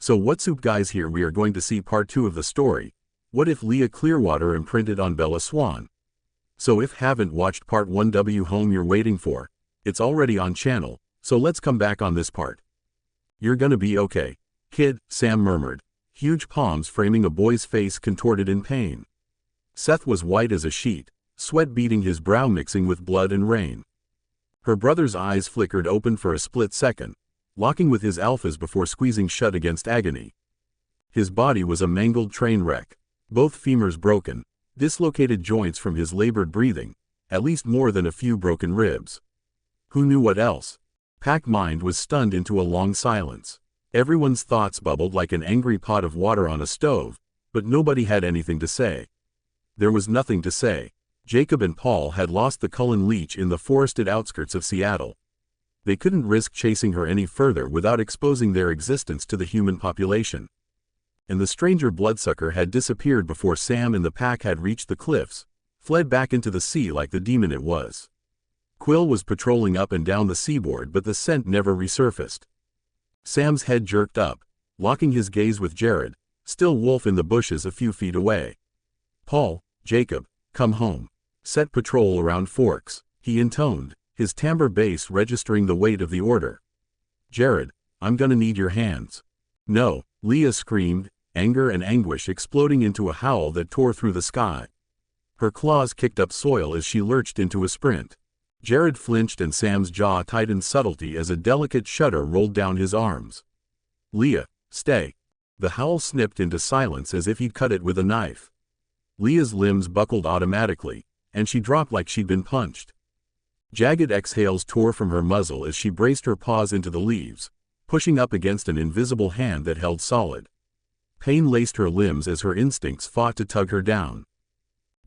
So what's up guys, here we are going to see part 2 of the story. What if Leah Clearwater imprinted on Bella Swan? So if haven't watched part 1 home you're waiting for, it's already on channel, so let's come back on this part. You're gonna be okay, kid, Sam murmured, huge palms framing a boy's face contorted in pain. Seth was white as a sheet, sweat beading his brow mixing with blood and rain. Her brother's eyes flickered open for a split second, locking with his alphas before squeezing shut against agony. His body was a mangled train wreck, both femurs broken, dislocated joints from his labored breathing, at least more than a few broken ribs. Who knew what else? Pack Mind was stunned into a long silence. Everyone's thoughts bubbled like an angry pot of water on a stove, but nobody had anything to say. There was nothing to say. Jacob and Paul had lost the Cullen leech in the forested outskirts of Seattle. They couldn't risk chasing her any further without exposing their existence to the human population. And the stranger bloodsucker had disappeared before Sam and the pack had reached the cliffs, fled back into the sea like the demon it was. Quill was patrolling up and down the seaboard, but the scent never resurfaced. Sam's head jerked up, locking his gaze with Jared, still wolf in the bushes a few feet away. "Paul, Jacob, come home. Set patrol around Forks," he intoned, his timbre bass registering the weight of the order. "Jared, I'm gonna need your hands." "No," Leah screamed, anger and anguish exploding into a howl that tore through the sky. Her claws kicked up soil as she lurched into a sprint. Jared flinched and Sam's jaw tightened subtly as a delicate shudder rolled down his arms. "Leah, stay." The howl snipped into silence as if he'd cut it with a knife. Leah's limbs buckled automatically, and she dropped like she'd been punched. Jagged exhales tore from her muzzle as she braced her paws into the leaves, pushing up against an invisible hand that held solid. Pain laced her limbs as her instincts fought to tug her down.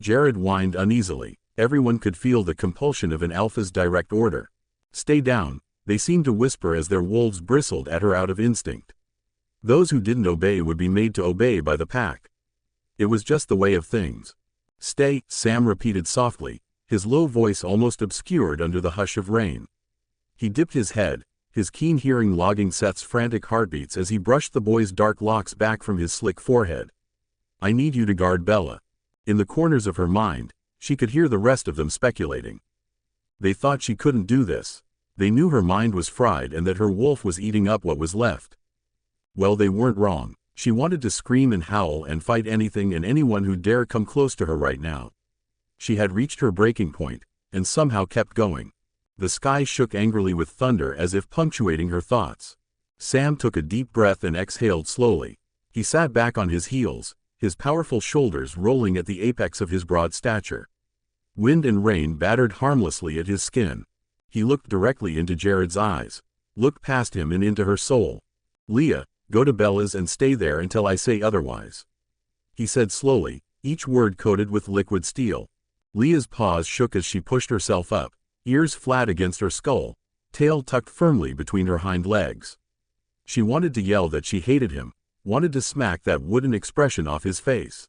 Jared whined uneasily. Everyone could feel the compulsion of an alpha's direct order. "Stay down," they seemed to whisper as their wolves bristled at her out of instinct. Those who didn't obey would be made to obey by the pack. It was just the way of things. "Stay," Sam repeated softly, his low voice almost obscured under the hush of rain. He dipped his head, his keen hearing logging Seth's frantic heartbeats as he brushed the boy's dark locks back from his slick forehead. "I need you to guard Bella." In the corners of her mind, she could hear the rest of them speculating. They thought she couldn't do this. They knew her mind was fried and that her wolf was eating up what was left. Well, they weren't wrong. She wanted to scream and howl and fight anything and anyone who dare come close to her right now. She had reached her breaking point, and somehow kept going. The sky shook angrily with thunder as if punctuating her thoughts. Sam took a deep breath and exhaled slowly. He sat back on his heels, his powerful shoulders rolling at the apex of his broad stature. Wind and rain battered harmlessly at his skin. He looked directly into Jared's eyes, looked past him and into her soul. "Leah, go to Bella's and stay there until I say otherwise," he said slowly, each word coated with liquid steel. Leah's paws shook as she pushed herself up, ears flat against her skull, tail tucked firmly between her hind legs. She wanted to yell that she hated him, wanted to smack that wooden expression off his face.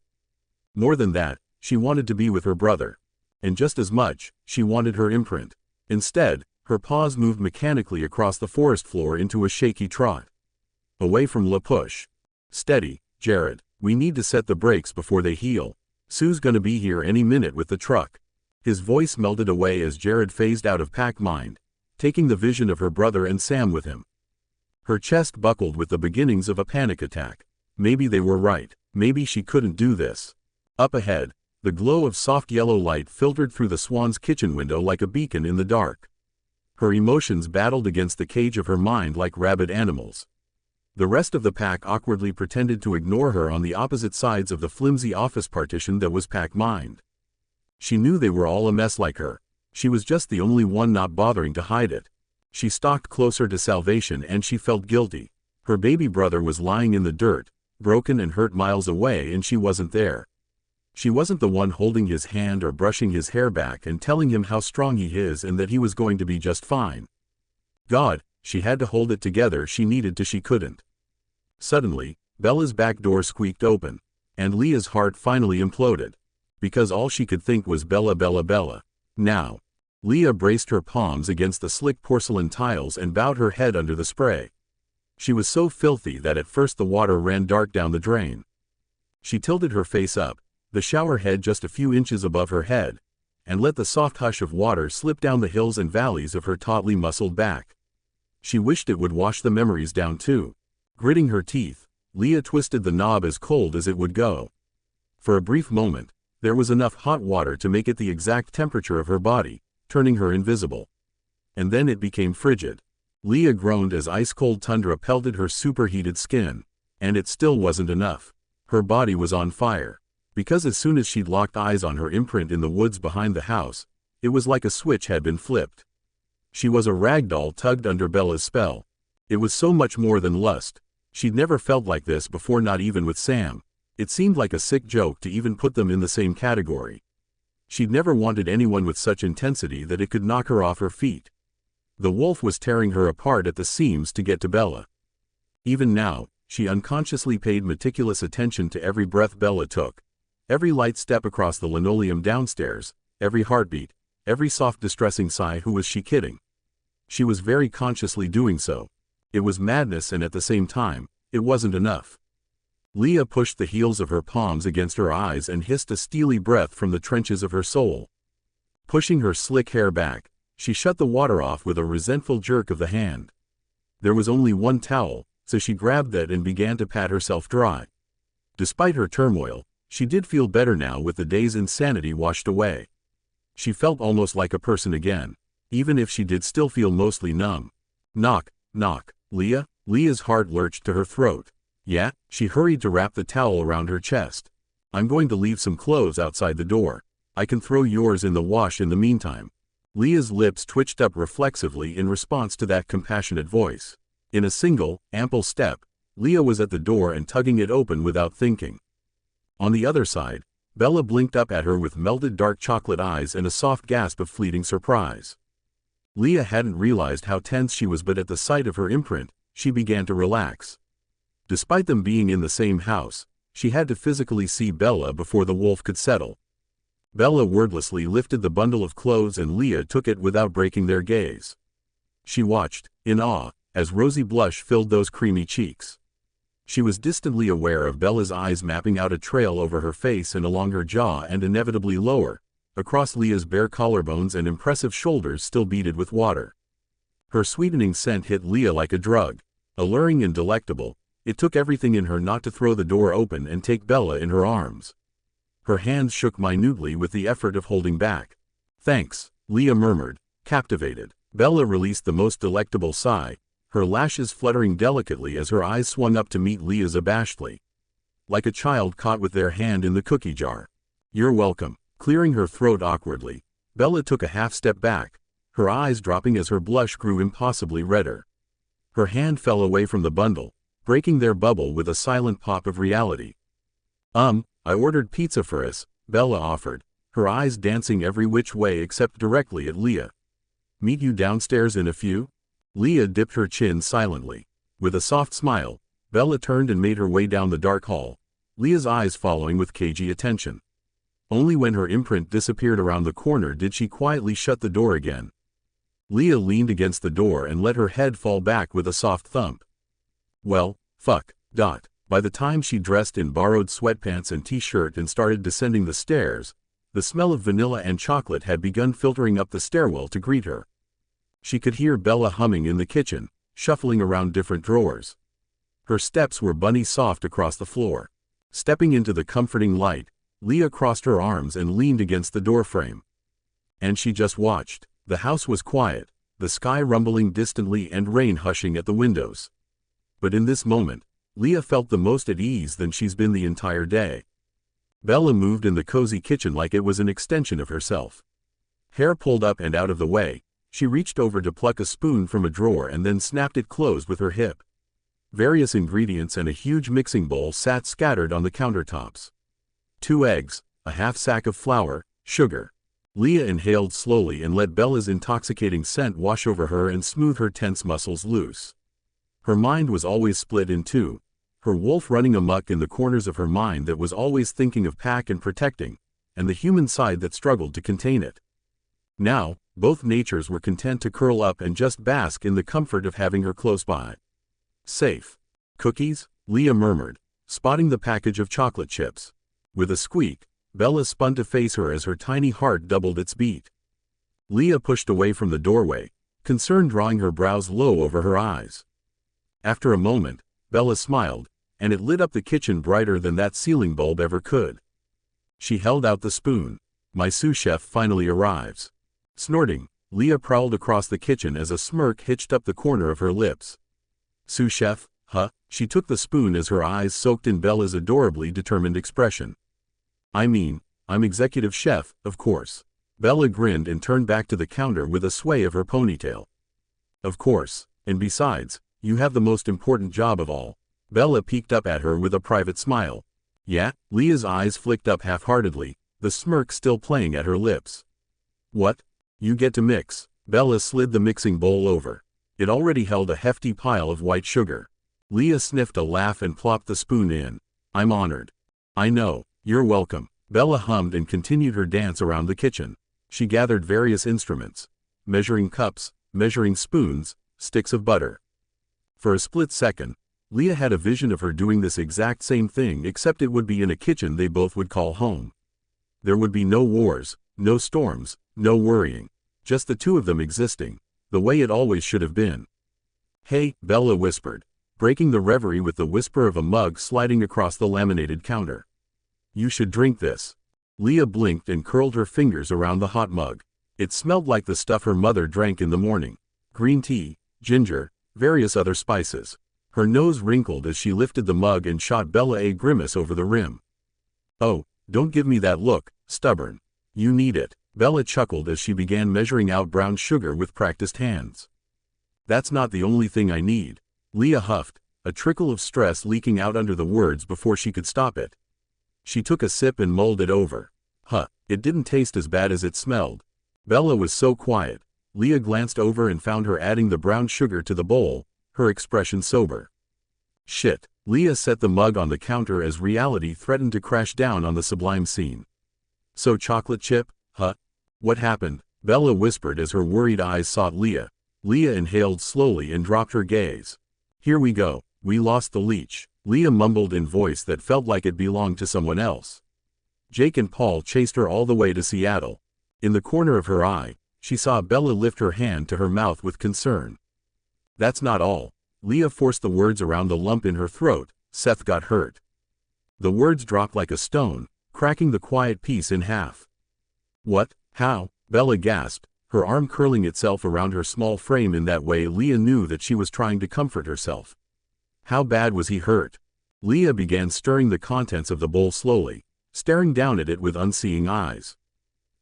More than that, she wanted to be with her brother. And just as much, she wanted her imprint. Instead, her paws moved mechanically across the forest floor into a shaky trot. Away from La Push. "Steady, Jared. We need to set the brakes before they heal. Sue's gonna be here any minute with the truck." His voice melted away as Jared phased out of Pack Mind, taking the vision of her brother and Sam with him. Her chest buckled with the beginnings of a panic attack. Maybe they were right. Maybe she couldn't do this. Up ahead, the glow of soft yellow light filtered through the Swan's kitchen window like a beacon in the dark. Her emotions battled against the cage of her mind like rabid animals. The rest of the pack awkwardly pretended to ignore her on the opposite sides of the flimsy office partition that was Pack Mind. She knew they were all a mess like her. She was just the only one not bothering to hide it. She stalked closer to salvation and she felt guilty. Her baby brother was lying in the dirt, broken and hurt miles away, and she wasn't there. She wasn't the one holding his hand or brushing his hair back and telling him how strong he is and that he was going to be just fine. God, she had to hold it together. She needed to. She couldn't. Suddenly, Bella's back door squeaked open, and Leah's heart finally imploded. Because all she could think was Bella, Bella, Bella. Now. Leah braced her palms against the slick porcelain tiles and bowed her head under the spray. She was so filthy that at first the water ran dark down the drain. She tilted her face up, the shower head just a few inches above her head, and let the soft hush of water slip down the hills and valleys of her tautly muscled back. She wished it would wash the memories down too. Gritting her teeth, Leah twisted the knob as cold as it would go. For a brief moment, there was enough hot water to make it the exact temperature of her body, turning her invisible. And then it became frigid. Leah groaned as ice-cold tundra pelted her superheated skin. And it still wasn't enough. Her body was on fire. Because as soon as she'd locked eyes on her imprint in the woods behind the house, it was like a switch had been flipped. She was a rag doll tugged under Bella's spell. It was so much more than lust. She'd never felt like this before, not even with Sam. It seemed like a sick joke to even put them in the same category. She'd never wanted anyone with such intensity that it could knock her off her feet. The wolf was tearing her apart at the seams to get to Bella. Even now, she unconsciously paid meticulous attention to every breath Bella took, every light step across the linoleum downstairs, every heartbeat, every soft distressing sigh. Who was she kidding? She was very consciously doing so. It was madness, and at the same time, it wasn't enough. Leah pushed the heels of her palms against her eyes and hissed a steely breath from the trenches of her soul. Pushing her slick hair back, she shut the water off with a resentful jerk of the hand. There was only one towel, so she grabbed that and began to pat herself dry. Despite her turmoil, she did feel better now, with the day's insanity washed away. She felt almost like a person again, even if she did still feel mostly numb. Knock, knock. Leah? Leah's heart lurched to her throat. Yeah? She hurried to wrap the towel around her chest. I'm going to leave some clothes outside the door. I can throw yours in the wash in the meantime. Leah's lips twitched up reflexively in response to that compassionate voice. In a single, ample step, Leah was at the door and tugging it open without thinking. On the other side, Bella blinked up at her with melted dark chocolate eyes and a soft gasp of fleeting surprise. Leah hadn't realized how tense she was, but at the sight of her imprint, she began to relax. Despite them being in the same house, she had to physically see Bella before the wolf could settle. Bella wordlessly lifted the bundle of clothes and Leah took it without breaking their gaze. She watched, in awe, as rosy blush filled those creamy cheeks. She was distantly aware of Bella's eyes mapping out a trail over her face and along her jaw and inevitably lower, across Leah's bare collarbones and impressive shoulders still beaded with water. Her sweetening scent hit Leah like a drug. Alluring and delectable, it took everything in her not to throw the door open and take Bella in her arms. Her hands shook minutely with the effort of holding back. Thanks, Leah murmured, captivated. Bella released the most delectable sigh, her lashes fluttering delicately as her eyes swung up to meet Leah's abashedly. Like a child caught with their hand in the cookie jar. You're welcome. Clearing her throat awkwardly, Bella took a half step back, her eyes dropping as her blush grew impossibly redder. Her hand fell away from the bundle, breaking their bubble with a silent pop of reality. I ordered pizza for us, Bella offered, her eyes dancing every which way except directly at Leah. Meet you downstairs in a few? Leah dipped her chin silently. With a soft smile, Bella turned and made her way down the dark hall, Leah's eyes following with cagey attention. Only when her imprint disappeared around the corner did she quietly shut the door again. Leah leaned against the door and let her head fall back with a soft thump. Well, fuck. By the time she dressed in borrowed sweatpants and t-shirt and started descending the stairs, the smell of vanilla and chocolate had begun filtering up the stairwell to greet her. She could hear Bella humming in the kitchen, shuffling around different drawers. Her steps were bunny soft across the floor. Stepping into the comforting light, Leah crossed her arms and leaned against the doorframe. And she just watched. The house was quiet, the sky rumbling distantly and rain hushing at the windows. But in this moment, Leah felt the most at ease than she's been the entire day. Bella moved in the cozy kitchen like it was an extension of herself. Hair pulled up and out of the way, she reached over to pluck a spoon from a drawer and then snapped it closed with her hip. Various ingredients and a huge mixing bowl sat scattered on the countertops. 2 eggs, a half sack of flour, sugar. Leah inhaled slowly and let Bella's intoxicating scent wash over her and smooth her tense muscles loose. Her mind was always split in two, her wolf running amok in the corners of her mind that was always thinking of pack and protecting, and the human side that struggled to contain it. Now, both natures were content to curl up and just bask in the comfort of having her close by. Safe. Cookies? Leah murmured, spotting the package of chocolate chips. With a squeak, Bella spun to face her as her tiny heart doubled its beat. Leah pushed away from the doorway, concern drawing her brows low over her eyes. After a moment, Bella smiled, and it lit up the kitchen brighter than that ceiling bulb ever could. She held out the spoon. My sous chef finally arrives. Snorting, Leah prowled across the kitchen as a smirk hitched up the corner of her lips. Sous chef, huh? She took the spoon as her eyes soaked in Bella's adorably determined expression. I mean, I'm executive chef, of course. Bella grinned and turned back to the counter with a sway of her ponytail. Of course, and besides, you have the most important job of all. Bella peeked up at her with a private smile. Yeah? Leah's eyes flicked up half-heartedly, the smirk still playing at her lips. What? You get to mix. Bella slid the mixing bowl over. It already held a hefty pile of white sugar. Leah sniffed a laugh and plopped the spoon in. I'm honored. I know, you're welcome. Bella hummed and continued her dance around the kitchen. She gathered various instruments. Measuring cups, measuring spoons, sticks of butter. For a split second, Leah had a vision of her doing this exact same thing, except it would be in a kitchen they both would call home. There would be no wars, no storms, no worrying. Just the two of them existing, the way it always should have been. Hey, Bella whispered, breaking the reverie with the whisper of a mug sliding across the laminated counter. You should drink this. Leah blinked and curled her fingers around the hot mug. It smelled like the stuff her mother drank in the morning. Green tea, ginger, various other spices. Her nose wrinkled as she lifted the mug and shot Bella a grimace over the rim. Oh, don't give me that look, stubborn. You need it. Bella chuckled as she began measuring out brown sugar with practiced hands. That's not the only thing I need. Leah huffed, a trickle of stress leaking out under the words before she could stop it. She took a sip and mulled it over. Huh, it didn't taste as bad as it smelled. Bella was so quiet. Leah glanced over and found her adding the brown sugar to the bowl, her expression sober. Shit. Leah set the mug on the counter as reality threatened to crash down on the sublime scene. So chocolate chip, huh? What happened? Bella whispered as her worried eyes sought Leah. Leah inhaled slowly and dropped her gaze. Here we go. We lost the leech. Leah mumbled in voice that felt like it belonged to someone else. Jake and Paul chased her all the way to Seattle. In the corner of her eye, she saw Bella lift her hand to her mouth with concern. That's not all. Leah forced the words around the lump in her throat. Seth got hurt. The words dropped like a stone, cracking the quiet peace in half. What? How? Bella gasped, her arm curling itself around her small frame in that way Leah knew that she was trying to comfort herself. How bad was he hurt? Leah began stirring the contents of the bowl slowly, staring down at it with unseeing eyes.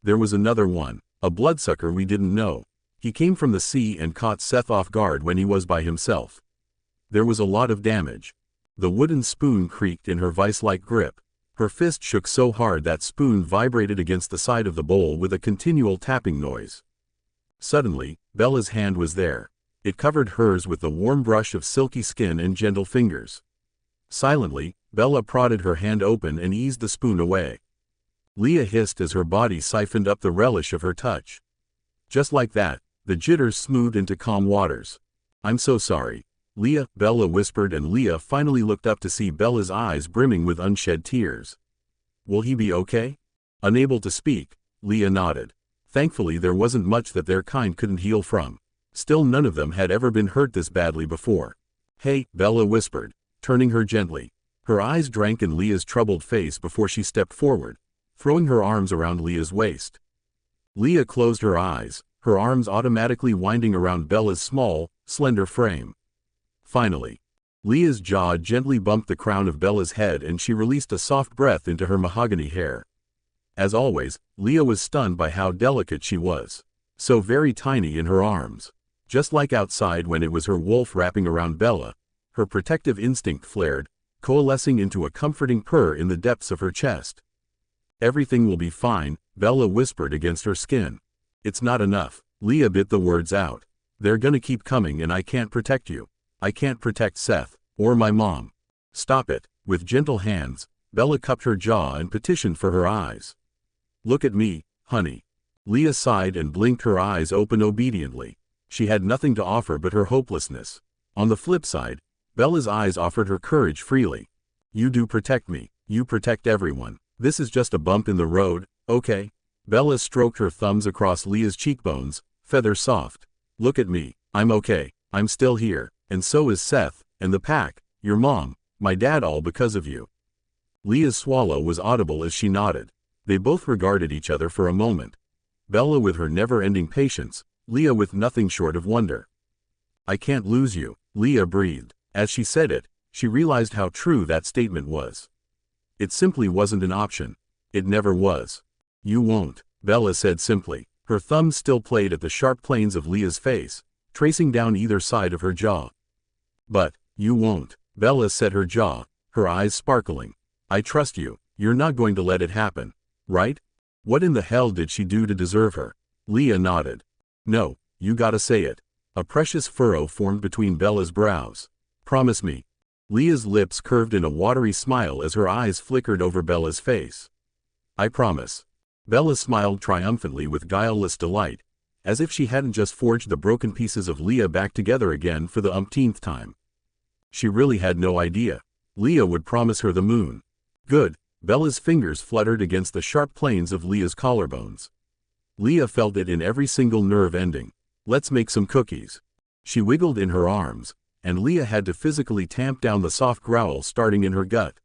There was another one, a bloodsucker we didn't know. He came from the sea and caught Seth off guard when he was by himself. There was a lot of damage. The wooden spoon creaked in her vice-like grip. Her fist shook so hard that spoon vibrated against the side of the bowl with a continual tapping noise. Suddenly, Bella's hand was there. It covered hers with the warm brush of silky skin and gentle fingers. Silently, Bella prodded her hand open and eased the spoon away. Leah hissed as her body siphoned up the relish of her touch. Just like that, the jitters smoothed into calm waters. I'm so sorry. Leah, Bella whispered, and Leah finally looked up to see Bella's eyes brimming with unshed tears. Will he be okay? Unable to speak, Leah nodded. Thankfully there wasn't much that their kind couldn't heal from. Still, none of them had ever been hurt this badly before. Hey, Bella whispered, turning her gently. Her eyes drank in Leah's troubled face before she stepped forward, throwing her arms around Leah's waist. Leah closed her eyes, her arms automatically winding around Bella's small, slender frame. Finally, Leah's jaw gently bumped the crown of Bella's head and she released a soft breath into her mahogany hair. As always, Leah was stunned by how delicate she was. So very tiny in her arms. Just like outside when it was her wolf wrapping around Bella, her protective instinct flared, coalescing into a comforting purr in the depths of her chest. Everything will be fine, Bella whispered against her skin. It's not enough. Leah bit the words out. They're gonna keep coming and I can't protect you. I can't protect Seth, or my mom. Stop it. With gentle hands, Bella cupped her jaw and petitioned for her eyes. Look at me, honey. Leah sighed and blinked her eyes open obediently. She had nothing to offer but her hopelessness. On the flip side, Bella's eyes offered her courage freely. You do protect me. You protect everyone. This is just a bump in the road, okay? Bella stroked her thumbs across Leah's cheekbones, feather soft. Look at me. I'm okay. I'm still here. And so is Seth, and the pack, your mom, my dad, all because of you. Leah's swallow was audible as she nodded. They both regarded each other for a moment. Bella with her never-ending patience, Leah with nothing short of wonder. I can't lose you, Leah breathed. As she said it, she realized how true that statement was. It simply wasn't an option. It never was. You won't, Bella said simply. Her thumbs still played at the sharp planes of Leah's face, tracing down either side of her jaw. But, you won't, Bella said, her jaw, her eyes sparkling. I trust you. You're not going to let it happen, right? What in the hell did she do to deserve her? Leah nodded. No, you gotta say it. A precious furrow formed between Bella's brows. Promise me. Leah's lips curved in a watery smile as her eyes flickered over Bella's face. I promise. Bella smiled triumphantly with guileless delight, as if she hadn't just forged the broken pieces of Leah back together again for the umpteenth time. She really had no idea. Leah would promise her the moon. Good. Bella's fingers fluttered against the sharp planes of Leah's collarbones. Leah felt it in every single nerve ending. Let's make some cookies. She wiggled in her arms, and Leah had to physically tamp down the soft growl starting in her gut.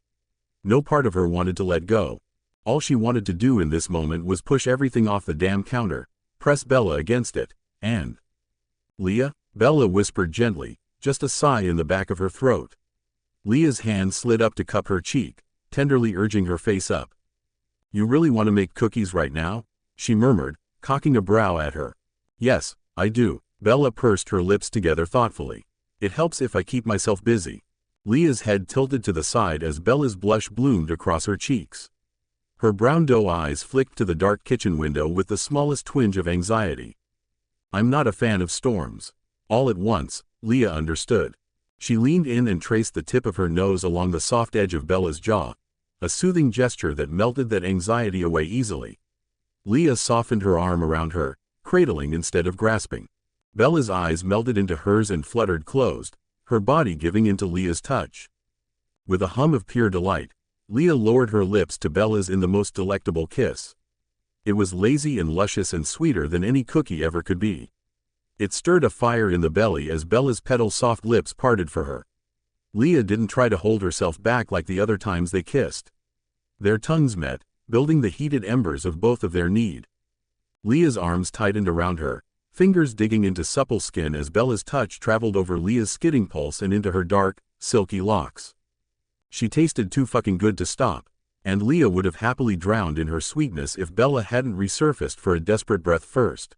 No part of her wanted to let go. All she wanted to do in this moment was push everything off the damn counter, press Bella against it, and... Leah? Bella whispered gently, just a sigh in the back of her throat. Leah's hand slid up to cup her cheek, tenderly urging her face up. You really want to make cookies right now? She murmured, cocking a brow at her. Yes, I do. Bella pursed her lips together thoughtfully. It helps if I keep myself busy. Leah's head tilted to the side as Bella's blush bloomed across her cheeks. Her brown doe eyes flicked to the dark kitchen window with the smallest twinge of anxiety. I'm not a fan of storms. All at once, Leah understood. She leaned in and traced the tip of her nose along the soft edge of Bella's jaw, a soothing gesture that melted that anxiety away easily. Leah softened her arm around her, cradling instead of grasping. Bella's eyes melted into hers and fluttered closed, her body giving into Leah's touch. With a hum of pure delight, Leah lowered her lips to Bella's in the most delectable kiss. It was lazy and luscious and sweeter than any cookie ever could be. It stirred a fire in the belly as Bella's petal-soft lips parted for her. Leah didn't try to hold herself back like the other times they kissed. Their tongues met, building the heated embers of both of their need. Leah's arms tightened around her, fingers digging into supple skin as Bella's touch traveled over Leah's skidding pulse and into her dark, silky locks. She tasted too fucking good to stop, and Leah would have happily drowned in her sweetness if Bella hadn't resurfaced for a desperate breath first.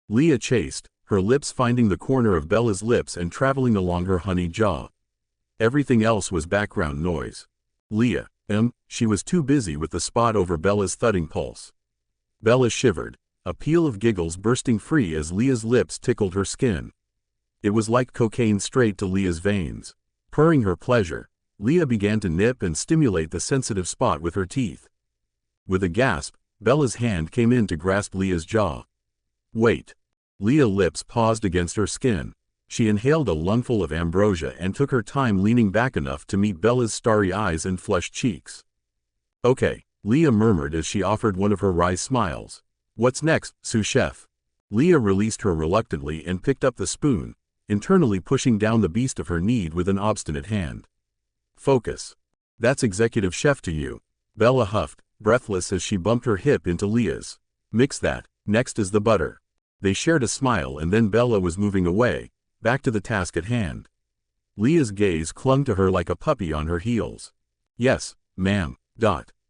Leah chased, her lips finding the corner of Bella's lips and traveling along her honey jaw. Everything else was background noise. Leah, she was too busy with the spot over Bella's thudding pulse. Bella shivered, a peal of giggles bursting free as Leah's lips tickled her skin. It was like cocaine straight to Leah's veins. Purring her pleasure, Leah began to nip and stimulate the sensitive spot with her teeth. With a gasp, Bella's hand came in to grasp Leah's jaw. Wait. Leah's lips paused against her skin. She inhaled a lungful of ambrosia and took her time leaning back enough to meet Bella's starry eyes and flushed cheeks. Okay, Leah murmured as she offered one of her wry smiles. What's next, sous chef? Leah released her reluctantly and picked up the spoon, internally pushing down the beast of her need with an obstinate hand. Focus. That's executive chef to you. Bella huffed, breathless as she bumped her hip into Leah's. Mix that. Next is the butter. They shared a smile and then Bella was moving away, back to the task at hand. Leah's gaze clung to her like a puppy on her heels. Yes, ma'am.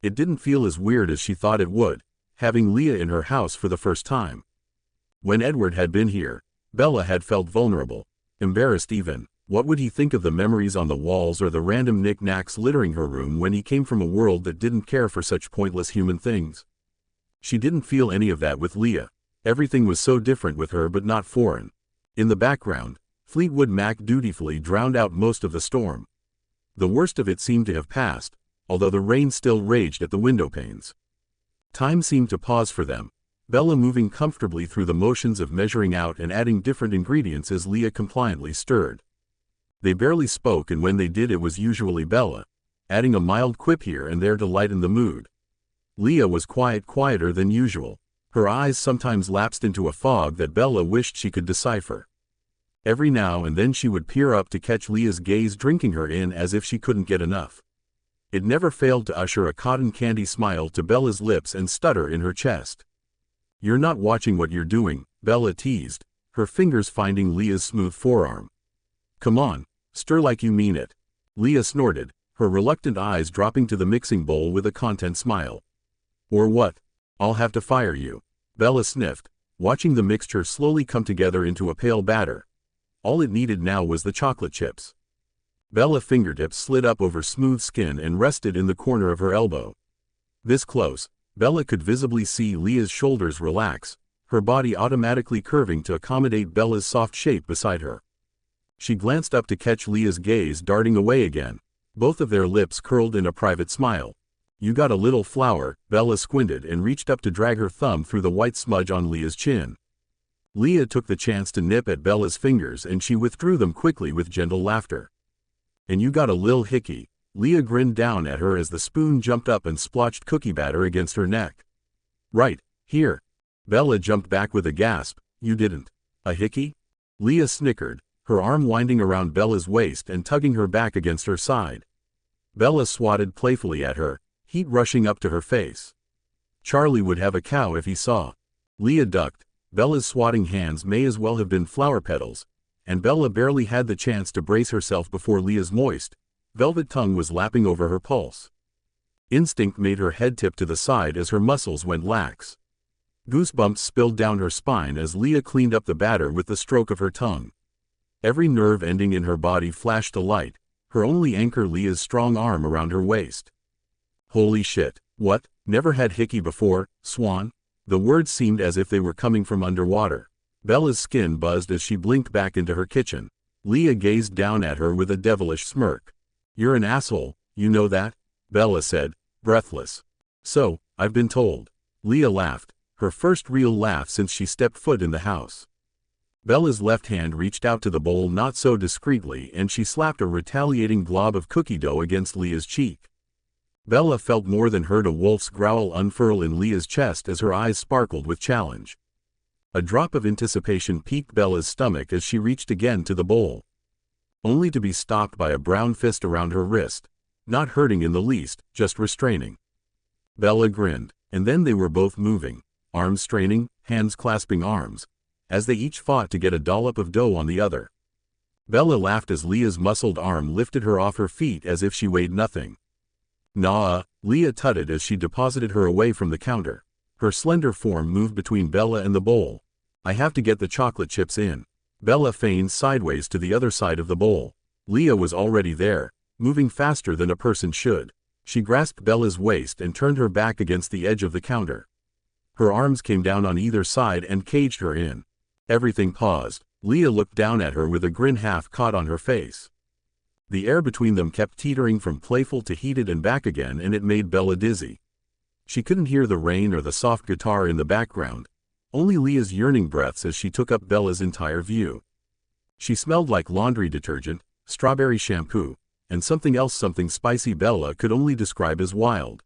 It didn't feel as weird as she thought it would, having Leah in her house for the first time. When Edward had been here, Bella had felt vulnerable, embarrassed even. What would he think of the memories on the walls or the random knick-knacks littering her room when he came from a world that didn't care for such pointless human things? She didn't feel any of that with Leah. Everything was so different with her but not foreign. In the background, Fleetwood Mac dutifully drowned out most of the storm. The worst of it seemed to have passed, although the rain still raged at the window panes. Time seemed to pause for them, Bella moving comfortably through the motions of measuring out and adding different ingredients as Leah compliantly stirred. They barely spoke, and when they did it was usually Bella, adding a mild quip here and there to lighten the mood. Leah was quieter than usual. Her eyes sometimes lapsed into a fog that Bella wished she could decipher. Every now and then she would peer up to catch Leah's gaze, drinking her in as if she couldn't get enough. It never failed to usher a cotton candy smile to Bella's lips and stutter in her chest. "You're not watching what you're doing," Bella teased, her fingers finding Leah's smooth forearm. "Come on, stir like you mean it." Leah snorted, her reluctant eyes dropping to the mixing bowl with a content smile. "Or what? I'll have to fire you." Bella sniffed, watching the mixture slowly come together into a pale batter. All it needed now was the chocolate chips. Bella's fingertips slid up over smooth skin and rested in the corner of her elbow. This close, Bella could visibly see Leah's shoulders relax, her body automatically curving to accommodate Bella's soft shape beside her. She glanced up to catch Leah's gaze darting away again, both of their lips curled in a private smile. "You got a little flour," Bella squinted and reached up to drag her thumb through the white smudge on Leah's chin. Leah took the chance to nip at Bella's fingers, and she withdrew them quickly with gentle laughter. "And you got a lil hickey." Leah grinned down at her as the spoon jumped up and splotched cookie batter against her neck. "Right, here." Bella jumped back with a gasp. "You didn't." "A hickey?" Leah snickered, her arm winding around Bella's waist and tugging her back against her side. Bella swatted playfully at her, heat rushing up to her face. "Charlie would have a cow if he saw." Leah ducked. Bella's swatting hands may as well have been flower petals, and Bella barely had the chance to brace herself before Leah's moist, velvet tongue was lapping over her pulse. Instinct made her head tip to the side as her muscles went lax. Goosebumps spilled down her spine as Leah cleaned up the batter with the stroke of her tongue. Every nerve ending in her body flashed a light, her only anchor Leah's strong arm around her waist. "Holy shit, what? Never had hickey before, Swan?" The words seemed as if they were coming from underwater. Bella's skin buzzed as she blinked back into her kitchen. Leah gazed down at her with a devilish smirk. "You're an asshole, you know that?" Bella said, breathless. "So, I've been told." Leah laughed, her first real laugh since she stepped foot in the house. Bella's left hand reached out to the bowl not so discreetly, and she slapped a retaliating glob of cookie dough against Leah's cheek. Bella felt more than heard a wolf's growl unfurl in Leah's chest as her eyes sparkled with challenge. A drop of anticipation piqued Bella's stomach as she reached again to the bowl, only to be stopped by a brown fist around her wrist, not hurting in the least, just restraining. Bella grinned, and then they were both moving, arms straining, hands clasping arms, as they each fought to get a dollop of dough on the other. Bella laughed as Leah's muscled arm lifted her off her feet as if she weighed nothing. "Nah," Leah tutted as she deposited her away from the counter. Her slender form moved between Bella and the bowl. "I have to get the chocolate chips in." Bella feigned sideways to the other side of the bowl. Leah was already there, moving faster than a person should. She grasped Bella's waist and turned her back against the edge of the counter. Her arms came down on either side and caged her in. Everything paused. Leah looked down at her with a grin half caught on her face. The air between them kept teetering from playful to heated and back again, and it made Bella dizzy. She couldn't hear the rain or the soft guitar in the background, only Leah's yearning breaths as she took up Bella's entire view. She smelled like laundry detergent, strawberry shampoo, and something else, something spicy Bella could only describe as wild.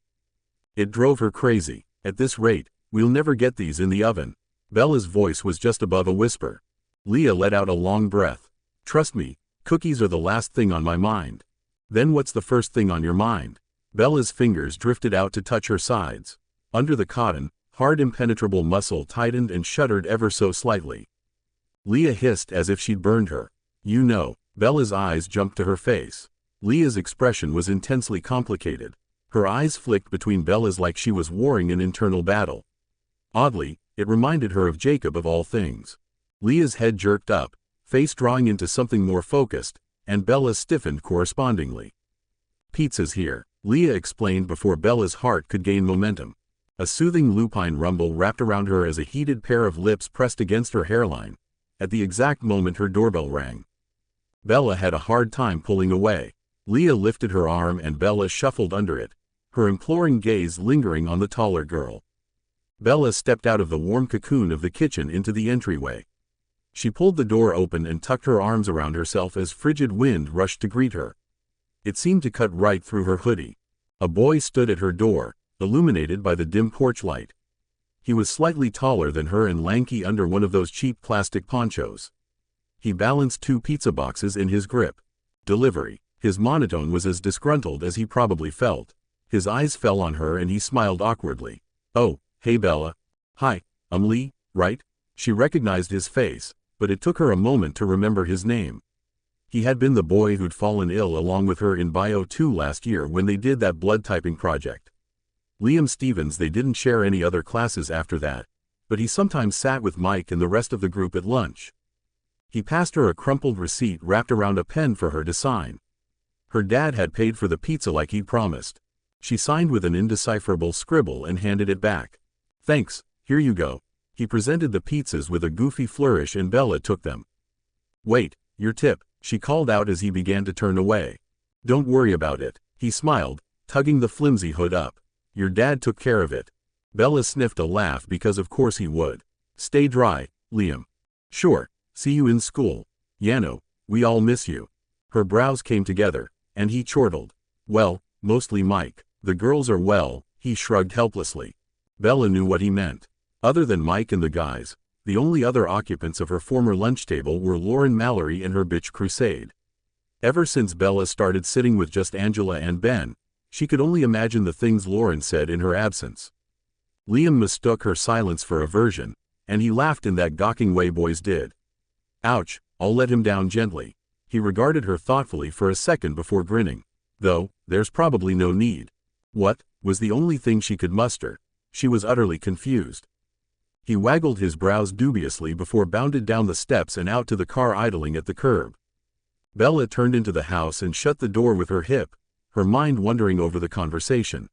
It drove her crazy. "At this rate, we'll never get these in the oven." Bella's voice was just above a whisper. Leah let out a long breath. "Trust me, cookies are the last thing on my mind." "Then what's the first thing on your mind?" Bella's fingers drifted out to touch her sides. Under the cotton, hard impenetrable muscle tightened and shuddered ever so slightly. Leah hissed as if she'd burned her. "You know." Bella's eyes jumped to her face. Leah's expression was intensely complicated. Her eyes flicked between Bella's like she was warring an internal battle. Oddly, it reminded her of Jacob of all things. Leah's head jerked up, face drawing into something more focused, and Bella stiffened correspondingly. "Pizza's here," Leah explained before Bella's heart could gain momentum. A soothing lupine rumble wrapped around her as a heated pair of lips pressed against her hairline. At the exact moment her doorbell rang. Bella had a hard time pulling away. Leah lifted her arm and Bella shuffled under it, her imploring gaze lingering on the taller girl. Bella stepped out of the warm cocoon of the kitchen into the entryway. She pulled the door open and tucked her arms around herself as frigid wind rushed to greet her. It seemed to cut right through her hoodie. A boy stood at her door, illuminated by the dim porch light. He was slightly taller than her and lanky under one of those cheap plastic ponchos. He balanced 2 pizza boxes in his grip. Delivery. His monotone was as disgruntled as he probably felt. His eyes fell on her and he smiled awkwardly. "Oh, hey Bella." "Hi, I'm Lee, right?" She recognized his face, but it took her a moment to remember his name. He had been the boy who'd fallen ill along with her in Bio 2 last year when they did that blood typing project. Liam Stevens. They didn't share any other classes after that, but he sometimes sat with Mike and the rest of the group at lunch. He passed her a crumpled receipt wrapped around a pen for her to sign. Her dad had paid for the pizza like he'd promised. She signed with an indecipherable scribble and handed it back. "Thanks, here you go." He presented the pizzas with a goofy flourish and Bella took them. "Wait, your tip," she called out as he began to turn away. "Don't worry about it," he smiled, tugging the flimsy hood up. "Your dad took care of it." Bella sniffed a laugh because of course he would. "Stay dry, Liam." "Sure, see you in school. Yano, we all miss you." Her brows came together, and he chortled. "Well, mostly Mike. The girls are well," he shrugged helplessly. Bella knew what he meant. Other than Mike and the guys, the only other occupants of her former lunch table were Lauren Mallory and her bitch crusade. Ever since Bella started sitting with just Angela and Ben, she could only imagine the things Lauren said in her absence. Liam mistook her silence for aversion, and he laughed in that gawking way boys did. "Ouch, I'll let him down gently." He regarded her thoughtfully for a second before grinning. "Though, there's probably no need." "What?" was the only thing she could muster. She was utterly confused. He waggled his brows dubiously before bounded down the steps and out to the car idling at the curb. Bella turned into the house and shut the door with her hip, her mind wandering over the conversation.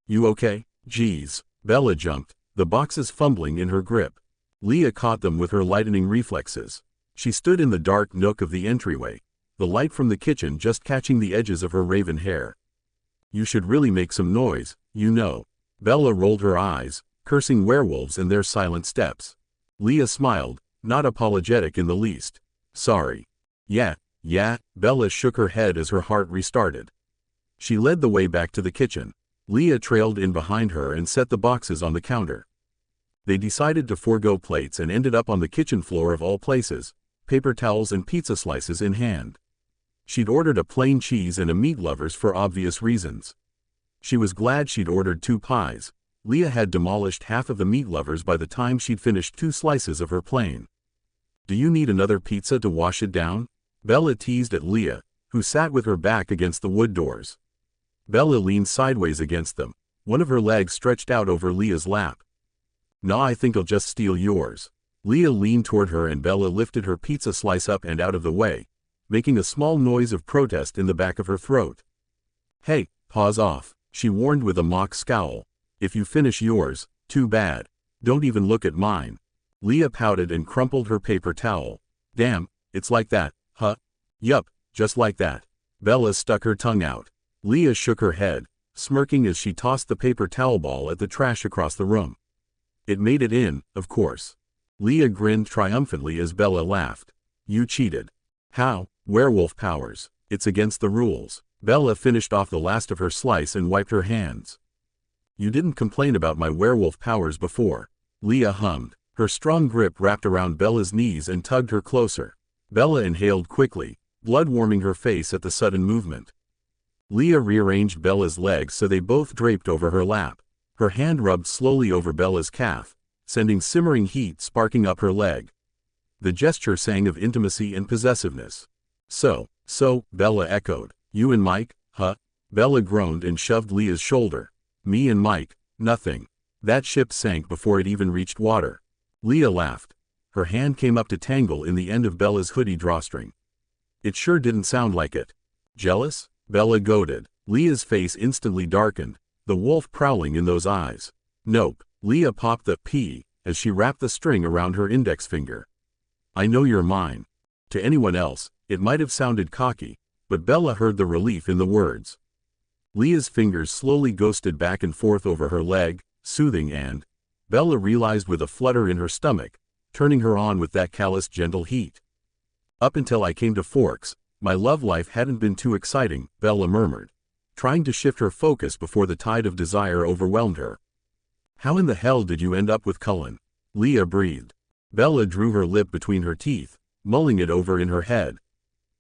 "You okay?" "Geez." Bella jumped, the boxes fumbling in her grip. Leah caught them with her lightening reflexes. She stood in the dark nook of the entryway, the light from the kitchen just catching the edges of her raven hair. "You should really make some noise, you know." Bella rolled her eyes, cursing werewolves and their silent steps. Leah smiled, not apologetic in the least. "Sorry." Yeah. Bella shook her head as her heart restarted. She led the way back to the kitchen. Leah trailed in behind her and set the boxes on the counter. They decided to forego plates and ended up on the kitchen floor of all places, paper towels and pizza slices in hand. She'd ordered a plain cheese and a meat lovers for obvious reasons. She was glad she'd ordered 2 pies. Leah had demolished half of the meat lovers by the time she'd finished 2 slices of her plain. "Do you need another pizza to wash it down?" Bella teased at Leah, who sat with her back against the wood doors. Bella leaned sideways against them, one of her legs stretched out over Leah's lap. "Nah, I think I'll just steal yours." Leah leaned toward her and Bella lifted her pizza slice up and out of the way, making a small noise of protest in the back of her throat. "Hey, paws off," she warned with a mock scowl. "If you finish yours, too bad. Don't even look at mine." Leah pouted and crumpled her paper towel. "Damn, it's like that, huh?" "Yup, just like that." Bella stuck her tongue out. Leah shook her head, smirking as she tossed the paper towel ball at the trash across the room. "It made it in, of course." Leah grinned triumphantly as Bella laughed. "You cheated." "How?" "Werewolf powers. It's against the rules." Bella finished off the last of her slice and wiped her hands. "You didn't complain about my werewolf powers before." Leah hummed. Her strong grip wrapped around Bella's knees and tugged her closer. Bella inhaled quickly, blood warming her face at the sudden movement. Leah rearranged Bella's legs so they both draped over her lap. Her hand rubbed slowly over Bella's calf, sending simmering heat sparking up her leg. The gesture sang of intimacy and possessiveness. So, Bella echoed. "You and Mike, huh?" Bella groaned and shoved Leah's shoulder. "Me and Mike, nothing. That ship sank before it even reached water." Leah laughed. Her hand came up to tangle in the end of Bella's hoodie drawstring. "It sure didn't sound like it." "Jealous?" Bella goaded. Leah's face instantly darkened, the wolf prowling in those eyes. "Nope." Leah popped the P as she wrapped the string around her index finger. "I know you're mine." To anyone else, it might have sounded cocky, but Bella heard the relief in the words. Leah's fingers slowly ghosted back and forth over her leg, soothing and, Bella realized with a flutter in her stomach, turning her on with that callous, gentle heat. Up until I came to Forks, my love life hadn't been too exciting, Bella murmured, trying to shift her focus before the tide of desire overwhelmed her. How in the hell did you end up with Cullen? Leah breathed. Bella drew her lip between her teeth, mulling it over in her head.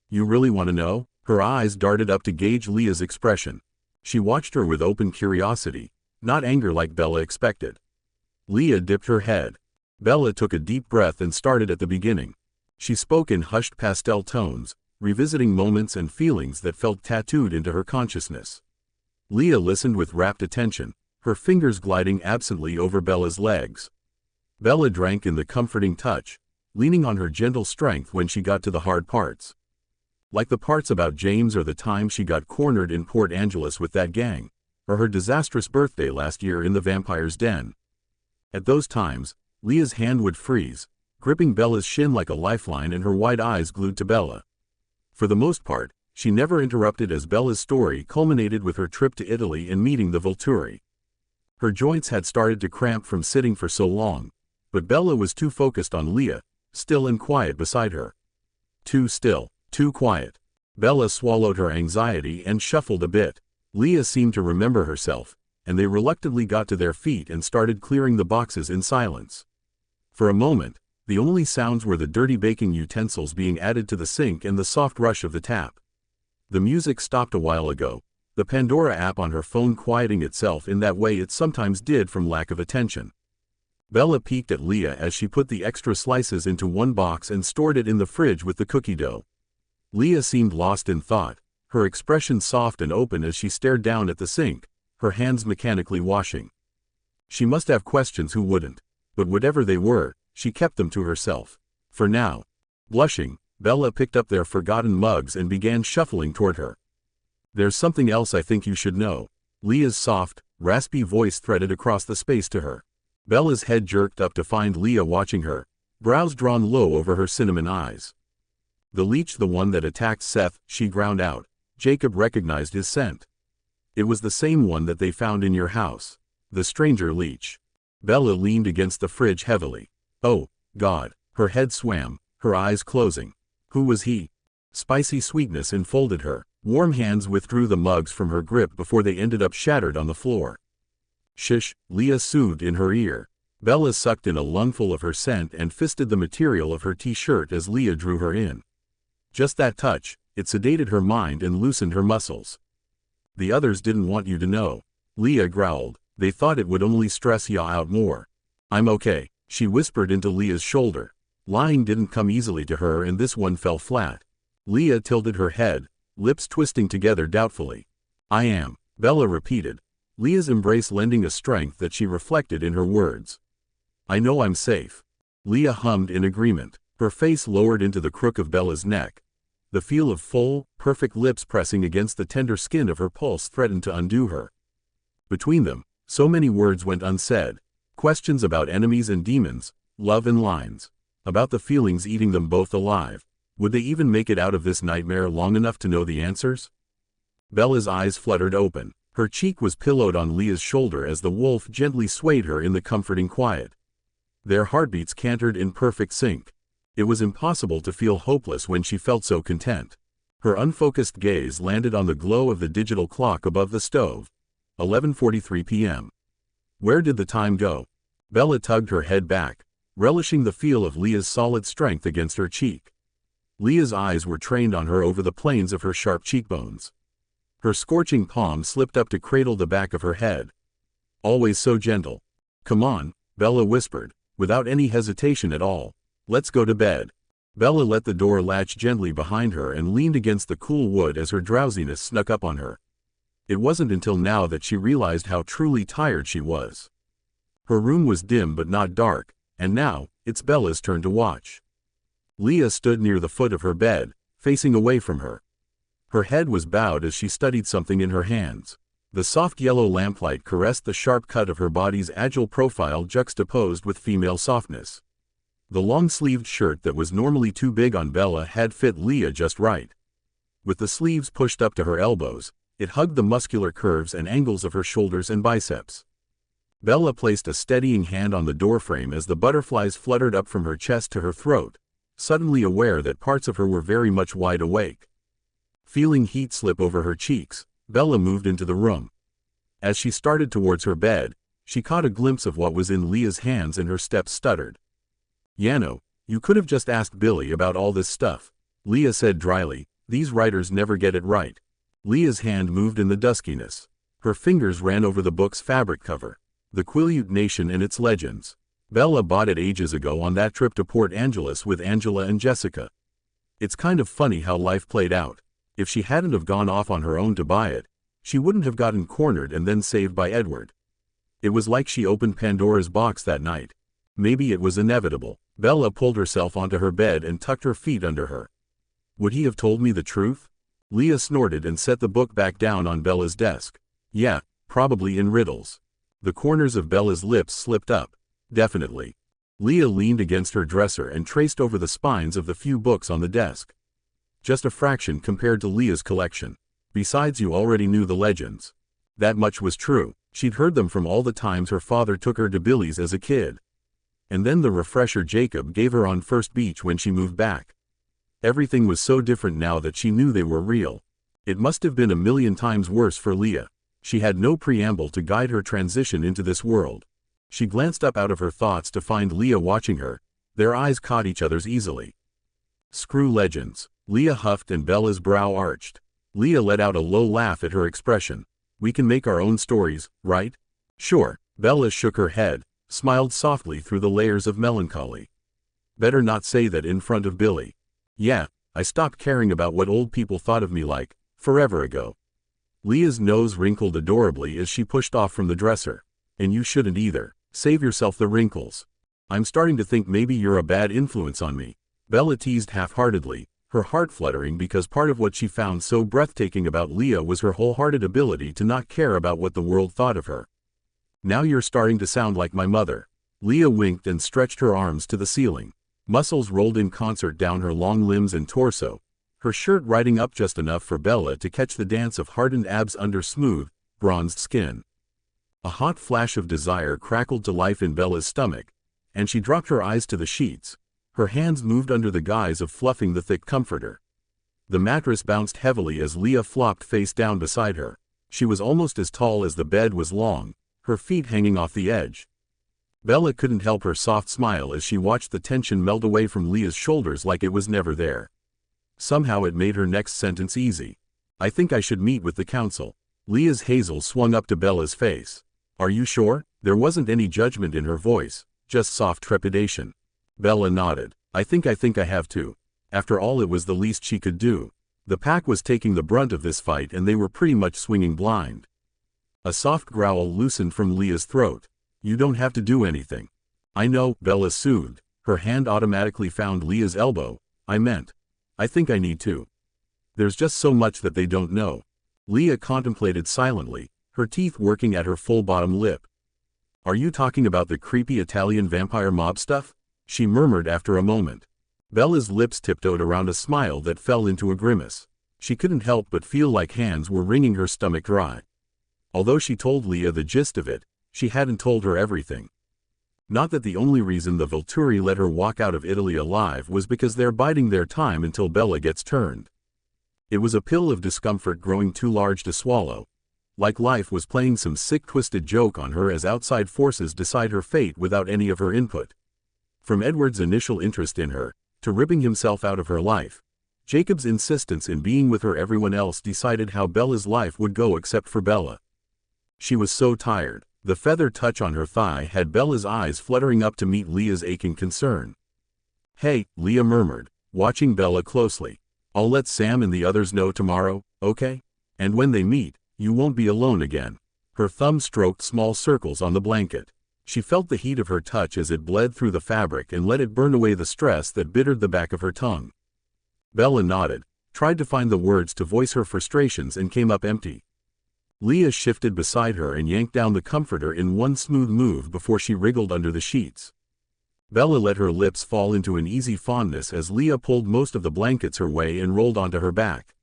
You really want to know? Her eyes darted up to gauge Leah's expression. She watched her with open curiosity, not anger like Bella expected. Leah dipped her head. Bella took a deep breath and started at the beginning. She spoke in hushed pastel tones, revisiting moments and feelings that felt tattooed into her consciousness. Leah listened with rapt attention, her fingers gliding absently over Bella's legs. Bella drank in the comforting touch, leaning on her gentle strength when she got to the hard parts. Like the parts about James or the time she got cornered in Port Angeles with that gang, or her disastrous birthday last year in the vampire's den. At those times, Leah's hand would freeze, gripping Bella's shin like a lifeline and her wide eyes glued to Bella. For the most part, she never interrupted as Bella's story culminated with her trip to Italy and meeting the Volturi. Her joints had started to cramp from sitting for so long, but Bella was too focused on Leah, still and quiet beside her. Too still, too quiet. Bella swallowed her anxiety and shuffled a bit. Leah seemed to remember herself, and they reluctantly got to their feet and started clearing the boxes in silence. For a moment, the only sounds were the dirty baking utensils being added to the sink and the soft rush of the tap. The music stopped a while ago, the Pandora app on her phone quieting itself in that way it sometimes did from lack of attention. Bella peeked at Leah as she put the extra slices into one box and stored it in the fridge with the cookie dough. Leah seemed lost in thought, her expression soft and open as she stared down at the sink, her hands mechanically washing. She must have questions, who wouldn't? But whatever they were, she kept them to herself. For now. Blushing, Bella picked up their forgotten mugs and began shuffling toward her. There's something else I think you should know. Leah's soft, raspy voice threaded across the space to her. Bella's head jerked up to find Leah watching her, brows drawn low over her cinnamon eyes. The leech, the one that attacked Seth, she ground out. Jacob recognized his scent. It was the same one that they found in your house. The stranger leech. Bella leaned against the fridge heavily. Oh, God. Her head swam, her eyes closing. Who was he? Spicy sweetness enfolded her. Warm hands withdrew the mugs from her grip before they ended up shattered on the floor. Shush, Leah soothed in her ear. Bella sucked in a lungful of her scent and fisted the material of her t-shirt as Leah drew her in. Just that touch, it sedated her mind and loosened her muscles. The others didn't want you to know. Leah growled. They thought it would only stress ya out more. I'm okay, she whispered into Leah's shoulder. Lying didn't come easily to her and this one fell flat. Leah tilted her head, lips twisting together doubtfully. I am, Bella repeated, Leah's embrace lending a strength that she reflected in her words. I know I'm safe. Leah hummed in agreement. Her face lowered into the crook of Bella's neck. The feel of full, perfect lips pressing against the tender skin of her pulse threatened to undo her. Between them, so many words went unsaid. Questions about enemies and demons, love and lines. About the feelings eating them both alive. Would they even make it out of this nightmare long enough to know the answers? Bella's eyes fluttered open. Her cheek was pillowed on Leah's shoulder as the wolf gently swayed her in the comforting quiet. Their heartbeats cantered in perfect sync. It was impossible to feel hopeless when she felt so content. Her unfocused gaze landed on the glow of the digital clock above the stove. 11:43 p.m. Where did the time go? Bella tugged her head back, relishing the feel of Leah's solid strength against her cheek. Leah's eyes were trained on her over the planes of her sharp cheekbones. Her scorching palm slipped up to cradle the back of her head. Always so gentle. Come on, Bella whispered, without any hesitation at all. Let's go to bed. Bella let the door latch gently behind her and leaned against the cool wood as her drowsiness snuck up on her. It wasn't until now that she realized how truly tired she was. Her room was dim but not dark, and now, it's Bella's turn to watch. Leah stood near the foot of her bed, facing away from her. Her head was bowed as she studied something in her hands. The soft yellow lamplight caressed the sharp cut of her body's agile profile juxtaposed with female softness. The long-sleeved shirt that was normally too big on Bella had fit Leah just right. With the sleeves pushed up to her elbows, it hugged the muscular curves and angles of her shoulders and biceps. Bella placed a steadying hand on the doorframe as the butterflies fluttered up from her chest to her throat, suddenly aware that parts of her were very much wide awake. Feeling heat slip over her cheeks, Bella moved into the room. As she started towards her bed, she caught a glimpse of what was in Leah's hands and her steps stuttered. "Yano, you could have just asked Billy about all this stuff," Leah said dryly. "These writers never get it right." Leah's hand moved in the duskiness. Her fingers ran over the book's fabric cover. The Quileute Nation and its legends. Bella bought it ages ago on that trip to Port Angeles with Angela and Jessica. It's kind of funny how life played out. If she hadn't have gone off on her own to buy it, she wouldn't have gotten cornered and then saved by Edward. It was like she opened Pandora's box that night. Maybe it was inevitable. Bella pulled herself onto her bed and tucked her feet under her. Would he have told me the truth? Leah snorted and set the book back down on Bella's desk. Yeah, probably in riddles. The corners of Bella's lips slipped up. Definitely. Leah leaned against her dresser and traced over the spines of the few books on the desk. Just a fraction compared to Leah's collection. Besides, you already knew the legends. That much was true. She'd heard them from all the times her father took her to Billy's as a kid. And then the refresher Jacob gave her on First Beach when she moved back. Everything was so different now that she knew they were real. It must have been a million times worse for Leah. She had no preamble to guide her transition into this world. She glanced up out of her thoughts to find Leah watching her. Their eyes caught each other's easily. Screw legends. Leah huffed and Bella's brow arched. Leah let out a low laugh at her expression. We can make our own stories, right? Sure. Bella shook her head, smiled softly through the layers of melancholy. Better not say that in front of Billy. Yeah, I stopped caring about what old people thought of me like, forever ago. Leah's nose wrinkled adorably as she pushed off from the dresser. And you shouldn't either. Save yourself the wrinkles. I'm starting to think maybe you're a bad influence on me. Bella teased half-heartedly, her heart fluttering because part of what she found so breathtaking about Leah was her wholehearted ability to not care about what the world thought of her. Now you're starting to sound like my mother. Leah winked and stretched her arms to the ceiling. Muscles rolled in concert down her long limbs and torso, her shirt riding up just enough for Bella to catch the dance of hardened abs under smooth, bronzed skin. A hot flash of desire crackled to life in Bella's stomach, and she dropped her eyes to the sheets. Her hands moved under the guise of fluffing the thick comforter. The mattress bounced heavily as Leah flopped face down beside her. She was almost as tall as the bed was long, her feet hanging off the edge. Bella couldn't help her soft smile as she watched the tension melt away from Leah's shoulders like it was never there. Somehow it made her next sentence easy. I think I should meet with the council. Leah's hazel swung up to Bella's face. Are you sure? There wasn't any judgment in her voice, just soft trepidation. Bella nodded. I think I have to. After all, it was the least she could do. The pack was taking the brunt of this fight and they were pretty much swinging blind. A soft growl loosened from Leah's throat. You don't have to do anything. I know, Bella soothed. Her hand automatically found Leah's elbow. I think I need to. There's just so much that they don't know. Leah contemplated silently, her teeth working at her full bottom lip. Are you talking about the creepy Italian vampire mob stuff? She murmured after a moment. Bella's lips tiptoed around a smile that fell into a grimace. She couldn't help but feel like hands were wringing her stomach dry. Although she told Leah the gist of it, she hadn't told her everything. Not that the only reason the Volturi let her walk out of Italy alive was because they're biding their time until Bella gets turned. It was a pill of discomfort growing too large to swallow. Like life was playing some sick twisted joke on her as outside forces decide her fate without any of her input. From Edward's initial interest in her, to ripping himself out of her life, Jacob's insistence in being with her, everyone else decided how Bella's life would go except for Bella. She was so tired. The feather touch on her thigh had Bella's eyes fluttering up to meet Leah's aching concern. Hey, Leah murmured, watching Bella closely. I'll let Sam and the others know tomorrow, okay? And when they meet, you won't be alone again. Her thumb stroked small circles on the blanket. She felt the heat of her touch as it bled through the fabric and let it burn away the stress that bittered the back of her tongue. Bella nodded, tried to find the words to voice her frustrations and came up empty. Leah shifted beside her and yanked down the comforter in one smooth move before she wriggled under the sheets. Bella let her lips fall into an easy fondness as Leah pulled most of the blankets her way and rolled onto her back.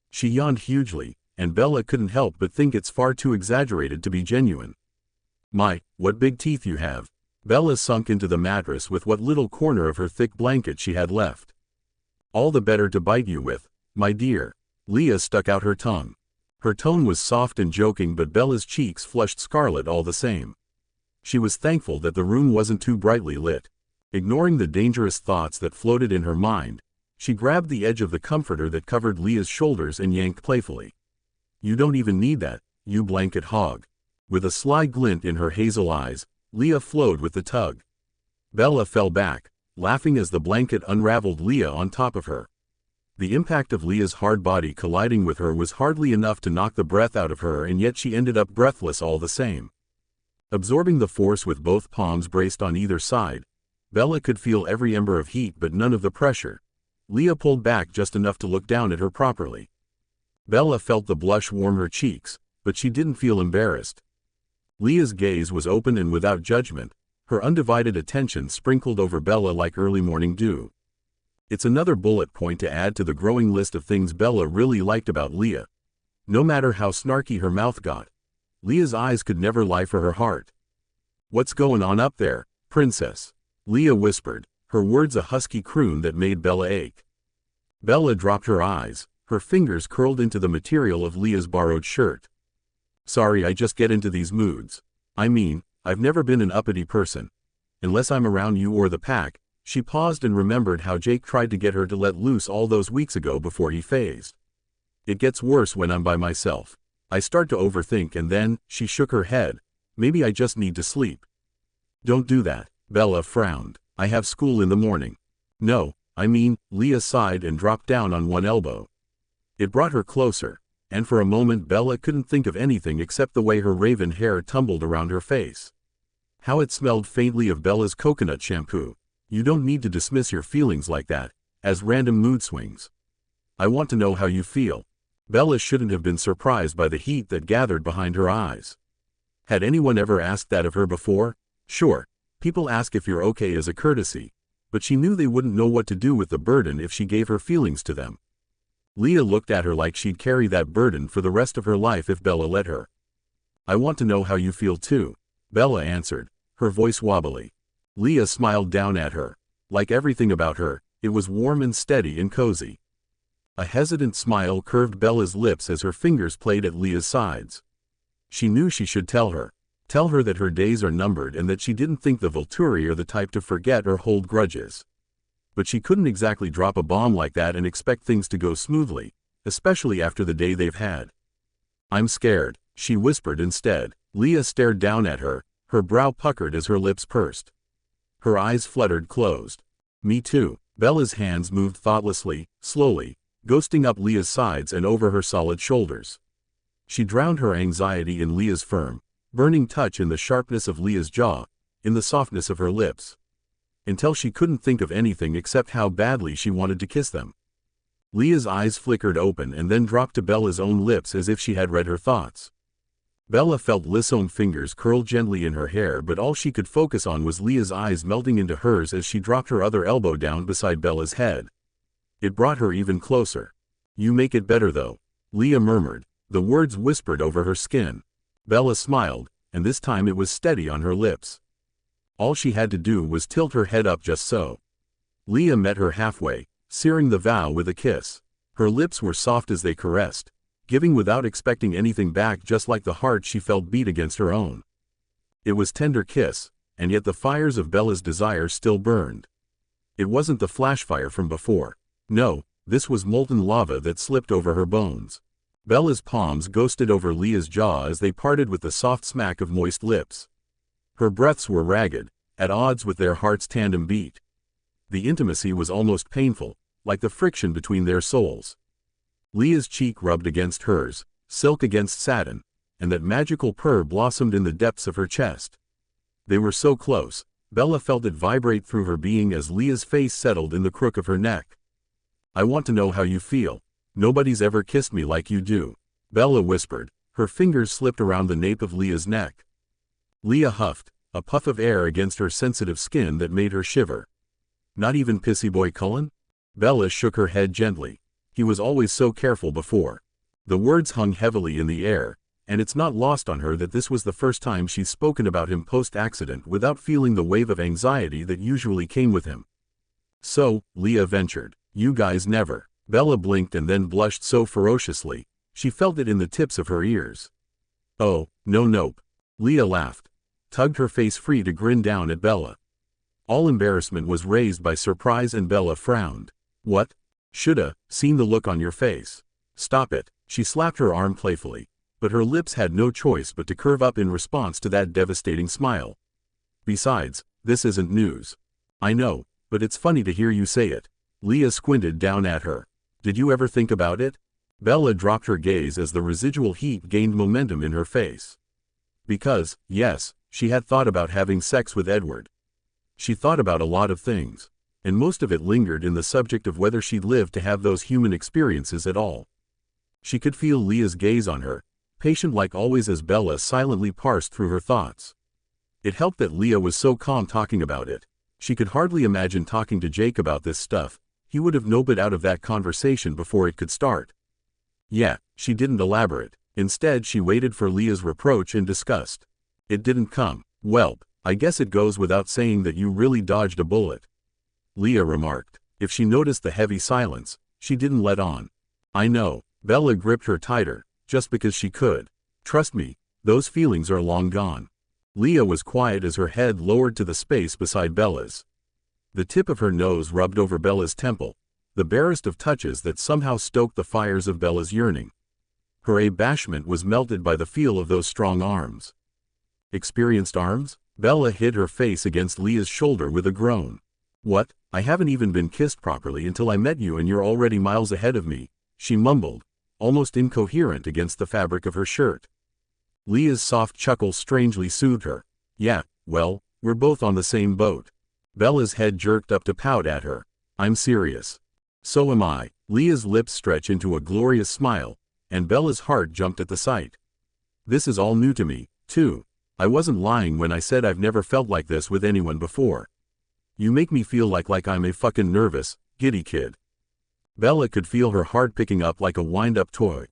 She yawned hugely, and Bella couldn't help but think it's far too exaggerated to be genuine. My, what big teeth you have. Bella sunk into the mattress with what little corner of her thick blanket she had left. All the better to bite you with, my dear. Leah stuck out her tongue. Her tone was soft and joking, but Bella's cheeks flushed scarlet all the same. She was thankful that the room wasn't too brightly lit. Ignoring the dangerous thoughts that floated in her mind, she grabbed the edge of the comforter that covered Leah's shoulders and yanked playfully. You don't even need that, you blanket hog. With a sly glint in her hazel eyes, Leah flowed with the tug. Bella fell back, laughing as the blanket unraveled Leah on top of her. The impact of Leah's hard body colliding with her was hardly enough to knock the breath out of her, and yet she ended up breathless all the same. Absorbing the force with both palms braced on either side, Bella could feel every ember of heat but none of the pressure. Leah pulled back just enough to look down at her properly. Bella felt the blush warm her cheeks, but she didn't feel embarrassed. Leah's gaze was open and without judgment, her undivided attention sprinkled over Bella like early morning dew. It's another bullet point to add to the growing list of things Bella really liked about Leah. No matter how snarky her mouth got, Leah's eyes could never lie for her heart. What's going on up there, princess? Leah whispered, her words a husky croon that made Bella ache. Bella dropped her eyes, her fingers curled into the material of Leah's borrowed shirt. Sorry, I just get into these moods. I mean, I've never been an uppity person. Unless I'm around you or the pack. She paused and remembered how Jake tried to get her to let loose all those weeks ago before he phased. It gets worse when I'm by myself. I start to overthink, and then, she shook her head, maybe I just need to sleep. Don't do that, Bella frowned. I have school in the morning. No, I mean, Leah sighed and dropped down on one elbow. It brought her closer, and for a moment Bella couldn't think of anything except the way her raven hair tumbled around her face. How it smelled faintly of Bella's coconut shampoo. You don't need to dismiss your feelings like that, as random mood swings. I want to know how you feel. Bella shouldn't have been surprised by the heat that gathered behind her eyes. Had anyone ever asked that of her before? Sure, people ask if you're okay as a courtesy, but she knew they wouldn't know what to do with the burden if she gave her feelings to them. Leah looked at her like she'd carry that burden for the rest of her life if Bella let her. I want to know how you feel too, Bella answered, her voice wobbly. Leah smiled down at her. Like everything about her, it was warm and steady and cozy. A hesitant smile curved Bella's lips as her fingers played at Leah's sides. She knew she should tell her that her days are numbered and that she didn't think the Volturi are the type to forget or hold grudges. But she couldn't exactly drop a bomb like that and expect things to go smoothly, especially after the day they've had. I'm scared, she whispered instead. Leah stared down at her, her brow puckered as her lips pursed. Her eyes fluttered closed. Me too. Bella's hands moved thoughtlessly, slowly, ghosting up Leah's sides and over her solid shoulders. She drowned her anxiety in Leah's firm, burning touch, in the sharpness of Leah's jaw, in the softness of her lips. Until she couldn't think of anything except how badly she wanted to kiss them. Leah's eyes flickered open and then dropped to Bella's own lips as if she had read her thoughts. Bella felt Leah's fingers curl gently in her hair, but all she could focus on was Leah's eyes melting into hers as she dropped her other elbow down beside Bella's head. It brought her even closer. You make it better though, Leah murmured, the words whispered over her skin. Bella smiled, and this time it was steady on her lips. All she had to do was tilt her head up just so. Leah met her halfway, searing the vow with a kiss. Her lips were soft as they caressed, giving without expecting anything back, just like the heart she felt beat against her own. It was tender kiss, and yet the fires of Bella's desire still burned. It wasn't the flash fire from before. No, this was molten lava that slipped over her bones. Bella's palms ghosted over Leah's jaw as they parted with the soft smack of moist lips. Her breaths were ragged, at odds with their heart's tandem beat. The intimacy was almost painful, like the friction between their souls. Leah's cheek rubbed against hers, silk against satin, and that magical purr blossomed in the depths of her chest. They were so close, Bella felt it vibrate through her being as Leah's face settled in the crook of her neck. I want to know how you feel. Nobody's ever kissed me like you do, Bella whispered, her fingers slipped around the nape of Leah's neck. Leah huffed, a puff of air against her sensitive skin that made her shiver. Not even Pissy Boy Cullen? Bella shook her head gently. He was always so careful before. The words hung heavily in the air, and it's not lost on her that this was the first time she's spoken about him post-accident without feeling the wave of anxiety that usually came with him. "So," Leah ventured, "you guys never." Bella blinked and then blushed so ferociously, she felt it in the tips of her ears. "Oh, no, nope." Leah laughed, tugged her face free to grin down at Bella. All embarrassment was raised by surprise and Bella frowned. "What? Shoulda seen the look on your face." "Stop it." She slapped her arm playfully, but her lips had no choice but to curve up in response to that devastating smile. "Besides, this isn't news." "I know, but it's funny to hear you say it." Leah squinted down at her. "Did you ever think about it?" Bella dropped her gaze as the residual heat gained momentum in her face. Because, yes, she had thought about having sex with Edward. She thought about a lot of things, and most of it lingered in the subject of whether she'd live to have those human experiences at all. She could feel Leah's gaze on her, patient like always as Bella silently parsed through her thoughts. It helped that Leah was so calm talking about it. She could hardly imagine talking to Jake about this stuff. He would have noped out of that conversation before it could start. Yeah, she didn't elaborate. Instead she waited for Leah's reproach and disgust. It didn't come. "Welp, I guess it goes without saying that you really dodged a bullet," Leah remarked. If she noticed the heavy silence, she didn't let on. "I know." Bella gripped her tighter, just because she could. "Trust me, those feelings are long gone." Leah was quiet as her head lowered to the space beside Bella's. The tip of her nose rubbed over Bella's temple, the barest of touches that somehow stoked the fires of Bella's yearning. Her abashment was melted by the feel of those strong arms. Experienced arms? Bella hid her face against Leah's shoulder with a groan. "What? I haven't even been kissed properly until I met you and you're already miles ahead of me," she mumbled, almost incoherent against the fabric of her shirt. Leah's soft chuckle strangely soothed her. "Yeah, well, we're both on the same boat." Bella's head jerked up to pout at her. "I'm serious." "So am I." Leah's lips stretched into a glorious smile, and Bella's heart jumped at the sight. "This is all new to me, too. I wasn't lying when I said I've never felt like this with anyone before. You make me feel like I'm a fucking nervous, giddy kid." Bella could feel her heart picking up like a wind-up toy.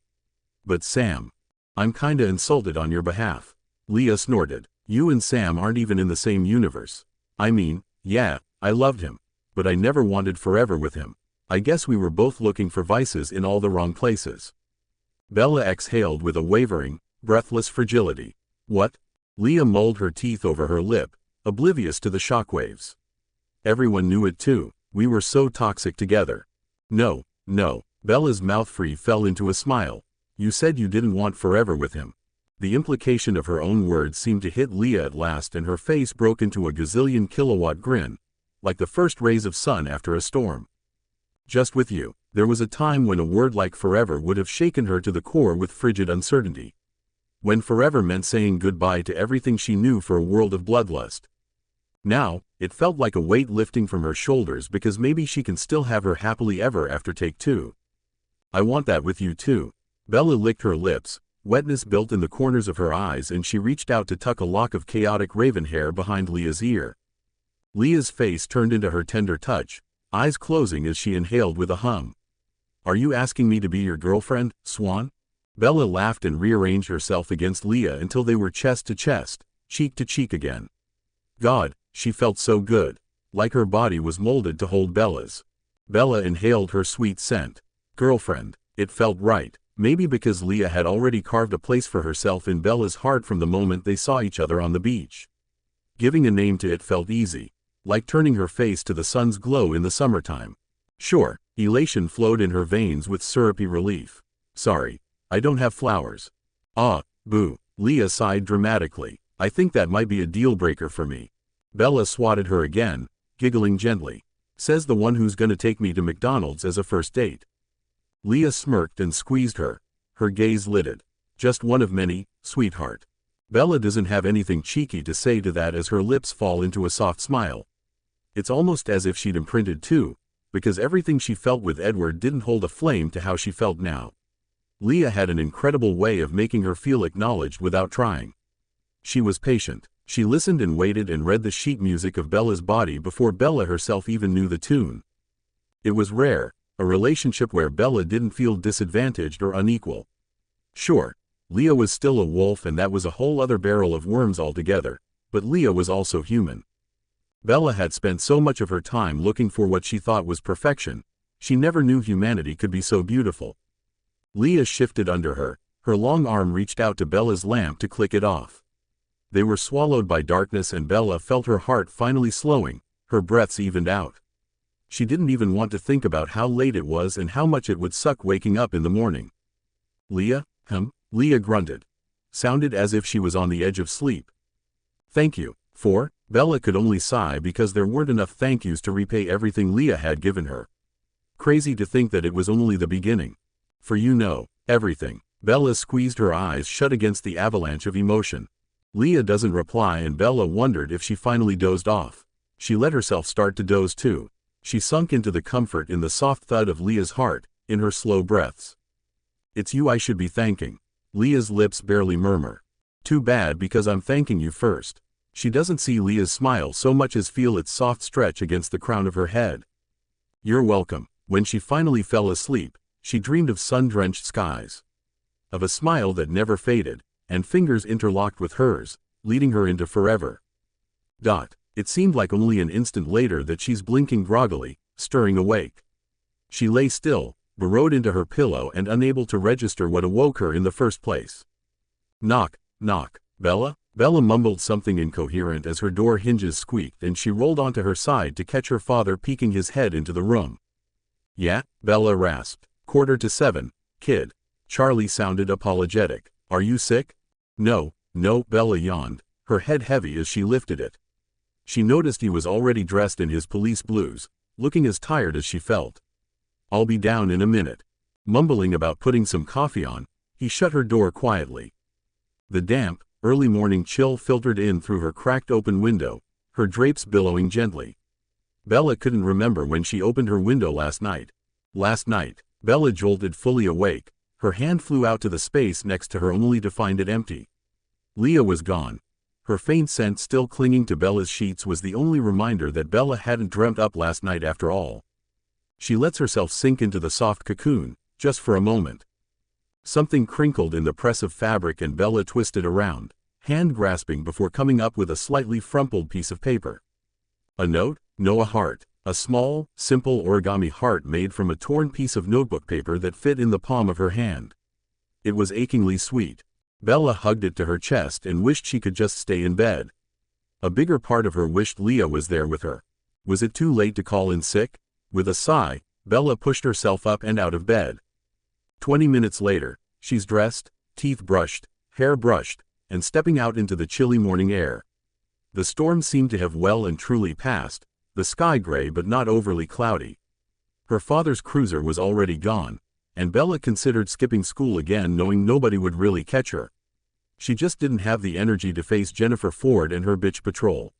"But Sam, I'm kinda insulted on your behalf." Leah snorted. "You and Sam aren't even in the same universe. I mean, yeah, I loved him, but I never wanted forever with him. I guess we were both looking for vices in all the wrong places." Bella exhaled with a wavering, breathless fragility. "What?" Leah mulled her teeth over her lip, oblivious to the shockwaves. "Everyone knew it too. We were so toxic together." No. Bella's mouth free fell into a smile. "You said you didn't want forever with him." The implication of her own words seemed to hit Leah at last and her face broke into a gazillion kilowatt grin, like the first rays of sun after a storm. "Just with you." There was a time when a word like forever would have shaken her to the core with frigid uncertainty. When forever meant saying goodbye to everything she knew for a world of bloodlust. Now, it felt like a weight lifting from her shoulders because maybe she can still have her happily ever after take two. "I want that with you too." Bella licked her lips, wetness built in the corners of her eyes and she reached out to tuck a lock of chaotic raven hair behind Leah's ear. Leah's face turned into her tender touch, eyes closing as she inhaled with a hum. "Are you asking me to be your girlfriend, Swan?" Bella laughed and rearranged herself against Leah until they were chest to chest, cheek to cheek again. God, she felt so good, like her body was molded to hold Bella's. Bella inhaled her sweet scent. Girlfriend. It felt right, maybe because Leah had already carved a place for herself in Bella's heart from the moment they saw each other on the beach. Giving a name to it felt easy, like turning her face to the sun's glow in the summertime. Sure, elation flowed in her veins with syrupy relief. "Sorry, I don't have flowers." "Ah, boo." Leah sighed dramatically. "I think that might be a deal breaker for me." Bella swatted her again, giggling gently. "Says the one who's gonna take me to McDonald's as a first date." Leah smirked and squeezed her, her gaze lidded. "Just one of many, sweetheart." Bella doesn't have anything cheeky to say to that as her lips fall into a soft smile. It's almost as if she'd imprinted too, because everything she felt with Edward didn't hold a flame to how she felt now. Leah had an incredible way of making her feel acknowledged without trying. She was patient. She listened and waited and read the sheet music of Bella's body before Bella herself even knew the tune. It was rare, a relationship where Bella didn't feel disadvantaged or unequal. Sure, Leah was still a wolf, and that was a whole other barrel of worms altogether, but Leah was also human. Bella had spent so much of her time looking for what she thought was perfection, she never knew humanity could be so beautiful. Leah shifted under her, her long arm reached out to Bella's lamp to click it off. They were swallowed by darkness, and Bella felt her heart finally slowing, her breaths evened out. She didn't even want to think about how late it was and how much it would suck waking up in the morning. Leah? Leah grunted. Sounded as if she was on the edge of sleep. Thank you. For? Bella could only sigh because there weren't enough thank yous to repay everything Leah had given her. Crazy to think that it was only the beginning. For everything. Bella squeezed her eyes shut against the avalanche of emotion. Leah doesn't reply, and Bella wondered if she finally dozed off. She let herself start to doze too. She sunk into the comfort in the soft thud of Leah's heart, in her slow breaths. It's you I should be thanking. Leah's lips barely murmur. Too bad, because I'm thanking you first. She doesn't see Leah's smile so much as feel its soft stretch against the crown of her head. You're welcome. When she finally fell asleep, she dreamed of sun-drenched skies. Of a smile that never faded, and fingers interlocked with hers, leading her into forever. It seemed like only an instant later that she's blinking groggily, stirring awake. She lay still, burrowed into her pillow and unable to register what awoke her in the first place. Knock, knock. Bella? Bella mumbled something incoherent as her door hinges squeaked, and she rolled onto her side to catch her father peeking his head into the room. Yeah? Bella rasped. 6:45, kid. Charlie sounded apologetic. Are you sick? No, Bella yawned, her head heavy as she lifted it. She noticed he was already dressed in his police blues, looking as tired as she felt. I'll be down in a minute. Mumbling about putting some coffee on, he shut her door quietly. The damp, early morning chill filtered in through her cracked open window, her drapes billowing gently. Bella couldn't remember when she opened her window last night. Bella jolted fully awake. Her hand flew out to the space next to her only to find it empty. Leah was gone. Her faint scent still clinging to Bella's sheets was the only reminder that Bella hadn't dreamt up last night after all. She lets herself sink into the soft cocoon, just for a moment. Something crinkled in the press of fabric and Bella twisted around, hand grasping before coming up with a slightly frumpled piece of paper. A note? No, a heart. A small, simple origami heart made from a torn piece of notebook paper that fit in the palm of her hand. It was achingly sweet. Bella hugged it to her chest and wished she could just stay in bed. A bigger part of her wished Leah was there with her. Was it too late to call in sick? With a sigh, Bella pushed herself up and out of bed. 20 minutes later, she's dressed, teeth brushed, hair brushed, and stepping out into the chilly morning air. The storm seemed to have well and truly passed, the sky gray but not overly cloudy. Her father's cruiser was already gone, and Bella considered skipping school again, knowing nobody would really catch her. She just didn't have the energy to face Jennifer Ford and her bitch patrol.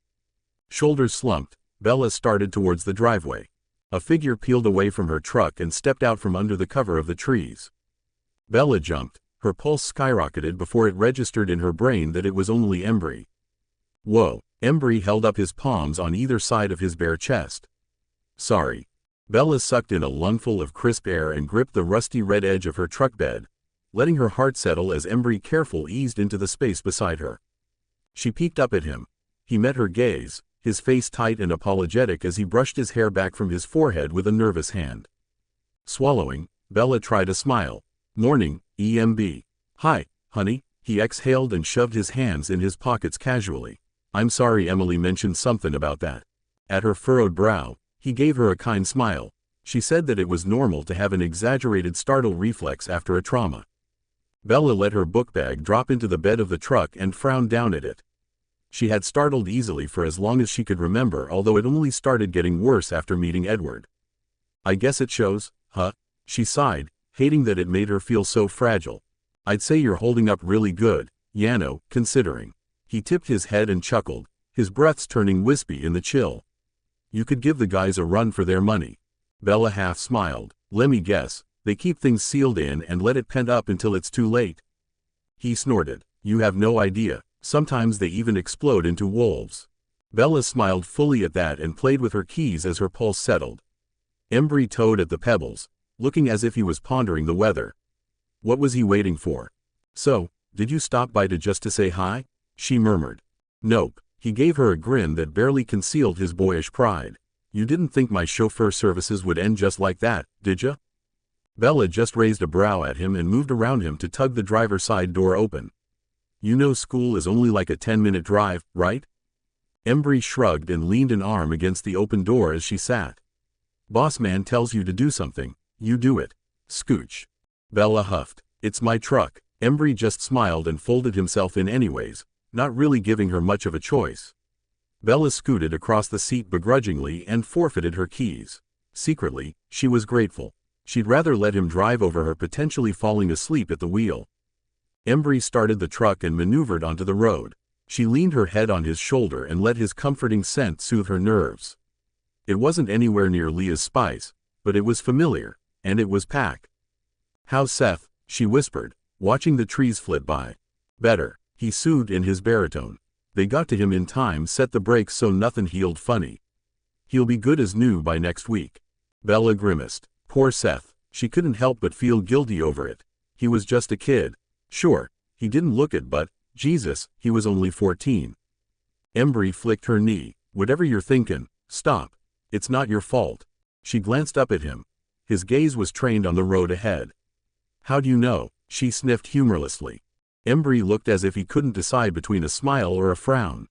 Shoulders slumped, Bella started towards the driveway. A figure peeled away from her truck and stepped out from under the cover of the trees. Bella jumped, her pulse skyrocketed before it registered in her brain that it was only Embry. Whoa. Embry held up his palms on either side of his bare chest. Sorry. Bella sucked in a lungful of crisp air and gripped the rusty red edge of her truck bed, letting her heart settle as Embry carefully eased into the space beside her. She peeked up at him. He met her gaze, his face tight and apologetic as he brushed his hair back from his forehead with a nervous hand. Swallowing, Bella tried a smile. Morning, EMB. Hi, honey, he exhaled and shoved his hands in his pockets casually. I'm sorry, Emily mentioned something about that. At her furrowed brow, he gave her a kind smile. She said that it was normal to have an exaggerated startle reflex after a trauma. Bella let her book bag drop into the bed of the truck and frowned down at it. She had startled easily for as long as she could remember, although it only started getting worse after meeting Edward. I guess it shows, huh? She sighed, hating that it made her feel so fragile. I'd say you're holding up really good, Yano, considering. He tipped his head and chuckled, his breaths turning wispy in the chill. You could give the guys a run for their money. Bella half smiled. Let me guess, they keep things sealed in and let it pent up until it's too late. He snorted. You have no idea. Sometimes they even explode into wolves. Bella smiled fully at that and played with her keys as her pulse settled. Embry toed at the pebbles, looking as if he was pondering the weather. What was he waiting for? So, Did you stop by just to say hi? She murmured. Nope. He gave her a grin that barely concealed his boyish pride. You didn't think my chauffeur services would end just like that, did ya? Bella just raised a brow at him and moved around him to tug the driver's side door open. You know school is only like a 10-minute drive, right? Embry shrugged and leaned an arm against the open door as she sat. Boss man tells you to do something, you do it. Scooch. Bella huffed. It's my truck. Embry just smiled and folded himself in anyways, not really giving her much of a choice. Bella scooted across the seat begrudgingly and forfeited her keys. Secretly, she was grateful. She'd rather let him drive over her potentially falling asleep at the wheel. Embry started the truck and maneuvered onto the road. She leaned her head on his shoulder and let his comforting scent soothe her nerves. It wasn't anywhere near Leah's spice, but it was familiar, and it was Pac. How's Seth? She whispered, watching the trees flit by. Better, he soothed in his baritone. They got to him in time, set the brakes so nothing healed funny. He'll be good as new by next week. Bella grimaced. Poor Seth. She couldn't help but feel guilty over it. He was just a kid. Sure, he didn't look it, but, Jesus, he was only 14. Embry flicked her knee. Whatever you're thinking, stop. It's not your fault. She glanced up at him. His gaze was trained on the road ahead. How do you know? She sniffed humorlessly. Embry looked as if he couldn't decide between a smile or a frown.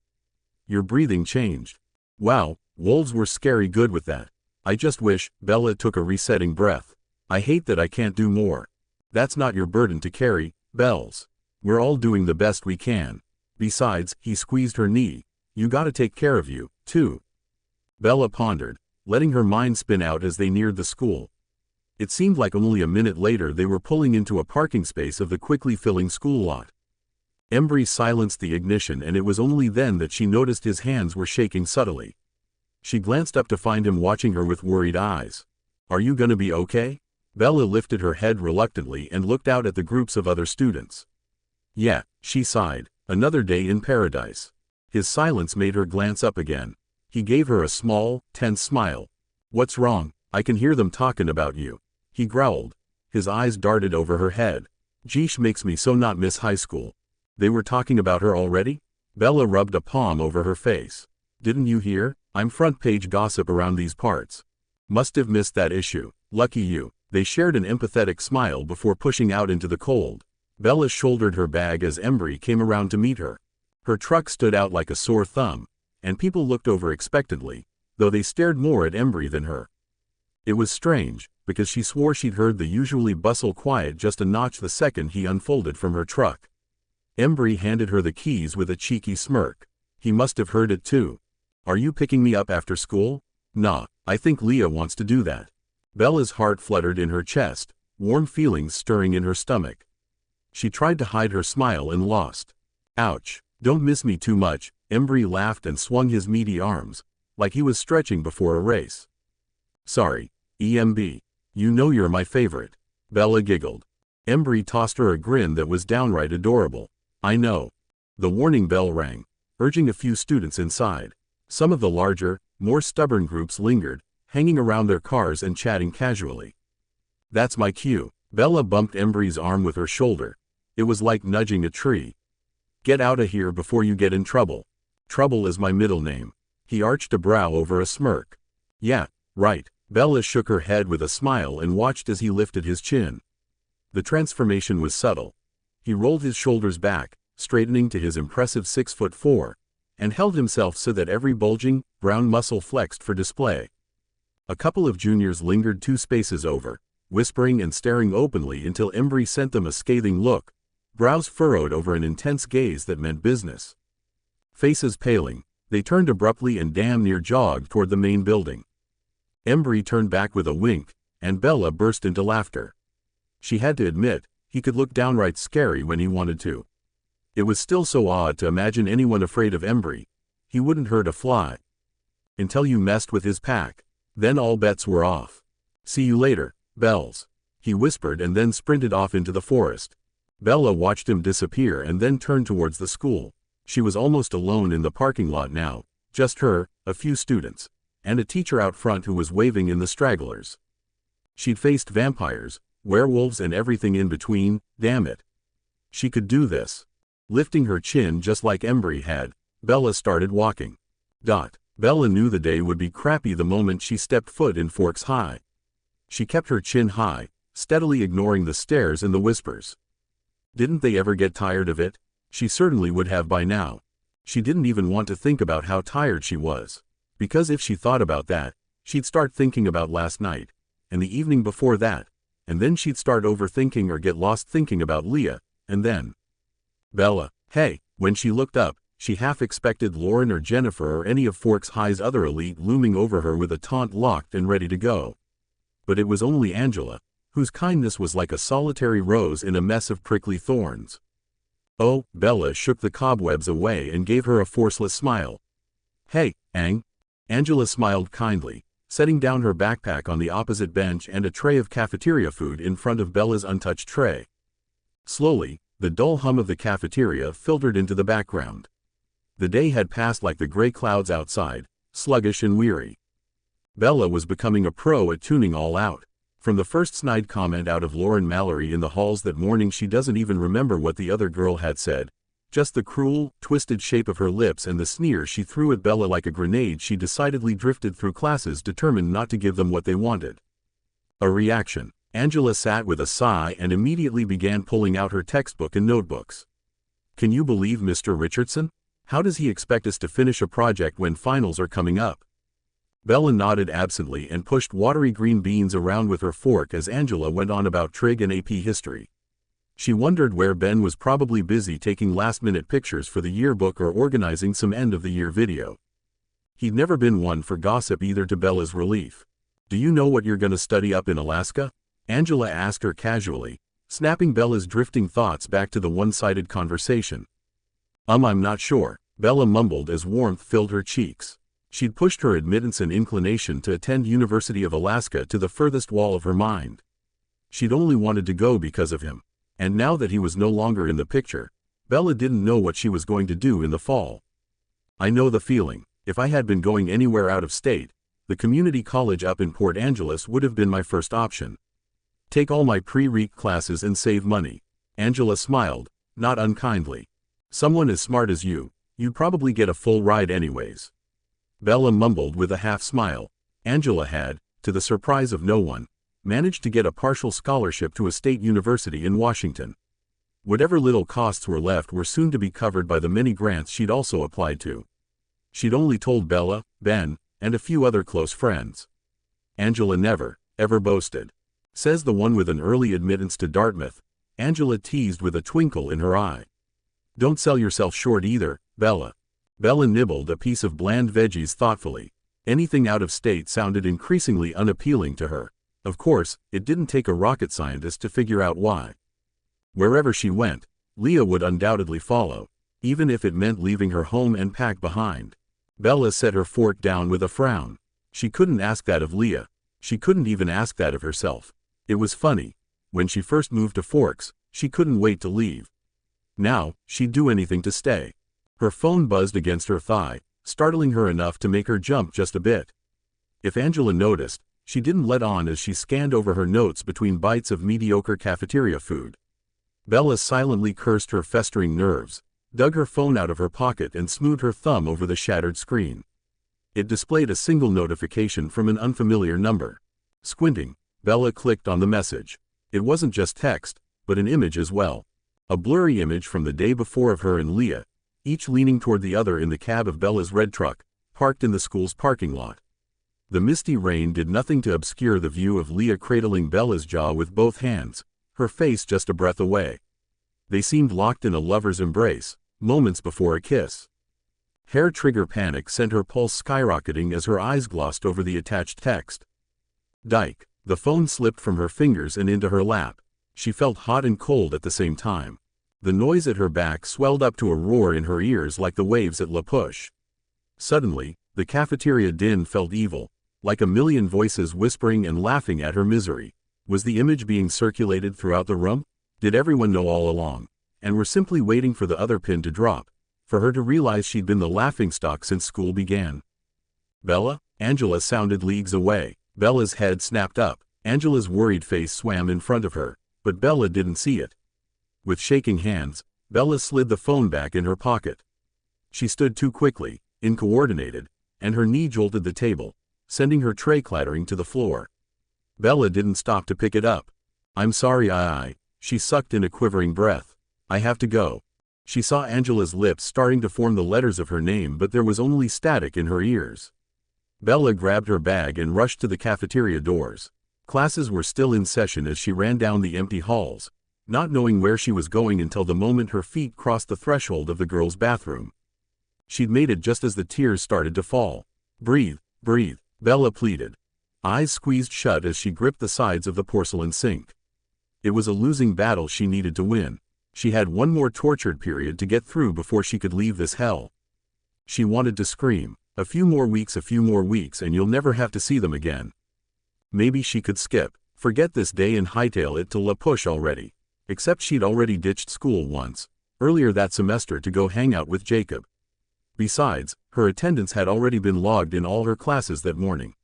Your breathing changed. Wow, wolves were scary good with that. I just wish, Bella took a resetting breath. I hate that I can't do more. That's not your burden to carry, Bells. We're all doing the best we can. Besides, he squeezed her knee. You gotta take care of you, too. Bella pondered, letting her mind spin out as they neared the school. It seemed like only a minute later they were pulling into a parking space of the quickly filling school lot. Embry silenced the ignition, and it was only then that she noticed his hands were shaking subtly. She glanced up to find him watching her with worried eyes. Are you gonna be okay? Bella lifted her head reluctantly and looked out at the groups of other students. Yeah, she sighed. Another day in paradise. His silence made her glance up again. He gave her a small, tense smile. What's wrong? I can hear them talking about you. He growled. His eyes darted over her head. Geesh, makes me so not miss high school. They were talking about her already? Bella rubbed a palm over her face. Didn't you hear? I'm front page gossip around these parts. Must have missed that issue. Lucky you. They shared an empathetic smile before pushing out into the cold. Bella shouldered her bag as Embry came around to meet her. Her truck stood out like a sore thumb, and people looked over expectantly, though they stared more at Embry than her. It was strange, because she swore she'd heard the usually bustle quiet just a notch the second he unfolded from her truck. Embry handed her the keys with a cheeky smirk. He must have heard it too. Are you picking me up after school? Nah, I think Leah wants to do that. Bella's heart fluttered in her chest, warm feelings stirring in her stomach. She tried to hide her smile and lost. Ouch, don't miss me too much. Embry laughed and swung his meaty arms, like he was stretching before a race. Sorry, EMB. You know you're my favorite. Bella giggled. Embry tossed her a grin that was downright adorable. I know. The warning bell rang, urging a few students inside. Some of the larger, more stubborn groups lingered, hanging around their cars and chatting casually. That's my cue. Bella bumped Embry's arm with her shoulder. It was like nudging a tree. Get out of here before you get in trouble. Trouble is my middle name. He arched a brow over a smirk. Yeah, right. Bella shook her head with a smile and watched as he lifted his chin. The transformation was subtle. He rolled his shoulders back, straightening to his impressive 6'4", and held himself so that every bulging, brown muscle flexed for display. A couple of juniors lingered 2 spaces over, whispering and staring openly until Embry sent them a scathing look, brows furrowed over an intense gaze that meant business. Faces paling, they turned abruptly and damn near jogged toward the main building. Embry turned back with a wink, and Bella burst into laughter. She had to admit, he could look downright scary when he wanted to. It was still so odd to imagine anyone afraid of Embry. He wouldn't hurt a fly. Until you messed with his pack. Then all bets were off. See you later, Bells. He whispered and then sprinted off into the forest. Bella watched him disappear and then turned towards the school. She was almost alone in the parking lot now, just her, a few students, and a teacher out front who was waving in the stragglers. She'd faced vampires, werewolves and everything in between, damn it. She could do this. Lifting her chin just like Embry had, Bella started walking. Bella knew the day would be crappy the moment she stepped foot in Forks High. She kept her chin high, steadily ignoring the stares and the whispers. Didn't they ever get tired of it? She certainly would have by now. She didn't even want to think about how tired she was. Because if she thought about that, she'd start thinking about last night, and the evening before that, and then she'd start overthinking or get lost thinking about Leah, and then. Bella, hey! When she looked up, she half expected Lauren or Jennifer or any of Forks High's other elite looming over her with a taunt locked and ready to go. But it was only Angela, whose kindness was like a solitary rose in a mess of prickly thorns. Oh, Bella shook the cobwebs away and gave her a forceless smile. Hey, Ang. Angela smiled kindly, setting down her backpack on the opposite bench and a tray of cafeteria food in front of Bella's untouched tray. Slowly, the dull hum of the cafeteria filtered into the background. The day had passed like the gray clouds outside, sluggish and weary. Bella was becoming a pro at tuning all out. From the first snide comment out of Lauren Mallory in the halls that morning, she doesn't even remember what the other girl had said. Just the cruel, twisted shape of her lips and the sneer she threw at Bella like a grenade. She decidedly drifted through classes determined not to give them what they wanted. A reaction. Angela sat with a sigh and immediately began pulling out her textbook and notebooks. Can you believe Mr. Richardson? How does he expect us to finish a project when finals are coming up? Bella nodded absently and pushed watery green beans around with her fork as Angela went on about trig and AP history. She wondered where Ben was, probably busy taking last-minute pictures for the yearbook or organizing some end-of-the-year video. He'd never been one for gossip either, to Bella's relief. Do you know what you're gonna study up in Alaska? Angela asked her casually, snapping Bella's drifting thoughts back to the one-sided conversation. I'm not sure, Bella mumbled as warmth filled her cheeks. She'd pushed her admittance and inclination to attend University of Alaska to the furthest wall of her mind. She'd only wanted to go because of him. And now that he was no longer in the picture, Bella didn't know what she was going to do in the fall. I know the feeling. If I had been going anywhere out of state, the community college up in Port Angeles would have been my first option. Take all my pre-req classes and save money. Angela smiled, not unkindly. Someone as smart as you'd probably get a full ride anyways. Bella mumbled with a half-smile. Angela had, to the surprise of no one, managed to get a partial scholarship to a state university in Washington. Whatever little costs were left were soon to be covered by the many grants she'd also applied to. She'd only told Bella, Ben, and a few other close friends. Angela never, ever boasted. Says the one with an early admittance to Dartmouth, Angela teased with a twinkle in her eye. Don't sell yourself short either, Bella. Bella nibbled a piece of bland veggies thoughtfully. Anything out of state sounded increasingly unappealing to her. Of course, it didn't take a rocket scientist to figure out why. Wherever she went, Leah would undoubtedly follow, even if it meant leaving her home and pack behind. Bella set her fork down with a frown. She couldn't ask that of Leah. She couldn't even ask that of herself. It was funny. When she first moved to Forks, she couldn't wait to leave. Now, she'd do anything to stay. Her phone buzzed against her thigh, startling her enough to make her jump just a bit. If Angela noticed, she didn't let on as she scanned over her notes between bites of mediocre cafeteria food. Bella silently cursed her festering nerves, dug her phone out of her pocket and smoothed her thumb over the shattered screen. It displayed a single notification from an unfamiliar number. Squinting, Bella clicked on the message. It wasn't just text, but an image as well. A blurry image from the day before of her and Leah, each leaning toward the other in the cab of Bella's red truck, parked in the school's parking lot. The misty rain did nothing to obscure the view of Leah cradling Bella's jaw with both hands, her face just a breath away. They seemed locked in a lover's embrace, moments before a kiss. Hair trigger panic sent her pulse skyrocketing as her eyes glossed over the attached text. Dyke. The phone slipped from her fingers and into her lap. She felt hot and cold at the same time. The noise at her back swelled up to a roar in her ears like the waves at La Push. Suddenly, the cafeteria din felt evil, like a million voices whispering and laughing at her misery. Was the image being circulated throughout the room? Did everyone know all along, and were simply waiting for the other pin to drop, for her to realize she'd been the laughingstock since school began? Bella? Angela sounded leagues away. Bella's head snapped up. Angela's worried face swam in front of her, but Bella didn't see it. With shaking hands, Bella slid the phone back in her pocket. She stood too quickly, uncoordinated, and her knee jolted the table, sending her tray clattering to the floor. Bella didn't stop to pick it up. "I'm sorry, she sucked in a quivering breath. "I have to go." She saw Angela's lips starting to form the letters of her name, but there was only static in her ears. Bella grabbed her bag and rushed to the cafeteria doors. Classes were still in session as she ran down the empty halls, not knowing where she was going until the moment her feet crossed the threshold of the girls' bathroom. She'd made it just as the tears started to fall. "Breathe, breathe," Bella pleaded. Eyes squeezed shut as she gripped the sides of the porcelain sink. It was a losing battle she needed to win. She had one more tortured period to get through before she could leave this hell. She wanted to scream, a few more weeks, and you'll never have to see them again. Maybe she could forget this day and hightail it to La Push already. Except she'd already ditched school once, earlier that semester, to go hang out with Jacob. Besides, her attendance had already been logged in all her classes that morning.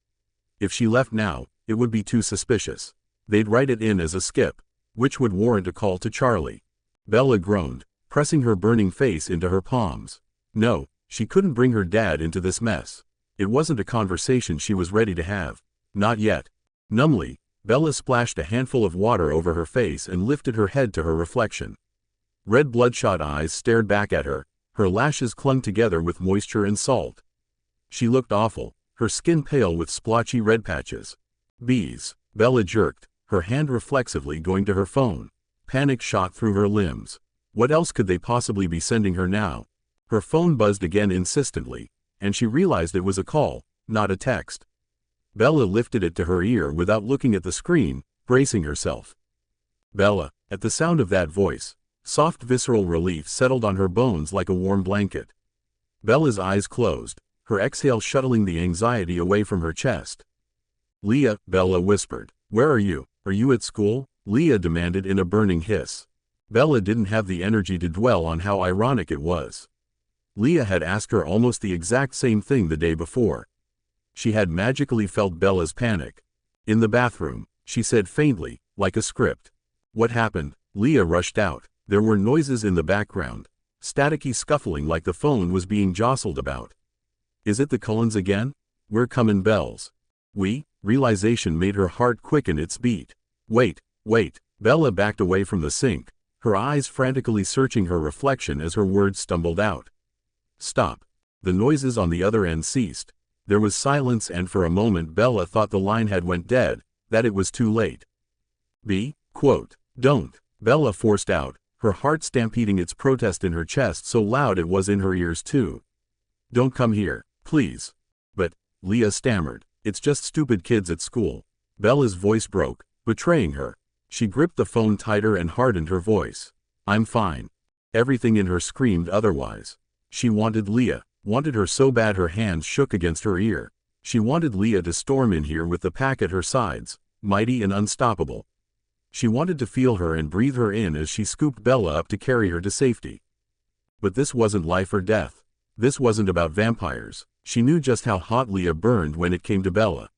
If she left now, it would be too suspicious. They'd write it in as a skip, which would warrant a call to Charlie. Bella groaned, pressing her burning face into her palms. No, she couldn't bring her dad into this mess. It wasn't a conversation she was ready to have. Not yet. Numbly, Bella splashed a handful of water over her face and lifted her head to her reflection. Red bloodshot eyes stared back at her, her lashes clung together with moisture and salt. She looked awful, her skin pale with splotchy red patches. Bees. Bella jerked, her hand reflexively going to her phone. Panic shot through her limbs. What else could they possibly be sending her now? Her phone buzzed again insistently, and she realized it was a call, not a text. Bella lifted it to her ear without looking at the screen, bracing herself. Bella. At the sound of that voice, soft visceral relief settled on her bones like a warm blanket. Bella's eyes closed, her exhale shuttling the anxiety away from her chest. "Leah," Bella whispered. "Where are you? Are you at school?" Leah demanded in a burning hiss. Bella didn't have the energy to dwell on how ironic it was. Leah had asked her almost the exact same thing the day before. She had magically felt Bella's panic. "In the bathroom," she said faintly, like a script. "What happened?" Leah rushed out. There were noises in the background, staticky scuffling like the phone was being jostled about. "Is it the Cullens again? We're comin' bells." Realization made her heart quicken its beat. Wait. Bella backed away from the sink, her eyes frantically searching her reflection as her words stumbled out. "Stop." The noises on the other end ceased. There was silence, and for a moment Bella thought the line had went dead, that it was too late. "Don't," Bella forced out, her heart stampeding its protest in her chest so loud it was in her ears too. "Don't come here, please." "But," Leah stammered, "it's just stupid kids at school." Bella's voice broke, betraying her. She gripped the phone tighter and hardened her voice. "I'm fine." Everything in her screamed otherwise. She wanted Leah, wanted her so bad her hands shook against her ear. She wanted Leah to storm in here with the pack at her sides, mighty and unstoppable. She wanted to feel her and breathe her in as she scooped Bella up to carry her to safety. But this wasn't life or death. This wasn't about vampires. She knew just how hot Leah burned when it came to Bella.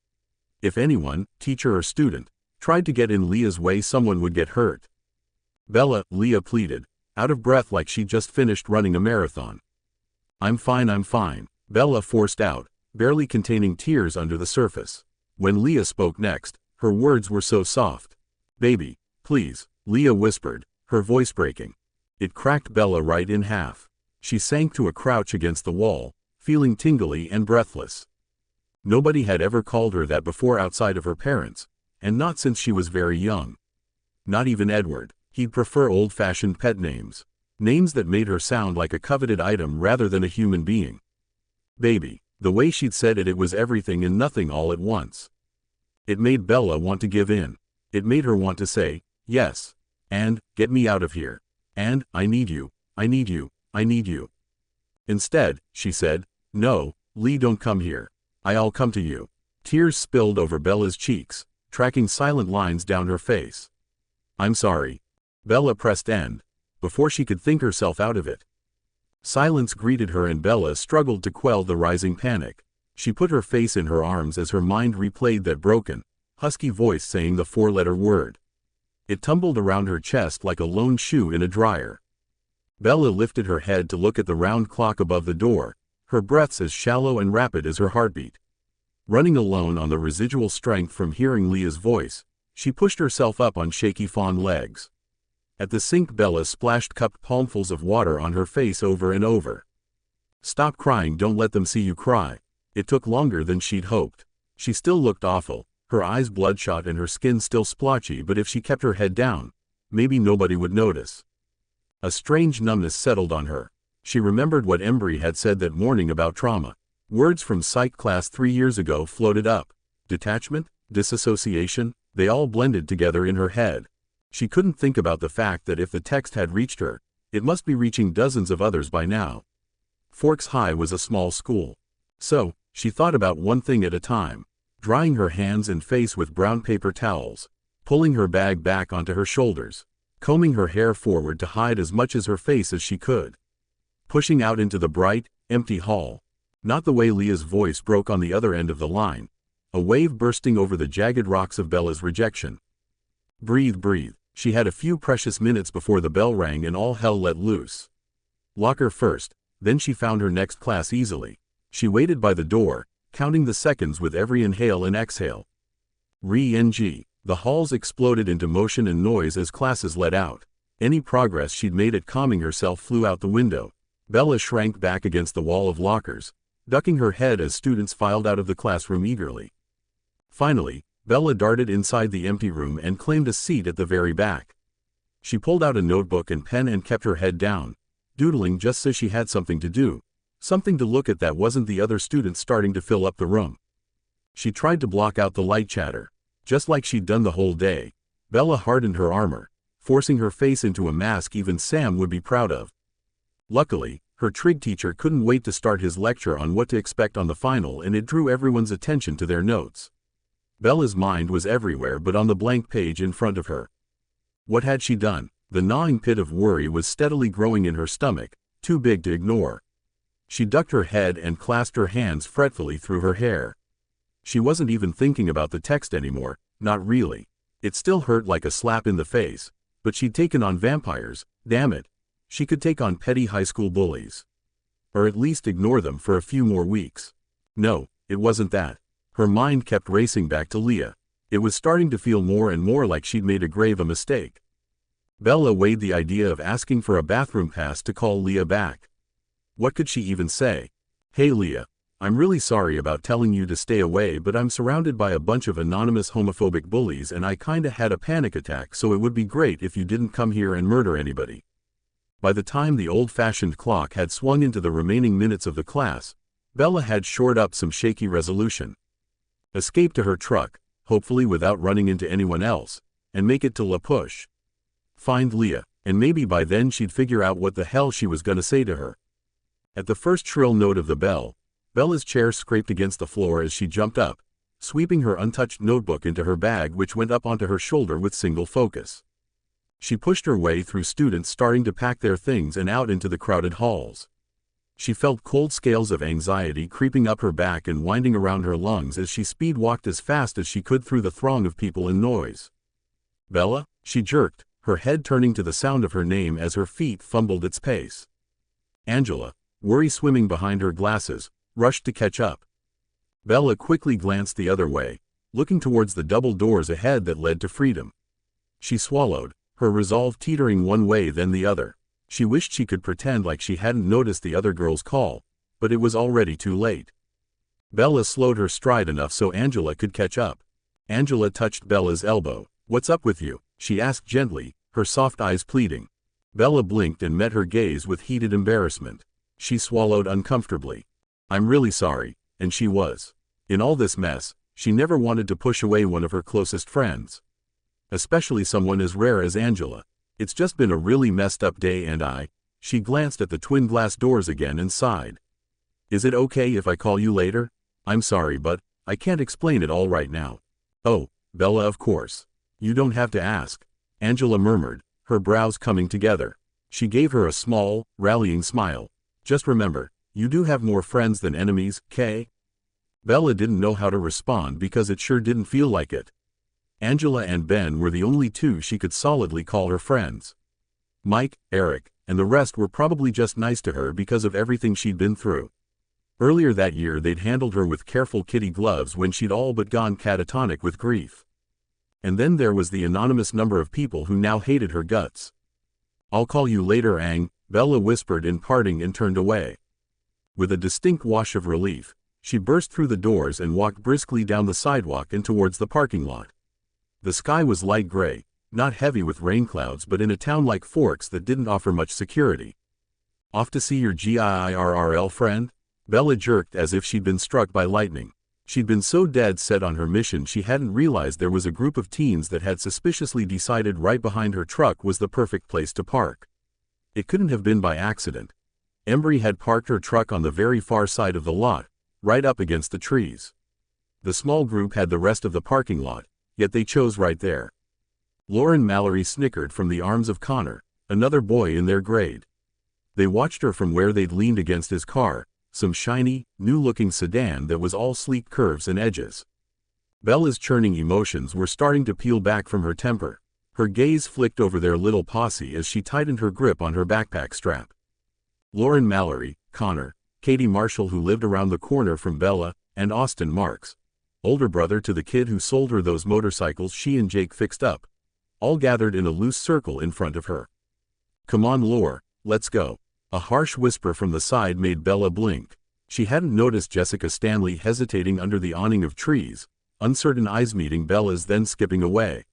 If anyone, teacher or student, tried to get in Leah's way, someone would get hurt. "Bella," Leah pleaded, out of breath like she'd just finished running a marathon. I'm fine," Bella forced out, barely containing tears under the surface. When Leah spoke next, her words were so soft. "Baby, please," Leah whispered, her voice breaking. It cracked Bella right in half. She sank to a crouch against the wall, feeling tingly and breathless. Nobody had ever called her that before outside of her parents, and not since she was very young. Not even Edward. He'd prefer old-fashioned pet names. Names that made her sound like a coveted item rather than a human being. Baby. The way she'd said it, it was everything and nothing all at once. It made Bella want to give in. It made her want to say, yes. And, get me out of here. And, I need you. I need you. I need you. Instead, she said, no, Lee, don't come here. I'll come to you. Tears spilled over Bella's cheeks, tracking silent lines down her face. I'm sorry. Bella pressed end, before she could think herself out of it. Silence greeted her and Bella struggled to quell the rising panic. She put her face in her arms as her mind replayed that broken, husky voice saying the four-letter word. It tumbled around her chest like a lone shoe in a dryer. Bella lifted her head to look at the round clock above the door, her breaths as shallow and rapid as her heartbeat. Running alone on the residual strength from hearing Leah's voice, she pushed herself up on shaky fawn legs. At the sink, Bella splashed cupped palmfuls of water on her face over and over. "Stop crying, don't let them see you cry." It took longer than she'd hoped. She still looked awful, her eyes bloodshot and her skin still splotchy, but if she kept her head down, maybe nobody would notice. A strange numbness settled on her. She remembered what Embry had said that morning about trauma. Words from psych class 3 years ago floated up. Detachment, disassociation, they all blended together in her head. She couldn't think about the fact that if the text had reached her, it must be reaching dozens of others by now. Forks High was a small school. So, she thought about one thing at a time, drying her hands and face with brown paper towels, pulling her bag back onto her shoulders, combing her hair forward to hide as much as her face as she could, pushing out into the bright, empty hall. Not the way Leah's voice broke on the other end of the line, a wave bursting over the jagged rocks of Bella's rejection. Breathe, breathe. She had a few precious minutes before the bell rang and all hell let loose. Locker first, then she found her next class easily. She waited by the door, counting the seconds with every inhale and exhale. Re-ng. The halls exploded into motion and noise as classes let out. Any progress she'd made at calming herself flew out the window. Bella shrank back against the wall of lockers, ducking her head as students filed out of the classroom eagerly. Finally, Bella darted inside the empty room and claimed a seat at the very back. She pulled out a notebook and pen and kept her head down, doodling just so she had something to do, something to look at that wasn't the other students starting to fill up the room. She tried to block out the light chatter. Just like she'd done the whole day, Bella hardened her armor, forcing her face into a mask even Sam would be proud of. Luckily, her trig teacher couldn't wait to start his lecture on what to expect on the final, and it drew everyone's attention to their notes. Bella's mind was everywhere but on the blank page in front of her. What had she done? The gnawing pit of worry was steadily growing in her stomach, too big to ignore. She ducked her head and clasped her hands fretfully through her hair. She wasn't even thinking about the text anymore, not really. It still hurt like a slap in the face, but she'd taken on vampires, damn it. She could take on petty high school bullies. Or at least ignore them for a few more weeks. No, it wasn't that. Her mind kept racing back to Leah. It was starting to feel more and more like she'd made a grave mistake. Bella weighed the idea of asking for a bathroom pass to call Leah back. What could she even say? "Hey Leah, I'm really sorry about telling you to stay away, but I'm surrounded by a bunch of anonymous homophobic bullies and I kinda had a panic attack, so it would be great if you didn't come here and murder anybody." By the time the old-fashioned clock had swung into the remaining minutes of the class, Bella had shored up some shaky resolution. Escape to her truck, hopefully without running into anyone else, and make it to La Push. Find Leah, and maybe by then she'd figure out what the hell she was gonna say to her. At the first shrill note of the bell, Bella's chair scraped against the floor as she jumped up, sweeping her untouched notebook into her bag, which went up onto her shoulder with single focus. She pushed her way through students starting to pack their things and out into the crowded halls. She felt cold scales of anxiety creeping up her back and winding around her lungs as she speed-walked as fast as she could through the throng of people and noise. "Bella?" she jerked, her head turning to the sound of her name as her feet fumbled its pace. Angela, worry swimming behind her glasses, rushed to catch up. Bella quickly glanced the other way, looking towards the double doors ahead that led to freedom. She swallowed, her resolve teetering one way then the other. She wished she could pretend like she hadn't noticed the other girl's call, but it was already too late. Bella slowed her stride enough so Angela could catch up. Angela touched Bella's elbow. "What's up with you?" she asked gently, her soft eyes pleading. Bella blinked and met her gaze with heated embarrassment. She swallowed uncomfortably. "I'm really sorry," and she was. In all this mess, she never wanted to push away one of her closest friends. Especially someone as rare as Angela. "It's just been a really messed up day and she glanced at the twin glass doors again and sighed. "Is it okay if I call you later? I'm sorry, but I can't explain it all right now." "Oh, Bella, of course. You don't have to ask," Angela murmured, her brows coming together. She gave her a small, rallying smile. "Just remember, you do have more friends than enemies, Kay?" Bella didn't know how to respond because it sure didn't feel like it. Angela and Ben were the only two she could solidly call her friends. Mike, Eric, and the rest were probably just nice to her because of everything she'd been through. Earlier that year they'd handled her with careful kitty gloves when she'd all but gone catatonic with grief. And then there was the anonymous number of people who now hated her guts. "I'll call you later, Ang," Bella whispered in parting and turned away. With a distinct wash of relief, she burst through the doors and walked briskly down the sidewalk and towards the parking lot. The sky was light gray, not heavy with rain clouds, but in a town like Forks that didn't offer much security. "Off to see your GIRRL friend?" Bella jerked as if she'd been struck by lightning. She'd been so dead set on her mission she hadn't realized there was a group of teens that had suspiciously decided right behind her truck was the perfect place to park. It couldn't have been by accident. Embry had parked her truck on the very far side of the lot, right up against the trees. The small group had the rest of the parking lot, yet they chose right there. Lauren Mallory snickered from the arms of Connor, another boy in their grade. They watched her from where they'd leaned against his car, some shiny, new-looking sedan that was all sleek curves and edges. Bella's churning emotions were starting to peel back from her temper. Her gaze flicked over their little posse as she tightened her grip on her backpack strap. Lauren Mallory, Connor, Katie Marshall, who lived around the corner from Bella, and Austin Marks, older brother to the kid who sold her those motorcycles she and Jake fixed up, all gathered in a loose circle in front of her. "Come on, Laur, let's go." A harsh whisper from the side made Bella blink. She hadn't noticed Jessica Stanley hesitating under the awning of trees, uncertain eyes meeting Bella's then skipping away.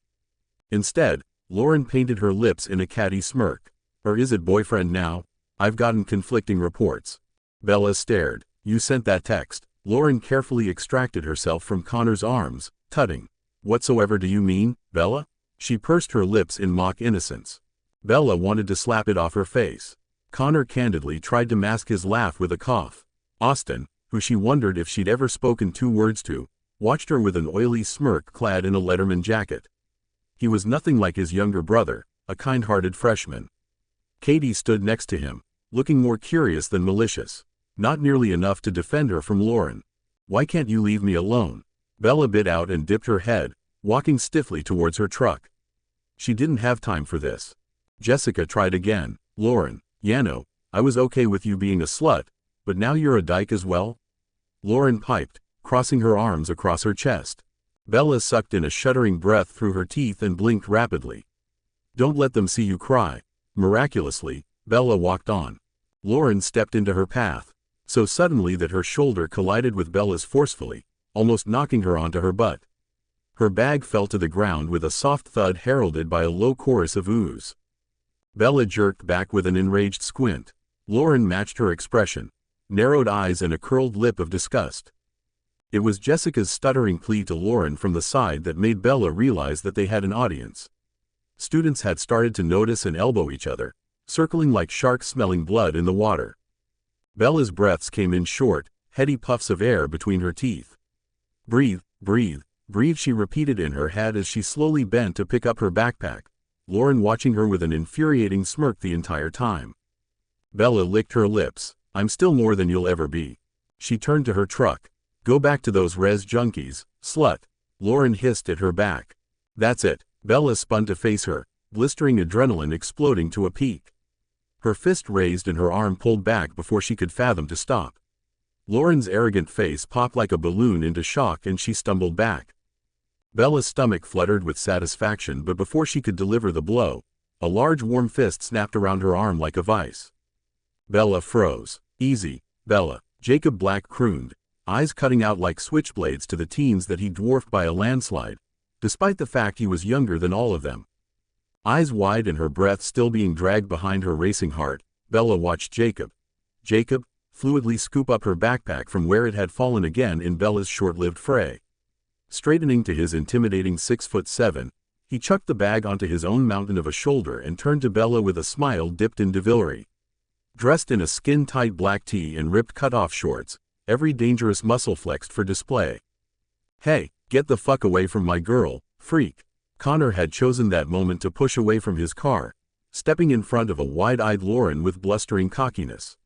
Instead, Lauren painted her lips in a catty smirk. "Or is it boyfriend now? I've gotten conflicting reports." Bella stared. "You sent that text?" Lauren carefully extracted herself from Connor's arms, tutting. "Whatsoever do you mean, Bella?" She pursed her lips in mock innocence. Bella wanted to slap it off her face. Connor candidly tried to mask his laugh with a cough. Austin, who she wondered if she'd ever spoken 2 words to, watched her with an oily smirk clad in a Letterman jacket. He was nothing like his younger brother, a kind-hearted freshman. Katie stood next to him, looking more curious than malicious. Not nearly enough to defend her from Lauren. "Why can't you leave me alone?" Bella bit out and dipped her head, walking stiffly towards her truck. She didn't have time for this. Jessica tried again. "Lauren, Yano, I was okay with you being a slut, but now you're a dyke as well?" Lauren piped, crossing her arms across her chest. Bella sucked in a shuddering breath through her teeth and blinked rapidly. "Don't let them see you cry." Miraculously, Bella walked on. Lauren stepped into her path, so suddenly that her shoulder collided with Bella's forcefully, almost knocking her onto her butt. Her bag fell to the ground with a soft thud heralded by a low chorus of oohs. Bella jerked back with an enraged squint. Lauren matched her expression, narrowed eyes and a curled lip of disgust. It was Jessica's stuttering plea to Lauren from the side that made Bella realize that they had an audience. Students had started to notice and elbow each other, circling like sharks smelling blood in the water. Bella's breaths came in short, heady puffs of air between her teeth. "Breathe, breathe, breathe," she repeated in her head as she slowly bent to pick up her backpack, Lauren watching her with an infuriating smirk the entire time. Bella licked her lips. "I'm still more than you'll ever be." She turned to her truck. "Go back to those res junkies, slut," Lauren hissed at her back. "That's it." Bella spun to face her, blistering adrenaline exploding to a peak. Her fist raised and her arm pulled back before she could fathom to stop. Lauren's arrogant face popped like a balloon into shock and she stumbled back. Bella's stomach fluttered with satisfaction, but before she could deliver the blow, a large warm fist snapped around her arm like a vice. Bella froze. "Easy, Bella," Jacob Black crooned, eyes cutting out like switchblades to the teens that he dwarfed by a landslide, despite the fact he was younger than all of them. Eyes wide and her breath still being dragged behind her racing heart, Bella watched Jacob, fluidly scoop up her backpack from where it had fallen again in Bella's short-lived fray. Straightening to his intimidating 6'7", he chucked the bag onto his own mountain of a shoulder and turned to Bella with a smile dipped in devilry. Dressed in a skin-tight black tee and ripped cut-off shorts, every dangerous muscle flexed for display. "Hey, get the fuck away from my girl, freak." Connor had chosen that moment to push away from his car, stepping in front of a wide-eyed Lauren with blustering cockiness.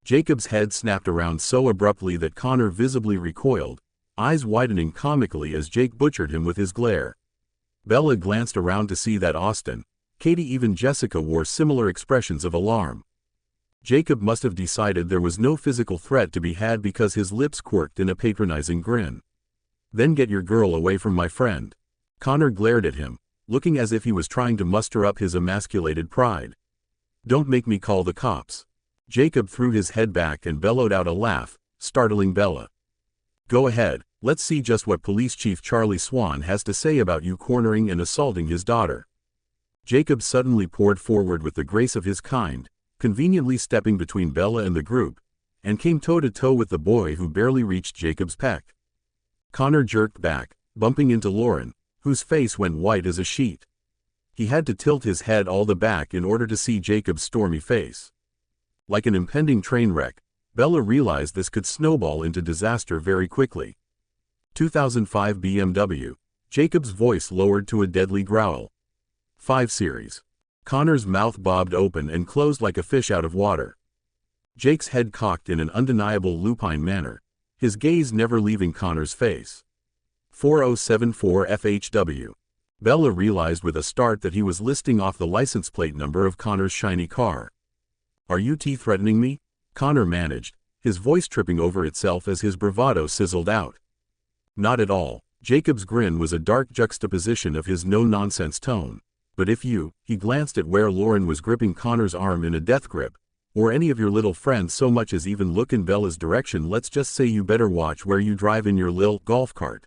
Jacob's head snapped around so abruptly that Connor visibly recoiled, eyes widening comically as Jake butchered him with his glare. Bella glanced around to see that Austin, Katie, even Jessica wore similar expressions of alarm. Jacob must have decided there was no physical threat to be had because his lips quirked in a patronizing grin. Then get your girl away from my friend. Connor glared at him, looking as if he was trying to muster up his emasculated pride. Don't make me call the cops. Jacob threw his head back and bellowed out a laugh, startling Bella. Go ahead, let's see just what Police Chief Charlie Swan has to say about you cornering and assaulting his daughter. Jacob suddenly poured forward with the grace of his kind, conveniently stepping between Bella and the group, and came toe-to-toe with the boy who barely reached Jacob's peck. Connor jerked back, bumping into Lauren, whose face went white as a sheet. He had to tilt his head all the back in order to see Jacob's stormy face. Like an impending train wreck, Bella realized this could snowball into disaster very quickly. 2005 BMW. Jacob's voice lowered to a deadly growl. 5 Series. Connor's mouth bobbed open and closed like a fish out of water. Jake's head cocked in an undeniable lupine manner, his gaze never leaving Connor's face. 4074 FHW. Bella realized with a start that he was listing off the license plate number of Connor's shiny car. Are you threatening me? Connor managed, his voice tripping over itself as his bravado sizzled out. Not at all. Jacob's grin was a dark juxtaposition of his no-nonsense tone. But if you, he glanced at where Lauren was gripping Connor's arm in a death grip, or any of your little friends so much as even look in Bella's direction, let's just say you better watch where you drive in your lil golf cart.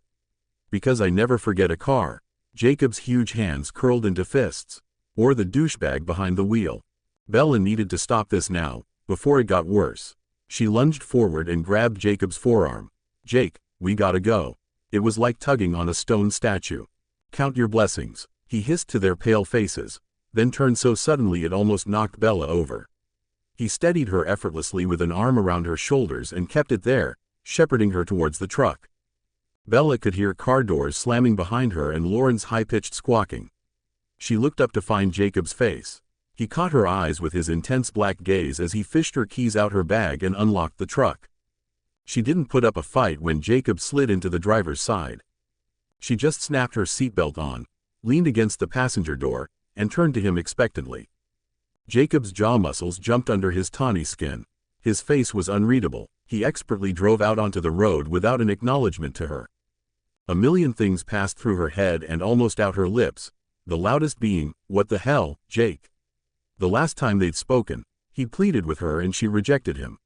Because I never forget a car. Jacob's huge hands curled into fists. Or the douchebag behind the wheel. Bella needed to stop this now, before it got worse. She lunged forward and grabbed Jacob's forearm. Jake, we gotta go. It was like tugging on a stone statue. Count your blessings, he hissed to their pale faces, then turned so suddenly it almost knocked Bella over. He steadied her effortlessly with an arm around her shoulders and kept it there, shepherding her towards the truck. Bella could hear car doors slamming behind her and Lauren's high-pitched squawking. She looked up to find Jacob's face. He caught her eyes with his intense black gaze as he fished her keys out her bag and unlocked the truck. She didn't put up a fight when Jacob slid into the driver's side. She just snapped her seatbelt on, leaned against the passenger door, and turned to him expectantly. Jacob's jaw muscles jumped under his tawny skin. His face was unreadable. He expertly drove out onto the road without an acknowledgement to her. A million things passed through her head and almost out her lips, the loudest being, "What the hell, Jake?" The last time they'd spoken, he pleaded with her and she rejected him.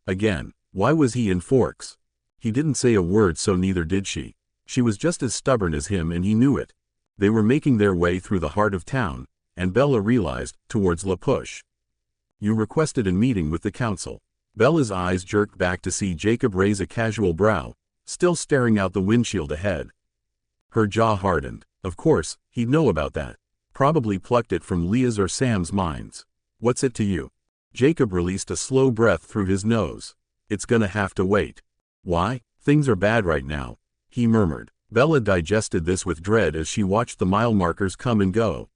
Again, why was he in Forks? He didn't say a word, so neither did she. She was just as stubborn as him and he knew it. They were making their way through the heart of town, and Bella realized, towards La Push. You requested a meeting with the council. Bella's eyes jerked back to see Jacob raise a casual brow, still staring out the windshield ahead. Her jaw hardened. Of course, he'd know about that. Probably plucked it from Leah's or Sam's minds. What's it to you? Jacob released a slow breath through his nose. It's gonna have to wait. Why? Things are bad right now, he murmured. Bella digested this with dread as she watched the mile markers come and go.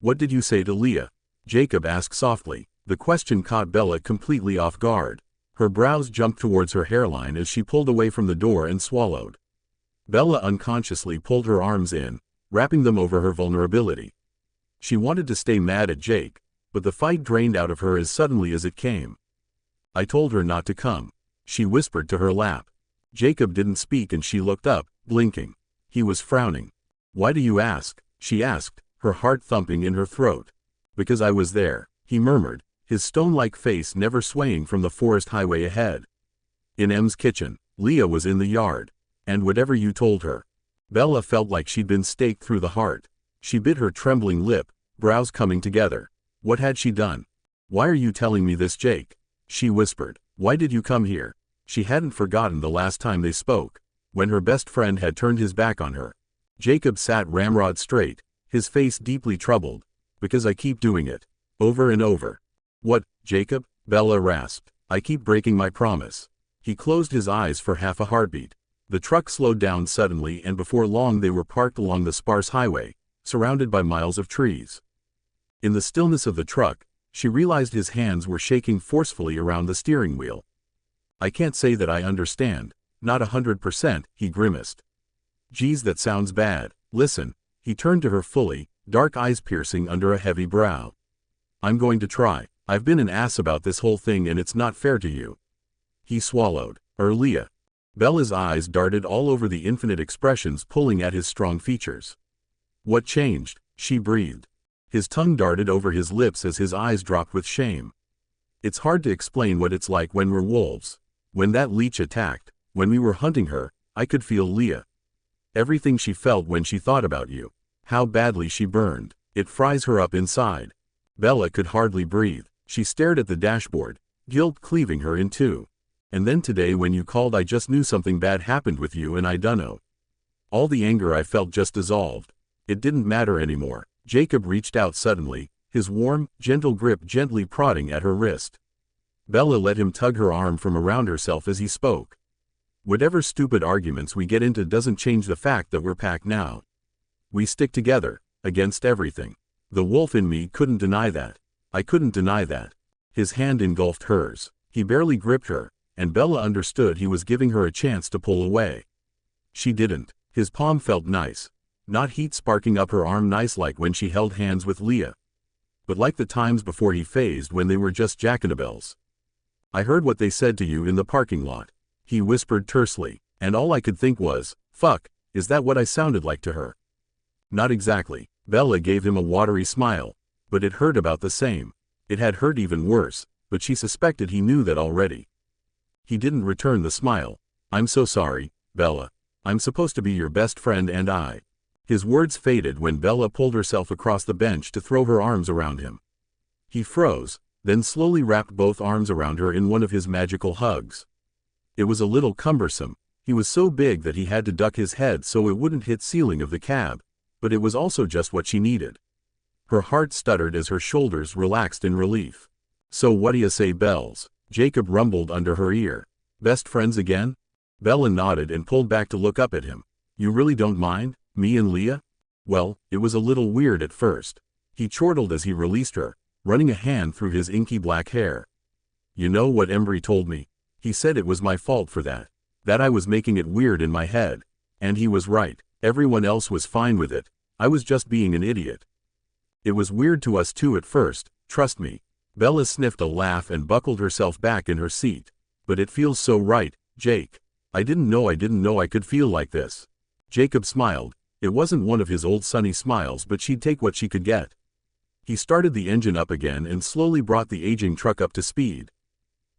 What did you say to Leah? Jacob asked softly. The question caught Bella completely off guard. Her brows jumped towards her hairline as she pulled away from the door and swallowed. Bella unconsciously pulled her arms in, wrapping them over her vulnerability. She wanted to stay mad at Jake, but the fight drained out of her as suddenly as it came. I told her not to come, she whispered to her lap. Jacob didn't speak and she looked up, blinking. He was frowning. Why do you ask? She asked, her heart thumping in her throat. Because I was there, he murmured, his stone-like face never swaying from the forest highway ahead. In M's kitchen, Leah was in the yard. And whatever you told her. Bella felt like she'd been staked through the heart. She bit her trembling lip, brows coming together. What had she done? Why are you telling me this, Jake? She whispered. Why did you come here? She hadn't forgotten the last time they spoke, when her best friend had turned his back on her. Jacob sat ramrod straight, his face deeply troubled. Because I keep doing it. Over and over. What, Jacob? Bella rasped. I keep breaking my promise. He closed his eyes for half a heartbeat. The truck slowed down suddenly and before long they were parked along the sparse highway, surrounded by miles of trees. In the stillness of the truck, she realized his hands were shaking forcefully around the steering wheel. I can't say that I understand, not 100%, he grimaced. Geez, that sounds bad. Listen, He turned to her fully, dark eyes piercing under a heavy brow. I'm going to try. I've been an ass about this whole thing and it's not fair to you. He swallowed. Leah. Bella's eyes darted all over the infinite expressions pulling at his strong features. What changed? She breathed. His tongue darted over his lips as his eyes dropped with shame. It's hard to explain what it's like when we're wolves. When that leech attacked, when we were hunting her, I could feel Leah. Everything she felt when she thought about you. How badly she burned. It fries her up inside. Bella could hardly breathe. She stared at the dashboard, guilt cleaving her in two. And then today when you called I just knew something bad happened with you and I dunno. All the anger I felt just dissolved. It didn't matter anymore. Jacob reached out suddenly, his warm, gentle grip gently prodding at her wrist. Bella let him tug her arm from around herself as he spoke. Whatever stupid arguments we get into doesn't change the fact that we're packed now. We stick together, against everything. The wolf in me couldn't deny that. I couldn't deny that. His hand engulfed hers. He barely gripped her, and Bella understood he was giving her a chance to pull away. She didn't. His palm felt nice. Not heat sparking up her arm nice like when she held hands with Leah. But like the times before he phased when they were just jack-in-the-bells. I heard what they said to you in the parking lot. He whispered tersely, and all I could think was, fuck, is that what I sounded like to her? Not exactly. Bella gave him a watery smile, but it hurt about the same. It had hurt even worse, but she suspected he knew that already. He didn't return the smile. I'm so sorry, Bella. I'm supposed to be your best friend and I. His words faded when Bella pulled herself across the bench to throw her arms around him. He froze, then slowly wrapped both arms around her in one of his magical hugs. It was a little cumbersome. He was so big that he had to duck his head so it wouldn't hit ceiling of the cab, but it was also just what she needed. Her heart stuttered as her shoulders relaxed in relief. So what do you say, Bells? Jacob rumbled under her ear. Best friends again? Bella nodded and pulled back to look up at him. You really don't mind, me and Leah? Well, it was a little weird at first. He chortled as he released her, running a hand through his inky black hair. You know what Embry told me? He said it was my fault for that. That I was making it weird in my head. And he was right. Everyone else was fine with it. I was just being an idiot. It was weird to us too at first, trust me. Bella sniffed a laugh and buckled herself back in her seat. But it feels so right, Jake. I didn't know I could feel like this. Jacob smiled. It wasn't one of his old sunny smiles, but she'd take what she could get. He started the engine up again and slowly brought the aging truck up to speed.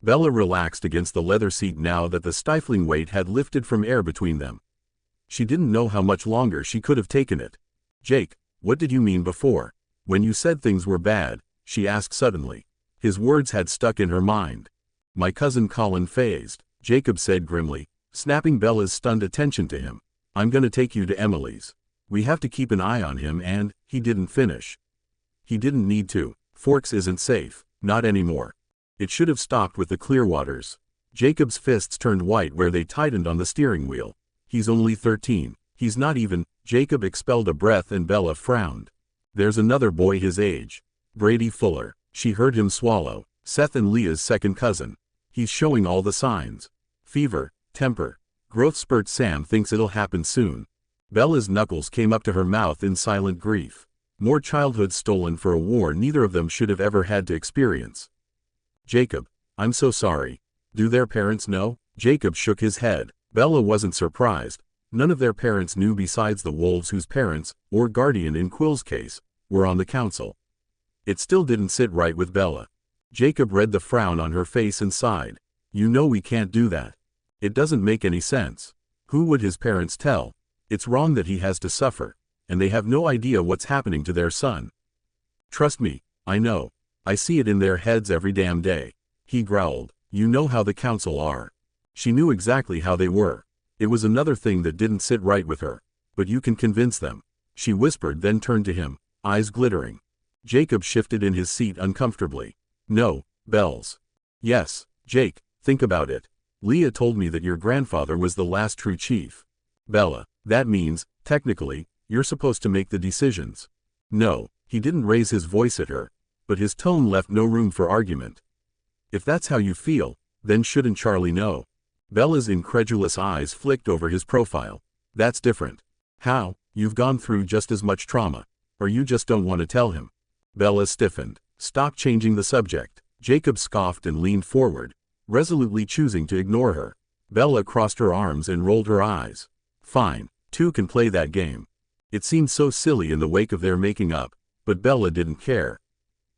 Bella relaxed against the leather seat now that the stifling weight had lifted from air between them. She didn't know how much longer she could have taken it. Jake, what did you mean before? When you said things were bad, she asked suddenly. His words had stuck in her mind. My cousin Colin phased, Jacob said grimly, snapping Bella's stunned attention to him. I'm gonna take you to Emily's. We have to keep an eye on him and, he didn't finish. He didn't need to. Forks isn't safe, not anymore. It should have stopped with the Clearwaters. Jacob's fists turned white where they tightened on the steering wheel. He's only 13. He's not even. Jacob expelled a breath and Bella frowned. There's another boy his age. Brady Fuller. She heard him swallow. Seth and Leah's second cousin. He's showing all the signs. Fever, temper, growth spurt. Sam thinks it'll happen soon. Bella's knuckles came up to her mouth in silent grief. More childhood stolen for a war neither of them should have ever had to experience. Jacob, I'm so sorry. Do their parents know? Jacob shook his head. Bella wasn't surprised. None of their parents knew besides the wolves whose parents, or guardian in Quill's case, were on the council. It still didn't sit right with Bella. Jacob read the frown on her face and sighed. You know we can't do that. It doesn't make any sense. Who would his parents tell? It's wrong that he has to suffer, and they have no idea what's happening to their son. Trust me, I know. I see it in their heads every damn day. He growled. You know how the council are. She knew exactly how they were. It was another thing that didn't sit right with her. But you can convince them. She whispered, then turned to him, eyes glittering. Jacob shifted in his seat uncomfortably. No, Bells. Yes, Jake, think about it. Leah told me that your grandfather was the last true chief. Bella, that means, technically, you're supposed to make the decisions. No, he didn't raise his voice at her, but his tone left no room for argument. If that's how you feel, then shouldn't Charlie know? Bella's incredulous eyes flicked over his profile. That's different. How? You've gone through just as much trauma. Or you just don't want to tell him. Bella stiffened. Stop changing the subject. Jacob scoffed and leaned forward, resolutely choosing to ignore her. Bella crossed her arms and rolled her eyes. Fine, two can play that game. It seemed so silly in the wake of their making up, but Bella didn't care.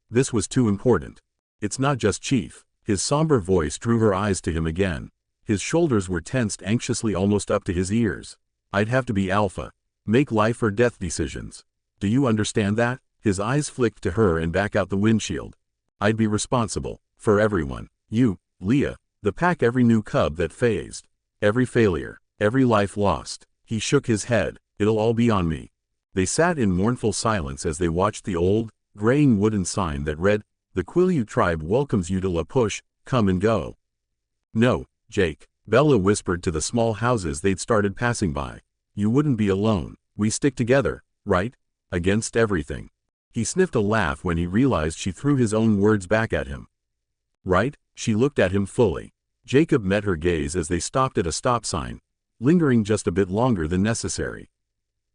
This was too important. It's not just Chief. His somber voice drew her eyes to him again. His shoulders were tensed anxiously almost up to his ears. I'd have to be alpha. Make life or death decisions. Do you understand that? His eyes flicked to her and back out the windshield. I'd be responsible. For everyone. You, Leah, the pack, every new cub that phased. Every failure. Every life lost. He shook his head. It'll all be on me. They sat in mournful silence as they watched the old, graying wooden sign that read, "The Quileute tribe welcomes you to La Push, come and go." No, Jake, Bella whispered to the small houses they'd started passing by. You wouldn't be alone. We stick together, right? Against everything. He sniffed a laugh when he realized she threw his own words back at him. Right? She looked at him fully. Jacob met her gaze as they stopped at a stop sign, lingering just a bit longer than necessary.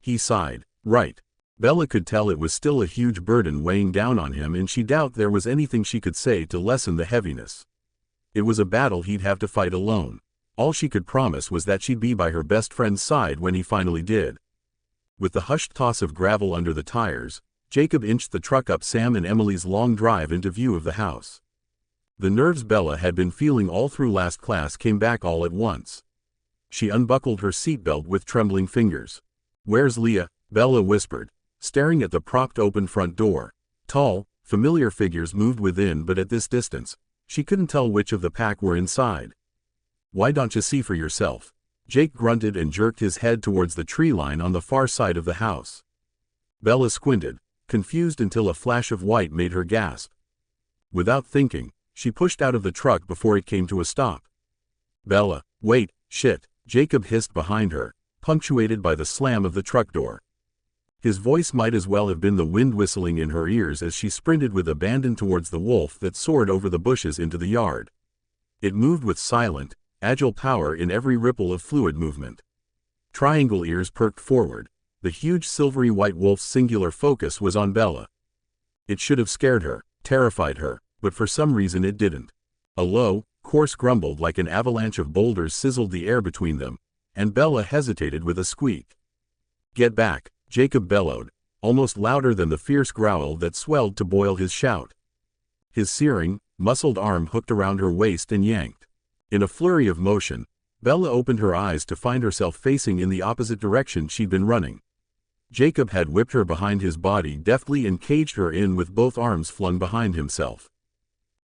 He sighed. Right. Bella could tell it was still a huge burden weighing down on him, and she doubted there was anything she could say to lessen the heaviness. It was a battle he'd have to fight alone. All she could promise was that she'd be by her best friend's side when he finally did. With the hushed toss of gravel under the tires, Jacob inched the truck up Sam and Emily's long drive into view of the house. The nerves Bella had been feeling all through last class came back all at once. She unbuckled her seatbelt with trembling fingers. Where's Leah? Bella whispered, staring at the propped open front door. Tall, familiar figures moved within, but at this distance, she couldn't tell which of the pack were inside. Why don't you see for yourself? Jake grunted and jerked his head towards the tree line on the far side of the house. Bella squinted, confused until a flash of white made her gasp. Without thinking, she pushed out of the truck before it came to a stop. Bella, wait, shit, Jacob hissed behind her, punctuated by the slam of the truck door. His voice might as well have been the wind whistling in her ears as she sprinted with abandon towards the wolf that soared over the bushes into the yard. It moved with silent, agile power in every ripple of fluid movement. Triangle ears perked forward. The huge silvery white wolf's singular focus was on Bella. It should have scared her, terrified her, but for some reason it didn't. A low, coarse grumble like an avalanche of boulders sizzled the air between them, and Bella hesitated with a squeak. Get back, Jacob bellowed, almost louder than the fierce growl that swelled to boil his shout. His searing, muscled arm hooked around her waist and yanked. In a flurry of motion, Bella opened her eyes to find herself facing in the opposite direction she'd been running. Jacob had whipped her behind his body deftly and caged her in with both arms flung behind himself.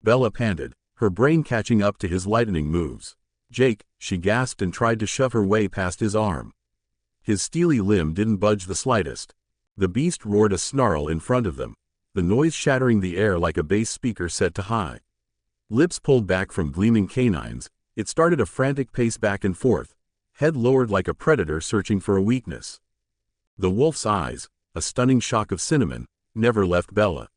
Bella panted, her brain catching up to his lightning moves. Jake, she gasped and tried to shove her way past his arm. His steely limb didn't budge the slightest. The beast roared a snarl in front of them, the noise shattering the air like a bass speaker set to high. Lips pulled back from gleaming canines, it started a frantic pace back and forth, head lowered like a predator searching for a weakness. The wolf's eyes, a stunning shock of cinnamon, never left Bella.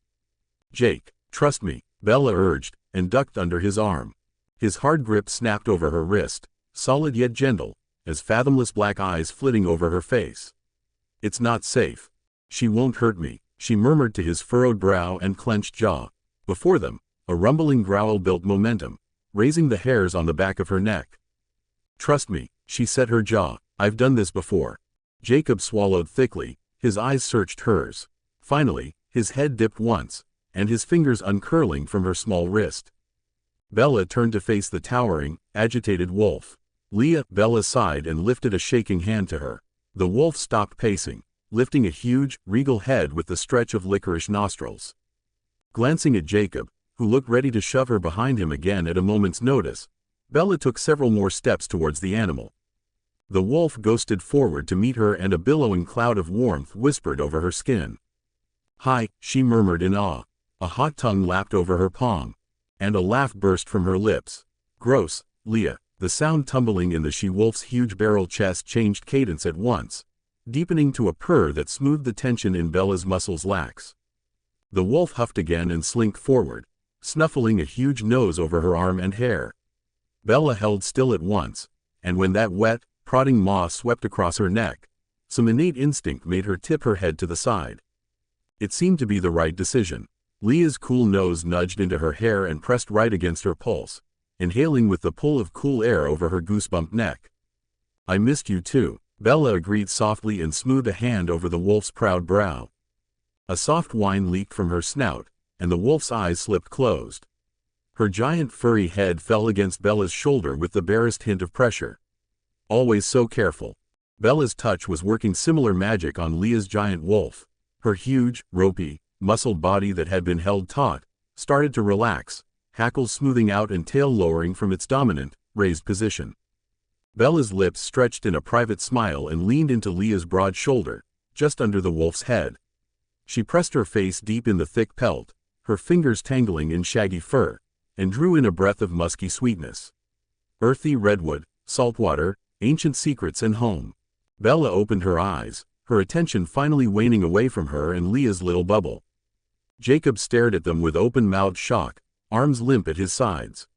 Jake, trust me, Bella urged, and ducked under his arm. His hard grip snapped over her wrist, solid yet gentle, as fathomless black eyes flitting over her face. It's not safe. She won't hurt me, she murmured to his furrowed brow and clenched jaw. Before them, a rumbling growl built momentum, raising the hairs on the back of her neck. Trust me, she set her jaw. I've done this before. Jacob swallowed thickly, his eyes searched hers. Finally, his head dipped once, and his fingers uncurling from her small wrist. Bella turned to face the towering, agitated wolf. Leah, Bella sighed and lifted a shaking hand to her. The wolf stopped pacing, lifting a huge, regal head with the stretch of licorice nostrils. Glancing at Jacob, who looked ready to shove her behind him again at a moment's notice, Bella took several more steps towards the animal. The wolf ghosted forward to meet her and a billowing cloud of warmth whispered over her skin. Hi, she murmured in awe. A hot tongue lapped over her palm, and a laugh burst from her lips. Gross, Leah. The sound tumbling in the she-wolf's huge barrel chest changed cadence at once, deepening to a purr that smoothed the tension in Bella's muscles lax. The wolf huffed again and slinked forward, snuffling a huge nose over her arm and hair. Bella held still at once, and when that wet, prodding maw swept across her neck, Some innate instinct made her tip her head to the side. It seemed to be the right decision. Leah's cool nose nudged into her hair and pressed right against her pulse, inhaling with the pull of cool air over her goosebumped neck. "I missed you too," Bella agreed softly and smoothed a hand over the wolf's proud brow. A soft whine leaked from her snout, and the wolf's eyes slipped closed. Her giant furry head fell against Bella's shoulder with the barest hint of pressure. Always so careful. Bella's touch was working similar magic on Leah's giant wolf. Her huge, ropey, muscled body that had been held taut started to relax, hackles smoothing out and tail lowering from its dominant, raised position. Bella's lips stretched in a private smile and leaned into Leah's broad shoulder, just under the wolf's head. She pressed her face deep in the thick pelt, her fingers tangling in shaggy fur, and drew in a breath of musky sweetness. Earthy redwood, saltwater, ancient secrets and home. Bella opened her eyes, her attention finally waning away from her and Leah's little bubble. Jacob stared at them with open-mouthed shock, arms limp at his sides.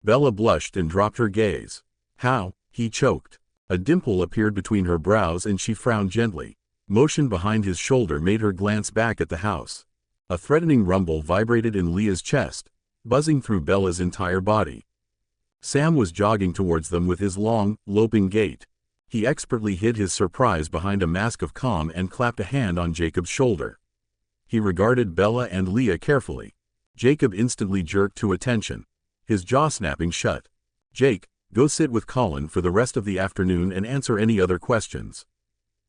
Bella blushed and dropped her gaze. "How?" he choked. A dimple appeared between her brows and she frowned gently. Motion behind his shoulder made her glance back at the house. A threatening rumble vibrated in Leah's chest, buzzing through Bella's entire body. Sam was jogging towards them with his long, loping gait. He expertly hid his surprise behind a mask of calm and clapped a hand on Jacob's shoulder. He regarded Bella and Leah carefully. Jacob instantly jerked to attention, his jaw snapping shut. "Jake, go sit with Colin for the rest of the afternoon and answer any other questions.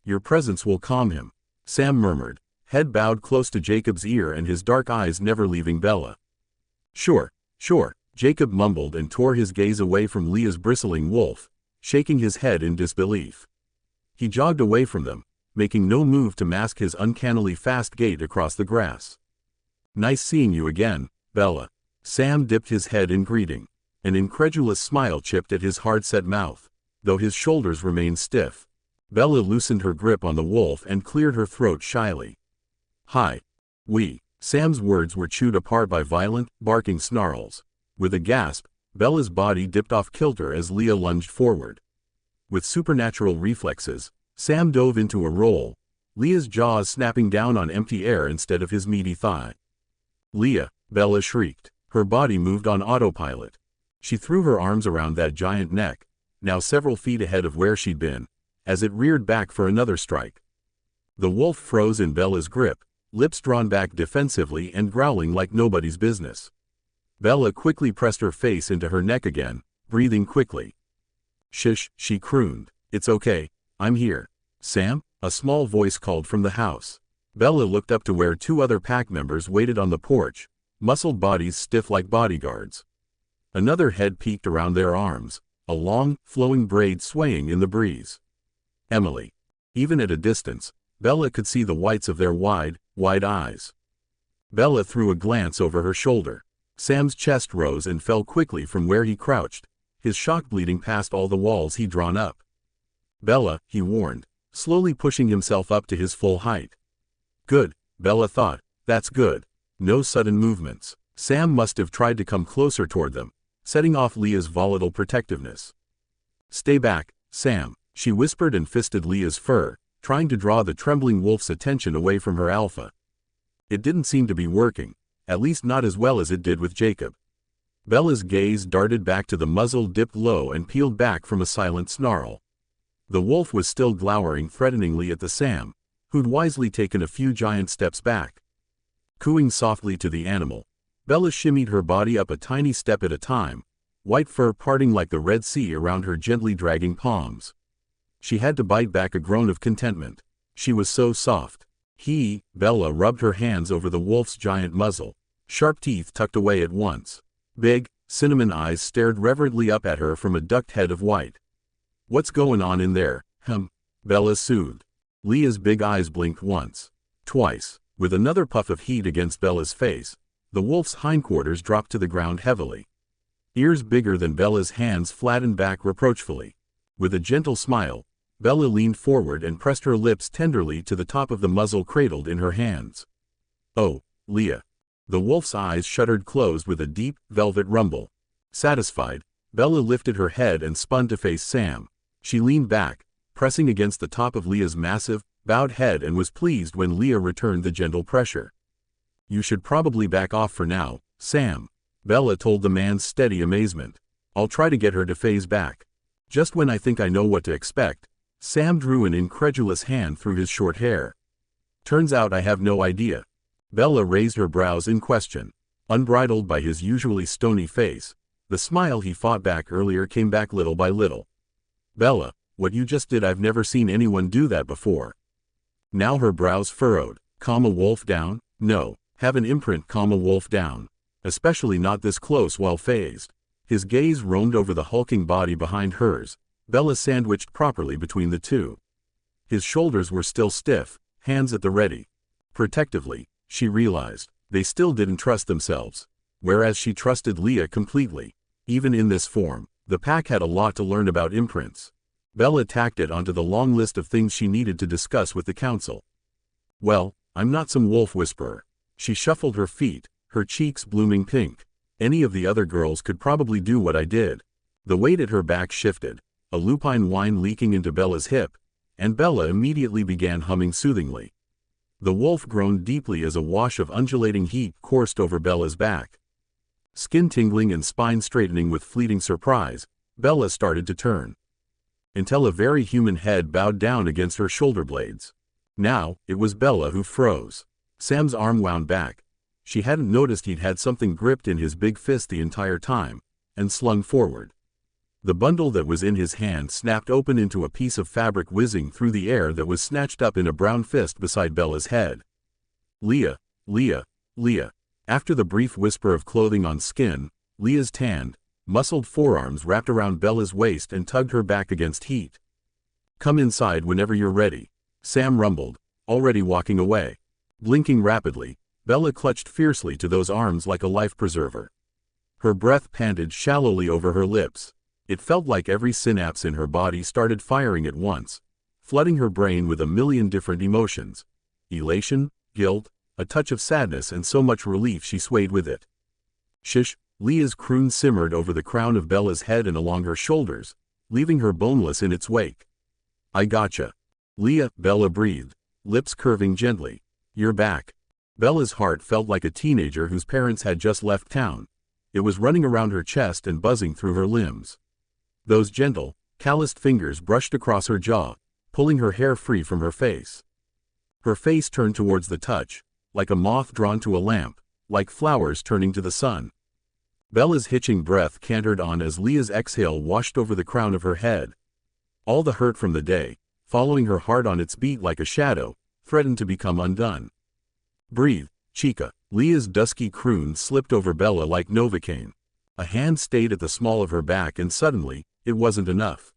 Your presence will calm him," Sam murmured, head bowed close to Jacob's ear and his dark eyes never leaving Bella. Sure, Jacob mumbled and tore his gaze away from Leah's bristling wolf, shaking his head in disbelief. He jogged away from them, making no move to mask his uncannily fast gait across the grass. "Nice seeing you again, Bella." Sam dipped his head in greeting. An incredulous smile chipped at his hard-set mouth, though his shoulders remained stiff. Bella loosened her grip on the wolf and cleared her throat shyly. "Hi. Sam's words were chewed apart by violent, barking snarls. With a gasp, Bella's body dipped off kilter as Leah lunged forward. With supernatural reflexes, Sam dove into a roll, Leah's jaws snapping down on empty air instead of his meaty thigh. "Leah," Bella shrieked. Her body moved on autopilot. She threw her arms around that giant neck, now several feet ahead of where she'd been, as it reared back for another strike. The wolf froze in Bella's grip, lips drawn back defensively and growling like nobody's business. Bella quickly pressed her face into her neck again, breathing quickly. "Shush," she crooned. "It's okay, I'm here." "Sam?" a small voice called from the house. Bella looked up to where two other pack members waited on the porch, muscled bodies stiff like bodyguards. Another head peeked around their arms, a long, flowing braid swaying in the breeze. Emily. Even at a distance, Bella could see the whites of their wide eyes. Bella threw a glance over her shoulder. Sam's chest rose and fell quickly from where he crouched, his shock bleeding past all the walls he'd drawn up. "Bella," he warned, slowly pushing himself up to his full height. Good, Bella thought, that's good. No sudden movements. Sam must have tried to come closer toward them, setting off Leah's volatile protectiveness. "Stay back, Sam," she whispered and fisted Leah's fur, trying to draw the trembling wolf's attention away from her alpha. It didn't seem to be working, at least not as well as it did with Jacob. Bella's gaze darted back to the muzzle dipped low and peeled back from a silent snarl. The wolf was still glowering threateningly at the Sam, who'd wisely taken a few giant steps back. Cooing softly to the animal, Bella shimmied her body up a tiny step at a time, white fur parting like the Red Sea around her gently dragging palms. She had to bite back a groan of contentment. She was so soft. Bella rubbed her hands over the wolf's giant muzzle, sharp teeth tucked away at once. Big, cinnamon eyes stared reverently up at her from a ducked head of white. "What's going on in there, Bella soothed. Leah's big eyes blinked once, twice. With another puff of heat against Bella's face, the wolf's hindquarters dropped to the ground heavily. Ears bigger than Bella's hands flattened back reproachfully. With a gentle smile, Bella leaned forward and pressed her lips tenderly to the top of the muzzle cradled in her hands. "Oh, Leah." The wolf's eyes shuttered closed with a deep, velvet rumble. Satisfied, Bella lifted her head and spun to face Sam. She leaned back, pressing against the top of Leah's massive, bowed head and was pleased when Leah returned the gentle pressure. "You should probably back off for now, Sam," Bella told the man's steady amazement. "I'll try to get her to phase back." Just when I think I know what to expect, Sam drew an incredulous hand through his short hair. "Turns out I have no idea." Bella raised her brows in question. Unbridled by his usually stony face, the smile he fought back earlier came back little by little. "Bella, what you just did, I've never seen anyone do that before." Now her brows furrowed. "Calm a wolf down? No, have an imprint calm a wolf down. Especially not this close while phased." His gaze roamed over the hulking body behind hers, Bella sandwiched properly between the two. His shoulders were still stiff, hands at the ready. Protectively, she realized, they still didn't trust themselves. Whereas she trusted Leah completely. Even in this form, the pack had a lot to learn about imprints. Bella tacked it onto the long list of things she needed to discuss with the council. "Well, I'm not some wolf whisperer." She shuffled her feet, her cheeks blooming pink. "Any of the other girls could probably do what I did." The weight at her back shifted, a lupine whine leaking into Bella's hip, and Bella immediately began humming soothingly. The wolf groaned deeply as a wash of undulating heat coursed over Bella's back. Skin tingling and spine straightening with fleeting surprise, Bella started to turn. Until a very human head bowed down against her shoulder blades. Now, it was Bella who froze. Sam's arm wound back. She hadn't noticed he'd had something gripped in his big fist the entire time, and slung forward. The bundle that was in his hand snapped open into a piece of fabric whizzing through the air that was snatched up in a brown fist beside Bella's head. "Leah, Leah, Leah." After the brief whisper of clothing on skin, Leah's tanned, muscled forearms wrapped around Bella's waist and tugged her back against heat. "Come inside whenever you're ready," Sam rumbled, already walking away. Blinking rapidly, Bella clutched fiercely to those arms like a life preserver. Her breath panted shallowly over her lips. It felt like every synapse in her body started firing at once, flooding her brain with a million different emotions. Elation, guilt, a touch of sadness and so much relief she swayed with it. "Shush," Leah's croon simmered over the crown of Bella's head and along her shoulders, leaving her boneless in its wake. "I gotcha." "Leah," Bella breathed, lips curving gently. "You're back." Bella's heart felt like a teenager whose parents had just left town. It was running around her chest and buzzing through her limbs. Those gentle, calloused fingers brushed across her jaw, pulling her hair free from her face. Her face turned towards the touch, like a moth drawn to a lamp, like flowers turning to the sun. Bella's hitching breath cantered on as Leah's exhale washed over the crown of her head. All the hurt from the day, following her heart on its beat like a shadow, threatened to become undone. "Breathe, chica." Leah's dusky croon slipped over Bella like Novocaine. A hand stayed at the small of her back and suddenly, it wasn't enough.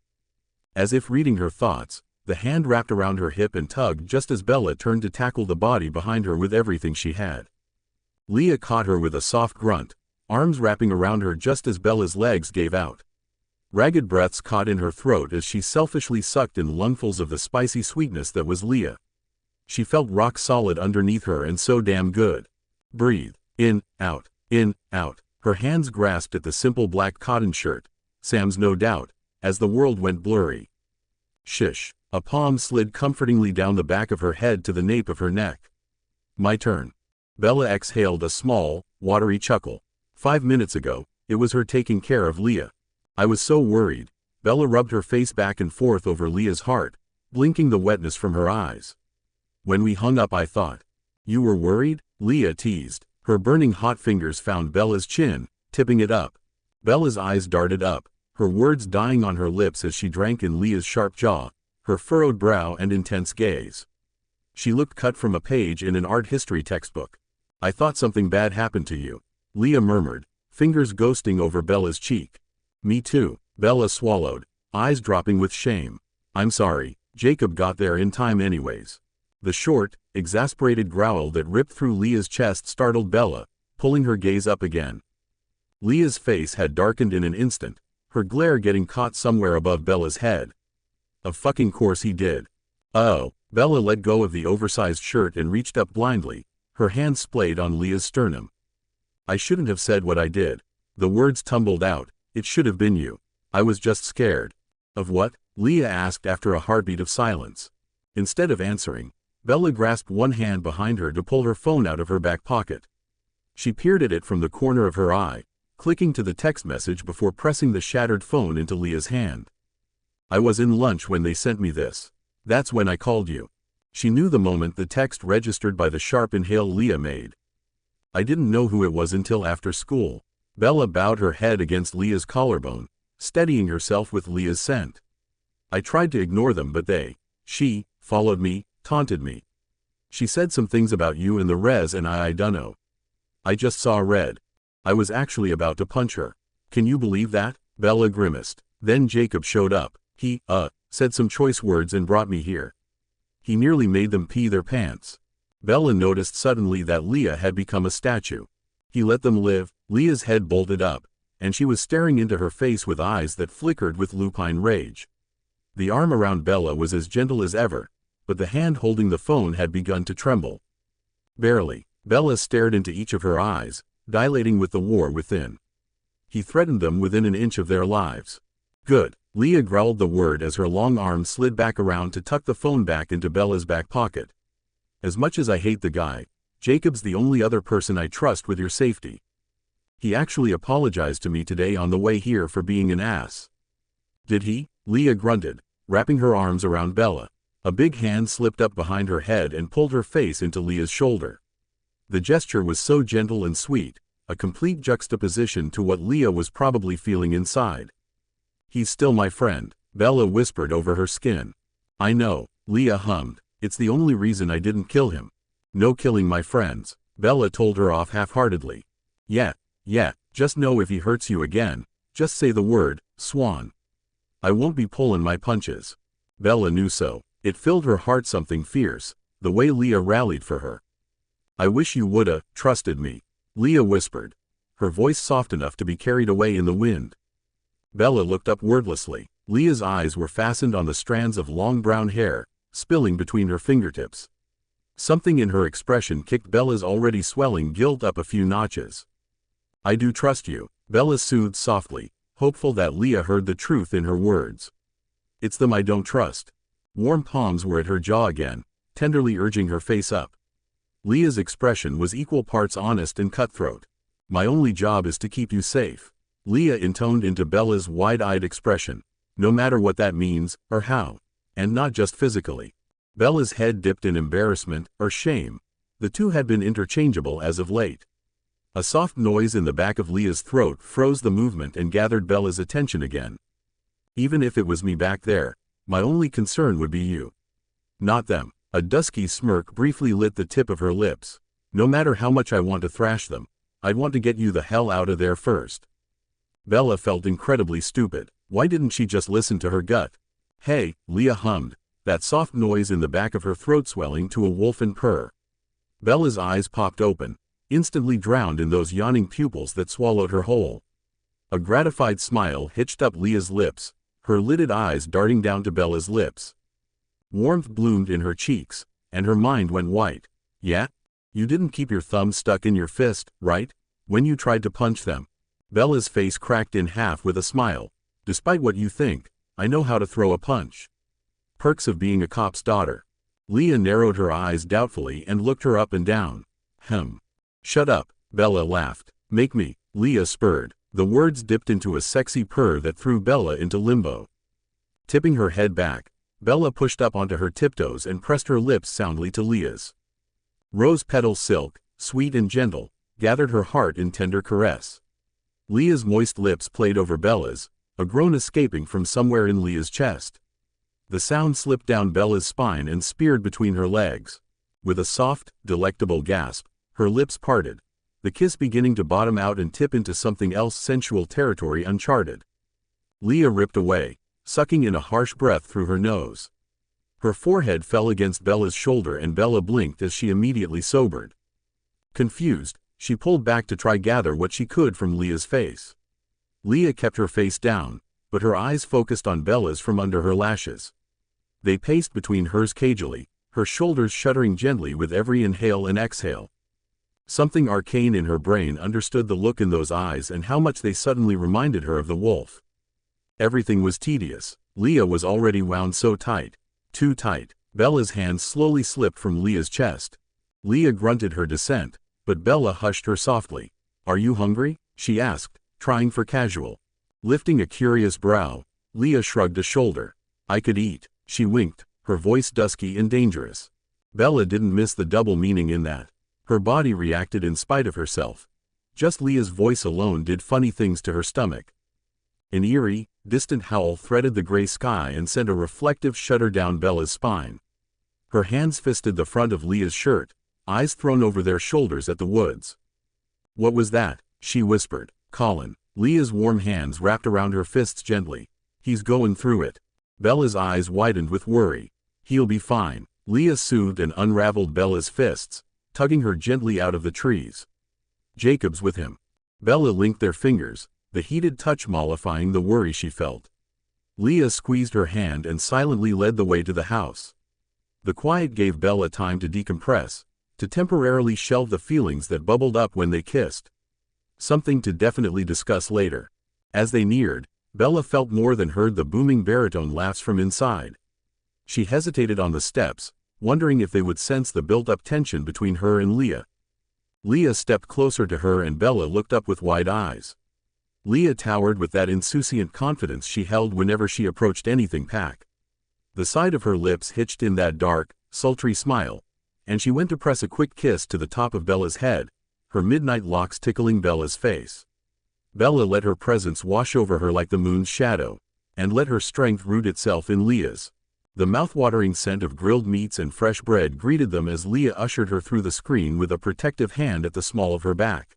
As if reading her thoughts, the hand wrapped around her hip and tugged just as Bella turned to tackle the body behind her with everything she had. Leah caught her with a soft grunt, arms wrapping around her just as Bella's legs gave out. Ragged breaths caught in her throat as she selfishly sucked in lungfuls of the spicy sweetness that was Leah. She felt rock solid underneath her and so damn good. Breathe. In, out, in, out. Her hands grasped at the simple black cotton shirt, Sam's no doubt, as the world went blurry. "Shush." A palm slid comfortingly down the back of her head to the nape of her neck. "My turn." Bella exhaled a small, watery chuckle. 5 minutes ago, it was her taking care of Leah. "I was so worried." Bella rubbed her face back and forth over Leah's heart, blinking the wetness from her eyes. "When we hung up I thought." "You were worried?" Leah teased. Her burning hot fingers found Bella's chin, tipping it up. Bella's eyes darted up, her words dying on her lips as she drank in Leah's sharp jaw, her furrowed brow and intense gaze. She looked cut from a page in an art history textbook. "I thought something bad happened to you," Leah murmured, fingers ghosting over Bella's cheek. "Me too." Bella swallowed, eyes dropping with shame. "I'm sorry, Jacob got there in time anyways." The short, exasperated growl that ripped through Leah's chest startled Bella, pulling her gaze up again. Leah's face had darkened in an instant, her glare getting caught somewhere above Bella's head. "Of fucking course he did." "Oh." Bella let go of the oversized shirt and reached up blindly, her hand splayed on Leah's sternum. "I shouldn't have said what I did." The words tumbled out. "It should have been you. I was just scared." "Of what?" Leah asked after a heartbeat of silence. Instead of answering, Bella grasped one hand behind her to pull her phone out of her back pocket. She peered at it from the corner of her eye, clicking to the text message before pressing the shattered phone into Leah's hand. "I was in lunch when they sent me this. That's when I called you." She knew the moment the text registered by the sharp inhale Leah made. "I didn't know who it was until after school." Bella bowed her head against Leah's collarbone, steadying herself with Leah's scent. "I tried to ignore them but she followed me, taunted me. She said some things about you in the res and I dunno. I just saw red. I was actually about to punch her. Can you believe that?" Bella grimaced. "Then Jacob showed up. He, said some choice words and brought me here. He nearly made them pee their pants." Bella noticed suddenly that Leah had become a statue. "He let them live." Leah's head bolted up, and she was staring into her face with eyes that flickered with lupine rage. The arm around Bella was as gentle as ever, but the hand holding the phone had begun to tremble. Barely. Bella stared into each of her eyes, dilating with the war within. He threatened them within an inch of their lives. "Good." Leah growled the word as her long arm slid back around to tuck the phone back into Bella's back pocket. "As much as I hate the guy, Jacob's the only other person I trust with your safety. He actually apologized to me today on the way here for being an ass." "Did he?" Leah grunted, wrapping her arms around Bella. A big hand slipped up behind her head and pulled her face into Leah's shoulder. The gesture was so gentle and sweet, a complete juxtaposition to what Leah was probably feeling inside. "He's still my friend," Bella whispered over her skin. "I know," Leah hummed. "It's the only reason I didn't kill him." "No killing my friends," Bella told her off half-heartedly. Yeah, just know if he hurts you again, just say the word, Swan. I won't be pulling my punches." Bella knew so. It filled her heart something fierce, the way Leah rallied for her. "I wish you woulda trusted me," Leah whispered, her voice soft enough to be carried away in the wind. Bella looked up wordlessly. Leah's eyes were fastened on the strands of long brown hair, spilling between her fingertips. Something in her expression kicked Bella's already swelling guilt up a few notches. "I do trust you," Bella soothed softly, hopeful that Leah heard the truth in her words. "It's them I don't trust." Warm palms were at her jaw again, tenderly urging her face up. Leah's expression was equal parts honest and cutthroat. "My only job is to keep you safe," Leah intoned into Bella's wide-eyed expression, "no matter what that means, or how. And not just physically." Bella's head dipped in embarrassment, or shame. The two had been interchangeable as of late. A soft noise in the back of Leah's throat froze the movement and gathered Bella's attention again. "Even if it was me back there, my only concern would be you. Not them." A dusky smirk briefly lit the tip of her lips. "No matter how much I want to thrash them, I'd want to get you the hell out of there first." Bella felt incredibly stupid. Why didn't she just listen to her gut? "Hey," Leah hummed, that soft noise in the back of her throat swelling to a wolfen purr. Bella's eyes popped open, instantly drowned in those yawning pupils that swallowed her whole. A gratified smile hitched up Leah's lips, her lidded eyes darting down to Bella's lips. Warmth bloomed in her cheeks, and her mind went white. "Yeah? You didn't keep your thumb stuck in your fist, right? When you tried to punch them?" Bella's face cracked in half with a smile. "Despite what you think, I know how to throw a punch. Perks of being a cop's daughter." Leah narrowed her eyes doubtfully and looked her up and down. "Shut up," Bella laughed. "Make me," Leah spurred. The words dipped into a sexy purr that threw Bella into limbo. Tipping her head back, Bella pushed up onto her tiptoes and pressed her lips soundly to Leah's. Rose petal silk, sweet and gentle, gathered her heart in tender caress. Leah's moist lips played over Bella's, a groan escaping from somewhere in Leah's chest. The sound slipped down Bella's spine and speared between her legs. With a soft, delectable gasp, her lips parted, the kiss beginning to bottom out and tip into something else, sensual territory uncharted. Leah ripped away, sucking in a harsh breath through her nose. Her forehead fell against Bella's shoulder and Bella blinked as she immediately sobered. Confused, she pulled back to try gather what she could from Leah's face. Leah kept her face down, but her eyes focused on Bella's from under her lashes. They paced between hers cagily, her shoulders shuddering gently with every inhale and exhale. Something arcane in her brain understood the look in those eyes and how much they suddenly reminded her of the wolf. Everything was tedious. Leah was already wound so tight. Too tight. Bella's hands slowly slipped from Leah's chest. Leah grunted her dissent, but Bella hushed her softly. "Are you hungry?" she asked, trying for casual. Lifting a curious brow, Leah shrugged a shoulder. "I could eat." She winked, her voice dusky and dangerous. Bella didn't miss the double meaning in that. Her body reacted in spite of herself. Just Leah's voice alone did funny things to her stomach. An eerie, distant howl threaded the gray sky and sent a reflective shudder down Bella's spine. Her hands fisted the front of Leah's shirt, eyes thrown over their shoulders at the woods. "What was that?" she whispered. "Colin." Leah's warm hands wrapped around her fists gently. "He's going through it." Bella's eyes widened with worry. "He'll be fine." Leah soothed and unraveled Bella's fists, tugging her gently out of the trees. "Jacob's with him." Bella linked their fingers, the heated touch mollifying the worry she felt. Leah squeezed her hand and silently led the way to the house. The quiet gave Bella time to decompress, to temporarily shelve the feelings that bubbled up when they kissed. Something to definitely discuss later. As they neared, Bella felt more than heard the booming baritone laughs from inside. She hesitated on the steps, wondering if they would sense the built-up tension between her and Leah. Leah stepped closer to her and Bella looked up with wide eyes. Leah towered with that insouciant confidence she held whenever she approached anything pack. The side of her lips hitched in that dark, sultry smile, and she went to press a quick kiss to the top of Bella's head, her midnight locks tickling Bella's face. Bella let her presence wash over her like the moon's shadow, and let her strength root itself in Leah's. The mouth-watering scent of grilled meats and fresh bread greeted them as Leah ushered her through the screen with a protective hand at the small of her back.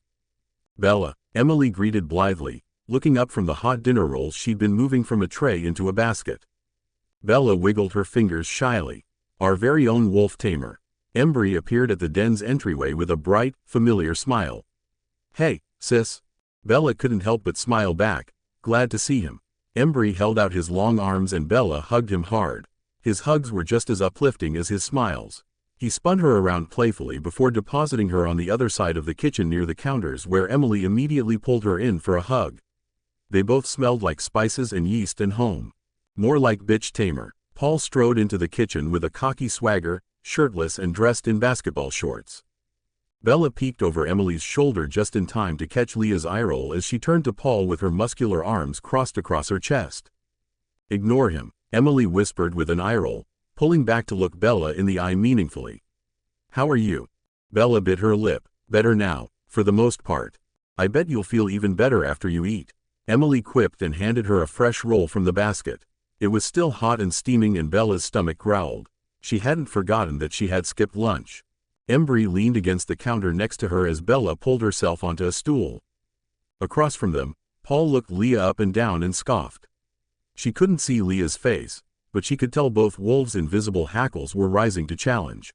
"Bella," Emily greeted blithely, looking up from the hot dinner rolls she'd been moving from a tray into a basket. Bella wiggled her fingers shyly. "Our very own wolf tamer." Embry appeared at the den's entryway with a bright, familiar smile. "Hey, sis." Bella couldn't help but smile back, glad to see him. Embry held out his long arms and Bella hugged him hard. His hugs were just as uplifting as his smiles. He spun her around playfully before depositing her on the other side of the kitchen near the counters where Emily immediately pulled her in for a hug. They both smelled like spices and yeast and home. More like bitch tamer. Paul strode into the kitchen with a cocky swagger, shirtless and dressed in basketball shorts. Bella peeked over Emily's shoulder just in time to catch Leah's eye roll as she turned to Paul with her muscular arms crossed across her chest. "Ignore him," Emily whispered with an eye roll, pulling back to look Bella in the eye meaningfully. "How are you?" Bella bit her lip. "Better now, for the most part. I bet you'll feel even better after you eat." Emily quipped and handed her a fresh roll from the basket. It was still hot and steaming and Bella's stomach growled. She hadn't forgotten that she had skipped lunch. Embry leaned against the counter next to her as Bella pulled herself onto a stool. Across from them, Paul looked Leah up and down and scoffed. She couldn't see Leah's face, but she could tell both wolves' invisible hackles were rising to challenge.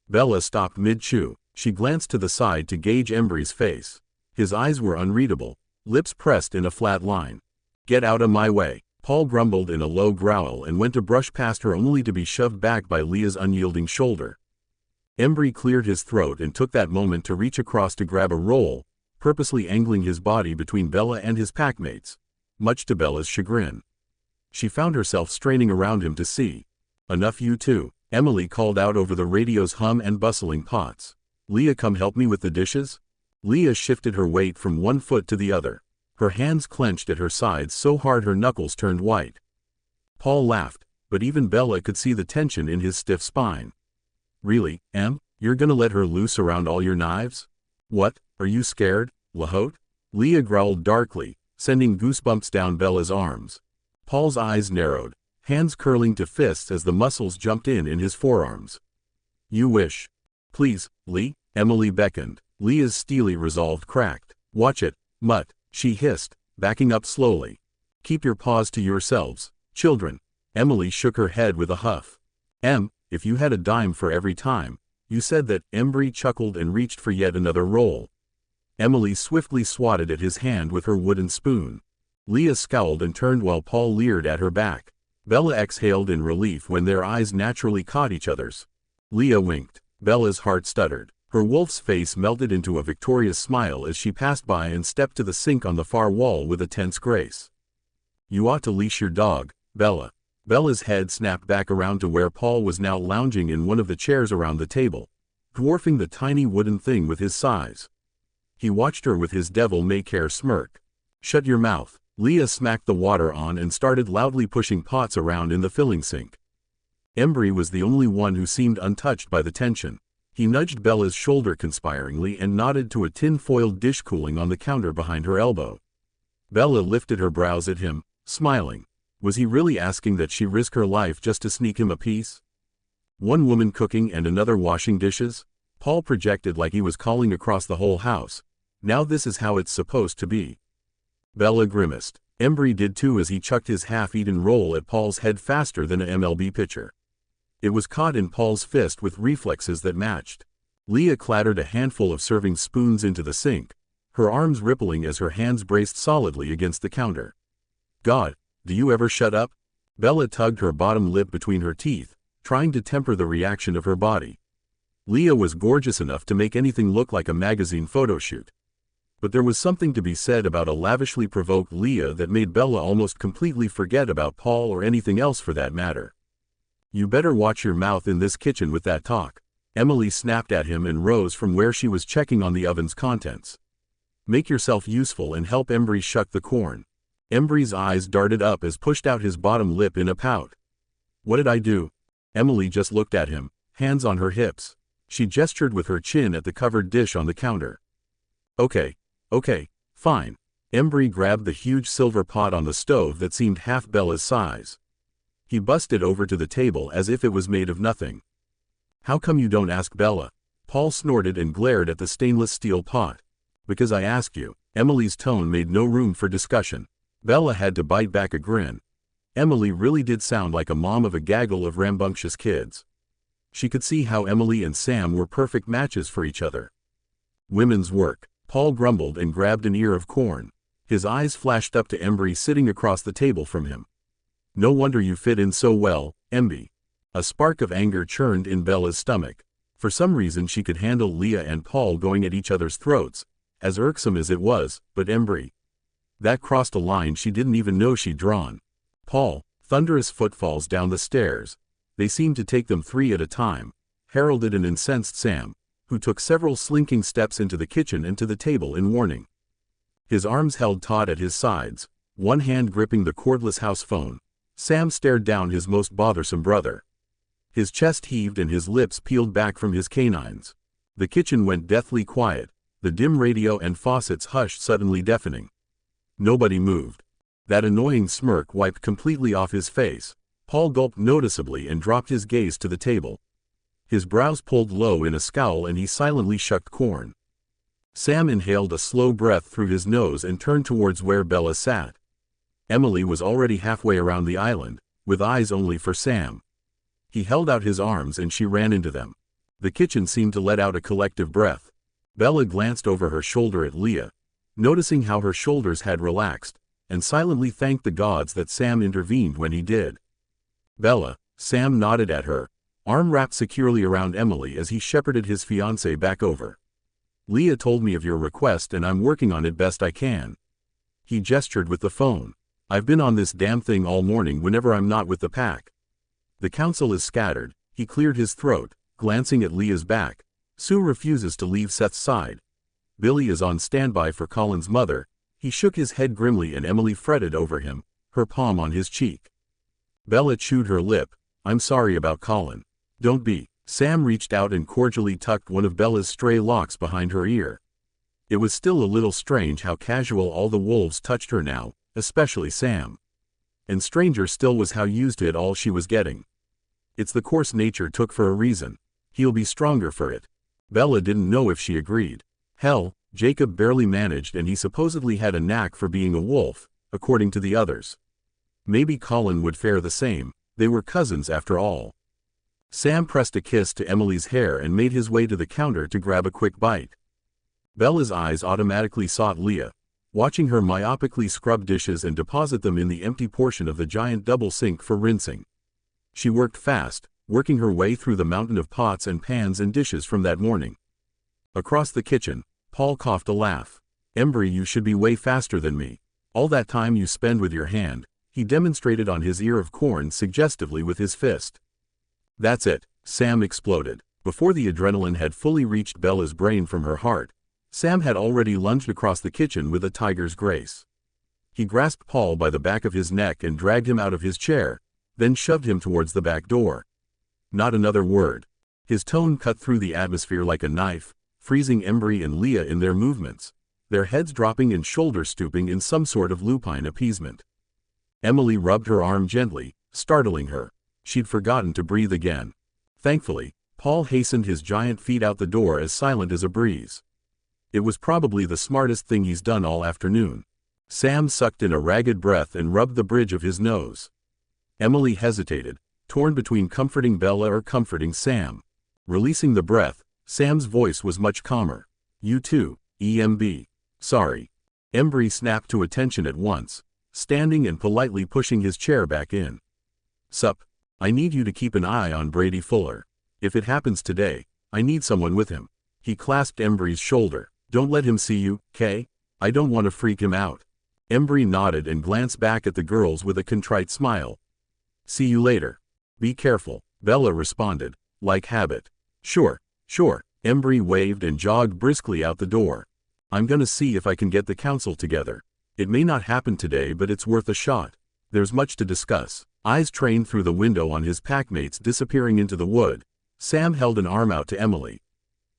Bella stopped mid-chew. She glanced to the side to gauge Embry's face. His eyes were unreadable, lips pressed in a flat line. "Get out of my way," Paul grumbled in a low growl and went to brush past her only to be shoved back by Leah's unyielding shoulder. Embry cleared his throat and took that moment to reach across to grab a roll, purposely angling his body between Bella and his packmates, much to Bella's chagrin. She found herself straining around him to see. "Enough you two," Emily called out over the radio's hum and bustling pots. "Leah, come help me with the dishes?" Leah shifted her weight from one foot to the other. Her hands clenched at her sides so hard her knuckles turned white. Paul laughed, but even Bella could see the tension in his stiff spine. "Really, Em? You're gonna let her loose around all your knives? What, are you scared, Lahote?" Leah growled darkly, sending goosebumps down Bella's arms. Paul's eyes narrowed, hands curling to fists as the muscles jumped in his forearms. "You wish." "Please, Lee," Emily beckoned. Leah's steely resolve cracked. "Watch it, mutt," she hissed, backing up slowly. "Keep your paws to yourselves, children." Emily shook her head with a huff. "Em, if you had a dime for every time you said that," Embry chuckled and reached for yet another roll. Emily swiftly swatted at his hand with her wooden spoon. Leah scowled and turned while Paul leered at her back. Bella exhaled in relief when their eyes naturally caught each other's. Leah winked. Bella's heart stuttered. Her wolf's face melted into a victorious smile as she passed by and stepped to the sink on the far wall with a tense grace. "You ought to leash your dog," Bella. Bella's head snapped back around to where Paul was now lounging in one of the chairs around the table, dwarfing the tiny wooden thing with his size. He watched her with his devil-may-care smirk. "Shut your mouth." Leah smacked the water on and started loudly pushing pots around in the filling sink. Embry was the only one who seemed untouched by the tension. He nudged Bella's shoulder conspiringly and nodded to a tin-foiled dish cooling on the counter behind her elbow. Bella lifted her brows at him, smiling. Was he really asking that she risk her life just to sneak him a piece? One woman cooking and another washing dishes? Paul projected like he was calling across the whole house. Now this is how it's supposed to be. Bella grimaced. Embry did too as he chucked his half-eaten roll at Paul's head faster than a MLB pitcher. It was caught in Paul's fist with reflexes that matched. Leah clattered a handful of serving spoons into the sink, her arms rippling as her hands braced solidly against the counter. "God, do you ever shut up?" Bella tugged her bottom lip between her teeth, trying to temper the reaction of her body. Leah was gorgeous enough to make anything look like a magazine photo shoot. But there was something to be said about a lavishly provoked Leah that made Bella almost completely forget about Paul or anything else for that matter. "You better watch your mouth in this kitchen with that talk." Emily snapped at him and rose from where she was checking on the oven's contents. "Make yourself useful and help Embry shuck the corn." Embry's eyes darted up as pushed out his bottom lip in a pout. "What did I do?" Emily just looked at him, hands on her hips. She gestured with her chin at the covered dish on the counter. Okay, fine." Embry grabbed the huge silver pot on the stove that seemed half Bella's size. He busted over to the table as if it was made of nothing. "How come you don't ask Bella?" Paul snorted and glared at the stainless steel pot. "Because I asked you." Emily's tone made no room for discussion. Bella had to bite back a grin. Emily really did sound like a mom of a gaggle of rambunctious kids. She could see how Emily and Sam were perfect matches for each other. "Women's work." Paul grumbled and grabbed an ear of corn. His eyes flashed up to Embry sitting across the table from him. "No wonder you fit in so well, Emby." A spark of anger churned in Bella's stomach. For some reason she could handle Leah and Paul going at each other's throats, as irksome as it was, but Embry. That crossed a line she didn't even know she'd drawn. Paul, thunderous footfalls down the stairs. They seemed to take them 3 at a time, heralded an incensed Sam, who took several slinking steps into the kitchen and to the table in warning. His arms held taut at his sides, one hand gripping the cordless house phone. Sam stared down his most bothersome brother. His chest heaved and his lips peeled back from his canines. The kitchen went deathly quiet, the dim radio and faucets hushed suddenly deafening. Nobody moved. That annoying smirk wiped completely off his face. Paul gulped noticeably and dropped his gaze to the table. His brows pulled low in a scowl and he silently shucked corn. Sam inhaled a slow breath through his nose and turned towards where Bella sat. Emily was already halfway around the island, with eyes only for Sam. He held out his arms and she ran into them. The kitchen seemed to let out a collective breath. Bella glanced over her shoulder at Leah, noticing how her shoulders had relaxed, and silently thanked the gods that Sam intervened when he did. "Bella," Sam nodded at her, arm wrapped securely around Emily as he shepherded his fiancée back over. "Leah told me of your request and I'm working on it best I can." He gestured with the phone. "I've been on this damn thing all morning whenever I'm not with the pack. The council is scattered." He cleared his throat, glancing at Leah's back. "Sue refuses to leave Seth's side. Billy is on standby for Colin's mother." He shook his head grimly and Emily fretted over him, her palm on his cheek. Bella chewed her lip. "I'm sorry about Colin." "Don't be." Sam reached out and cordially tucked one of Bella's stray locks behind her ear. It was still a little strange how casual all the wolves touched her now, especially Sam. And stranger still was how used to it all she was getting. "It's the course nature took for a reason. He'll be stronger for it." Bella didn't know if she agreed. Hell, Jacob barely managed and he supposedly had a knack for being a wolf, according to the others. Maybe Colin would fare the same. They were cousins after all. Sam pressed a kiss to Emily's hair and made his way to the counter to grab a quick bite. Bella's eyes automatically sought Leah, watching her myopically scrub dishes and deposit them in the empty portion of the giant double sink for rinsing. She worked fast, working her way through the mountain of pots and pans and dishes from that morning. Across the kitchen, Paul coughed a laugh. "Embry, you should be way faster than me. All that time you spend with your hand." He demonstrated on his ear of corn suggestively with his fist. That's it, Sam exploded. Before the adrenaline had fully reached Bella's brain from her heart, Sam had already lunged across the kitchen with a tiger's grace. He grasped Paul by the back of his neck and dragged him out of his chair, then shoved him towards the back door. Not another word. His tone cut through the atmosphere like a knife, freezing Embry and Leah in their movements, their heads dropping and shoulders stooping in some sort of lupine appeasement. Emily rubbed her arm gently, startling her. She'd forgotten to breathe again. Thankfully, Paul hastened his giant feet out the door as silent as a breeze. It was probably the smartest thing he's done all afternoon. Sam sucked in a ragged breath and rubbed the bridge of his nose. Emily hesitated, torn between comforting Bella or comforting Sam. Releasing the breath, Sam's voice was much calmer. You too, EMB. Sorry. Embry snapped to attention at once, standing and politely pushing his chair back in. Sup, I need you to keep an eye on Brady Fuller. If it happens today, I need someone with him. He clasped Embry's shoulder. Don't let him see you, Kay? I don't want to freak him out. Embry nodded and glanced back at the girls with a contrite smile. See you later. Be careful, Bella responded, like habit. Sure. Embry waved and jogged briskly out the door. I'm gonna see if I can get the council together. It may not happen today, but it's worth a shot. There's much to discuss. Eyes trained through the window on his packmates disappearing into the wood, Sam held an arm out to Emily.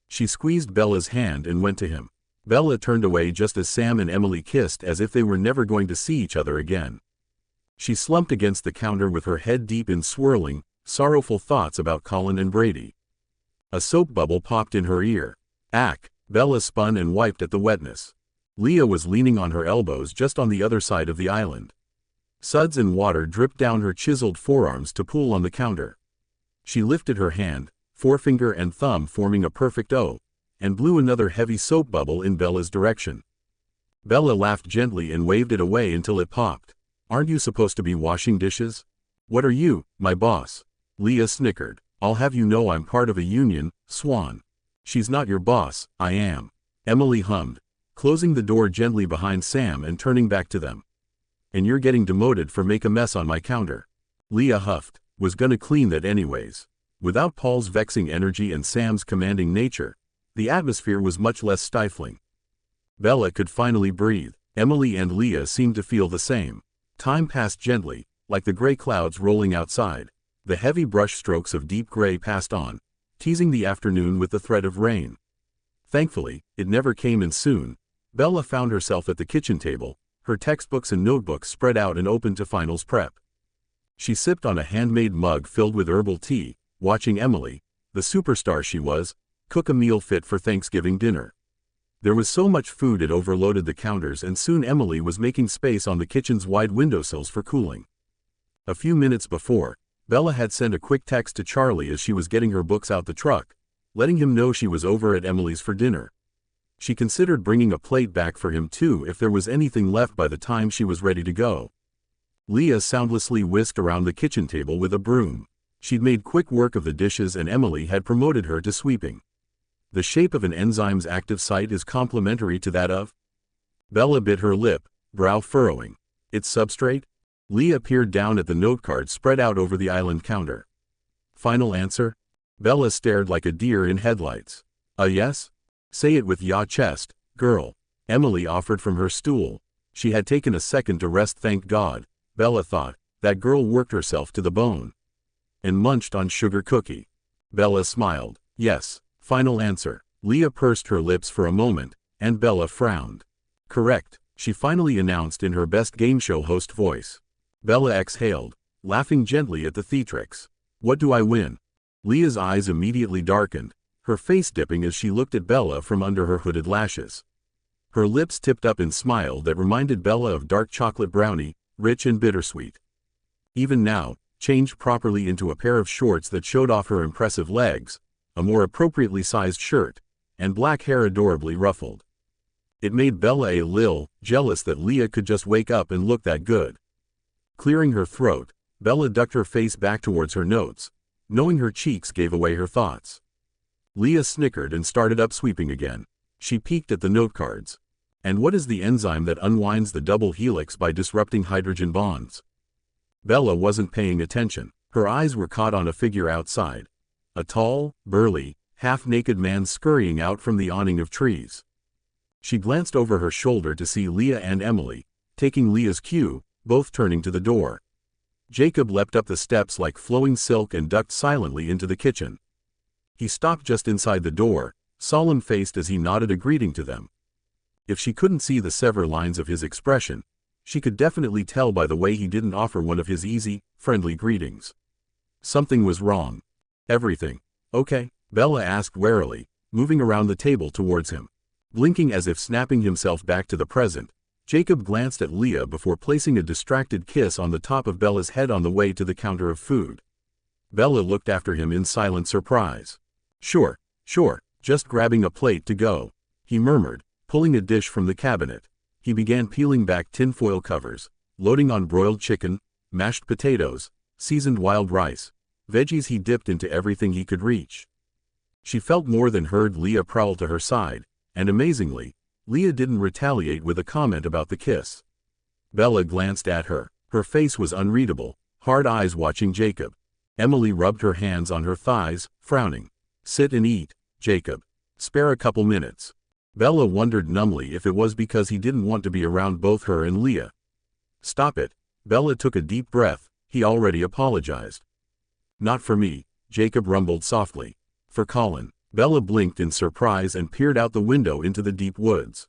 She squeezed Bella's hand and went to him. Bella turned away just as Sam and Emily kissed as if they were never going to see each other again. She slumped against the counter with her head deep in swirling, sorrowful thoughts about Colin and Brady. A soap bubble popped in her ear. Ack! Bella spun and wiped at the wetness. Leah was leaning on her elbows just on the other side of the island. Suds and water dripped down her chiseled forearms to pool on the counter. She lifted her hand, forefinger and thumb forming a perfect O, and blew another heavy soap bubble in Bella's direction. Bella laughed gently and waved it away until it popped. Aren't you supposed to be washing dishes? What are you, my boss? Leah snickered. I'll have you know I'm part of a union, Swan. She's not your boss, I am. Emily hummed, closing the door gently behind Sam and turning back to them. And you're getting demoted for make a mess on my counter. Leah huffed, was gonna clean that anyways. Without Paul's vexing energy and Sam's commanding nature, the atmosphere was much less stifling. Bella could finally breathe. Emily and Leah seemed to feel the same. Time passed gently, like the gray clouds rolling outside. The heavy brush strokes of deep gray passed on, teasing the afternoon with the threat of rain. Thankfully, it never came, and soon, Bella found herself at the kitchen table, her textbooks and notebooks spread out and open to finals prep. She sipped on a handmade mug filled with herbal tea, watching Emily, the superstar she was, cook a meal fit for Thanksgiving dinner. There was so much food it overloaded the counters, and soon Emily was making space on the kitchen's wide windowsills for cooling. A few minutes before, Bella had sent a quick text to Charlie as she was getting her books out the truck, letting him know she was over at Emily's for dinner. She considered bringing a plate back for him too if there was anything left by the time she was ready to go. Leah soundlessly whisked around the kitchen table with a broom. She'd made quick work of the dishes and Emily had promoted her to sweeping. The shape of an enzyme's active site is complementary to that of? Bella bit her lip, brow furrowing. Its substrate? Leah peered down at the note card spread out over the island counter. Final answer? Bella stared like a deer in headlights. A yes? Say it with ya chest, girl. Emily offered from her stool. She had taken a second to rest, thank God, Bella thought. That girl worked herself to the bone. And munched on sugar cookie. Bella smiled. Yes. Final answer. Leah pursed her lips for a moment, and Bella frowned. Correct, she finally announced in her best game show host voice. Bella exhaled, laughing gently at the theatrics. What do I win? Leah's eyes immediately darkened, her face dipping as she looked at Bella from under her hooded lashes. Her lips tipped up in smile that reminded Bella of dark chocolate brownie, rich and bittersweet. Even now, changed properly into a pair of shorts that showed off her impressive legs, a more appropriately sized shirt, and black hair adorably ruffled. It made Bella a lil jealous that Leah could just wake up and look that good. Clearing her throat, Bella ducked her face back towards her notes, knowing her cheeks gave away her thoughts. Leah snickered and started up sweeping again. She peeked at the note cards. And what is the enzyme that unwinds the double helix by disrupting hydrogen bonds? Bella wasn't paying attention. Her eyes were caught on a figure outside. A tall, burly, half-naked man scurrying out from the awning of trees. She glanced over her shoulder to see Leah and Emily, taking Leah's cue, both turning to the door. Jacob leapt up the steps like flowing silk and ducked silently into the kitchen. He stopped just inside the door, solemn-faced as he nodded a greeting to them. If she couldn't see the several lines of his expression, she could definitely tell by the way he didn't offer one of his easy, friendly greetings. Something was wrong. Everything. Okay? Bella asked warily, moving around the table towards him. Blinking as if snapping himself back to the present, Jacob glanced at Leah before placing a distracted kiss on the top of Bella's head on the way to the counter of food. Bella looked after him in silent surprise. Sure, just grabbing a plate to go, he murmured, pulling a dish from the cabinet. He began peeling back tinfoil covers, loading on broiled chicken, mashed potatoes, seasoned wild rice, veggies he dipped into everything he could reach. She felt more than heard Leah prowl to her side, and amazingly, Leah didn't retaliate with a comment about the kiss. Bella glanced at her. Her face was unreadable, hard eyes watching Jacob. Emily rubbed her hands on her thighs, frowning. Sit and eat, Jacob. Spare a couple minutes. Bella wondered numbly if it was because he didn't want to be around both her and Leah. Stop it. Bella took a deep breath. He already apologized. Not for me, Jacob rumbled softly. For Colin. Bella blinked in surprise and peered out the window into the deep woods.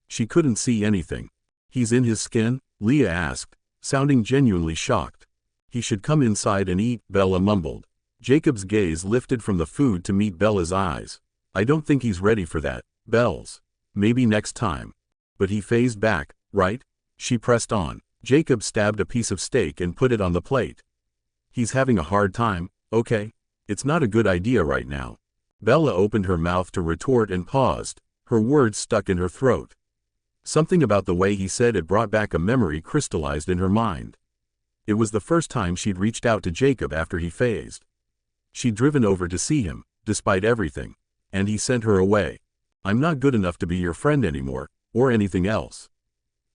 She couldn't see anything. He's in his skin? Leah asked, sounding genuinely shocked. He should come inside and eat, Bella mumbled. Jacob's gaze lifted from the food to meet Bella's eyes. I don't think he's ready for that, Bells. Maybe next time. But he phased back, right? She pressed on. Jacob stabbed a piece of steak and put it on the plate. He's having a hard time, okay? It's not a good idea right now. Bella opened her mouth to retort and paused, her words stuck in her throat. Something about the way he said it brought back a memory crystallized in her mind. It was the first time she'd reached out to Jacob after he phased. She'd driven over to see him, despite everything, and he sent her away. I'm not good enough to be your friend anymore, or anything else.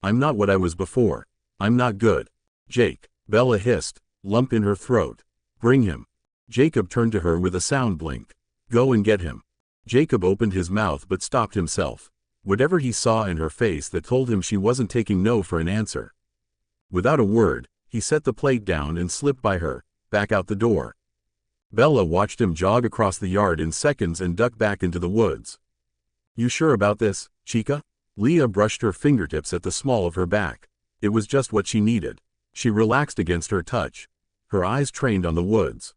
I'm not what I was before. I'm not good. Jake, Bella hissed, lump in her throat. Bring him. Jacob turned to her with a sound blink. Go and get him. Jacob opened his mouth but stopped himself. Whatever he saw in her face that told him she wasn't taking no for an answer. Without a word, he set the plate down and slipped by her, back out the door. Bella watched him jog across the yard in seconds and duck back into the woods. You sure about this, chica? Leah brushed her fingertips at the small of her back. It was just what she needed. She relaxed against her touch. Her eyes trained on the woods.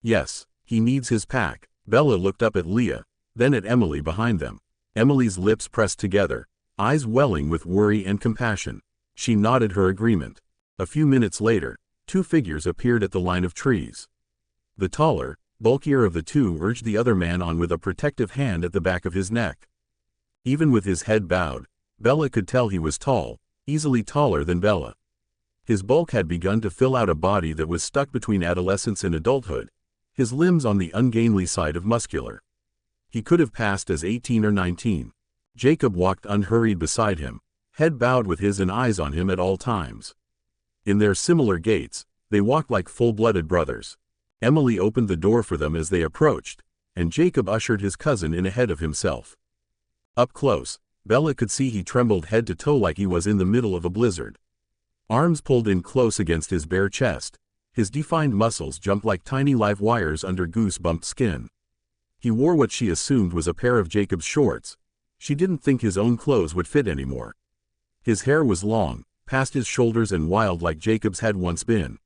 Yes, he needs his pack. Bella looked up at Leah, then at Emily behind them. Emily's lips pressed together, eyes welling with worry and compassion. She nodded her agreement. A few minutes later, two figures appeared at the line of trees. The taller, bulkier of the two urged the other man on with a protective hand at the back of his neck. Even with his head bowed, Bella could tell he was tall, easily taller than Bella. His bulk had begun to fill out a body that was stuck between adolescence and adulthood, his limbs on the ungainly side of muscular. He could have passed as 18 or 19. Jacob walked unhurried beside him, head bowed with his and eyes on him at all times. In their similar gaits, they walked like full-blooded brothers. Emily opened the door for them as they approached, and Jacob ushered his cousin in ahead of himself. Up close, Bella could see he trembled head to toe like he was in the middle of a blizzard. Arms pulled in close against his bare chest. His defined muscles jumped like tiny live wires under goose-bumped skin. He wore what she assumed was a pair of Jacob's shorts. She didn't think his own clothes would fit anymore. His hair was long, past his shoulders and wild like Jacob's had once been.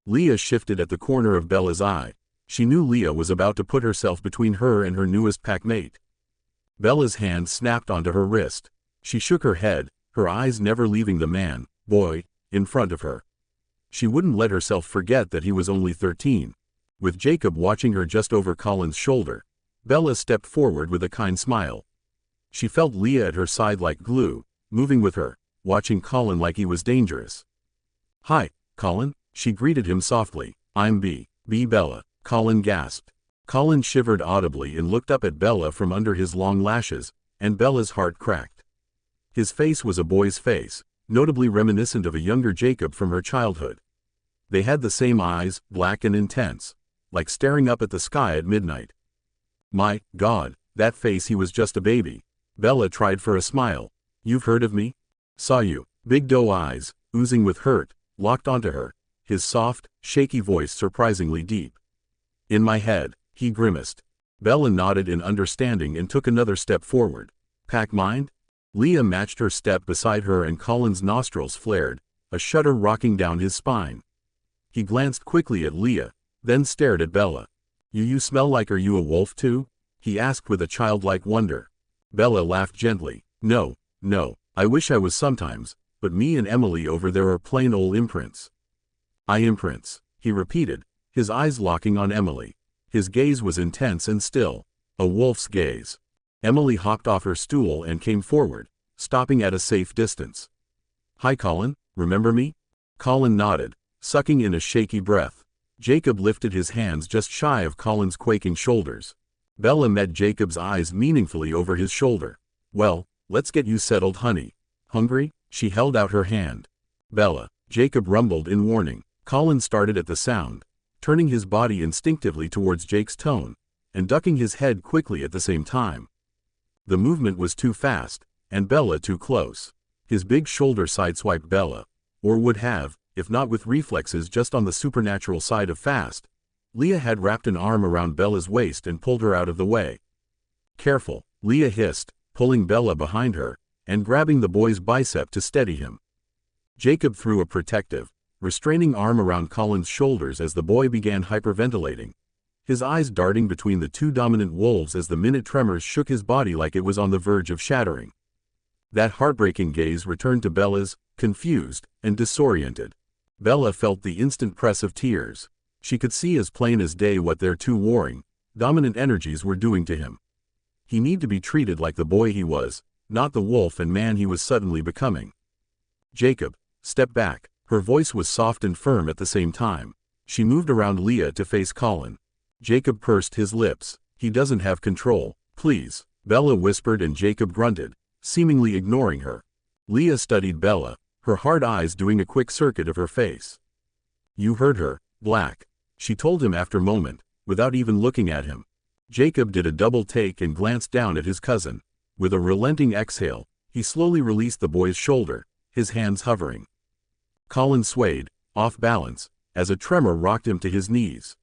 Leah shifted at the corner of Bella's eye. She knew Leah was about to put herself between her and her newest packmate. Bella's hand snapped onto her wrist. She shook her head, her eyes never leaving the man, boy, in front of her. She wouldn't let herself forget that he was only 13. With Jacob watching her just over Colin's shoulder, Bella stepped forward with a kind smile. She felt Leah at her side like glue, moving with her, watching Colin like he was dangerous. Hi, Colin, she greeted him softly. I'm B. Bella, Colin gasped. Colin shivered audibly and looked up at Bella from under his long lashes, and Bella's heart cracked. His face was a boy's face, notably reminiscent of a younger Jacob from her childhood. They had the same eyes, black and intense, like staring up at the sky at midnight. My God, that face, he was just a baby. Bella tried for a smile. You've heard of me? Saw you. Big doe eyes, oozing with hurt, locked onto her, his soft, shaky voice surprisingly deep. In my head, he grimaced. Bella nodded in understanding and took another step forward. Pack mind? Leah matched her step beside her and Colin's nostrils flared, a shudder rocking down his spine. He glanced quickly at Leah, then stared at Bella. You smell like, are you a wolf too? He asked with a childlike wonder. Bella laughed gently. No, I wish I was sometimes, but me and Emily over there are plain old imprints. Imprints, he repeated, his eyes locking on Emily. His gaze was intense and still. A wolf's gaze. Emily hopped off her stool and came forward, stopping at a safe distance. Hi Colin, remember me? Colin nodded, sucking in a shaky breath. Jacob lifted his hands just shy of Colin's quaking shoulders. Bella met Jacob's eyes meaningfully over his shoulder. Well, let's get you settled, honey. Hungry? She held out her hand. Bella, Jacob rumbled in warning. Colin started at the sound, turning his body instinctively towards Jake's tone, and ducking his head quickly at the same time. The movement was too fast, and Bella too close. His big shoulder sideswiped Bella, or would have, if not with reflexes just on the supernatural side of fast. Leah had wrapped an arm around Bella's waist and pulled her out of the way. Careful, Leah hissed, pulling Bella behind her, and grabbing the boy's bicep to steady him. Jacob threw a protective, restraining arm around Colin's shoulders as the boy began hyperventilating, his eyes darting between the two dominant wolves as the minute tremors shook his body like it was on the verge of shattering. That heartbreaking gaze returned to Bella's, confused and disoriented. Bella felt the instant press of tears. She could see as plain as day what their two warring, dominant energies were doing to him. He needed to be treated like the boy he was, not the wolf and man he was suddenly becoming. Jacob, step back. Her voice was soft and firm at the same time. She moved around Leah to face Colin. Jacob pursed his lips. He doesn't have control, please, Bella whispered, and Jacob grunted, seemingly ignoring her. Leah studied Bella, her hard eyes doing a quick circuit of her face. You heard her, Black, she told him after a moment, without even looking at him. Jacob did a double take and glanced down at his cousin. With a relenting exhale, he slowly released the boy's shoulder, his hands hovering. Colin swayed, off balance, as a tremor rocked him to his knees.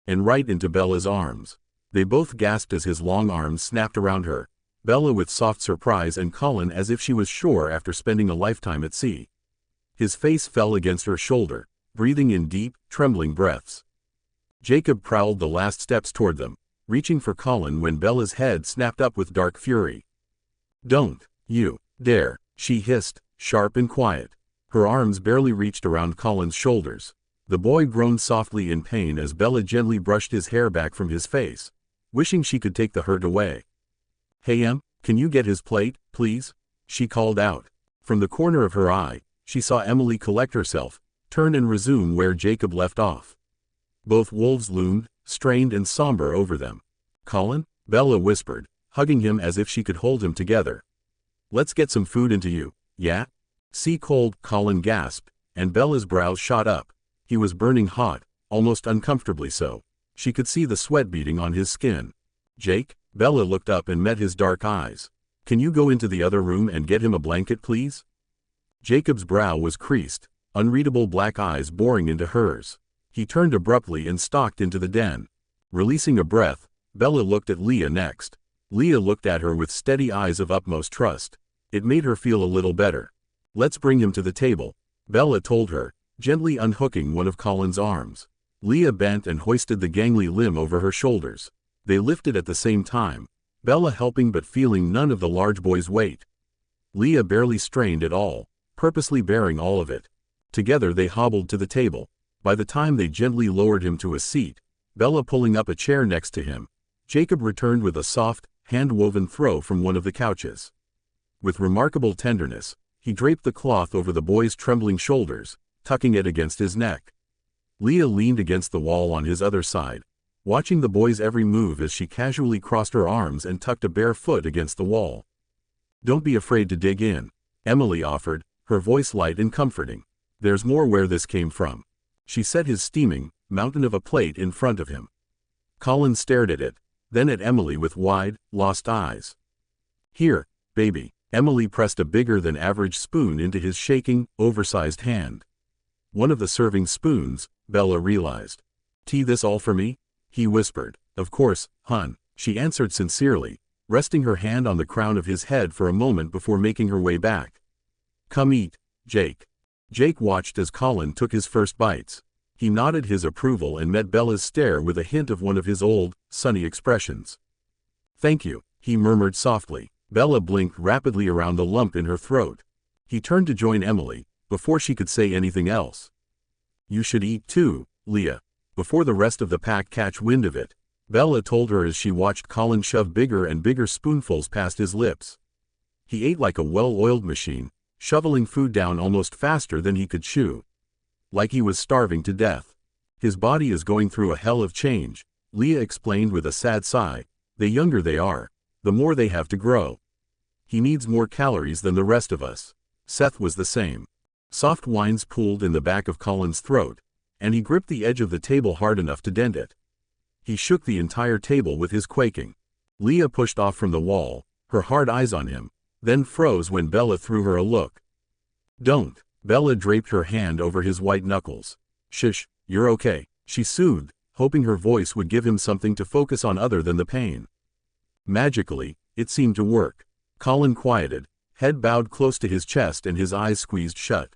And right into Bella's arms. They both gasped as his long arms snapped around her, Bella with soft surprise and Colin as if she was sure after spending a lifetime at sea. His face fell against her shoulder, breathing in deep, trembling breaths. Jacob prowled the last steps toward them, reaching for Colin when Bella's head snapped up with dark fury. Don't you dare, she hissed, sharp and quiet. Her arms barely reached around Colin's shoulders. The boy groaned softly in pain as Bella gently brushed his hair back from his face, wishing she could take the hurt away. Hey can you get his plate, please? She called out. From the corner of her eye, she saw Emily collect herself, turn and resume where Jacob left off. Both wolves loomed, strained and somber over them. Colin? Bella whispered, hugging him as if she could hold him together. Let's get some food into you, yeah? Sea cold, Colin gasped, and Bella's brows shot up. He was burning hot, almost uncomfortably so. She could see the sweat beading on his skin. Jake? Bella looked up and met his dark eyes. Can you go into the other room and get him a blanket, please? Jacob's brow was creased, unreadable black eyes boring into hers. He turned abruptly and stalked into the den. Releasing a breath, Bella looked at Leah next. Leah looked at her with steady eyes of utmost trust. It made her feel a little better. Let's bring him to the table, Bella told her, gently unhooking one of Colin's arms. Leah bent and hoisted the gangly limb over her shoulders. They lifted at the same time, Bella helping but feeling none of the large boy's weight. Leah barely strained at all, purposely bearing all of it. Together they hobbled to the table. By the time they gently lowered him to a seat, Bella pulling up a chair next to him, Jacob returned with a soft, hand-woven throw from one of the couches. With remarkable tenderness, he draped the cloth over the boy's trembling shoulders, tucking it against his neck. Leah leaned against the wall on his other side, watching the boy's every move as she casually crossed her arms and tucked a bare foot against the wall. Don't be afraid to dig in, Emily offered, her voice light and comforting. There's more where this came from. She set his steaming mountain of a plate in front of him. Colin stared at it, then at Emily with wide, lost eyes. "Here, baby." Emily pressed a bigger-than-average spoon into his shaking, oversized hand. One of the serving spoons, Bella realized. "Tea, this all for me?" he whispered. "Of course, hun," she answered sincerely, resting her hand on the crown of his head for a moment before making her way back. "Come eat, Jake." Jake watched as Colin took his first bites. He nodded his approval and met Bella's stare with a hint of one of his old, sunny expressions. "Thank you," he murmured softly. Bella blinked rapidly around the lump in her throat. He turned to join Emily, before she could say anything else. "You should eat too, Leah, before the rest of the pack catch wind of it," Bella told her as she watched Colin shove bigger and bigger spoonfuls past his lips. He ate like a well-oiled machine, shoveling food down almost faster than he could chew. Like he was starving to death. "His body is going through a hell of change," Leah explained with a sad sigh. "The younger they are, the more they have to grow. He needs more calories than the rest of us." Seth was the same. Soft whines pooled in the back of Colin's throat, and he gripped the edge of the table hard enough to dent it. He shook the entire table with his quaking. Leah pushed off from the wall, her hard eyes on him, then froze when Bella threw her a look. "Don't." Bella draped her hand over his white knuckles. "Shush, you're okay," she soothed, hoping her voice would give him something to focus on other than the pain. Magically, it seemed to work. Colin quieted, head bowed close to his chest and his eyes squeezed shut.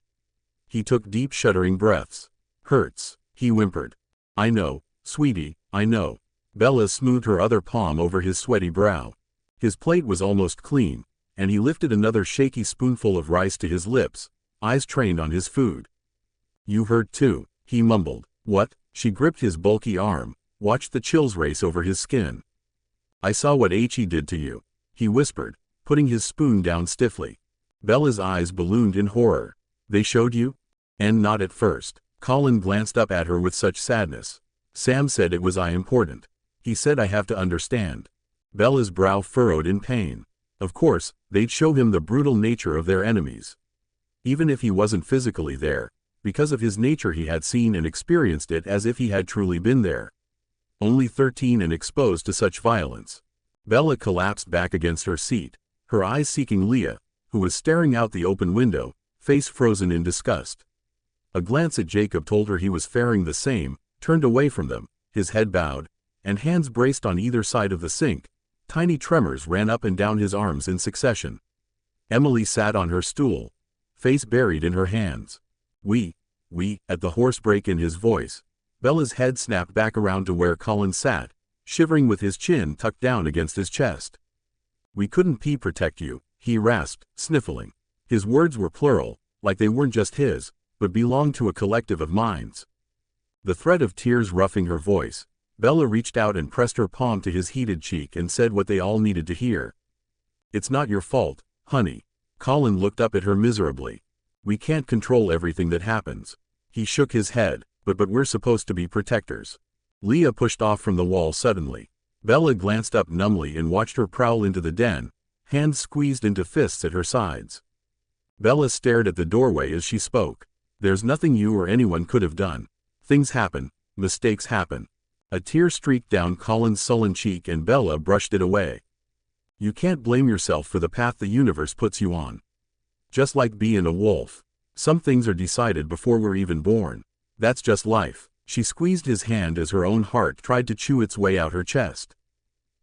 He took deep shuddering breaths. "Hurts," he whimpered. "I know, sweetie, I know." Bella smoothed her other palm over his sweaty brow. His plate was almost clean, and he lifted another shaky spoonful of rice to his lips, eyes trained on his food. "You hurt too," he mumbled. "What?" She gripped his bulky arm, watched the chills race over his skin. "I saw what He did to you," he whispered, putting his spoon down stiffly. Bella's eyes ballooned in horror. "They showed you?" "And not at first." Colin glanced up at her with such sadness. "Sam said it was important. He said I have to understand." Bella's brow furrowed in pain. Of course, they'd show him the brutal nature of their enemies. Even if he wasn't physically there, because of his nature he had seen and experienced it as if he had truly been there. Only 13 and exposed to such violence. Bella collapsed back against her seat, her eyes seeking Leah, who was staring out the open window, face frozen in disgust. A glance at Jacob told her he was faring the same, turned away from them, his head bowed, and hands braced on either side of the sink. Tiny tremors ran up and down his arms in succession. Emily sat on her stool, face buried in her hands. We, at the hoarse break in his voice, Bella's head snapped back around to where Colin sat, shivering with his chin tucked down against his chest. "We couldn't protect you," he rasped, sniffling. His words were plural, like they weren't just his, but belonged to a collective of minds. The threat of tears roughing her voice, Bella reached out and pressed her palm to his heated cheek and said what they all needed to hear. "It's not your fault, honey." Colin looked up at her miserably. "We can't control everything that happens." He shook his head. But we're supposed to be protectors." Leah pushed off from the wall suddenly. Bella glanced up numbly and watched her prowl into the den, hands squeezed into fists at her sides. Bella stared at the doorway as she spoke. "There's nothing you or anyone could have done. Things happen, mistakes happen." A tear streaked down Colin's sullen cheek and Bella brushed it away. "You can't blame yourself for the path the universe puts you on. Just like being a wolf. Some things are decided before we're even born. That's just life." She squeezed his hand as her own heart tried to chew its way out her chest.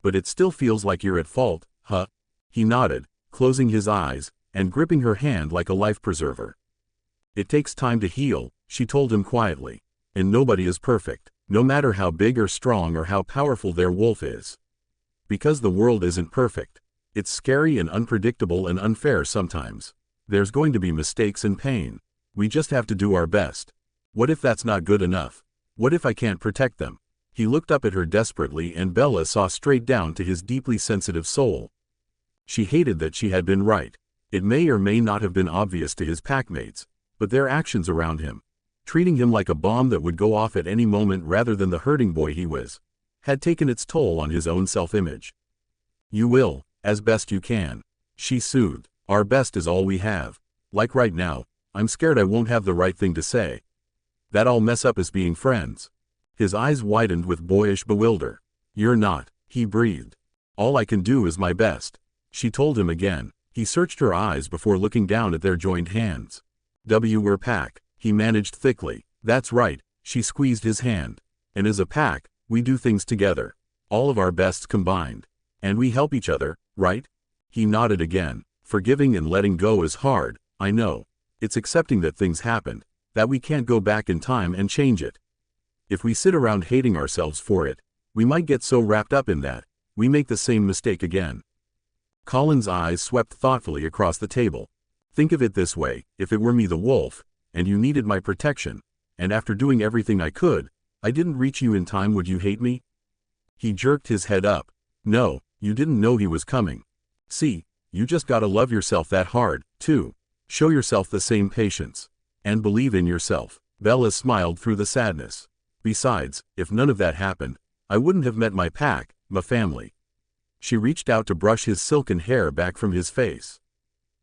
"But it still feels like you're at fault, huh?" He nodded, closing his eyes, and gripping her hand like a life preserver. "It takes time to heal," she told him quietly. "And nobody is perfect, no matter how big or strong or how powerful their wolf is. Because the world isn't perfect. It's scary and unpredictable and unfair sometimes. There's going to be mistakes and pain. We just have to do our best. What if that's not good enough? What if I can't protect them?" He looked up at her desperately and Bella saw straight down to his deeply sensitive soul. She hated that she had been right. It may or may not have been obvious to his packmates, but their actions around him, treating him like a bomb that would go off at any moment rather than the hurting boy he was, had taken its toll on his own self-image. "You will, as best you can," she soothed. "Our best is all we have. Like right now, I'm scared I won't have the right thing to say." That all mess up is being friends. His eyes widened with boyish bewilder. You're not, he breathed. All I can do is my best. She told him again. He searched her eyes before looking down at their joined hands. We're pack, he managed thickly. That's right, she squeezed his hand. And as a pack, we do things together. All of our bests combined. And we help each other, right? He nodded again. Forgiving and letting go is hard, I know. It's accepting that things happened, that we can't go back in time and change it. If we sit around hating ourselves for it, we might get so wrapped up in that, we make the same mistake again. Colin's eyes swept thoughtfully across the table. Think of it this way, if it were me the wolf, and you needed my protection, and after doing everything I could, I didn't reach you in time, would you hate me? He jerked his head up. No, you didn't know he was coming. See, you just gotta love yourself that hard, too. Show yourself the same patience. And believe in yourself. Bella smiled through the sadness. Besides, if none of that happened, I wouldn't have met my pack, my family. She reached out to brush his silken hair back from his face.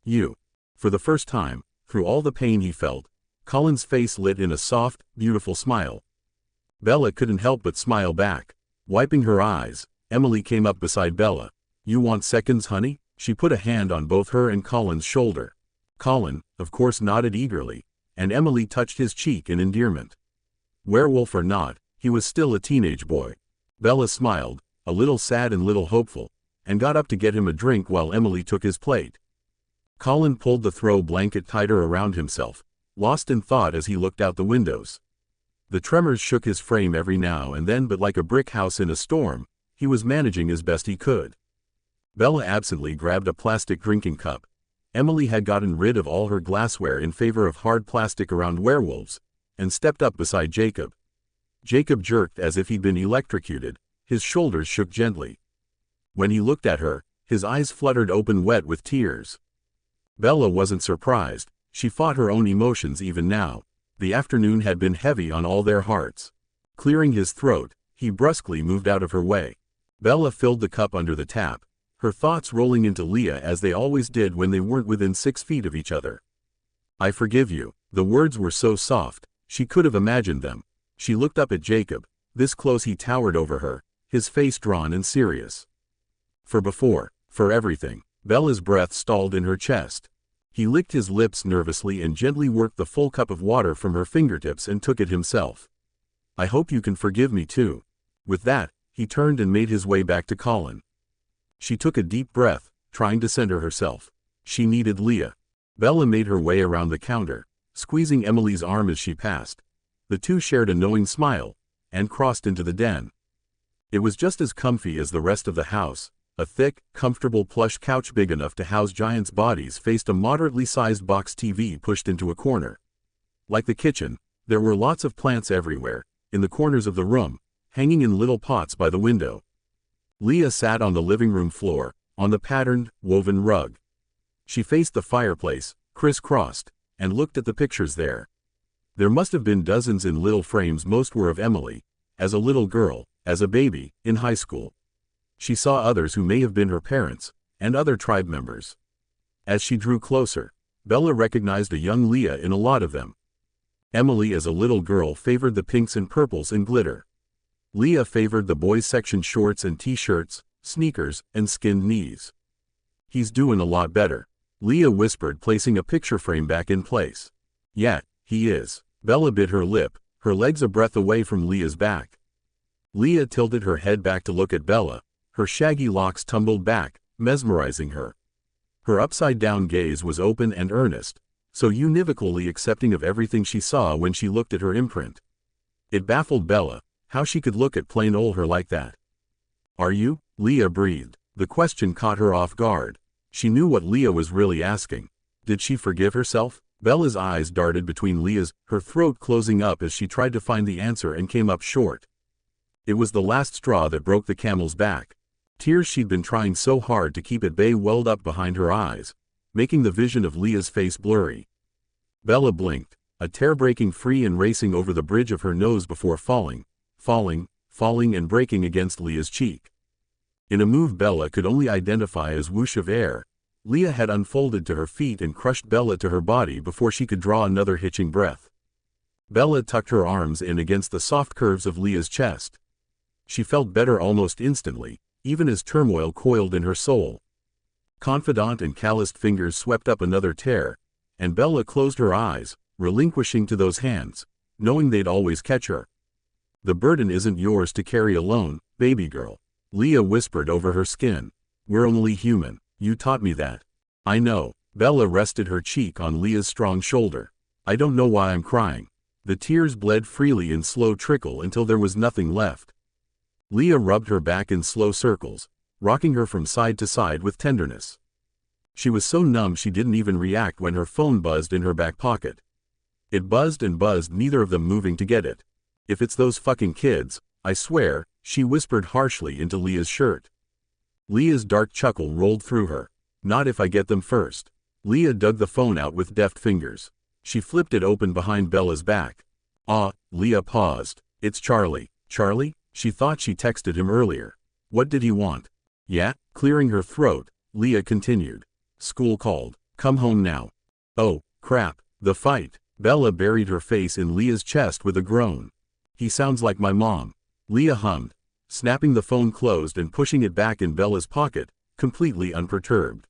You. For the first time, through all the pain he felt, Colin's face lit in a soft, beautiful smile. Bella couldn't help but smile back. Wiping her eyes, Emily came up beside Bella. You want seconds, honey? She put a hand on both her and Colin's shoulder. Colin, of course, nodded eagerly, and Emily touched his cheek in endearment. Werewolf or not, he was still a teenage boy. Bella smiled, a little sad and little hopeful, and got up to get him a drink while Emily took his plate. Colin pulled the throw blanket tighter around himself, lost in thought as he looked out the windows. The tremors shook his frame every now and then, but like a brick house in a storm, he was managing as best he could. Bella absently grabbed a plastic drinking cup. Emily had gotten rid of all her glassware in favor of hard plastic around werewolves, and stepped up beside Jacob. Jacob jerked as if he'd been electrocuted, his shoulders shook gently. When he looked at her, his eyes fluttered open, wet with tears. Bella wasn't surprised, she fought her own emotions even now. The afternoon had been heavy on all their hearts. Clearing his throat, he brusquely moved out of her way. Bella filled the cup under the tap, her thoughts rolling into Leah as they always did when they weren't within 6 feet of each other. I forgive you. The words were so soft, she could have imagined them. She looked up at Jacob. This close he towered over her, his face drawn and serious. For everything. Bella's breath stalled in her chest. He licked his lips nervously and gently worked the full cup of water from her fingertips and took it himself. I hope you can forgive me too. With that, he turned and made his way back to Colin. She took a deep breath, trying to center herself. She needed Leah. Bella made her way around the counter, squeezing Emily's arm as she passed. The two shared a knowing smile, and crossed into the den. It was just as comfy as the rest of the house. A thick, comfortable plush couch big enough to house giants' bodies faced a moderately sized box TV pushed into a corner. Like the kitchen, there were lots of plants everywhere, in the corners of the room, hanging in little pots by the window. Leah sat on the living room floor, on the patterned, woven rug. She faced the fireplace, crisscrossed, and looked at the pictures there. There must have been dozens in little frames. Most were of Emily, as a little girl, as a baby, in high school. She saw others who may have been her parents, and other tribe members. As she drew closer, Bella recognized a young Leah in a lot of them. Emily as a little girl favored the pinks and purples and glitter. Leah favored the boys' section shorts and t-shirts, sneakers, and skinned knees. He's doing a lot better, Leah whispered, placing a picture frame back in place. Yeah, he is. Bella bit her lip, her legs a breath away from Leah's back. Leah tilted her head back to look at Bella. Her shaggy locks tumbled back, mesmerizing her. Her upside-down gaze was open and earnest, so univocally accepting of everything she saw when she looked at her imprint. It baffled Bella, how she could look at plain old her like that. Are you? Leah breathed. The question caught her off guard. She knew what Leah was really asking. Did she forgive herself? Bella's eyes darted between Leah's, her throat closing up as she tried to find the answer and came up short. It was the last straw that broke the camel's back. Tears she'd been trying so hard to keep at bay welled up behind her eyes, making the vision of Leah's face blurry. Bella blinked, a tear breaking free and racing over the bridge of her nose before falling and breaking against Leah's cheek. In a move Bella could only identify as whoosh of air, Leah had unfolded to her feet and crushed Bella to her body before she could draw another hitching breath. Bella tucked her arms in against the soft curves of Leah's chest. She felt better almost instantly, even as turmoil coiled in her soul. Confident and calloused fingers swept up another tear, and Bella closed her eyes, relinquishing to those hands, knowing they'd always catch her. The burden isn't yours to carry alone, baby girl, Leah whispered over her skin. We're only human, you taught me that. I know. Bella rested her cheek on Leah's strong shoulder. I don't know why I'm crying. The tears bled freely in slow trickle until there was nothing left. Leah rubbed her back in slow circles, rocking her from side to side with tenderness. She was so numb she didn't even react when her phone buzzed in her back pocket. It buzzed and buzzed, neither of them moving to get it. If it's those fucking kids, I swear, she whispered harshly into Leah's shirt. Leah's dark chuckle rolled through her. Not if I get them first. Leah dug the phone out with deft fingers. She flipped it open behind Bella's back. Leah paused. It's Charlie. Charlie? She thought she texted him earlier. What did he want? Yeah, clearing her throat, Leah continued. School called. Come home now. Oh, crap. The fight. Bella buried her face in Leah's chest with a groan. He sounds like my mom. Leah hummed, snapping the phone closed and pushing it back in Bella's pocket, completely unperturbed.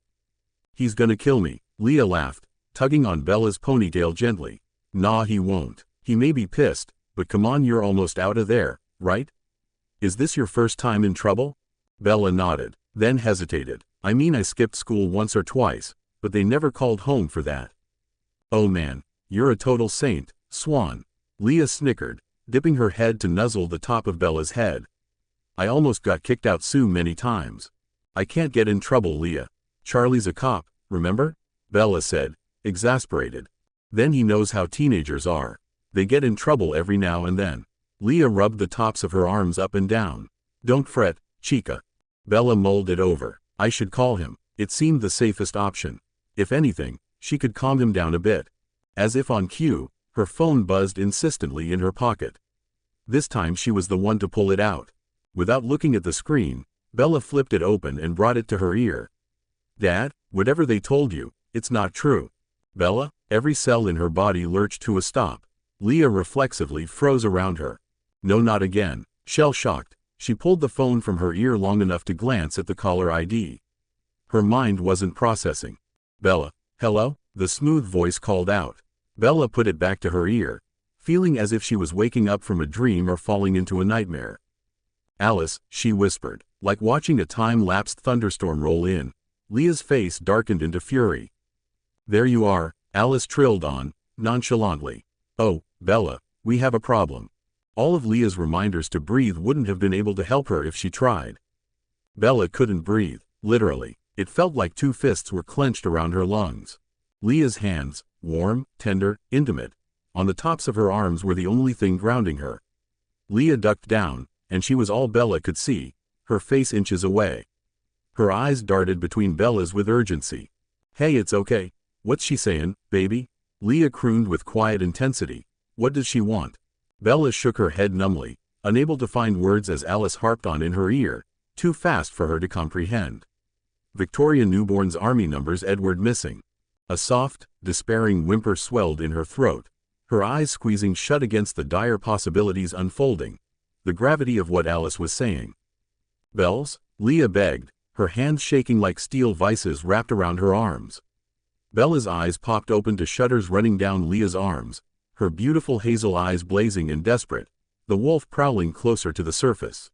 He's gonna kill me, Leah laughed, tugging on Bella's ponytail gently. Nah, he won't. He may be pissed, but come on, you're almost out of there, right? Is this your first time in trouble? Bella nodded, then hesitated. I mean, I skipped school once or twice, but they never called home for that. Oh man, you're a total saint, Swan. Leah snickered, dipping her head to nuzzle the top of Bella's head. I almost got kicked out so many times. I can't get in trouble, Leah. Charlie's a cop, remember? Bella said, exasperated. Then he knows how teenagers are. They get in trouble every now and then. Leah rubbed the tops of her arms up and down. Don't fret, chica. Bella mulled it over. I should call him. It seemed the safest option. If anything, she could calm him down a bit. As if on cue, her phone buzzed insistently in her pocket. This time she was the one to pull it out. Without looking at the screen, Bella flipped it open and brought it to her ear. Dad, whatever they told you, it's not true. Bella, every cell in her body lurched to a stop. Leah reflexively froze around her. No, not again. Shell-shocked, she pulled the phone from her ear long enough to glance at the caller ID. Her mind wasn't processing. Bella, hello? The smooth voice called out. Bella put it back to her ear, feeling as if she was waking up from a dream or falling into a nightmare. Alice, she whispered, like watching a time-lapsed thunderstorm roll in. Leah's face darkened into fury. There you are, Alice trilled on, nonchalantly. Oh, Bella, we have a problem. All of Leah's reminders to breathe wouldn't have been able to help her if she tried. Bella couldn't breathe, literally. It felt like two fists were clenched around her lungs. Leah's hands, warm, tender, intimate, on the tops of her arms were the only thing grounding her. Leah ducked down, and she was all Bella could see, her face inches away. Her eyes darted between Bella's with urgency. Hey, it's okay. What's she saying, baby? Leah crooned with quiet intensity. What does she want? Bella shook her head numbly, unable to find words as Alice harped on in her ear, too fast for her to comprehend. Victoria Newborn's army numbers, Edward missing. A soft, despairing whimper swelled in her throat, her eyes squeezing shut against the dire possibilities unfolding, the gravity of what Alice was saying. Bells? Leah begged, her hands shaking like steel vices wrapped around her arms. Bella's eyes popped open to shudders running down Leah's arms, her beautiful hazel eyes blazing and desperate, the wolf prowling closer to the surface.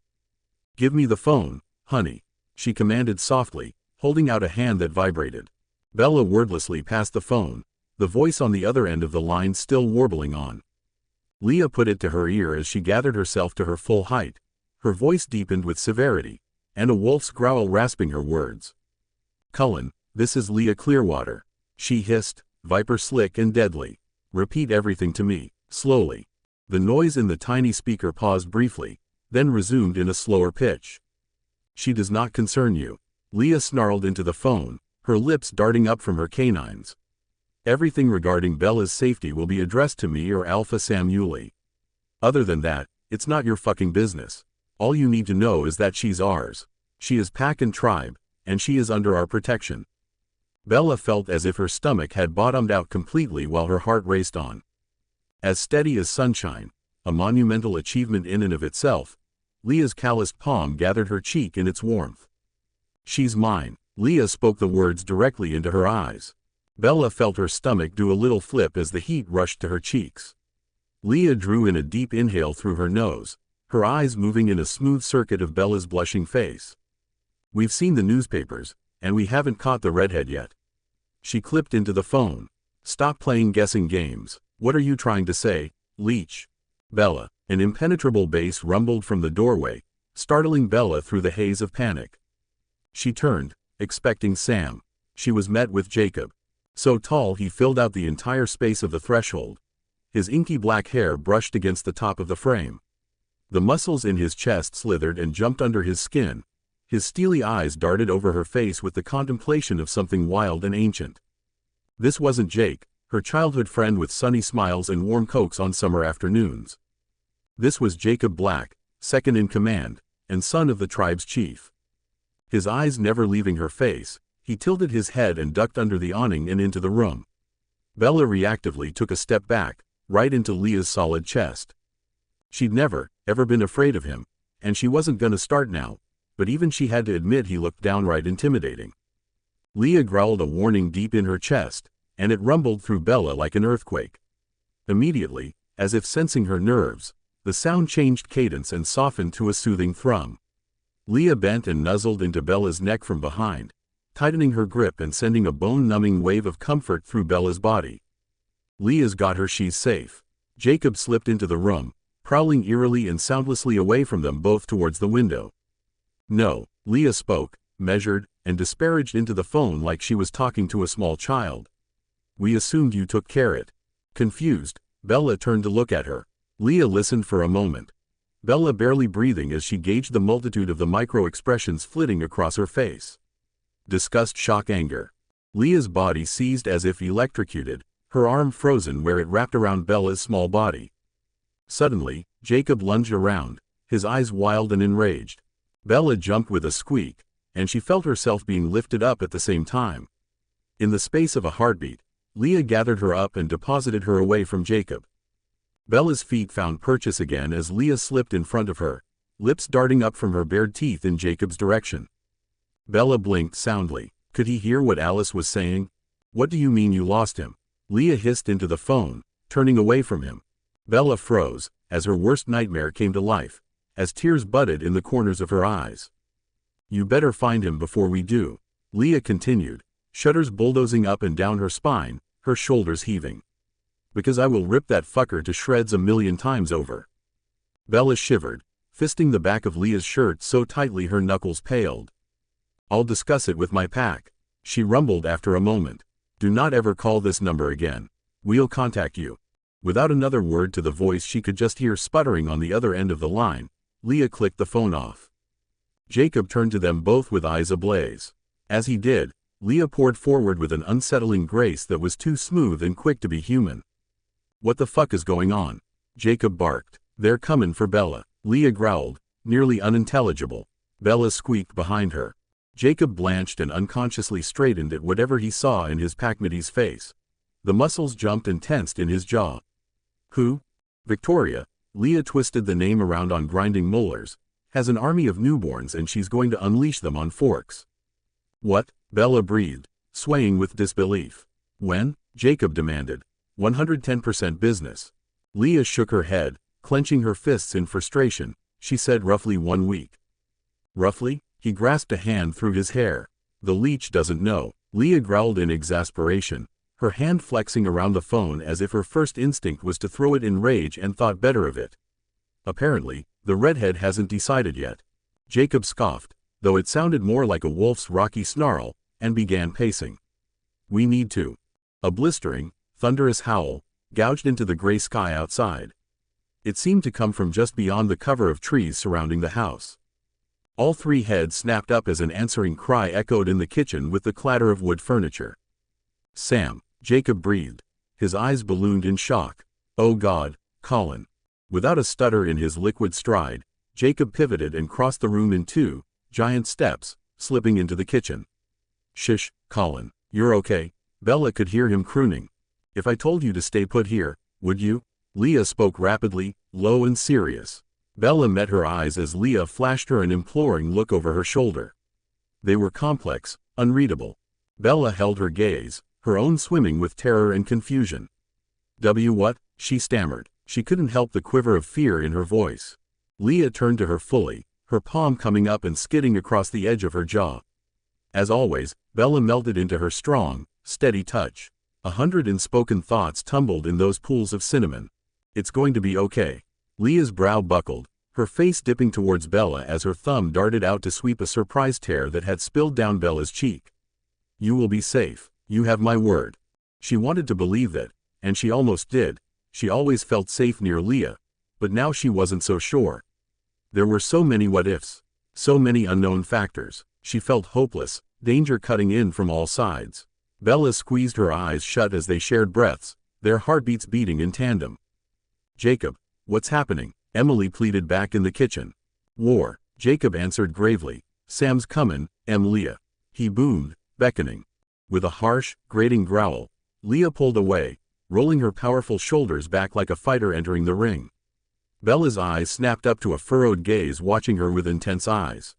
Give me the phone, honey, she commanded softly, holding out a hand that vibrated. Bella wordlessly passed the phone, the voice on the other end of the line still warbling on. Leah put it to her ear as she gathered herself to her full height, her voice deepened with severity, and a wolf's growl rasping her words. Cullen, this is Leah Clearwater, she hissed, viper slick and deadly. Repeat everything to me, slowly. The noise in the tiny speaker paused briefly, then resumed in a slower pitch. She does not concern you. Leah snarled into the phone, her lips darting up from her canines. Everything regarding Bella's safety will be addressed to me or Alpha Sam Yulee. Other than that, it's not your fucking business. All you need to know is that she's ours. She is pack and tribe, and she is under our protection. Bella felt as if her stomach had bottomed out completely while her heart raced on. As steady as sunshine, a monumental achievement in and of itself, Leah's calloused palm gathered her cheek in its warmth. "She's mine." Leah spoke the words directly into her eyes. Bella felt her stomach do a little flip as the heat rushed to her cheeks. Leah drew in a deep inhale through her nose, her eyes moving in a smooth circuit of Bella's blushing face. "We've seen the newspapers, and we haven't caught the redhead yet." She clipped into the phone. "Stop playing guessing games. What are you trying to say, leech?" "Bella." An impenetrable bass rumbled from the doorway, startling Bella through the haze of panic. She turned, expecting Sam. She was met with Jacob. So tall he filled out the entire space of the threshold. His inky black hair brushed against the top of the frame. The muscles in his chest slithered and jumped under his skin. His steely eyes darted over her face with the contemplation of something wild and ancient. This wasn't Jake, her childhood friend with sunny smiles and warm cokes on summer afternoons. This was Jacob Black, second in command, and son of the tribe's chief. His eyes never leaving her face, he tilted his head and ducked under the awning and into the room. Bella reactively took a step back, right into Leah's solid chest. She'd never, ever been afraid of him, and she wasn't gonna start now, but even she had to admit he looked downright intimidating. Leah growled a warning deep in her chest, and it rumbled through Bella like an earthquake. Immediately, as if sensing her nerves, the sound changed cadence and softened to a soothing thrum. Leah bent and nuzzled into Bella's neck from behind, tightening her grip and sending a bone-numbing wave of comfort through Bella's body. "Leah's got her, she's safe." Jacob slipped into the room, prowling eerily and soundlessly away from them both towards the window. "No," Leah spoke, measured, and disparaged into the phone like she was talking to a small child. "We assumed you took care it." Confused, Bella turned to look at her. Leah listened for a moment, Bella barely breathing as she gauged the multitude of the micro-expressions flitting across her face. Disgust, shock, anger. Leah's body seized as if electrocuted, her arm frozen where it wrapped around Bella's small body. Suddenly, Jacob lunged around, his eyes wild and enraged. Bella jumped with a squeak, and she felt herself being lifted up at the same time. In the space of a heartbeat, Leah gathered her up and deposited her away from Jacob. Bella's feet found purchase again as Leah slipped in front of her, lips darting up from her bared teeth in Jacob's direction. Bella blinked soundly. Could he hear what Alice was saying? "What do you mean you lost him?" Leah hissed into the phone, turning away from him. Bella froze, as her worst nightmare came to life, as tears budded in the corners of her eyes. "You better find him before we do," Leah continued, shudders bulldozing up and down her spine, her shoulders heaving. "Because I will rip that fucker to shreds 1,000,000 times over." Bella shivered, fisting the back of Leah's shirt so tightly her knuckles paled. "I'll discuss it with my pack," she rumbled after a moment. "Do not ever call this number again. We'll contact you." Without another word to the voice she could just hear sputtering on the other end of the line, Leah clicked the phone off. Jacob turned to them both with eyes ablaze. As he did, Leah poured forward with an unsettling grace that was too smooth and quick to be human. "What the fuck is going on?" Jacob barked. "They're comin' for Bella," Leah growled, nearly unintelligible. Bella squeaked behind her. Jacob blanched and unconsciously straightened at whatever he saw in his packmate's face. The muscles jumped and tensed in his jaw. "Who?" "Victoria." Leah twisted the name around on grinding molars. "Has an army of newborns and she's going to unleash them on forks." "What?" Bella breathed, swaying with disbelief. "When?" Jacob demanded. 110% business." Leah shook her head, clenching her fists in frustration. She said roughly 1 week. "Roughly?" He grasped a hand through his hair. "The leech doesn't know." Leah growled in exasperation, her hand flexing around the phone as if her first instinct was to throw it in rage and thought better of it. "Apparently, the redhead hasn't decided yet." Jacob scoffed, though it sounded more like a wolf's rocky snarl, and began pacing. "We need to." A blistering, thunderous howl gouged into the gray sky outside. It seemed to come from just beyond the cover of trees surrounding the house. All three heads snapped up as an answering cry echoed in the kitchen with the clatter of wood furniture. "Sam," Jacob breathed. His eyes ballooned in shock. "Oh God, Colin." Without a stutter in his liquid stride, Jacob pivoted and crossed the room in 2 giant steps, slipping into the kitchen. "Shush, Colin. You're okay." Bella could hear him crooning. "If I told you to stay put here, would you?" Leah spoke rapidly, low and serious. Bella met her eyes as Leah flashed her an imploring look over her shoulder. They were complex, unreadable. Bella held her gaze, her own swimming with terror and confusion. What? She stammered. She couldn't help the quiver of fear in her voice. Leah turned to her fully, her palm coming up and skidding across the edge of her jaw. As always, Bella melted into her strong, steady touch. 100 unspoken thoughts tumbled in those pools of cinnamon. It's going to be okay. Leah's brow buckled, her face dipping towards Bella as her thumb darted out to sweep a surprise tear that had spilled down Bella's cheek. You will be safe. You have my word. She wanted to believe that, and she almost did. She always felt safe near Leah, but now she wasn't so sure. There were so many what-ifs, so many unknown factors. She felt hopeless, danger cutting in from all sides. Bella squeezed her eyes shut as they shared breaths, their heartbeats beating in tandem. Jacob, what's happening? Emily pleaded back in the kitchen. War, Jacob answered gravely. Sam's comin', Leah. He boomed, beckoning. With a harsh, grating growl, Leah pulled away, rolling her powerful shoulders back like a fighter entering the ring. Bella's eyes snapped up to a furrowed gaze watching her with intense eyes.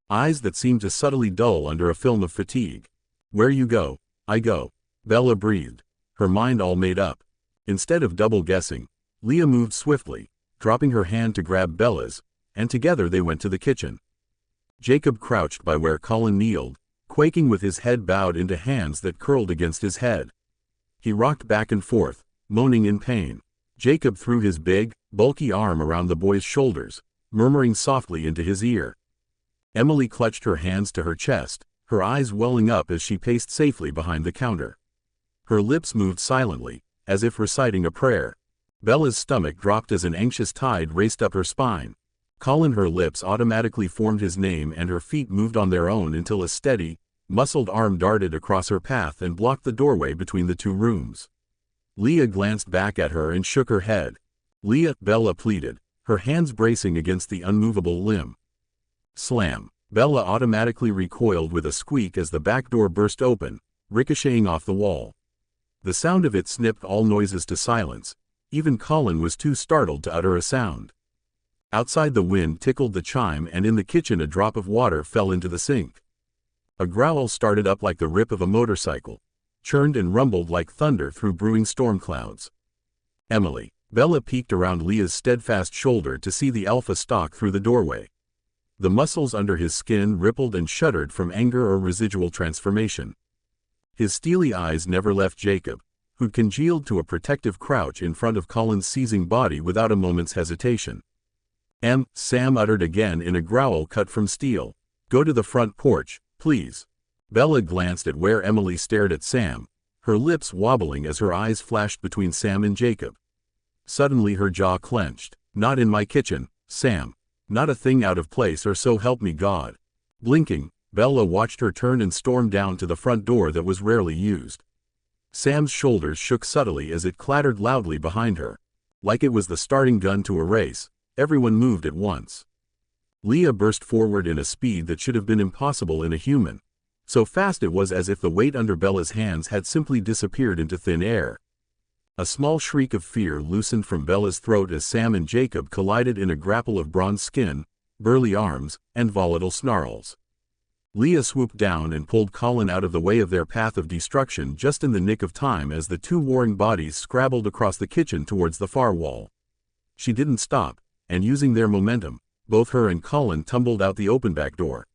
Eyes that seemed to subtly dull under a film of fatigue. Where you go, I go. Bella breathed, her mind all made up. Instead of double guessing, Leah moved swiftly, dropping her hand to grab Bella's, and together they went to the kitchen. Jacob crouched by where Colin kneeled, quaking with his head bowed into hands that curled against his head. He rocked back and forth, moaning in pain. Jacob threw his big, bulky arm around the boy's shoulders, murmuring softly into his ear. Emily clutched her hands to her chest, her eyes welling up as she paced safely behind the counter. Her lips moved silently, as if reciting a prayer. Bella's stomach dropped as an anxious tide raced up her spine. Colin, her lips automatically formed his name and her feet moved on their own until a steady, muscled arm darted across her path and blocked the doorway between the two rooms. Leah glanced back at her and shook her head. Leah, Bella pleaded, her hands bracing against the unmovable limb. Slam. Bella automatically recoiled with a squeak as the back door burst open, ricocheting off the wall. The sound of it snipped all noises to silence. Even Colin was too startled to utter a sound. Outside, the wind tickled the chime and in the kitchen a drop of water fell into the sink. A growl started up like the rip of a motorcycle, churned and rumbled like thunder through brewing storm clouds. Emily. Bella peeked around Leah's steadfast shoulder to see the alpha stalk through the doorway. The muscles under his skin rippled and shuddered from anger or residual transformation. His steely eyes never left Jacob, who'd congealed to a protective crouch in front of Colin's seizing body without a moment's hesitation. Sam uttered again in a growl cut from steel. Go to the front porch, please. Bella glanced at where Emily stared at Sam, her lips wobbling as her eyes flashed between Sam and Jacob. Suddenly her jaw clenched. Not in my kitchen, Sam. Not a thing out of place, or so help me God. Blinking, Bella watched her turn and storm down to the front door that was rarely used. Sam's shoulders shook subtly as it clattered loudly behind her. Like it was the starting gun to a race, everyone moved at once. Leah burst forward in a speed that should have been impossible in a human. So fast it was as if the weight under Bella's hands had simply disappeared into thin air. A small shriek of fear loosened from Bella's throat as Sam and Jacob collided in a grapple of bronze skin, burly arms, and volatile snarls. Leah swooped down and pulled Colin out of the way of their path of destruction just in the nick of time as the two warring bodies scrabbled across the kitchen towards the far wall. She didn't stop, and using their momentum, both her and Colin tumbled out the open back door.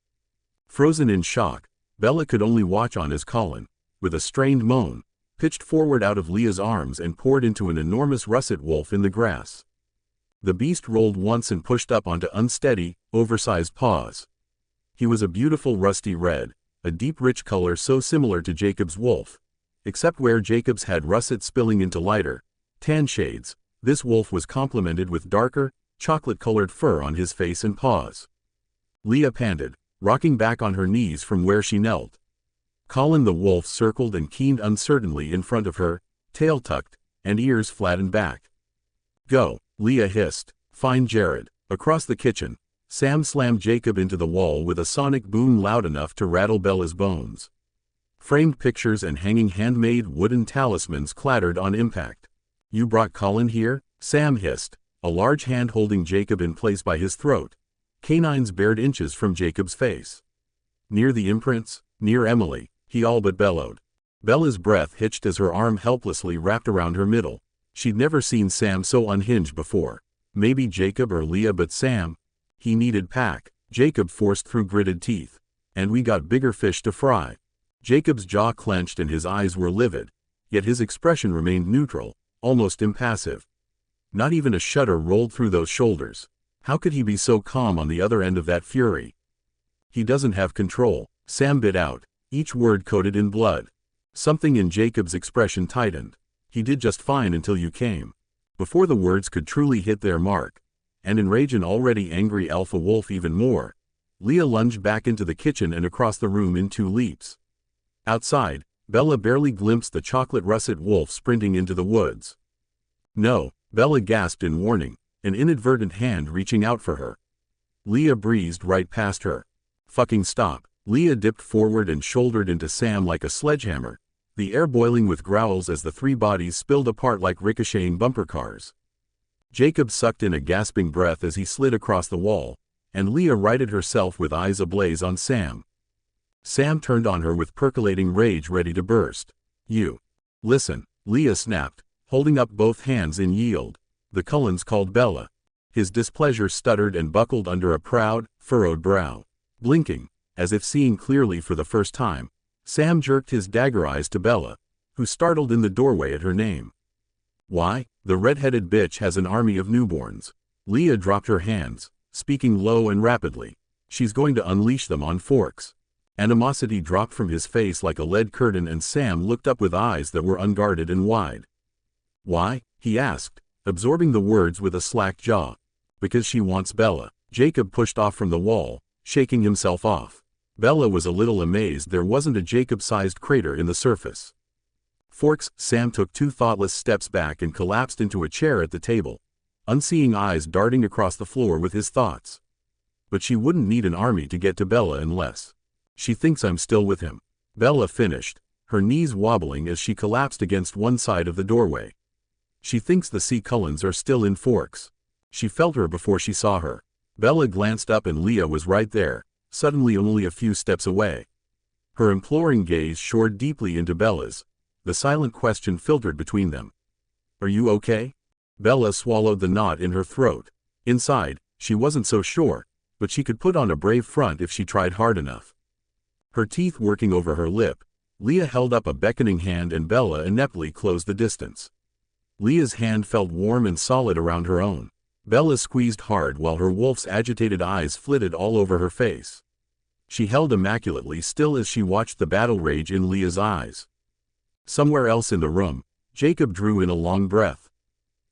Frozen in shock, Bella could only watch on as Colin, with a strained moan, pitched forward out of Leah's arms and poured into an enormous russet wolf in the grass. The beast rolled once and pushed up onto unsteady, oversized paws. He was a beautiful rusty red, a deep rich color so similar to Jacob's wolf. Except where Jacob's had russet spilling into lighter, tan shades, this wolf was complemented with darker, chocolate-colored fur on his face and paws. Leah panted, rocking back on her knees from where she knelt. Colin the wolf circled and keened uncertainly in front of her, tail tucked, and ears flattened back. Go, Leah hissed. Find Jared. Across the kitchen, Sam slammed Jacob into the wall with a sonic boom loud enough to rattle Bella's bones. Framed pictures and hanging handmade wooden talismans clattered on impact. You brought Colin here? Sam hissed, a large hand holding Jacob in place by his throat. Canines bared inches from Jacob's face. Near the imprints, near Emily, he all but bellowed. Bella's breath hitched as her arm helplessly wrapped around her middle. She'd never seen Sam so unhinged before. Maybe Jacob or Leah, but Sam? He needed pack. Jacob forced through gritted teeth. And we got bigger fish to fry. Jacob's jaw clenched and his eyes were livid. Yet his expression remained neutral, almost impassive. Not even a shudder rolled through those shoulders. How could he be so calm on the other end of that fury? He doesn't have control, Sam bit out, each word coated in blood. Something in Jacob's expression tightened. He did just fine until you came. Before the words could truly hit their mark, and enrage an already angry alpha wolf even more, Leah lunged back into the kitchen and across the room in 2 leaps. Outside, Bella barely glimpsed the chocolate russet wolf sprinting into the woods. No, Bella gasped in warning, an inadvertent hand reaching out for her. Leah breezed right past her. Fucking stop. Leah dipped forward and shouldered into Sam like a sledgehammer, the air boiling with growls as the 3 bodies spilled apart like ricocheting bumper cars. Jacob sucked in a gasping breath as he slid across the wall, and Leah righted herself with eyes ablaze on Sam. Sam turned on her with percolating rage ready to burst. You. Listen, Leah snapped, holding up both hands in yield. The Cullens called Bella. His displeasure stuttered and buckled under a proud, furrowed brow. Blinking, as if seeing clearly for the first time, Sam jerked his dagger eyes to Bella, who startled in the doorway at her name. Why, the red-headed bitch has an army of newborns. Leah dropped her hands, speaking low and rapidly. She's going to unleash them on Forks. Animosity dropped from his face like a lead curtain and Sam looked up with eyes that were unguarded and wide. Why? He asked, absorbing the words with a slack jaw. Because she wants Bella. Jacob pushed off from the wall, shaking himself off. Bella was a little amazed there wasn't a Jacob-sized crater in the surface. Forks. Sam took 2 thoughtless steps back and collapsed into a chair at the table, unseeing eyes darting across the floor with his thoughts. But she wouldn't need an army to get to Bella unless she thinks I'm still with him. Bella finished, her knees wobbling as she collapsed against one side of the doorway. She thinks the C. Cullens are still in Forks. She felt her before she saw her. Bella glanced up and Leah was right there, suddenly only a few steps away. Her imploring gaze shored deeply into Bella's. The silent question filtered between them. Are you okay? Bella swallowed the knot in her throat. Inside, she wasn't so sure, but she could put on a brave front if she tried hard enough. Her teeth working over her lip, Leah held up a beckoning hand and Bella ineptly closed the distance. Leah's hand felt warm and solid around her own. Bella squeezed hard while her wolf's agitated eyes flitted all over her face. She held immaculately still as she watched the battle rage in Leah's eyes. Somewhere else in the room, Jacob drew in a long breath.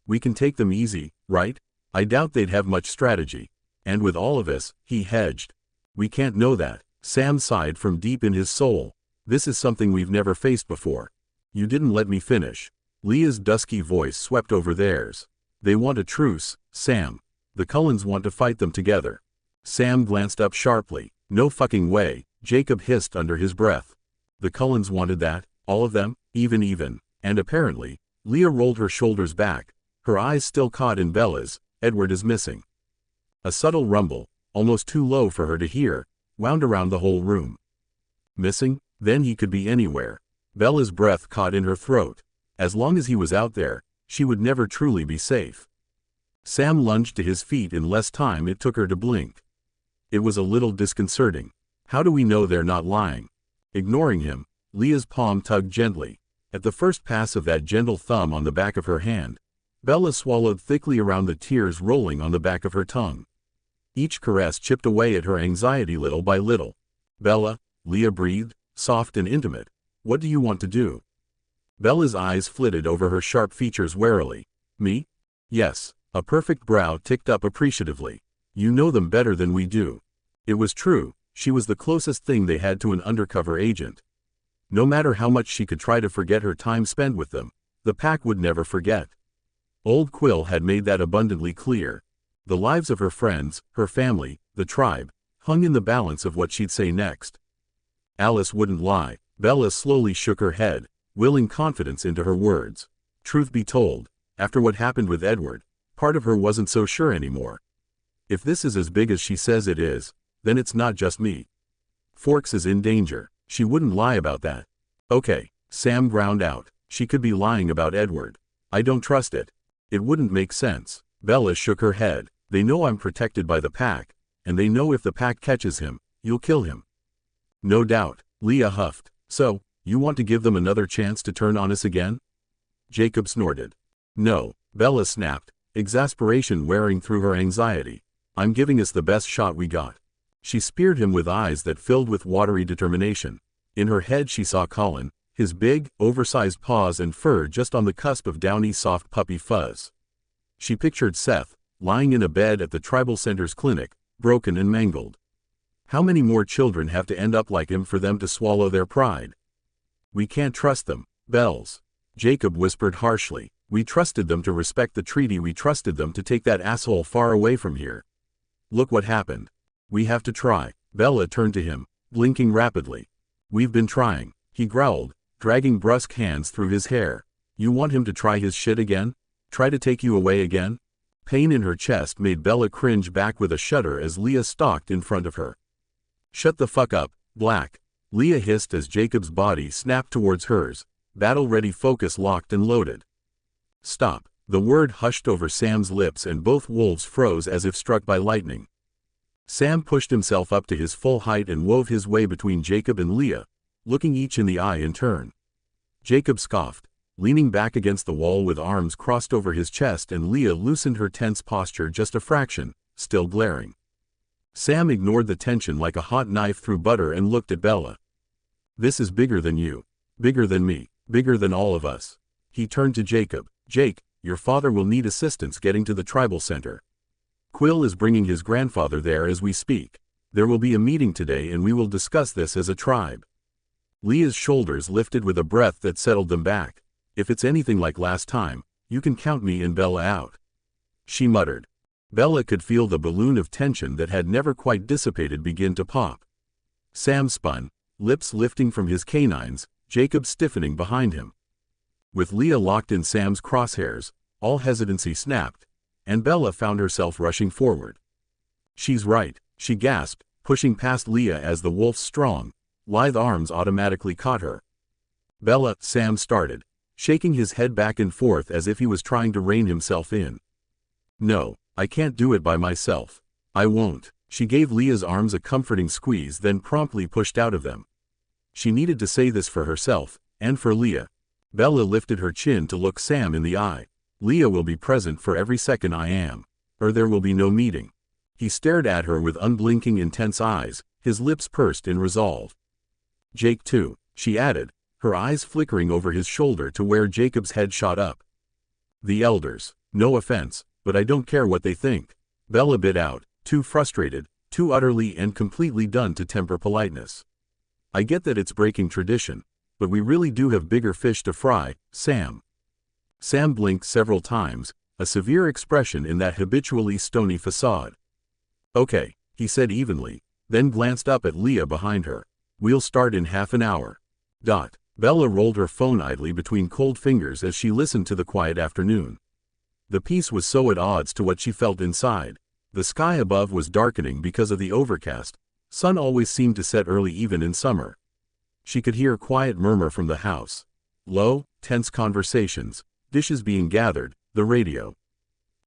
We can take them easy, right? I doubt they'd have much strategy. And with all of us, he hedged. We can't know that. Sam sighed from deep in his soul. This is something we've never faced before. You didn't let me finish. Leah's dusky voice swept over theirs. They want a truce, Sam. The Cullens want to fight them together. Sam glanced up sharply. No fucking way, Jacob hissed under his breath. The Cullens wanted that, all of them, even, and apparently, Leah rolled her shoulders back, her eyes still caught in Bella's. Edward is missing. A subtle rumble, almost too low for her to hear, wound around the whole room. Missing? Then he could be anywhere. Bella's breath caught in her throat. As long as he was out there, she would never truly be safe. Sam lunged to his feet in less time it took her to blink. It was a little disconcerting. How do we know they're not lying? Ignoring him, Leah's palm tugged gently. At the first pass of that gentle thumb on the back of her hand, Bella swallowed thickly around the tears rolling on the back of her tongue. Each caress chipped away at her anxiety little by little. Bella, Leah breathed, soft and intimate. What do you want to do? Bella's eyes flitted over her sharp features warily. Me? Yes. A perfect brow ticked up appreciatively. You know them better than we do. It was true, she was the closest thing they had to an undercover agent. No matter how much she could try to forget her time spent with them, the pack would never forget. Old Quill had made that abundantly clear. The lives of her friends, her family, the tribe, hung in the balance of what she'd say next. Alice wouldn't lie. Bella slowly shook her head, willing confidence into her words. Truth be told, After what happened with Edward, part of her wasn't so sure anymore. If this is as big as she says it is, then it's not just me. Forks is in danger. She wouldn't lie about that. Okay, Sam ground out. She could be lying about Edward. I don't trust it. It wouldn't make sense. Bella shook her head. They know I'm protected by the pack, and they know if the pack catches him, you'll kill him. No doubt, Leah huffed. So, you want to give them another chance to turn on us again? Jacob snorted. No, Bella snapped, exasperation wearing through her anxiety. I'm giving us the best shot we got. She speared him with eyes that filled with watery determination. In her head she saw Colin, his big, oversized paws and fur just on the cusp of downy soft puppy fuzz. She pictured Seth, lying in a bed at the tribal center's clinic, broken and mangled. How many more children have to end up like him for them to swallow their pride? We can't trust them, Bells. Jacob whispered harshly. We trusted them to respect the treaty. We trusted them to take that asshole far away from here. Look what happened. We have to try. Bella turned to him, blinking rapidly. We've been trying, he growled, dragging brusque hands through his hair. You want him to try his shit again? Try to take you away again? Pain in her chest made Bella cringe back with a shudder as Leah stalked in front of her. Shut the fuck up, Black. Leah hissed as Jacob's body snapped towards hers, battle-ready focus locked and loaded. Stop. The word hushed over Sam's lips and both wolves froze as if struck by lightning. Sam pushed himself up to his full height and wove his way between Jacob and Leah, looking each in the eye in turn. Jacob scoffed, leaning back against the wall with arms crossed over his chest, and Leah loosened her tense posture just a fraction, still glaring. Sam ignored the tension like a hot knife through butter and looked at Bella. This is bigger than you. Bigger than me. Bigger than all of us. He turned to Jacob. Jake, your father will need assistance getting to the tribal center. Quill is bringing his grandfather there as we speak. There will be a meeting today and we will discuss this as a tribe. Leah's shoulders lifted with a breath that settled them back. If it's anything like last time, you can count me and Bella out. She muttered. Bella could feel the balloon of tension that had never quite dissipated begin to pop. Sam spun, lips lifting from his canines, Jacob stiffening behind him. With Leah locked in Sam's crosshairs, all hesitancy snapped, and Bella found herself rushing forward. She's right, she gasped, pushing past Leah as the wolf's strong, lithe arms automatically caught her. Bella, Sam started, shaking his head back and forth as if he was trying to rein himself in. No, I can't do it by myself. I won't. She gave Leah's arms a comforting squeeze, then promptly pushed out of them. She needed to say this for herself, and for Leah. Bella lifted her chin to look Sam in the eye. Leah will be present for every second I am, or there will be no meeting. He stared at her with unblinking intense eyes, his lips pursed in resolve. Jake too, she added, her eyes flickering over his shoulder to where Jacob's head shot up. The elders, no offense, but I don't care what they think. Bella bit out, too frustrated, too utterly and completely done to temper politeness. I get that it's breaking tradition, but we really do have bigger fish to fry, Sam. Sam blinked several times, a severe expression in that habitually stony facade. Okay, he said evenly, then glanced up at Leah behind her. We'll start in half an hour. Bella rolled her phone idly between cold fingers as she listened to the quiet afternoon. The peace was so at odds to what she felt inside. The sky above was darkening because of the overcast. Sun always seemed to set early even in summer. She could hear quiet murmur from the house. Low, tense conversations, dishes being gathered, the radio.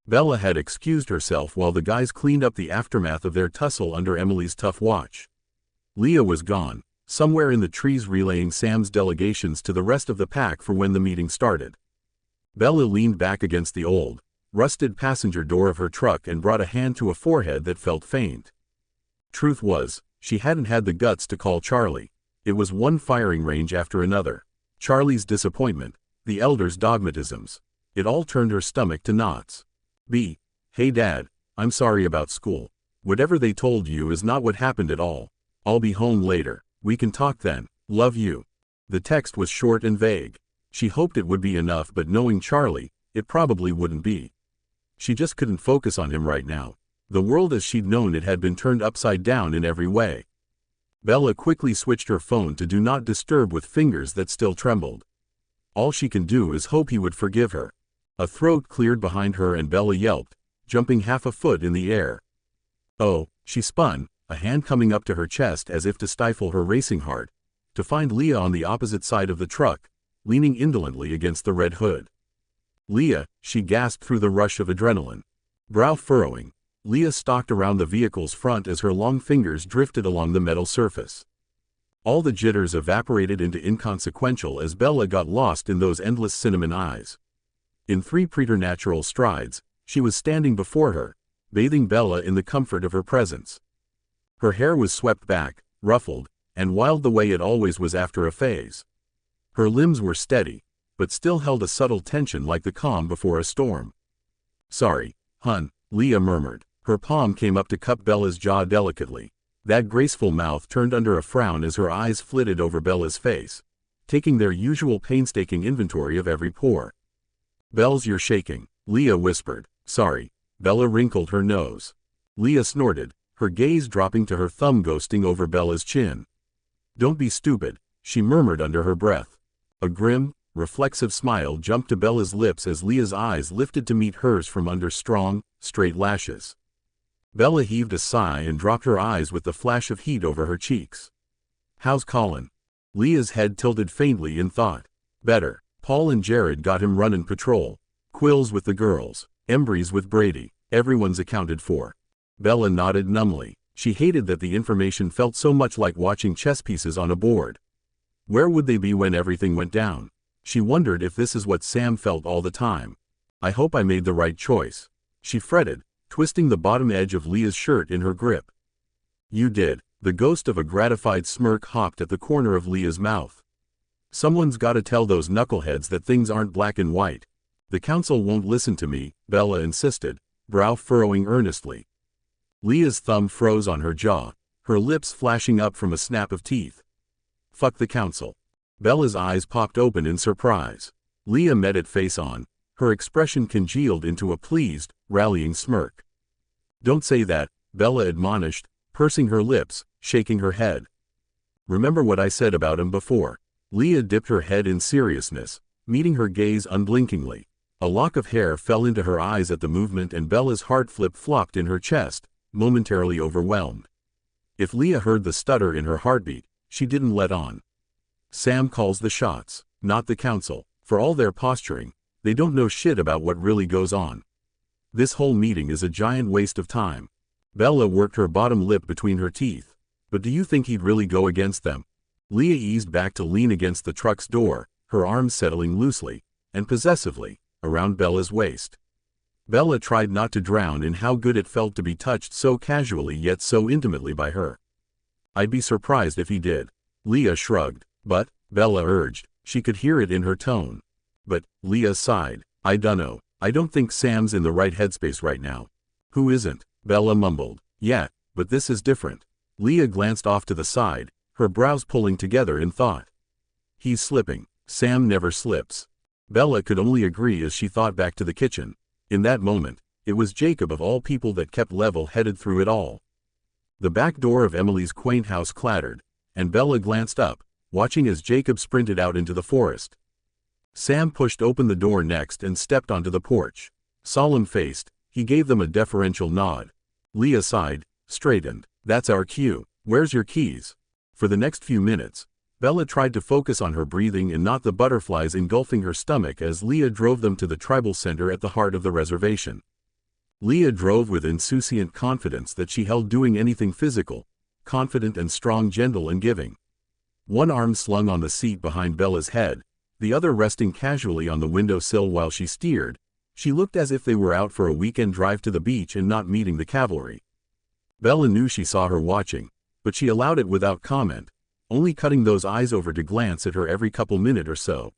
Bella had excused herself while the guys cleaned up the aftermath of their tussle under Emily's tough watch. Leah was gone, somewhere in the trees relaying Sam's delegations to the rest of the pack for when the meeting started. Bella leaned back against the old, rusted passenger door of her truck and brought a hand to a forehead that felt faint. Truth was, she hadn't had the guts to call Charlie. It was one firing range after another. Charlie's disappointment, the elders' dogmatisms. It all turned her stomach to knots. Hey Dad, I'm sorry about school. Whatever they told you is not what happened at all. I'll be home later. We can talk then. Love you. The text was short and vague. She hoped it would be enough, but knowing Charlie, it probably wouldn't be. She just couldn't focus on him right now. The world as she'd known it had been turned upside down in every way. Bella quickly switched her phone to Do Not Disturb with fingers that still trembled. All she can do is hope he would forgive her. A throat cleared behind her and Bella yelped, jumping half a foot in the air. Oh, she spun, a hand coming up to her chest as if to stifle her racing heart, to find Leah on the opposite side of the truck, leaning indolently against the red hood. Leah, she gasped through the rush of adrenaline. Brow furrowing, Leah stalked around the vehicle's front as her long fingers drifted along the metal surface. All the jitters evaporated into inconsequential as Bella got lost in those endless cinnamon eyes. In 3 preternatural strides, she was standing before her, bathing Bella in the comfort of her presence. Her hair was swept back, ruffled, and wild the way it always was after a phase. Her limbs were steady, but still held a subtle tension like the calm before a storm. "Sorry, hun," Leah murmured. Her palm came up to cup Bella's jaw delicately. That graceful mouth turned under a frown as her eyes flitted over Bella's face, taking their usual painstaking inventory of every pore. "Bells, you're shaking," Leah whispered. "Sorry." Bella wrinkled her nose. Leah snorted, her gaze dropping to her thumb ghosting over Bella's chin. "Don't be stupid," she murmured under her breath. A grim, reflexive smile jumped to Bella's lips as Leah's eyes lifted to meet hers from under strong, straight lashes. Bella heaved a sigh and dropped her eyes with the flash of heat over her cheeks. "How's Colin?" Leah's head tilted faintly in thought. "Better. Paul and Jared got him running patrol. Quill's with the girls. Embry's with Brady. Everyone's accounted for." Bella nodded numbly. She hated that the information felt so much like watching chess pieces on a board. Where would they be when everything went down? She wondered if this is what Sam felt all the time. "I hope I made the right choice," she fretted, twisting the bottom edge of Leah's shirt in her grip. "You did." The ghost of a gratified smirk hopped at the corner of Leah's mouth. "Someone's gotta tell those knuckleheads that things aren't black and white." "The council won't listen to me," Bella insisted, brow furrowing earnestly. Leah's thumb froze on her jaw, her lips flashing up from a snap of teeth. "Fuck the council." Bella's eyes popped open in surprise. Leah met it face on, her expression congealed into a pleased, rallying smirk. "Don't say that," Bella admonished, pursing her lips, shaking her head. "Remember what I said about him before." Leah dipped her head in seriousness, meeting her gaze unblinkingly. A lock of hair fell into her eyes at the movement and Bella's heart flip-flopped in her chest, momentarily overwhelmed. If Leah heard the stutter in her heartbeat, she didn't let on. "Sam calls the shots, not the council. For all their posturing, they don't know shit about what really goes on. This whole meeting is a giant waste of time." Bella worked her bottom lip between her teeth. "But do you think he'd really go against them?" Leah eased back to lean against the truck's door, her arms settling loosely, and possessively, around Bella's waist. Bella tried not to drown in how good it felt to be touched so casually yet so intimately by her. "I'd be surprised if he did." Leah shrugged. "But," Bella urged, she could hear it in her tone. "But," Leah sighed, "I dunno. I don't think Sam's in the right headspace right now." "Who isn't?" Bella mumbled. "Yeah, but this is different." Leah glanced off to the side, her brows pulling together in thought. "He's slipping." "Sam never slips." Bella could only agree as she thought back to the kitchen. In that moment, it was Jacob of all people that kept level-headed through it all. The back door of Emily's quaint house clattered, and Bella glanced up, watching as Jacob sprinted out into the forest. Sam pushed open the door next and stepped onto the porch. Solemn-faced, he gave them a deferential nod. Leah sighed, straightened. "That's our cue. Where's your keys?" For the next few minutes, Bella tried to focus on her breathing and not the butterflies engulfing her stomach as Leah drove them to the tribal center at the heart of the reservation. Leah drove with insouciant confidence that she held doing anything physical, confident and strong, gentle and giving. One arm slung on the seat behind Bella's head, the other resting casually on the windowsill while she steered, she looked as if they were out for a weekend drive to the beach and not meeting the cavalry. Bella knew she saw her watching, but she allowed it without comment, only cutting those eyes over to glance at her every couple minute or so.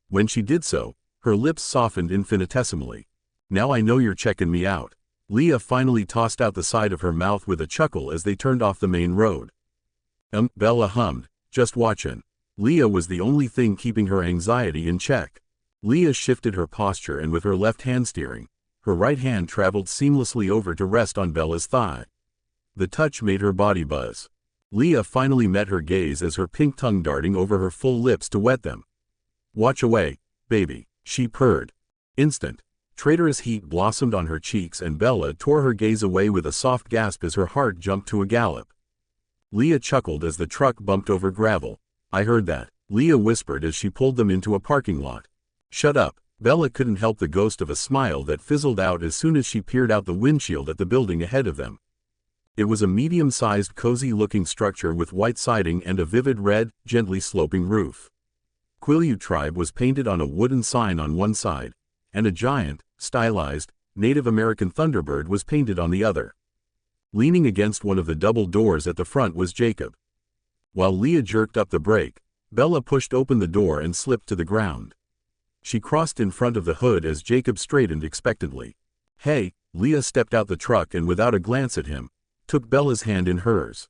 When she did so, her lips softened infinitesimally. "Now I know you're checking me out." Leah finally tossed out the side of her mouth with a chuckle as they turned off the main road. Bella hummed, "Just watchin'." Leah was the only thing keeping her anxiety in check. Leah shifted her posture and with her left hand steering, her right hand traveled seamlessly over to rest on Bella's thigh. The touch made her body buzz. Leah finally met her gaze as her pink tongue darting over her full lips to wet them. "Watch away, baby," she purred. Instant, traitorous heat blossomed on her cheeks and Bella tore her gaze away with a soft gasp as her heart jumped to a gallop. Leah chuckled as the truck bumped over gravel. "I heard that," Leah whispered as she pulled them into a parking lot. "Shut up." Bella couldn't help the ghost of a smile that fizzled out as soon as she peered out the windshield at the building ahead of them. It was a medium-sized cozy-looking structure with white siding and a vivid red, gently sloping roof. Quileute Tribe was painted on a wooden sign on one side, and a giant, stylized, Native American thunderbird was painted on the other. Leaning against one of the double doors at the front was Jacob. While Leah jerked up the brake, Bella pushed open the door and slipped to the ground. She crossed in front of the hood as Jacob straightened expectantly. "Hey," Leah stepped out the truck and without a glance at him, took Bella's hand in hers.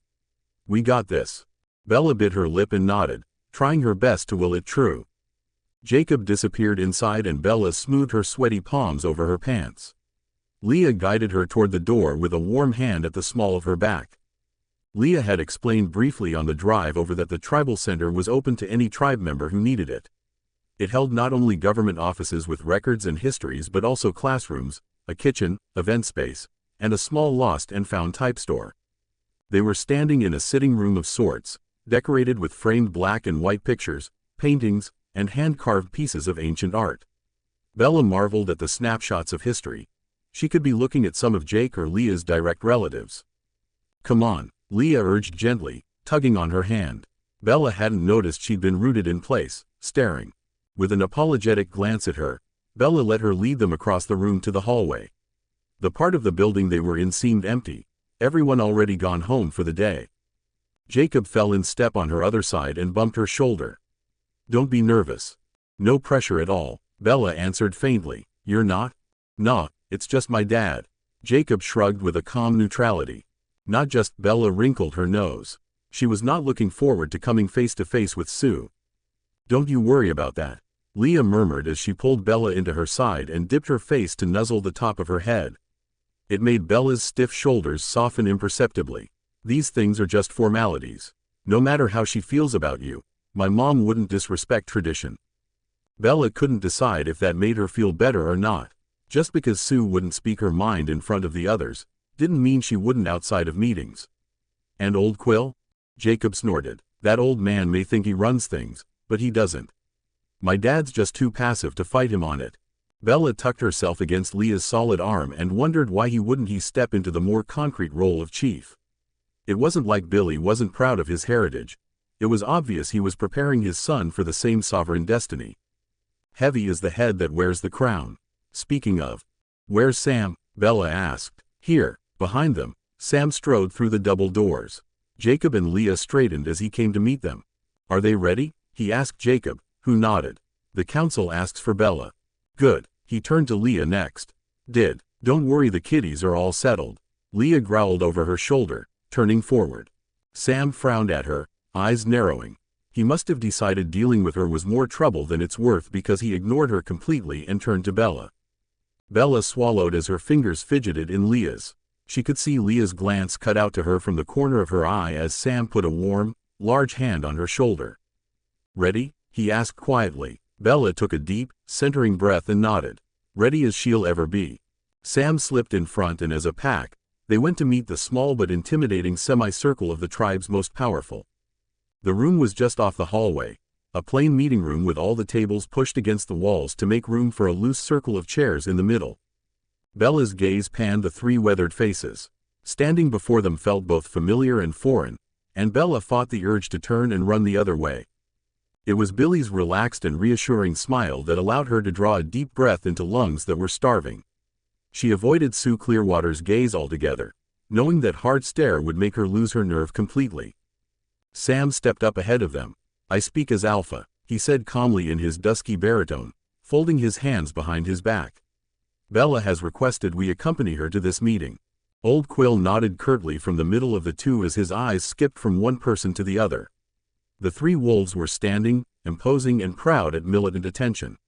"We got this." Bella bit her lip and nodded, trying her best to will it true. Jacob disappeared inside and Bella smoothed her sweaty palms over her pants. Leah guided her toward the door with a warm hand at the small of her back. Leah had explained briefly on the drive over that the tribal center was open to any tribe member who needed it. It held not only government offices with records and histories but also classrooms, a kitchen, event space, and a small lost and found type store. They were standing in a sitting room of sorts, decorated with framed black and white pictures, paintings, and hand-carved pieces of ancient art. Bella marveled at the snapshots of history. She could be looking at some of Jake or Leah's direct relatives. "Come on," Leah urged gently, tugging on her hand. Bella hadn't noticed she'd been rooted in place, staring. With an apologetic glance at her, Bella let her lead them across the room to the hallway. The part of the building they were in seemed empty, everyone already gone home for the day. Jacob fell in step on her other side and bumped her shoulder. "Don't be nervous." "No pressure at all," Bella answered faintly. "You're not?" "Nah, it's just my dad." Jacob shrugged with a calm neutrality. "Not just." Bella wrinkled her nose. She was not looking forward to coming face to face with Sue. "Don't you worry about that," Leah murmured as she pulled Bella into her side and dipped her face to nuzzle the top of her head. It made Bella's stiff shoulders soften imperceptibly. "These things are just formalities. No matter how she feels about you, my mom wouldn't disrespect tradition." Bella couldn't decide if that made her feel better or not. Just because Sue wouldn't speak her mind in front of the others, didn't mean she wouldn't outside of meetings. "And old Quill?" Jacob snorted. "That old man may think he runs things, but he doesn't. My dad's just too passive to fight him on it." Bella tucked herself against Leah's solid arm and wondered why he wouldn't step into the more concrete role of chief. It wasn't like Billy wasn't proud of his heritage. It was obvious he was preparing his son for the same sovereign destiny. "Heavy is the head that wears the crown." "Speaking of, where's Sam?" Bella asked. "Here." Behind them, Sam strode through the double doors. Jacob and Leah straightened as he came to meet them. "Are they ready?" he asked Jacob, who nodded. "The council asks for Bella." "Good." He turned to Leah next. "Don't worry, the kiddies are all settled." Leah growled over her shoulder, turning forward. Sam frowned at her, eyes narrowing. He must have decided dealing with her was more trouble than it's worth because he ignored her completely and turned to Bella. Bella swallowed as her fingers fidgeted in Leah's. She could see Leah's glance cut out to her from the corner of her eye as Sam put a warm, large hand on her shoulder. "Ready?" he asked quietly. Bella took a deep, centering breath and nodded. Ready as she'll ever be. Sam slipped in front and as a pack, they went to meet the small but intimidating semicircle of the tribe's most powerful. The room was just off the hallway, a plain meeting room with all the tables pushed against the walls to make room for a loose circle of chairs in the middle. Bella's gaze panned the three weathered faces. Standing before them felt both familiar and foreign, and Bella fought the urge to turn and run the other way. It was Billy's relaxed and reassuring smile that allowed her to draw a deep breath into lungs that were starving. She avoided Sue Clearwater's gaze altogether, knowing that hard stare would make her lose her nerve completely. Sam stepped up ahead of them. "I speak as Alpha," he said calmly in his dusky baritone, folding his hands behind his back. "Bella has requested we accompany her to this meeting." Old Quill nodded curtly from the middle of the two as his eyes skipped from one person to the other. The three wolves were standing, imposing and proud at militant attention.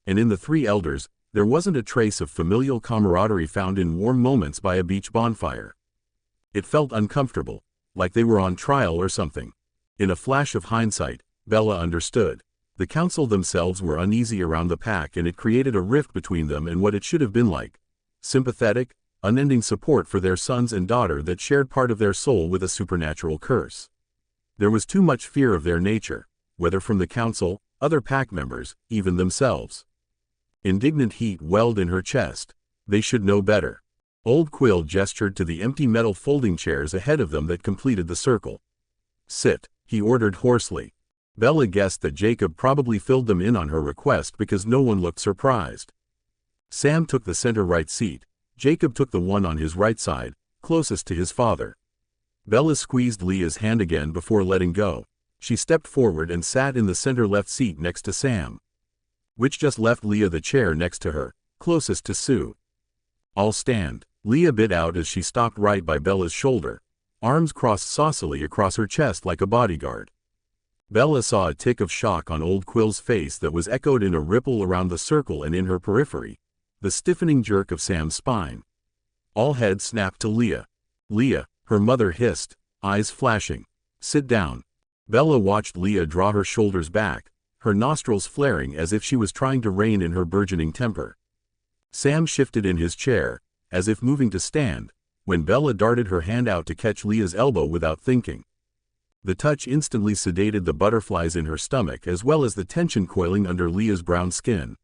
And in the three elders, there wasn't a trace of familial camaraderie found in warm moments by a beach bonfire. It felt uncomfortable, like they were on trial or something. In a flash of hindsight, Bella understood. The council themselves were uneasy around the pack, and it created a rift between them and what it should have been like: sympathetic, unending support for their sons and daughter that shared part of their soul with a supernatural curse. There was too much fear of their nature, whether from the council, other pack members, even themselves. Indignant heat welled in her chest. They should know better. Old Quill gestured to the empty metal folding chairs ahead of them that completed the circle. "Sit," he ordered hoarsely. Bella guessed that Jacob probably filled them in on her request because no one looked surprised. Sam took the center-right seat. Jacob took the one on his right side, closest to his father. Bella squeezed Leah's hand again before letting go. She stepped forward and sat in the center-left seat next to Sam, which just left Leah the chair next to her, closest to Sue. "I'll stand," Leah bit out as she stopped right by Bella's shoulder, arms crossed saucily across her chest like a bodyguard. Bella saw a tick of shock on Old Quill's face that was echoed in a ripple around the circle and in her periphery, the stiffening jerk of Sam's spine. All heads snapped to Leah. "Leah," her mother hissed, eyes flashing. "Sit down." Bella watched Leah draw her shoulders back, her nostrils flaring as if she was trying to rein in her burgeoning temper. Sam shifted in his chair, as if moving to stand, when Bella darted her hand out to catch Leah's elbow without thinking. The touch instantly sedated the butterflies in her stomach as well as the tension coiling under Leah's brown skin.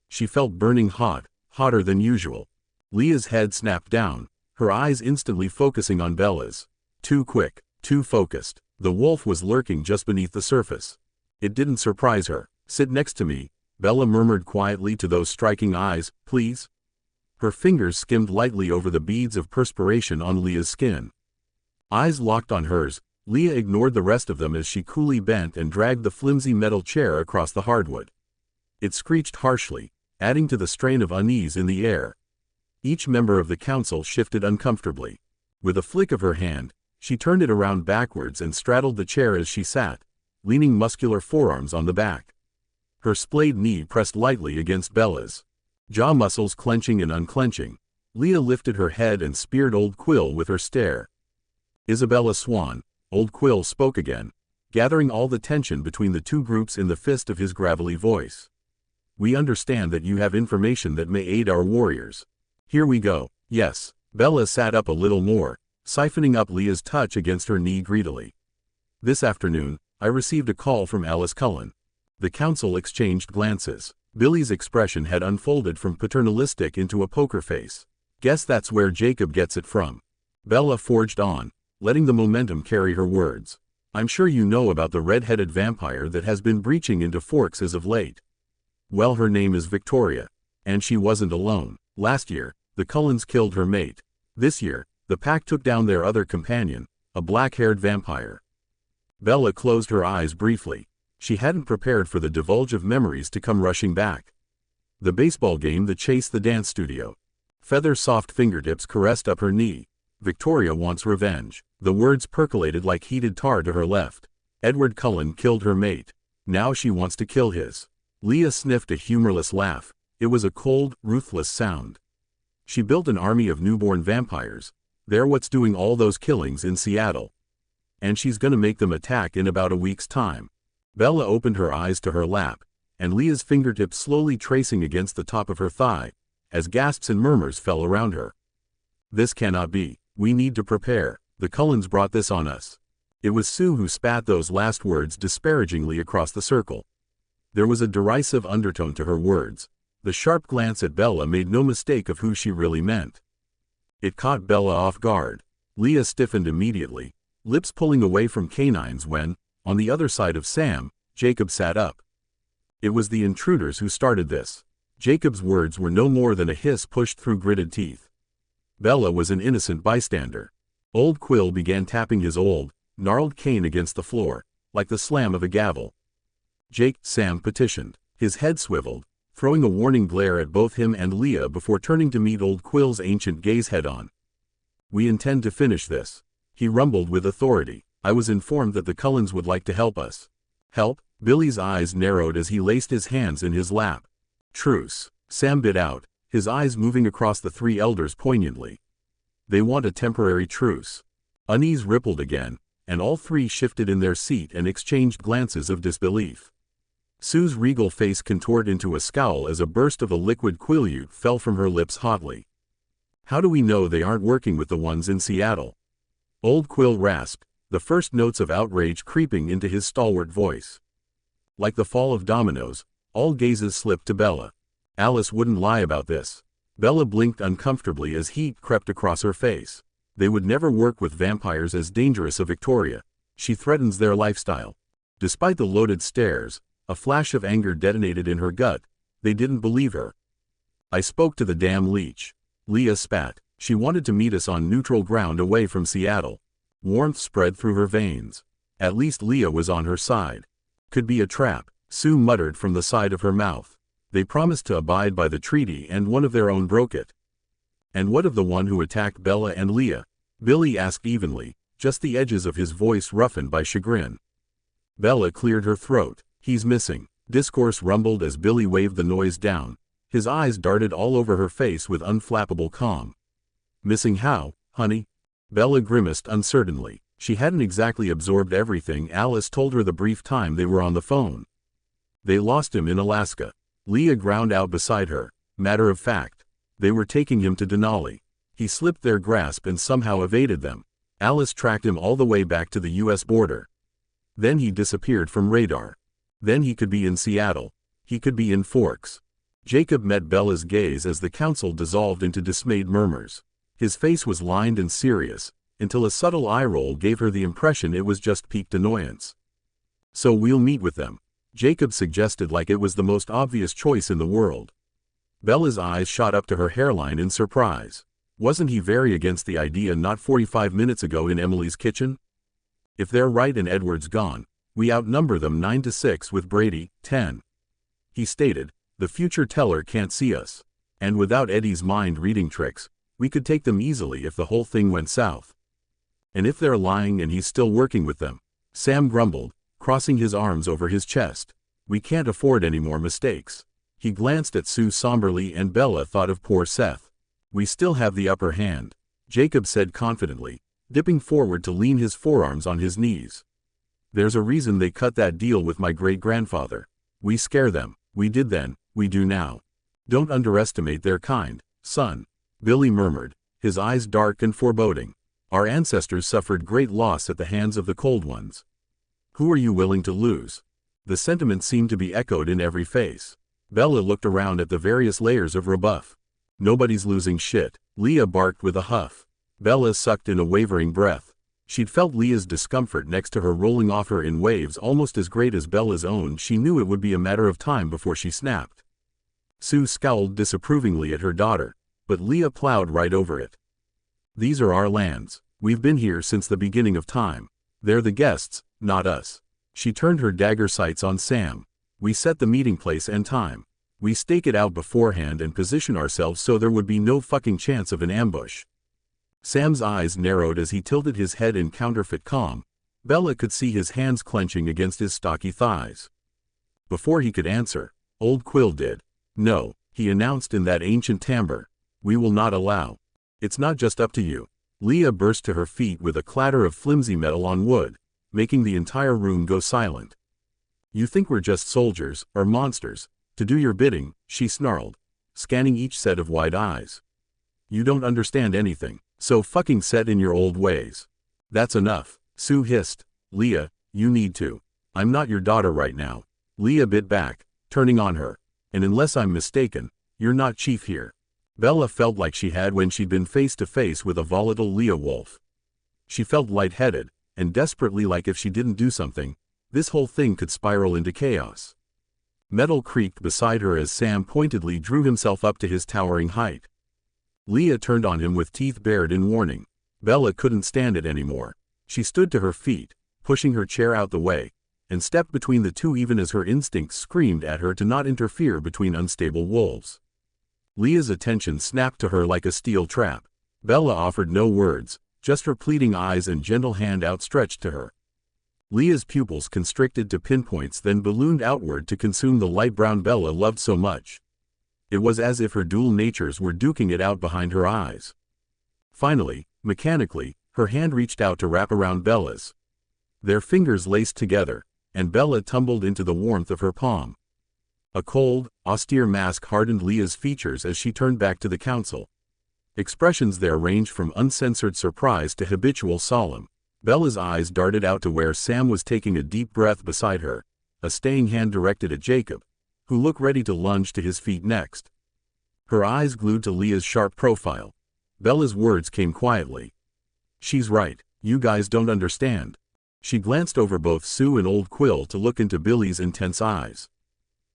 She felt burning hot, hotter than usual. Leah's head snapped down, her eyes instantly focusing on Bella's. Too quick, too focused. The wolf was lurking just beneath the surface. It didn't surprise her. "Sit next to me," Bella murmured quietly to those striking eyes, "please." Her fingers skimmed lightly over the beads of perspiration on Leah's skin. Eyes locked on hers, Leah ignored the rest of them as she coolly bent and dragged the flimsy metal chair across the hardwood. It screeched harshly, adding to the strain of unease in the air. Each member of the council shifted uncomfortably. With a flick of her hand, she turned it around backwards and straddled the chair as she sat, leaning muscular forearms on the back. Her splayed knee pressed lightly against Bella's. Jaw muscles clenching and unclenching, Leah lifted her head and speared Old Quill with her stare. "Isabella Swan," Old Quill spoke again, gathering all the tension between the two groups in the fist of his gravelly voice. "We understand that you have information that may aid our warriors. Here we go." "Yes." Bella sat up a little more, siphoning up Leah's touch against her knee greedily. "This afternoon, I received a call from Alice Cullen." The council exchanged glances. Billy's expression had unfolded from paternalistic into a poker face. "Guess that's where Jacob gets it from." Bella forged on, letting the momentum carry her words. "I'm sure you know about the red-headed vampire that has been breaching into Forks as of late. Well, her name is Victoria. And she wasn't alone. Last year, the Cullens killed her mate. This year, the pack took down their other companion, a black-haired vampire." Bella closed her eyes briefly. She hadn't prepared for the divulge of memories to come rushing back. The baseball game, the chase, the dance studio. Feather-soft fingertips caressed up her knee. "Victoria wants revenge." The words percolated like heated tar to her left. Edward Cullen killed her mate. Now she wants to kill his. Leah sniffed a humorless laugh. It was a cold, ruthless sound. "She built an army of newborn vampires. They're what's doing all those killings in Seattle. And she's gonna make them attack in about a week's time." Bella opened her eyes to her lap, and Leah's fingertips slowly tracing against the top of her thigh, as gasps and murmurs fell around her. "This cannot be. We need to prepare. The Cullens brought this on us." It was Sue who spat those last words disparagingly across the circle. There was a derisive undertone to her words. The sharp glance at Bella made no mistake of who she really meant. It caught Bella off guard. Leah stiffened immediately, lips pulling away from canines when, on the other side of Sam, Jacob sat up. It was the intruders who started this. Jacob's words were no more than a hiss pushed through gritted teeth. Bella was an innocent bystander. Old Quill began tapping his old, gnarled cane against the floor, like the slam of a gavel. "Jake," Sam petitioned. His head swiveled, throwing a warning glare at both him and Leah before turning to meet Old Quill's ancient gaze head-on. "We intend to finish this," he rumbled with authority. "I was informed that the Cullens would like to help us." "Help?" Billy's eyes narrowed as he laced his hands in his lap. "Truce," Sam bit out, his eyes moving across the three elders poignantly. "They want a temporary truce." Unease rippled again, and all three shifted in their seat and exchanged glances of disbelief. Sue's regal face contorted into a scowl as a burst of a liquid quileute fell from her lips hotly. How do we know they aren't working with the ones in Seattle? Old Quill rasped, the first notes of outrage creeping into his stalwart voice. Like the fall of dominoes, all gazes slipped to Bella. Alice wouldn't lie about this. Bella blinked uncomfortably as heat crept across her face. They would never work with vampires as dangerous as Victoria. She threatens their lifestyle. Despite the loaded stares, a flash of anger detonated in her gut. They didn't believe her. I spoke to the damn leech. Leah spat. She wanted to meet us on neutral ground away from Seattle. Warmth spread through her veins. At least Leah was on her side. Could be a trap, Sue muttered from the side of her mouth. They promised to abide by the treaty and one of their own broke it. And what of the one who attacked Bella and Leah? Billy asked evenly, just the edges of his voice roughened by chagrin. Bella cleared her throat. He's missing. Discourse rumbled as Billy waved the noise down. His eyes darted all over her face with unflappable calm. Missing how, honey? Bella grimaced uncertainly. She hadn't exactly absorbed everything Alice told her the brief time they were on the phone. They lost him in Alaska. Leah ground out beside her. Matter of fact. They were taking him to Denali. He slipped their grasp and somehow evaded them. Alice tracked him all the way back to the U.S. border. Then he disappeared from radar. Then he could be in Seattle. He could be in Forks. Jacob met Bella's gaze as the council dissolved into dismayed murmurs. His face was lined and serious, until a subtle eye roll gave her the impression it was just piqued annoyance. So we'll meet with them, Jacob suggested like it was the most obvious choice in the world. Bella's eyes shot up to her hairline in surprise. Wasn't he very against the idea not 45 minutes ago in Emily's kitchen? If they're right and Edward's gone, we outnumber them 9-6 with Brady, 10. He stated, the future teller can't see us. And without Eddie's mind-reading tricks, we could take them easily if the whole thing went south. And if they're lying and he's still working with them, Sam grumbled, crossing his arms over his chest. We can't afford any more mistakes. He glanced at Sue somberly and Bella thought of poor Seth. We still have the upper hand, Jacob said confidently, dipping forward to lean his forearms on his knees. There's a reason they cut that deal with my great-grandfather. We scare them. We did then, we do now. Don't underestimate their kind, son. Billy murmured, his eyes dark and foreboding. Our ancestors suffered great loss at the hands of the Cold Ones. Who are you willing to lose? The sentiment seemed to be echoed in every face. Bella looked around at the various layers of rebuff. Nobody's losing shit, Leah barked with a huff. Bella sucked in a wavering breath. She'd felt Leah's discomfort next to her rolling off her in waves almost as great as Bella's own. She knew it would be a matter of time before she snapped. Sue scowled disapprovingly at her daughter, but Leah plowed right over it. These are our lands. We've been here since the beginning of time. They're the guests, not us. She turned her dagger sights on Sam. We set the meeting place and time. We stake it out beforehand and position ourselves so there would be no fucking chance of an ambush. Sam's eyes narrowed as he tilted his head in counterfeit calm. Bella could see his hands clenching against his stocky thighs. Before he could answer, old Quill did. No, he announced in that ancient timbre. We will not allow. It's not just up to you. Leah burst to her feet with a clatter of flimsy metal on wood, making the entire room go silent. You think we're just soldiers, or monsters, to do your bidding, she snarled, scanning each set of wide eyes. You don't understand anything. So fucking set in your old ways. That's enough, Sue hissed. Leah, you need to. I'm not your daughter right now. Leah bit back, turning on her. And unless I'm mistaken, you're not chief here. Bella felt like she had when she'd been face to face with a volatile Leah wolf. She felt lightheaded, and desperately like if she didn't do something, this whole thing could spiral into chaos. Metal creaked beside her as Sam pointedly drew himself up to his towering height. Leah turned on him with teeth bared in warning. Bella couldn't stand it anymore. She stood to her feet, pushing her chair out the way, and stepped between the two even as her instincts screamed at her to not interfere between unstable wolves. Leah's attention snapped to her like a steel trap. Bella offered no words, just her pleading eyes and gentle hand outstretched to her. Leah's pupils constricted to pinpoints then ballooned outward to consume the light brown Bella loved so much. It was as if her dual natures were duking it out behind her eyes. Finally, mechanically, her hand reached out to wrap around Bella's. Their fingers laced together, and Bella tumbled into the warmth of her palm. A cold, austere mask hardened Leah's features as she turned back to the council. Expressions there ranged from uncensored surprise to habitual solemn. Bella's eyes darted out to where Sam was taking a deep breath beside her, a staying hand directed at Jacob, who looked ready to lunge to his feet next. Her eyes glued to Leah's sharp profile. Bella's words came quietly. "She's right, you guys don't understand." She glanced over both Sue and Old Quill to look into Billy's intense eyes.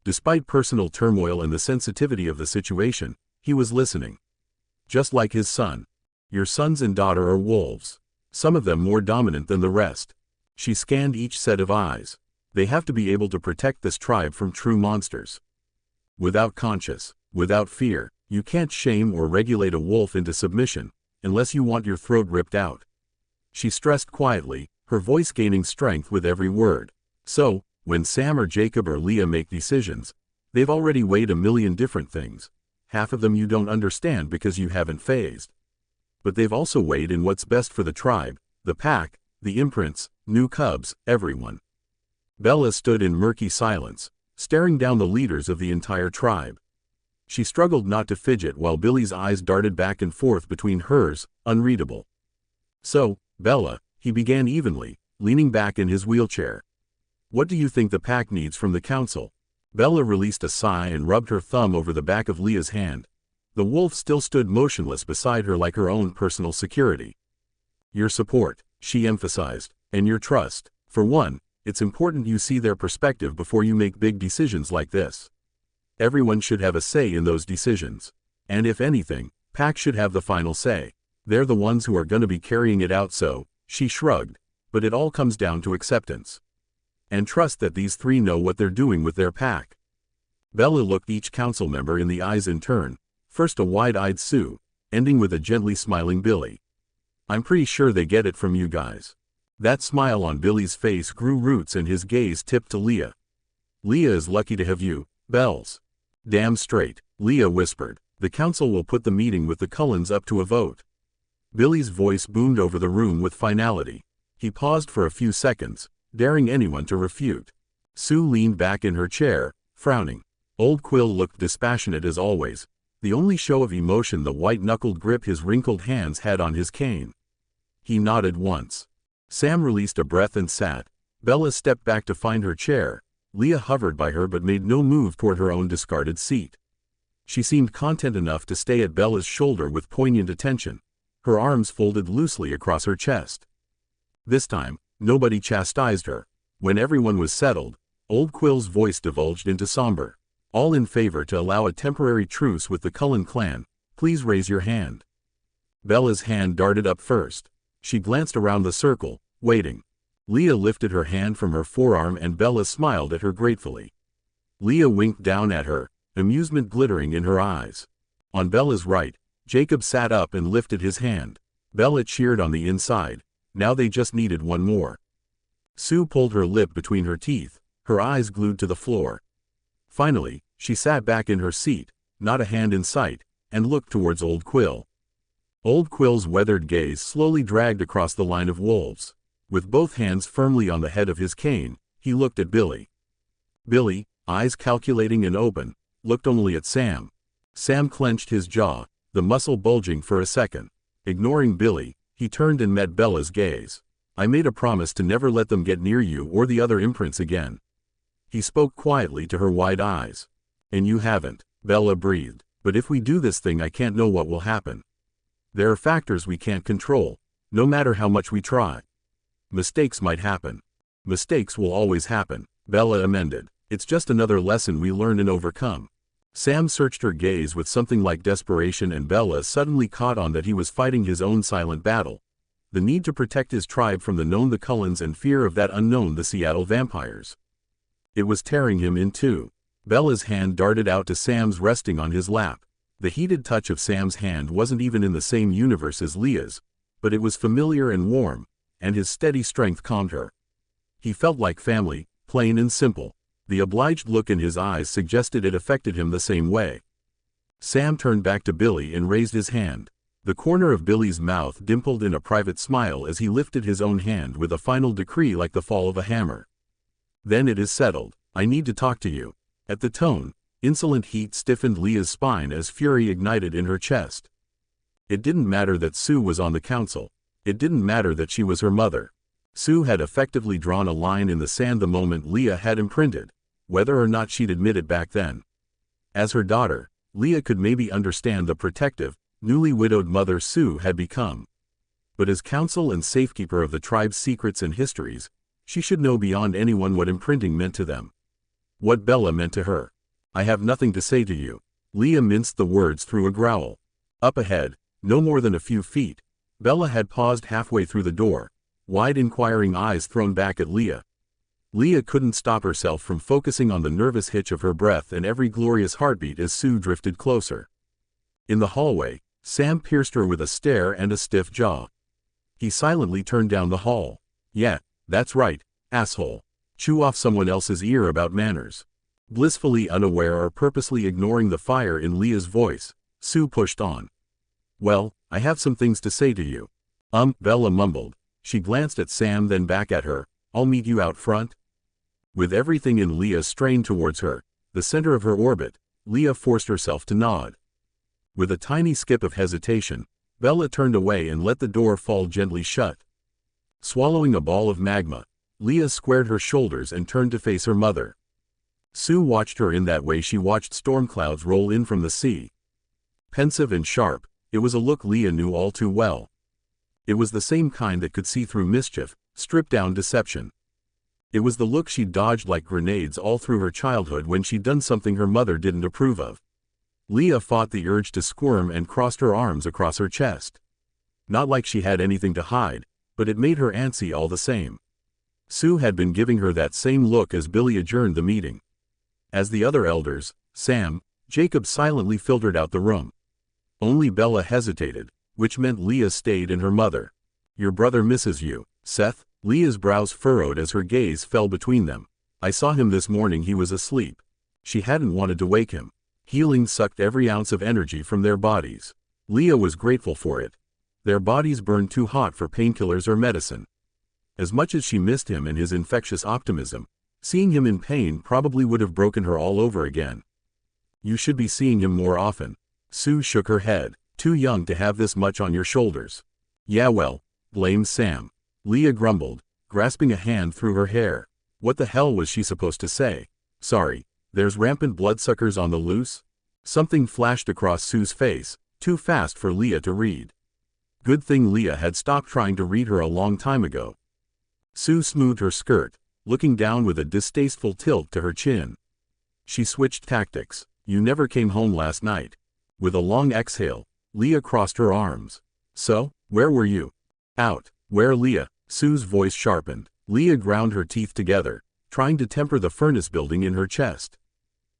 Despite personal turmoil and the sensitivity of the situation, he was listening. "Just like his son. Your sons and daughter are wolves. Some of them more dominant than the rest." She scanned each set of eyes. "They have to be able to protect this tribe from true monsters. Without conscience, without fear, you can't shame or regulate a wolf into submission, unless you want your throat ripped out." She stressed quietly, her voice gaining strength with every word. "So, when Sam or Jacob or Leah make decisions, they've already weighed a million different things. Half of them you don't understand because you haven't phased. But they've also weighed in what's best for the tribe, the pack, the imprints, new cubs, everyone." Bella stood in murky silence, staring down the leaders of the entire tribe. She struggled not to fidget while Billy's eyes darted back and forth between hers, unreadable. "So, Bella," he began evenly, leaning back in his wheelchair. "What do you think the pack needs from the council?" Bella released a sigh and rubbed her thumb over the back of Leah's hand. The wolf still stood motionless beside her like her own personal security. "Your support," she emphasized, "and your trust. For one, it's important you see their perspective before you make big decisions like this. Everyone should have a say in those decisions. And if anything, pack should have the final say. They're the ones who are gonna be carrying it out, so," she shrugged, "but it all comes down to acceptance. And trust that these three know what they're doing with their pack." Bella looked each council member in the eyes in turn, first a wide-eyed Sue, ending with a gently smiling Billy. "I'm pretty sure they get it from you guys." That smile on Billy's face grew roots and his gaze tipped to Leah. "Leah is lucky to have you, Bells." "Damn straight," Leah whispered. "The council will put the meeting with the Cullens up to a vote." Billy's voice boomed over the room with finality. He paused for a few seconds, daring anyone to refute. Sue leaned back in her chair, frowning. Old Quill looked dispassionate as always, the only show of emotion the white-knuckled grip his wrinkled hands had on his cane. He nodded once. Sam released a breath and sat. Bella stepped back to find her chair. Leah hovered by her but made no move toward her own discarded seat. She seemed content enough to stay at Bella's shoulder with poignant attention, her arms folded loosely across her chest. This time, nobody chastised her. When everyone was settled, Old Quill's voice divulged into somber. "All in favor to allow a temporary truce with the Cullen clan, please raise your hand." Bella's hand darted up first. She glanced around the circle, waiting. Leah lifted her hand from her forearm and Bella smiled at her gratefully. Leah winked down at her, amusement glittering in her eyes. On Bella's right, Jacob sat up and lifted his hand. Bella cheered on the inside. Now they just needed one more. Sue pulled her lip between her teeth, her eyes glued to the floor. Finally, she sat back in her seat, not a hand in sight, and looked towards Old Quill. Old Quill's weathered gaze slowly dragged across the line of wolves. With both hands firmly on the head of his cane, he looked at Billy. Billy, eyes calculating and open, looked only at Sam. Sam clenched his jaw, the muscle bulging for a second. Ignoring Billy, he turned and met Bella's gaze. "I made a promise to never let them get near you or the other imprints again." He spoke quietly to her wide eyes. "And you haven't," Bella breathed. "But if we do this thing, I can't know what will happen. There are factors we can't control, no matter how much we try. Mistakes might happen." "Mistakes will always happen," Bella amended. "It's just another lesson we learn and overcome." Sam searched her gaze with something like desperation and Bella suddenly caught on that he was fighting his own silent battle. The need to protect his tribe from the known, the Cullens, and fear of that unknown, the Seattle vampires. It was tearing him in two. Bella's hand darted out to Sam's, resting on his lap. The heated touch of Sam's hand wasn't even in the same universe as Leah's, but it was familiar and warm, and his steady strength calmed her. He felt like family, plain and simple. The obliged look in his eyes suggested it affected him the same way. Sam turned back to Billy and raised his hand. The corner of Billy's mouth dimpled in a private smile as he lifted his own hand with a final decree like the fall of a hammer. Then it is settled. I need to talk to you. At the tone, insolent heat stiffened Leah's spine as fury ignited in her chest. It didn't matter that Sue was on the council. It didn't matter that she was her mother. Sue had effectively drawn a line in the sand the moment Leah had imprinted, whether or not she'd admit it back then. As her daughter, Leah could maybe understand the protective, newly widowed mother Sue had become. But as counsel and safekeeper of the tribe's secrets and histories, she should know beyond anyone what imprinting meant to them. What Bella meant to her. I have nothing to say to you. Leah minced the words through a growl. Up ahead, no more than a few feet, Bella had paused halfway through the door, wide inquiring eyes thrown back at Leah. Leah couldn't stop herself from focusing on the nervous hitch of her breath and every glorious heartbeat as Sue drifted closer. In the hallway, Sam pierced her with a stare and a stiff jaw. He silently turned down the hall. Yeah, that's right, asshole. Chew off someone else's ear about manners. Blissfully unaware or purposely ignoring the fire in Leah's voice, Sue pushed on. Well, I have some things to say to you. Bella mumbled. She glanced at Sam then back at her. I'll meet you out front. With everything in Leah strained towards her, the center of her orbit, Leah forced herself to nod. With a tiny skip of hesitation, Bella turned away and let the door fall gently shut. Swallowing a ball of magma, Leah squared her shoulders and turned to face her mother. Sue watched her in that way she watched storm clouds roll in from the sea. Pensive and sharp, it was a look Leah knew all too well. It was the same kind that could see through mischief, strip down deception. It was the look she'd dodged like grenades all through her childhood when she'd done something her mother didn't approve of. Leah fought the urge to squirm and crossed her arms across her chest. Not like she had anything to hide, but it made her antsy all the same. Sue had been giving her that same look as Billy adjourned the meeting. As the other elders, Sam, Jacob silently filtered out the room. Only Bella hesitated, which meant Leah stayed and her mother. Your brother misses you, Seth. Leah's brows furrowed as her gaze fell between them. I saw him this morning, he was asleep. She hadn't wanted to wake him. Healing sucked every ounce of energy from their bodies. Leah was grateful for it. Their bodies burned too hot for painkillers or medicine. As much as she missed him and his infectious optimism, seeing him in pain probably would have broken her all over again. You should be seeing him more often. Sue shook her head. Too young to have this much on your shoulders. Yeah well, blame Sam. Leah grumbled, grasping a hand through her hair. What the hell was she supposed to say? Sorry, there's rampant bloodsuckers on the loose? Something flashed across Sue's face, too fast for Leah to read. Good thing Leah had stopped trying to read her a long time ago. Sue smoothed her skirt, looking down with a distasteful tilt to her chin. She switched tactics. You never came home last night. With a long exhale, Leah crossed her arms. So, where were you? Out. Where, Leah? Sue's voice sharpened. Leah ground her teeth together, trying to temper the furnace building in her chest.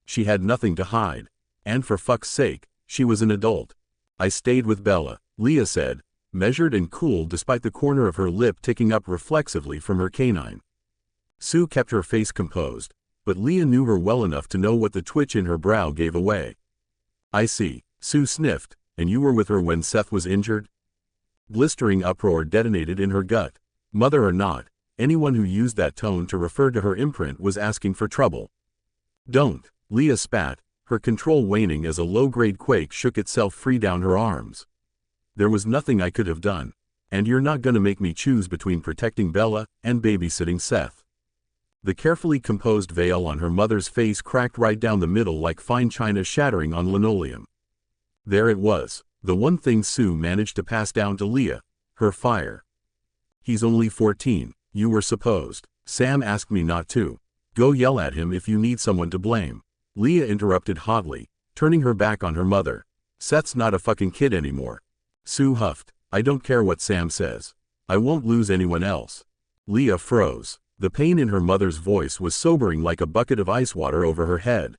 She had nothing to hide. And for fuck's sake, she was an adult. I stayed with Bella, Leah said, measured and cool despite the corner of her lip ticking up reflexively from her canine. Sue kept her face composed, but Leah knew her well enough to know what the twitch in her brow gave away. I see, Sue sniffed, and you were with her when Seth was injured? Blistering uproar detonated in her gut. Mother or not, anyone who used that tone to refer to her imprint was asking for trouble. Don't, Leah spat, her control waning as a low-grade quake shook itself free down her arms. There was nothing I could have done, and you're not gonna make me choose between protecting Bella and babysitting Seth. The carefully composed veil on her mother's face cracked right down the middle like fine china shattering on linoleum. There it was, the one thing Sue managed to pass down to Leah, her fire. He's only 14, you were supposed. Sam asked me not to. Go yell at him if you need someone to blame. Leah interrupted hotly, turning her back on her mother. Seth's not a fucking kid anymore. Sue huffed. I don't care what Sam says. I won't lose anyone else. Leah froze. The pain in her mother's voice was sobering like a bucket of ice water over her head.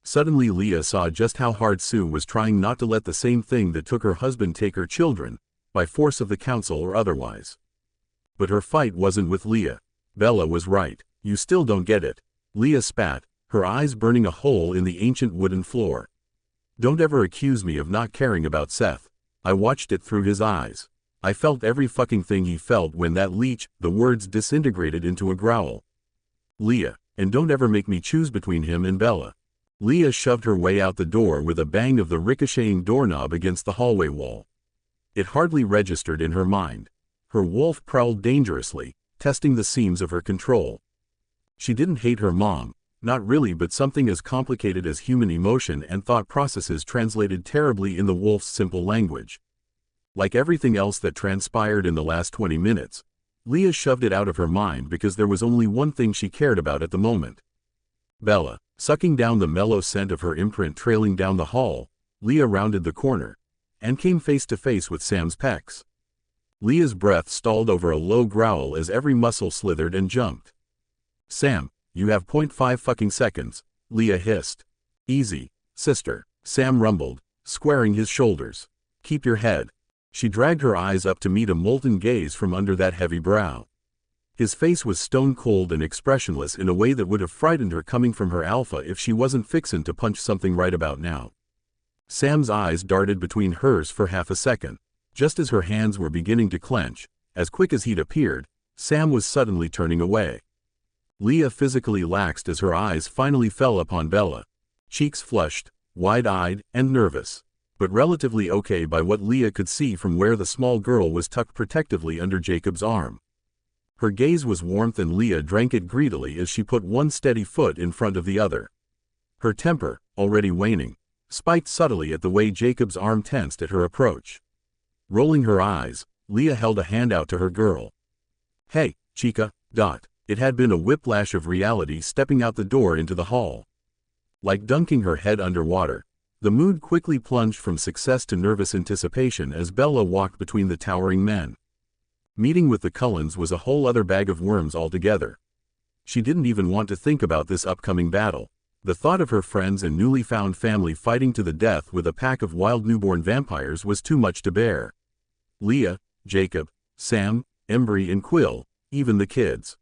Suddenly Leah saw just how hard Sue was trying not to let the same thing that took her husband take her children, by force of the council or otherwise. But her fight wasn't with Leah. Bella was right. You still don't get it. Leah spat, her eyes burning a hole in the ancient wooden floor. Don't ever accuse me of not caring about Seth. I watched it through his eyes. I felt every fucking thing he felt when that leech, the words disintegrated into a growl. Leah, and don't ever make me choose between him and Bella. Leah shoved her way out the door with a bang of the ricocheting doorknob against the hallway wall. It hardly registered in her mind. Her wolf prowled dangerously, testing the seams of her control. She didn't hate her mom, not really, but something as complicated as human emotion and thought processes translated terribly in the wolf's simple language. Like everything else that transpired in the last 20 minutes, Leah shoved it out of her mind because there was only one thing she cared about at the moment. Bella. Sucking down the mellow scent of her imprint trailing down the hall, Leah rounded the corner and came face to face with Sam's pecs. Leah's breath stalled over a low growl as every muscle slithered and jumped. Sam, you have .5 fucking seconds, Leah hissed. Easy, sister, Sam rumbled, squaring his shoulders. Keep your head. She dragged her eyes up to meet a molten gaze from under that heavy brow. His face was stone cold and expressionless in a way that would have frightened her coming from her alpha if she wasn't fixin' to punch something right about now. Sam's eyes darted between hers for half a second. Just as her hands were beginning to clench, as quick as he'd appeared, Sam was suddenly turning away. Leah physically laxed as her eyes finally fell upon Bella. Cheeks flushed, wide-eyed, and nervous, but relatively okay by what Leah could see from where the small girl was tucked protectively under Jacob's arm. Her gaze was warmth and Leah drank it greedily as she put one steady foot in front of the other. Her temper, already waning, spiked subtly at the way Jacob's arm tensed at her approach. Rolling her eyes, Leah held a hand out to her girl. Hey, chica, dot. It had been a whiplash of reality stepping out the door into the hall. Like dunking her head underwater, the mood quickly plunged from success to nervous anticipation as Bella walked between the towering men. Meeting with the Cullens was a whole other bag of worms altogether. She didn't even want to think about this upcoming battle. The thought of her friends and newly found family fighting to the death with a pack of wild newborn vampires was too much to bear. Leah, Jacob, Sam, Embry and Quill, even the kids.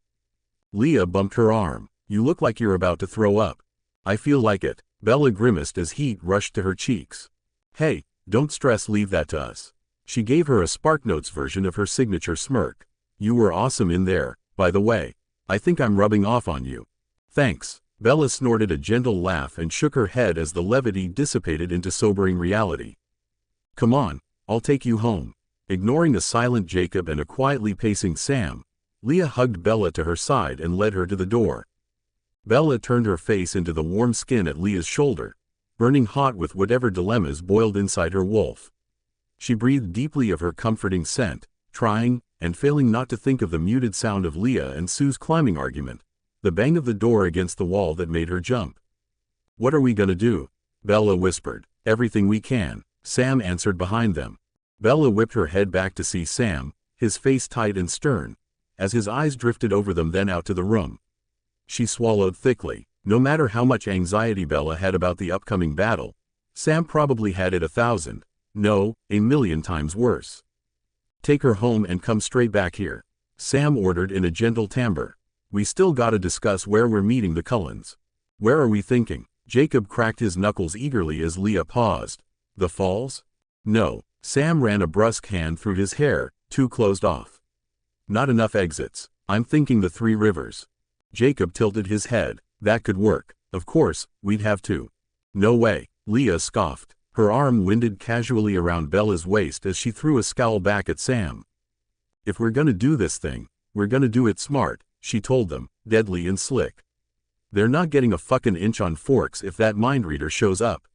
Leah bumped her arm. You look like you're about to throw up. I feel like it. Bella grimaced as heat rushed to her cheeks. Hey, don't stress, leave that to us. She gave her a SparkNotes version of her signature smirk. You were awesome in there, by the way. I think I'm rubbing off on you. Thanks. Bella snorted a gentle laugh and shook her head as the levity dissipated into sobering reality. Come on, I'll take you home. Ignoring a silent Jacob and a quietly pacing Sam, Leah hugged Bella to her side and led her to the door. Bella turned her face into the warm skin at Leah's shoulder, burning hot with whatever dilemmas boiled inside her wolf. She breathed deeply of her comforting scent, trying, and failing not to think of the muted sound of Leah and Sue's climbing argument, the bang of the door against the wall that made her jump. What are we gonna do? Bella whispered. Everything we can, Sam answered behind them. Bella whipped her head back to see Sam, his face tight and stern, as his eyes drifted over them then out to the room. She swallowed thickly. No matter how much anxiety Bella had about the upcoming battle, Sam probably had it 1,000, no, 1,000,000 times worse. Take her home and come straight back here, Sam ordered in a gentle timbre. We still gotta discuss where we're meeting the Cullens. Where are we thinking? Jacob cracked his knuckles eagerly as Leah paused. The falls? No. Sam ran a brusque hand through his hair, too closed off. Not enough exits. I'm thinking the Three Rivers. Jacob tilted his head. That could work. Of course, we'd have to. No way. Leah scoffed. Her arm winded casually around Bella's waist as she threw a scowl back at Sam. If we're gonna do this thing, we're gonna do it smart, she told them, deadly and slick. They're not getting a fucking inch on Forks if that mind reader shows up.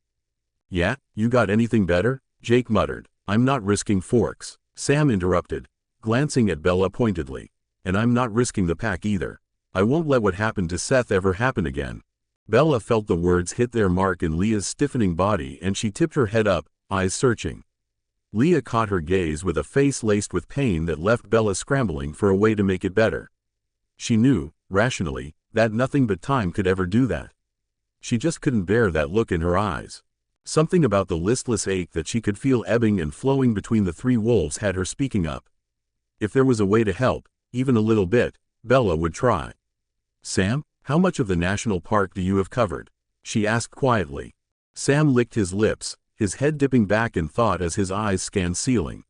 Yeah, you got anything better? Jake muttered. I'm not risking Forks, Sam interrupted, glancing at Bella pointedly. And I'm not risking the pack either. I won't let what happened to Seth ever happen again. Bella felt the words hit their mark in Leah's stiffening body and she tipped her head up, eyes searching. Leah caught her gaze with a face laced with pain that left Bella scrambling for a way to make it better. She knew, rationally, that nothing but time could ever do that. She just couldn't bear that look in her eyes. Something about the listless ache that she could feel ebbing and flowing between the three wolves had her speaking up. If there was a way to help, even a little bit, Bella would try. Sam, how much of the national park do you have covered? She asked quietly. Sam licked his lips, his head dipping back in thought as his eyes scanned ceiling.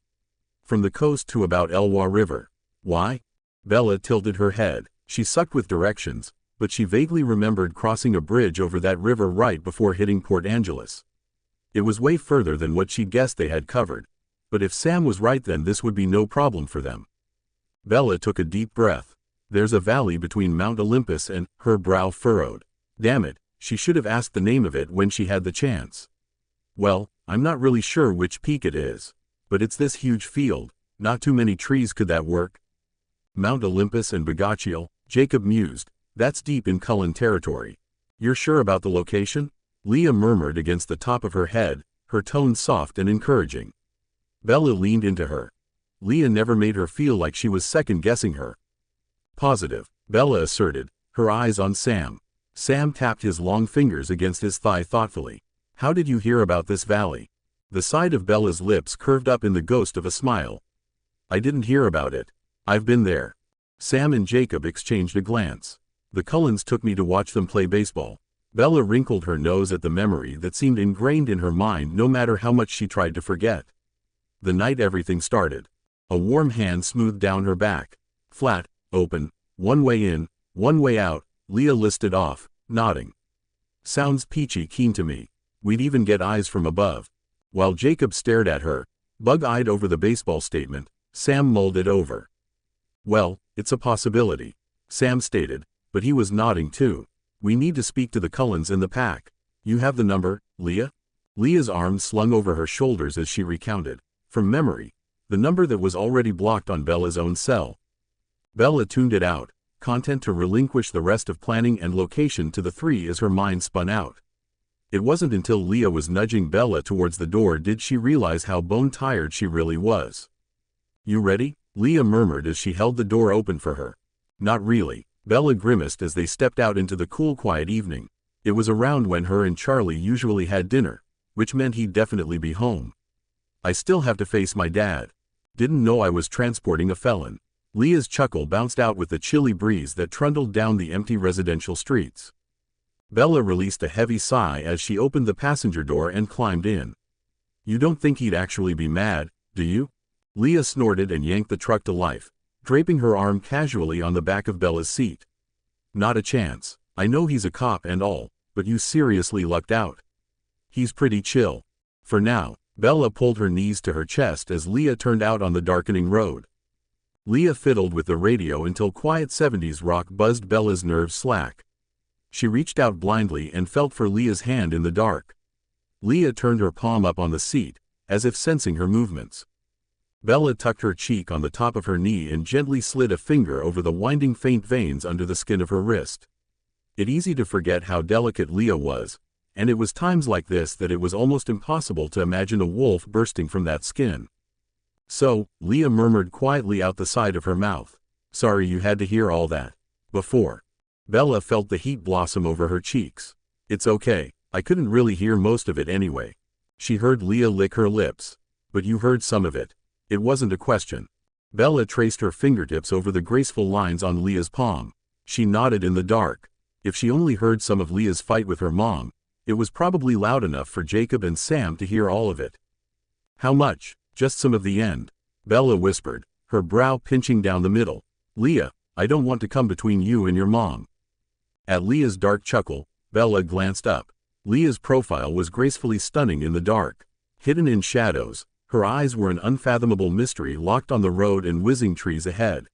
From the coast to about Elwha River. Why? Bella tilted her head. She sucked with directions, but she vaguely remembered crossing a bridge over that river right before hitting Port Angeles. It was way further than what she'd guessed they had covered, but if Sam was right then this would be no problem for them. Bella took a deep breath. There's a valley between Mount Olympus and, her brow furrowed. Damn it, she should have asked the name of it when she had the chance. Well, I'm not really sure which peak it is, but it's this huge field, not too many trees could that work? Mount Olympus and Bogachiel, Jacob mused, that's deep in Cullen territory. You're sure about the location? Leah murmured against the top of her head, her tone soft and encouraging. Bella leaned into her. Leah never made her feel like she was second-guessing her. Positive, Bella asserted, her eyes on Sam. Sam tapped his long fingers against his thigh thoughtfully. How did you hear about this valley? The side of Bella's lips curved up in the ghost of a smile. I didn't hear about it. I've been there. Sam and Jacob exchanged a glance. The Cullens took me to watch them play baseball. Bella wrinkled her nose at the memory that seemed ingrained in her mind no matter how much she tried to forget. The night everything started. A warm hand smoothed down her back. Flat, open, one way in, one way out, Leah listed off, nodding. Sounds peachy keen to me. We'd even get eyes from above. While Jacob stared at her, bug-eyed over the baseball statement, Sam mulled it over. Well, it's a possibility, Sam stated, but he was nodding too. We need to speak to the Cullens in the pack. You have the number, Leah? Leah's arms slung over her shoulders as she recounted, from memory, the number that was already blocked on Bella's own cell. Bella tuned it out, content to relinquish the rest of planning and location to the three as her mind spun out. It wasn't until Leah was nudging Bella towards the door did she realize how bone-tired she really was. You ready? Leah murmured as she held the door open for her. Not really, Bella grimaced as they stepped out into the cool quiet evening. It was around when her and Charlie usually had dinner, which meant he'd definitely be home. I still have to face my dad. Didn't know I was transporting a felon. Leah's chuckle bounced out with the chilly breeze that trundled down the empty residential streets. Bella released a heavy sigh as she opened the passenger door and climbed in. You don't think he'd actually be mad, do you? Leah snorted and yanked the truck to life, draping her arm casually on the back of Bella's seat. Not a chance. I know he's a cop and all, but you seriously lucked out. He's pretty chill. For now. Bella pulled her knees to her chest as Leah turned out on the darkening road. Leah fiddled with the radio until quiet 70s rock buzzed Bella's nerves slack. She reached out blindly and felt for Leah's hand in the dark. Leah turned her palm up on the seat, as if sensing her movements. Bella tucked her cheek on the top of her knee and gently slid a finger over the winding faint veins under the skin of her wrist. It's easy to forget how delicate Leah was, and it was times like this that it was almost impossible to imagine a wolf bursting from that skin. So, Leah murmured quietly out the side of her mouth. Sorry you had to hear all that. Before. Bella felt the heat blossom over her cheeks. It's okay, I couldn't really hear most of it anyway. She heard Leah lick her lips. But you heard some of it. It wasn't a question. Bella traced her fingertips over the graceful lines on Leah's palm. She nodded in the dark. If she only heard some of Leah's fight with her mom, it was probably loud enough for Jacob and Sam to hear all of it. How much? Just some of the end. Bella whispered, her brow pinching down the middle. Leah, I don't want to come between you and your mom. At Leah's dark chuckle, Bella glanced up. Leah's profile was gracefully stunning in the dark. Hidden in shadows, her eyes were an unfathomable mystery locked on the road and whizzing trees ahead.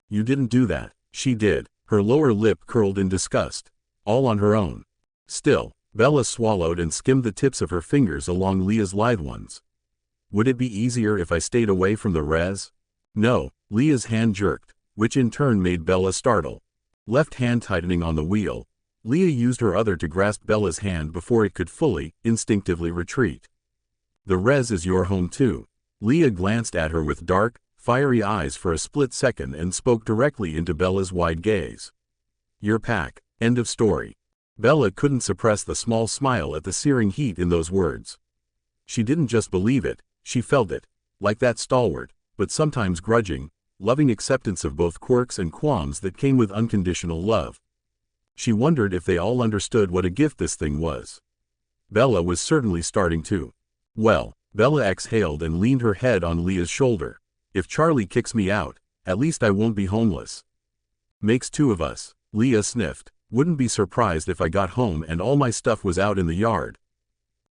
You didn't do that. She did. Her lower lip curled in disgust. All on her own. Still, Bella swallowed and skimmed the tips of her fingers along Leah's lithe ones. Would it be easier if I stayed away from the res? No, Leah's hand jerked, which in turn made Bella startle. Left hand tightening on the wheel, Leah used her other to grasp Bella's hand before it could fully, instinctively retreat. The res is your home too. Leah glanced at her with dark, fiery eyes for a split second and spoke directly into Bella's wide gaze. Your pack. End of story. Bella couldn't suppress the small smile at the searing heat in those words. She didn't just believe it, she felt it, like that stalwart, but sometimes grudging, loving acceptance of both quirks and qualms that came with unconditional love. She wondered if they all understood what a gift this thing was. Bella was certainly starting to. Well, Bella exhaled and leaned her head on Leah's shoulder. If Charlie kicks me out, at least I won't be homeless. Makes two of us. Leah sniffed. Wouldn't be surprised if I got home and all my stuff was out in the yard.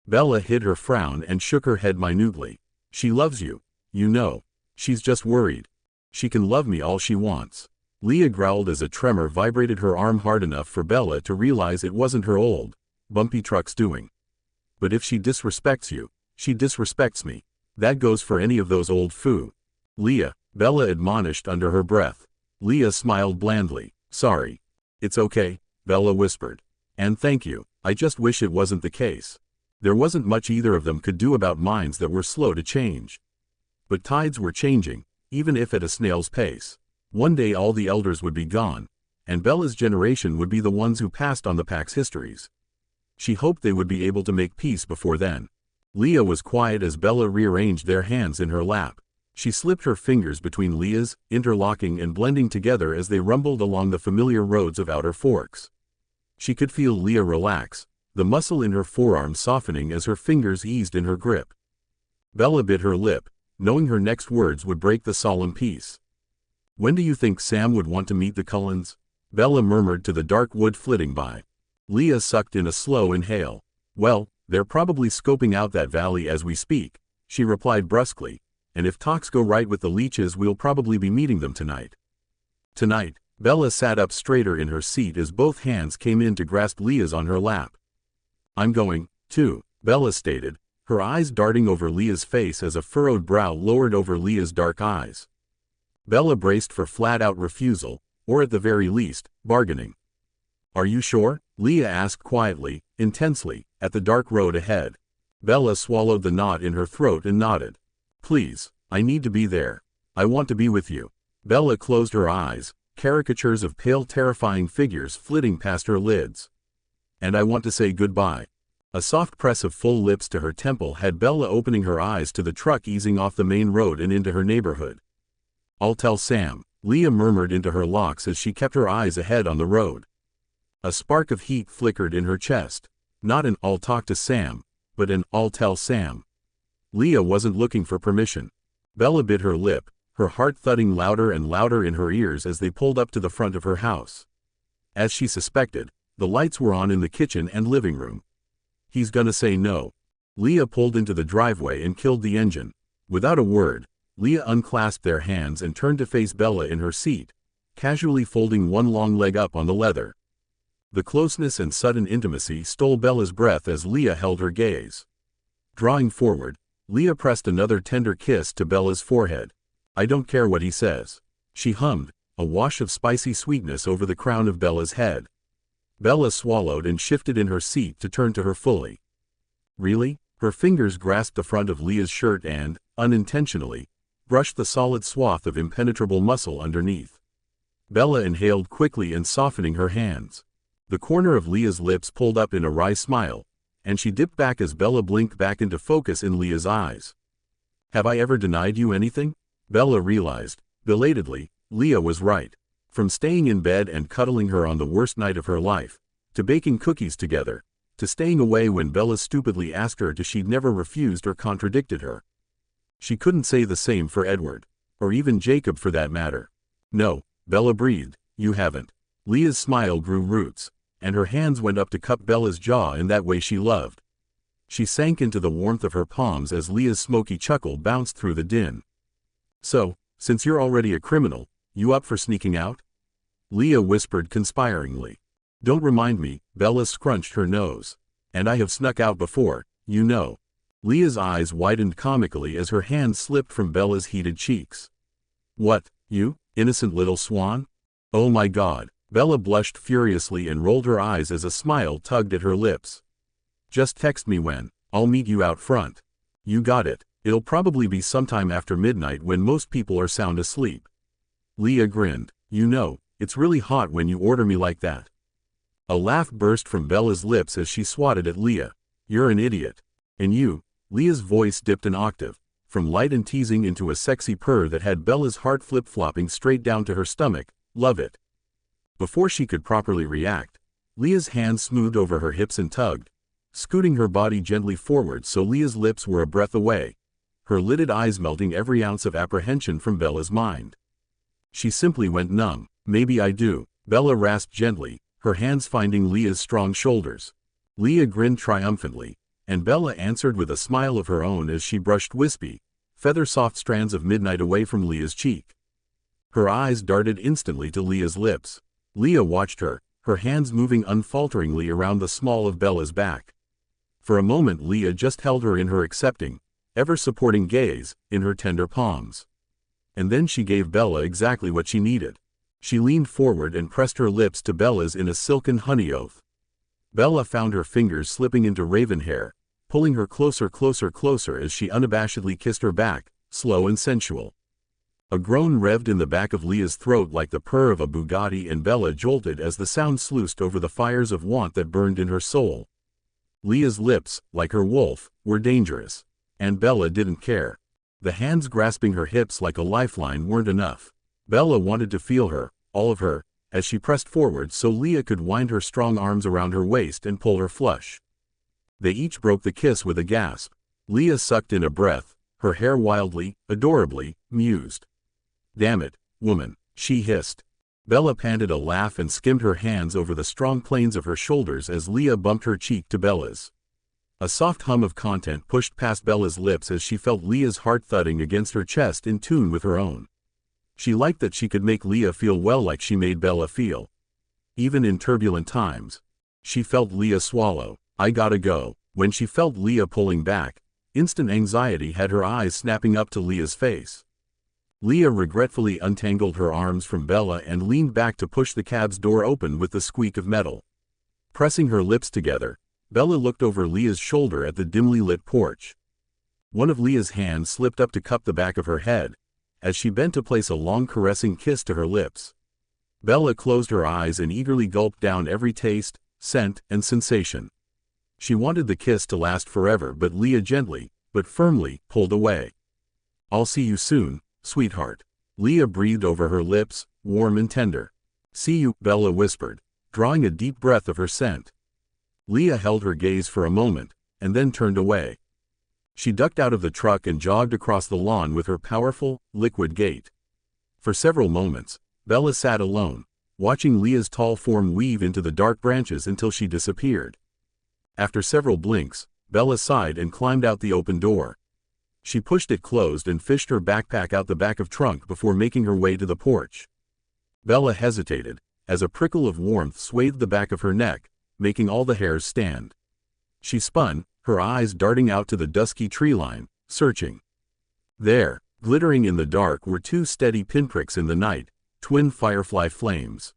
Bella hid her frown and shook her head minutely. She loves you. You know. She's just worried. She can love me all she wants. Leah growled as a tremor vibrated her arm hard enough for Bella to realize it wasn't her old, bumpy truck's doing. But if she disrespects you, she disrespects me. That goes for any of those old foo. Leah, Bella admonished under her breath. Leah smiled blandly. Sorry. It's okay, Bella whispered. And thank you. I just wish it wasn't the case. There wasn't much either of them could do about minds that were slow to change. But tides were changing, even if at a snail's pace. One day all the elders would be gone, and Bella's generation would be the ones who passed on the pack's histories. She hoped they would be able to make peace before then. Leah was quiet as Bella rearranged their hands in her lap. She slipped her fingers between Leah's, interlocking and blending together as they rumbled along the familiar roads of Outer Forks. She could feel Leah relax, the muscle in her forearm softening as her fingers eased in her grip. Bella bit her lip, knowing her next words would break the solemn peace. When do you think Sam would want to meet the Cullens? Bella murmured to the dark wood flitting by. Leah sucked in a slow inhale. Well, they're probably scoping out that valley as we speak, she replied brusquely, and if talks go right with the leeches we'll probably be meeting them tonight. Tonight, Bella sat up straighter in her seat as both hands came in to grasp Leah's on her lap. I'm going, too, Bella stated, her eyes darting over Leah's face as a furrowed brow lowered over Leah's dark eyes. Bella braced for flat-out refusal, or at the very least, bargaining. Are you sure? Leah asked quietly, intensely, at the dark road ahead. Bella swallowed the knot in her throat and nodded. Please, I need to be there. I want to be with you. Bella closed her eyes, caricatures of pale terrifying figures flitting past her lids. And I want to say goodbye. A soft press of full lips to her temple had Bella opening her eyes to the truck easing off the main road and into her neighborhood. I'll tell Sam, Leah murmured into her locks as she kept her eyes ahead on the road. A spark of heat flickered in her chest. Not an I'll talk to Sam, but an I'll tell Sam. Leah wasn't looking for permission. Bella bit her lip, her heart thudding louder and louder in her ears as they pulled up to the front of her house. As she suspected, the lights were on in the kitchen and living room. He's gonna say no. Leah pulled into the driveway and killed the engine. Without a word, Leah unclasped their hands and turned to face Bella in her seat, casually folding one long leg up on the leather. The closeness and sudden intimacy stole Bella's breath as Leah held her gaze. Drawing forward, Leah pressed another tender kiss to Bella's forehead. I don't care what he says. She hummed, a wash of spicy sweetness over the crown of Bella's head. Bella swallowed and shifted in her seat to turn to her fully. Really? Her fingers grasped the front of Leah's shirt and, unintentionally, brushed the solid swath of impenetrable muscle underneath. Bella inhaled quickly and softening her hands. The corner of Leah's lips pulled up in a wry smile, and she dipped back as Bella blinked back into focus in Leah's eyes. Have I ever denied you anything? Bella realized, belatedly, Leah was right. From staying in bed and cuddling her on the worst night of her life, to baking cookies together, to staying away when Bella stupidly asked her to, she'd never refused or contradicted her. She couldn't say the same for Edward, or even Jacob for that matter. No, Bella breathed, you haven't. Leah's smile grew roots, and her hands went up to cup Bella's jaw in that way she loved. She sank into the warmth of her palms as Leah's smoky chuckle bounced through the din. So, since you're already a criminal, you up for sneaking out? Leah whispered conspiringly. Don't remind me, Bella scrunched her nose. And I have snuck out before, you know. Leah's eyes widened comically as her hands slipped from Bella's heated cheeks. What, you, innocent little swan? Oh my God. Bella blushed furiously and rolled her eyes as a smile tugged at her lips. Just text me when. I'll meet you out front. You got it. It'll probably be sometime after midnight when most people are sound asleep. Leah grinned. You know, it's really hot when you order me like that. A laugh burst from Bella's lips as she swatted at Leah. You're an idiot. And you, Leah's voice dipped an octave, from light and teasing into a sexy purr that had Bella's heart flip-flopping straight down to her stomach. Love it. Before she could properly react, Leah's hands smoothed over her hips and tugged, scooting her body gently forward so Leah's lips were a breath away, her lidded eyes melting every ounce of apprehension from Bella's mind. She simply went numb. Maybe I do, Bella rasped gently, her hands finding Leah's strong shoulders. Leah grinned triumphantly, and Bella answered with a smile of her own as she brushed wispy, feather-soft strands of midnight away from Leah's cheek. Her eyes darted instantly to Leah's lips. Leah watched her, her hands moving unfalteringly around the small of Bella's back. For a moment Leah just held her in her accepting, ever-supporting gaze, in her tender palms. And then she gave Bella exactly what she needed. She leaned forward and pressed her lips to Bella's in a silken honey oath. Bella found her fingers slipping into raven hair, pulling her closer as she unabashedly kissed her back, slow and sensual. A groan revved in the back of Leah's throat like the purr of a Bugatti, and Bella jolted as the sound sluiced over the fires of want that burned in her soul. Leah's lips, like her wolf, were dangerous. And Bella didn't care. The hands grasping her hips like a lifeline weren't enough. Bella wanted to feel her, all of her, as she pressed forward so Leah could wind her strong arms around her waist and pull her flush. They each broke the kiss with a gasp. Leah sucked in a breath, her hair wildly, adorably, mused. "Damn it, woman," she hissed. Bella panted a laugh and skimmed her hands over the strong planes of her shoulders as Leah bumped her cheek to Bella's. A soft hum of content pushed past Bella's lips as she felt Leah's heart thudding against her chest in tune with her own. She liked that she could make Leah feel well like she made Bella feel. Even in turbulent times. She felt Leah swallow. "I gotta go." When she felt Leah pulling back, instant anxiety had her eyes snapping up to Leah's face. Leah regretfully untangled her arms from Bella and leaned back to push the cab's door open with the squeak of metal. Pressing her lips together, Bella looked over Leah's shoulder at the dimly lit porch. One of Leah's hands slipped up to cup the back of her head, as she bent to place a long caressing kiss to her lips. Bella closed her eyes and eagerly gulped down every taste, scent, and sensation. She wanted the kiss to last forever, but Leah gently, but firmly, pulled away. "I'll see you soon, sweetheart." Leah breathed over her lips, warm and tender. "See you," Bella whispered, drawing a deep breath of her scent. Leah held her gaze for a moment, and then turned away. She ducked out of the truck and jogged across the lawn with her powerful, liquid gait. For several moments, Bella sat alone, watching Leah's tall form weave into the dark branches until she disappeared. After several blinks, Bella sighed and climbed out the open door. She pushed it closed and fished her backpack out the back of trunk before making her way to the porch. Bella hesitated, as a prickle of warmth swathed the back of her neck, making all the hairs stand. She spun, her eyes darting out to the dusky tree line, searching. There, glittering in the dark, were two steady pinpricks in the night, twin firefly flames.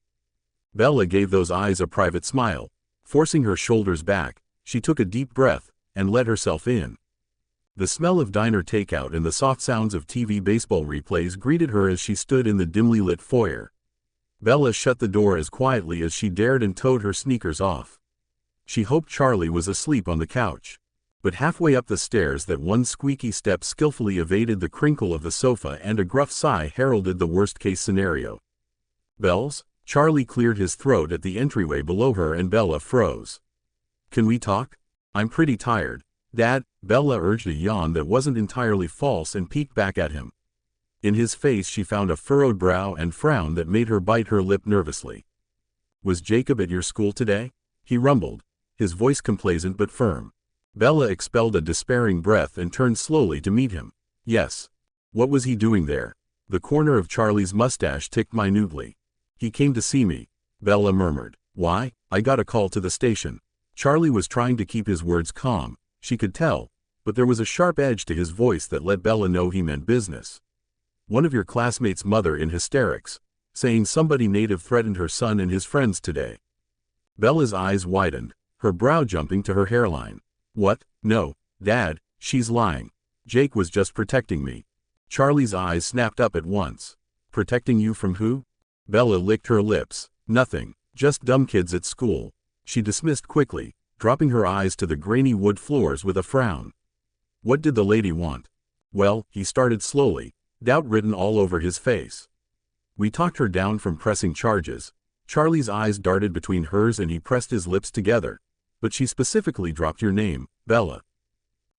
Bella gave those eyes a private smile. Forcing her shoulders back, she took a deep breath, and let herself in. The smell of diner takeout and the soft sounds of TV baseball replays greeted her as she stood in the dimly lit foyer. Bella shut the door as quietly as she dared and toed her sneakers off. She hoped Charlie was asleep on the couch. But halfway up the stairs that one squeaky step skillfully evaded the crinkle of the sofa and a gruff sigh heralded the worst-case scenario. "Bells?" Charlie cleared his throat at the entryway below her and Bella froze. "Can we talk? I'm pretty tired, Dad." Bella urged a yawn that wasn't entirely false and peeked back at him. In his face she found a furrowed brow and frown that made her bite her lip nervously. "Was Jacob at your school today?" he rumbled, his voice complacent but firm. Bella expelled a despairing breath and turned slowly to meet him. "Yes." "What was he doing there?" The corner of Charlie's mustache ticked minutely. "He came to see me," Bella murmured. "Why?" "I got a call to the station." Charlie was trying to keep his words calm, she could tell, but there was a sharp edge to his voice that let Bella know he meant business. "One of your classmates' mother in hysterics, saying somebody native threatened her son and his friends today." Bella's eyes widened, her brow jumping to her hairline. "What? No, Dad, she's lying. Jake was just protecting me." Charlie's eyes snapped up at once. "Protecting you from who?" Bella licked her lips. "Nothing, just dumb kids at school," she dismissed quickly, dropping her eyes to the grainy wood floors with a frown. "What did the lady want?" "Well," he started slowly, doubt written all over his face. "We talked her down from pressing charges." Charlie's eyes darted between hers and he pressed his lips together. "But she specifically dropped your name, Bella."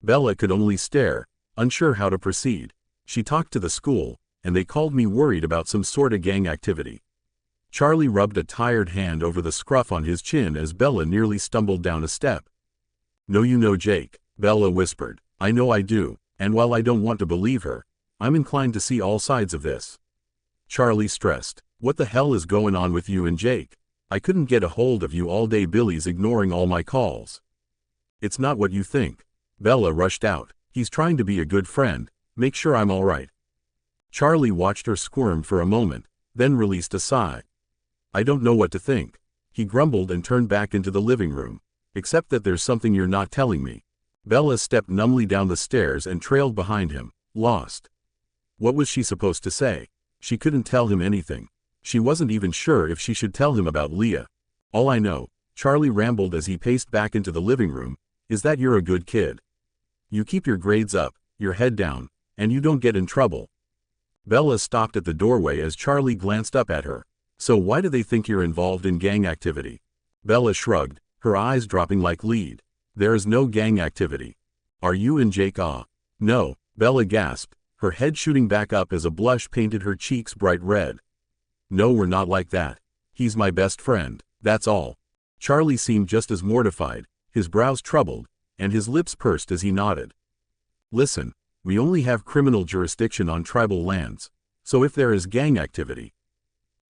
Bella could only stare, unsure how to proceed. "She talked to the school, and they called me worried about some sort of gang activity." Charlie rubbed a tired hand over the scruff on his chin as Bella nearly stumbled down a step. "No, you know, Jake," Bella whispered. "I know I do, and while I don't want to believe her, I'm inclined to see all sides of this." Charlie stressed. "What the hell is going on with you and Jake? I couldn't get a hold of you all day. Billy's ignoring all my calls." "It's not what you think," Bella rushed out. "He's trying to be a good friend, make sure I'm all right." Charlie watched her squirm for a moment, then released a sigh. "I don't know what to think," he grumbled and turned back into the living room. "Except that there's something you're not telling me." Bella stepped numbly down the stairs and trailed behind him, lost. What was she supposed to say? She couldn't tell him anything. She wasn't even sure if she should tell him about Leah. "All I know," Charlie rambled as he paced back into the living room, "is that you're a good kid. You keep your grades up, your head down, and you don't get in trouble." Bella stopped at the doorway as Charlie glanced up at her. "So why do they think you're involved in gang activity?" Bella shrugged, her eyes dropping like lead. "There is no gang activity." "Are you and Jake?" "No," Bella gasped, her head shooting back up as a blush painted her cheeks bright red. "No, we're not like that. He's my best friend, that's all." Charlie seemed just as mortified, his brows troubled, and his lips pursed as he nodded. "Listen, we only have criminal jurisdiction on tribal lands, so if there is gang activity—"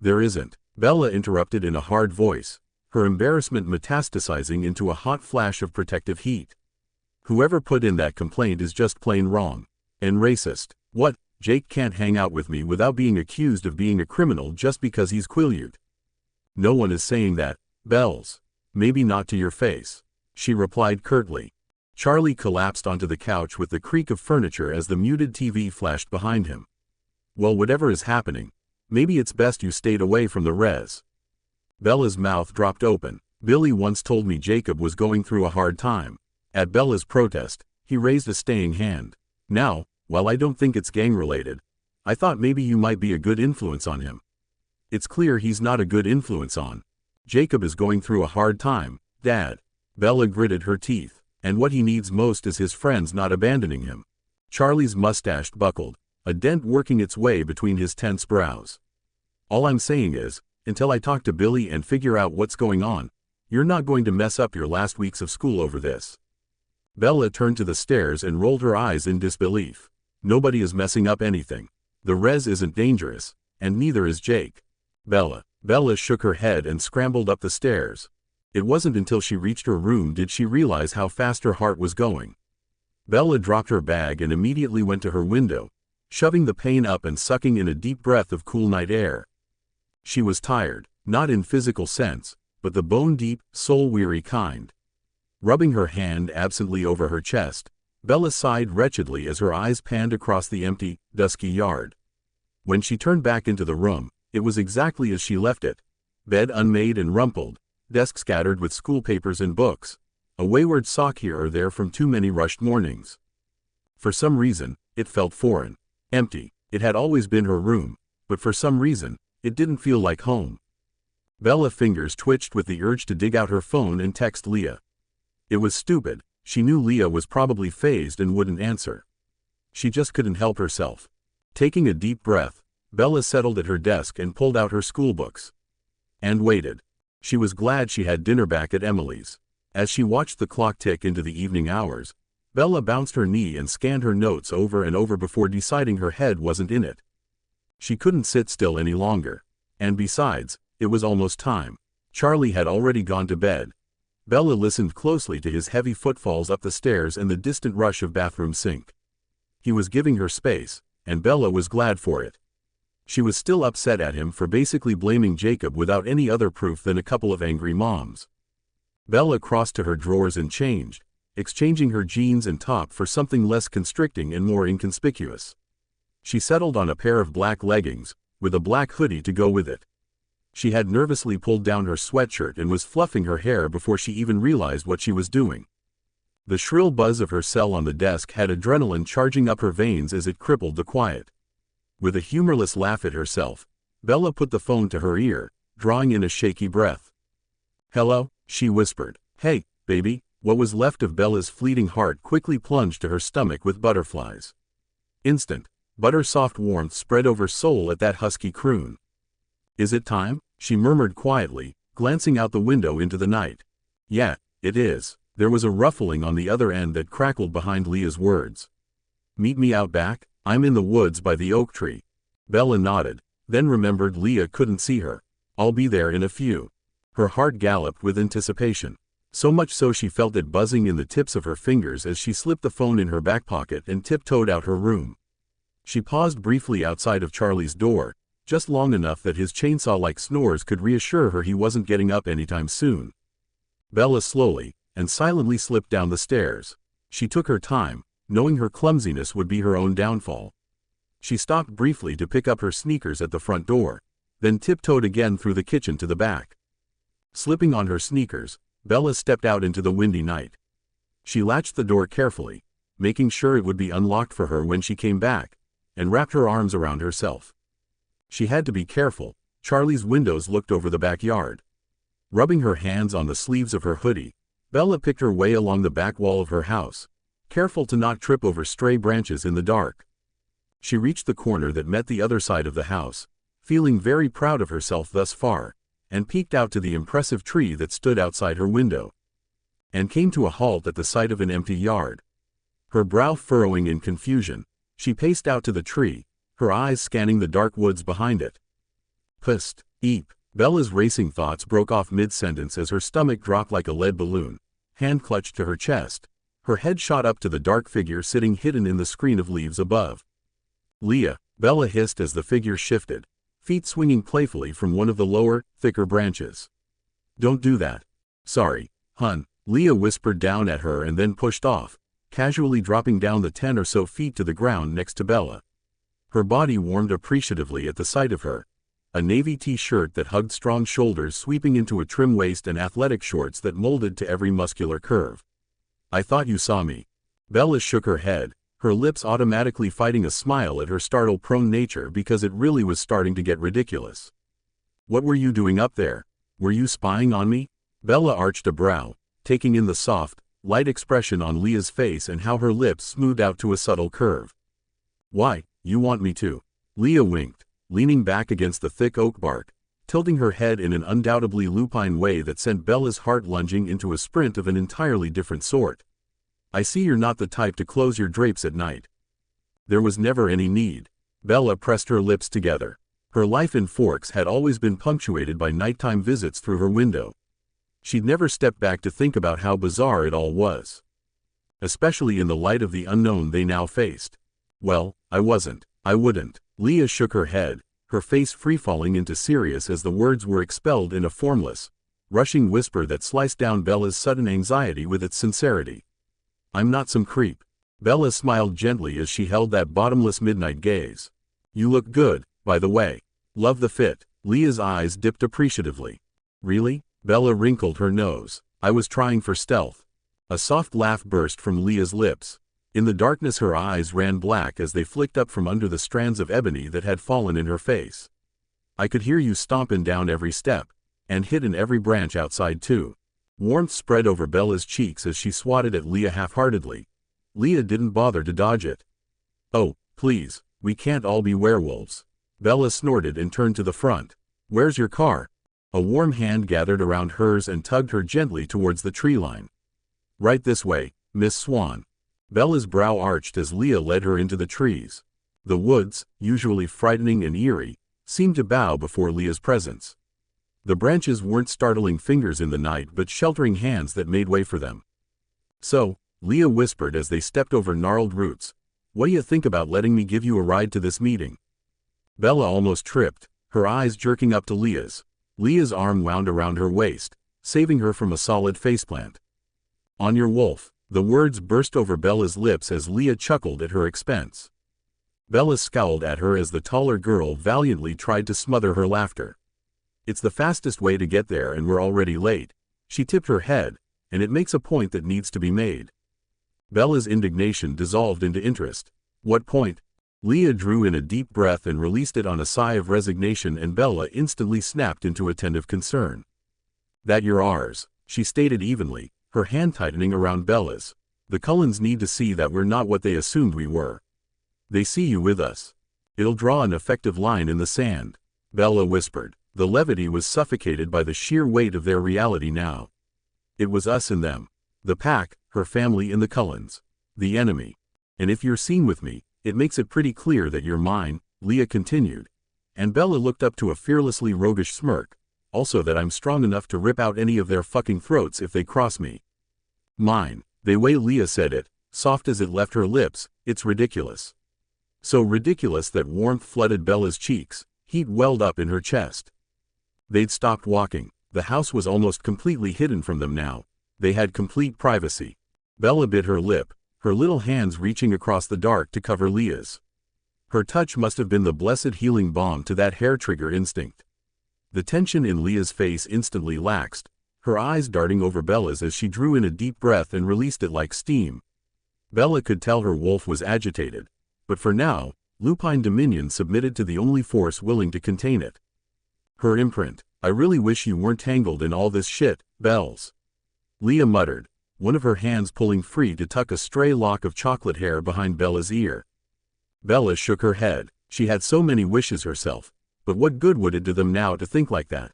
"There isn't," Bella interrupted in a hard voice, her embarrassment metastasizing into a hot flash of protective heat. "Whoever put in that complaint is just plain wrong. And racist. What? Jake can't hang out with me without being accused of being a criminal just because he's Quileute." "No one is saying that, Bells. Maybe not to your face," she replied curtly. Charlie collapsed onto the couch with the creak of furniture as the muted TV flashed behind him. "Well, whatever is happening, maybe it's best you stayed away from the res." Bella's mouth dropped open. "Billy once told me Jacob was going through a hard time." At Bella's protest, he raised a staying hand. "Now, while I don't think it's gang-related, I thought maybe you might be a good influence on him." "It's clear he's not a good influence on. Jacob is going through a hard time, Dad." Bella gritted her teeth. "And what he needs most is his friends not abandoning him." Charlie's mustache buckled, a dent working its way between his tense brows. "All I'm saying is, until I talk to Billy and figure out what's going on, you're not going to mess up your last weeks of school over this." Bella turned to the stairs and rolled her eyes in disbelief. "Nobody is messing up anything. The res isn't dangerous, and neither is Jake." Bella shook her head and scrambled up the stairs. It wasn't until she reached her room did she realize how fast her heart was going. Bella dropped her bag and immediately went to her window, shoving the pane up and sucking in a deep breath of cool night air. She was tired, not in physical sense, but the bone-deep, soul-weary kind. Rubbing her hand absently over her chest, Bella sighed wretchedly as her eyes panned across the empty, dusky yard. When she turned back into the room, it was exactly as she left it. Bed unmade and rumpled, desk scattered with school papers and books, a wayward sock here or there from too many rushed mornings. For some reason, it felt foreign, empty. It had always been her room, but for some reason, it didn't feel like home. Bella's fingers twitched with the urge to dig out her phone and text Leah. It was stupid. She knew Leah was probably phased and wouldn't answer. She just couldn't help herself. Taking a deep breath, Bella settled at her desk and pulled out her schoolbooks. And waited. She was glad she had dinner back at Emily's. As she watched the clock tick into the evening hours, Bella bounced her knee and scanned her notes over and over before deciding her head wasn't in it. She couldn't sit still any longer. And besides, it was almost time. Charlie had already gone to bed. Bella listened closely to his heavy footfalls up the stairs and the distant rush of bathroom sink. He was giving her space, and Bella was glad for it. She was still upset at him for basically blaming Jacob without any other proof than a couple of angry moms. Bella crossed to her drawers and changed, exchanging her jeans and top for something less constricting and more inconspicuous. She settled on a pair of black leggings, with a black hoodie to go with it. She had nervously pulled down her sweatshirt and was fluffing her hair before she even realized what she was doing. The shrill buzz of her cell on the desk had adrenaline charging up her veins as it crippled the quiet. With a humorless laugh at herself, Bella put the phone to her ear, drawing in a shaky breath. "Hello," she whispered. "Hey, baby." What was left of Bella's fleeting heart quickly plunged to her stomach with butterflies. Instant, butter-soft warmth spread over soul at that husky croon. "Is it time?" she murmured quietly, glancing out the window into the night. Yeah, it is. There was a ruffling on the other end that crackled behind Leah's words. Meet me out back? I'm in the woods by the oak tree. Bella nodded, then remembered Leah couldn't see her. I'll be there in a few. Her heart galloped with anticipation. So much so she felt it buzzing in the tips of her fingers as she slipped the phone in her back pocket and tiptoed out her room. She paused briefly outside of Charlie's door, just long enough that his chainsaw-like snores could reassure her he wasn't getting up anytime soon. Bella slowly and silently slipped down the stairs. She took her time, knowing her clumsiness would be her own downfall. She stopped briefly to pick up her sneakers at the front door, then tiptoed again through the kitchen to the back. Slipping on her sneakers, Bella stepped out into the windy night. She latched the door carefully, making sure it would be unlocked for her when she came back, and wrapped her arms around herself. She had to be careful. Charlie's windows looked over the backyard. Rubbing her hands on the sleeves of her hoodie, Bella picked her way along the back wall of her house, careful to not trip over stray branches in the dark. She reached the corner that met the other side of the house, feeling very proud of herself thus far, and peeked out to the impressive tree that stood outside her window, and came to a halt at the sight of an empty yard. Her brow furrowing in confusion, she paced out to the tree, her eyes scanning the dark woods behind it. Psst, eep. Bella's racing thoughts broke off mid-sentence as her stomach dropped like a lead balloon, hand clutched to her chest. Her head shot up to the dark figure sitting hidden in the screen of leaves above. Leah, Bella hissed as the figure shifted, feet swinging playfully from one of the lower, thicker branches. Don't do that. Sorry, hun, Leah whispered down at her and then pushed off, casually dropping down the 10 or so feet to the ground next to Bella. Her body warmed appreciatively at the sight of her. A navy t-shirt that hugged strong shoulders sweeping into a trim waist and athletic shorts that molded to every muscular curve. I thought you saw me. Bella shook her head, her lips automatically fighting a smile at her startle-prone nature because it really was starting to get ridiculous. What were you doing up there? Were you spying on me? Bella arched a brow, taking in the soft, light expression on Leah's face and how her lips smoothed out to a subtle curve. Why, you want me to? Leah winked, leaning back against the thick oak bark, tilting her head in an undoubtedly lupine way that sent Bella's heart lunging into a sprint of an entirely different sort. I see you're not the type to close your drapes at night. There was never any need. Bella pressed her lips together. Her life in Forks had always been punctuated by nighttime visits through her window. She'd never stepped back to think about how bizarre it all was, especially in the light of the unknown they now faced. Well, I wasn't. I wouldn't. Leah shook her head, her face free-falling into serious as the words were expelled in a formless, rushing whisper that sliced down Bella's sudden anxiety with its sincerity. I'm not some creep. Bella smiled gently as she held that bottomless midnight gaze. You look good, by the way. Love the fit. Leah's eyes dipped appreciatively. Really? Bella wrinkled her nose. I was trying for stealth. A soft laugh burst from Leah's lips. In the darkness her eyes ran black as they flicked up from under the strands of ebony that had fallen in her face. I could hear you stomping down every step, and hitting every branch outside too. Warmth spread over Bella's cheeks as she swatted at Leah half-heartedly. Leah didn't bother to dodge it. Oh, please, we can't all be werewolves. Bella snorted and turned to the front. Where's your car? A warm hand gathered around hers and tugged her gently towards the tree line. Right this way, Miss Swan. Bella's brow arched as Leah led her into the trees. The woods, usually frightening and eerie, seemed to bow before Leah's presence. The branches weren't startling fingers in the night but sheltering hands that made way for them. So, Leah whispered as they stepped over gnarled roots, what do you think about letting me give you a ride to this meeting? Bella almost tripped, her eyes jerking up to Leah's. Leah's arm wound around her waist, saving her from a solid faceplant. On your wolf. The words burst over Bella's lips as Leah chuckled at her expense. Bella scowled at her as the taller girl valiantly tried to smother her laughter. It's the fastest way to get there and we're already late. She tipped her head, and it makes a point that needs to be made. Bella's indignation dissolved into interest. What point? Leah drew in a deep breath and released it on a sigh of resignation and Bella instantly snapped into attentive concern. That you're ours, she stated evenly, her hand tightening around Bella's. The Cullens need to see that we're not what they assumed we were. They see you with us. It'll draw an effective line in the sand. Bella whispered. The levity was suffocated by the sheer weight of their reality now. It was us and them. The pack, her family and the Cullens. The enemy. And if you're seen with me, it makes it pretty clear that you're mine, Leah continued. And Bella looked up to a fearlessly roguish smirk. Also that I'm strong enough to rip out any of their fucking throats if they cross me. Mine. The way Leah said it, soft as it left her lips, it's ridiculous. So ridiculous that warmth flooded Bella's cheeks, heat welled up in her chest. They'd stopped walking. The house was almost completely hidden from them now. They had complete privacy. Bella bit her lip, her little hands reaching across the dark to cover Leah's. Her touch must have been the blessed healing balm to that hair-trigger instinct. The tension in Leah's face instantly laxed, her eyes darting over Bella's as she drew in a deep breath and released it like steam. Bella could tell her wolf was agitated, but for now, lupine dominion submitted to the only force willing to contain it. Her imprint. I really wish you weren't tangled in all this shit, Bells. Leah muttered, one of her hands pulling free to tuck a stray lock of chocolate hair behind Bella's ear. Bella shook her head. She had so many wishes herself, but what good would it do them now to think like that?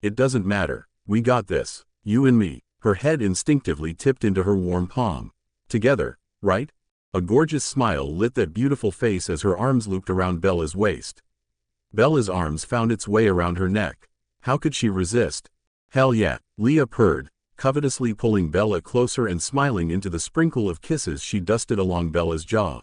It doesn't matter. We got this. You and me. Her head instinctively tipped into her warm palm. Together, right? A gorgeous smile lit that beautiful face as her arms looped around Bella's waist. Bella's arms found its way around her neck. How could she resist? Hell yeah, Leah purred, covetously pulling Bella closer and smiling into the sprinkle of kisses she dusted along Bella's jaw.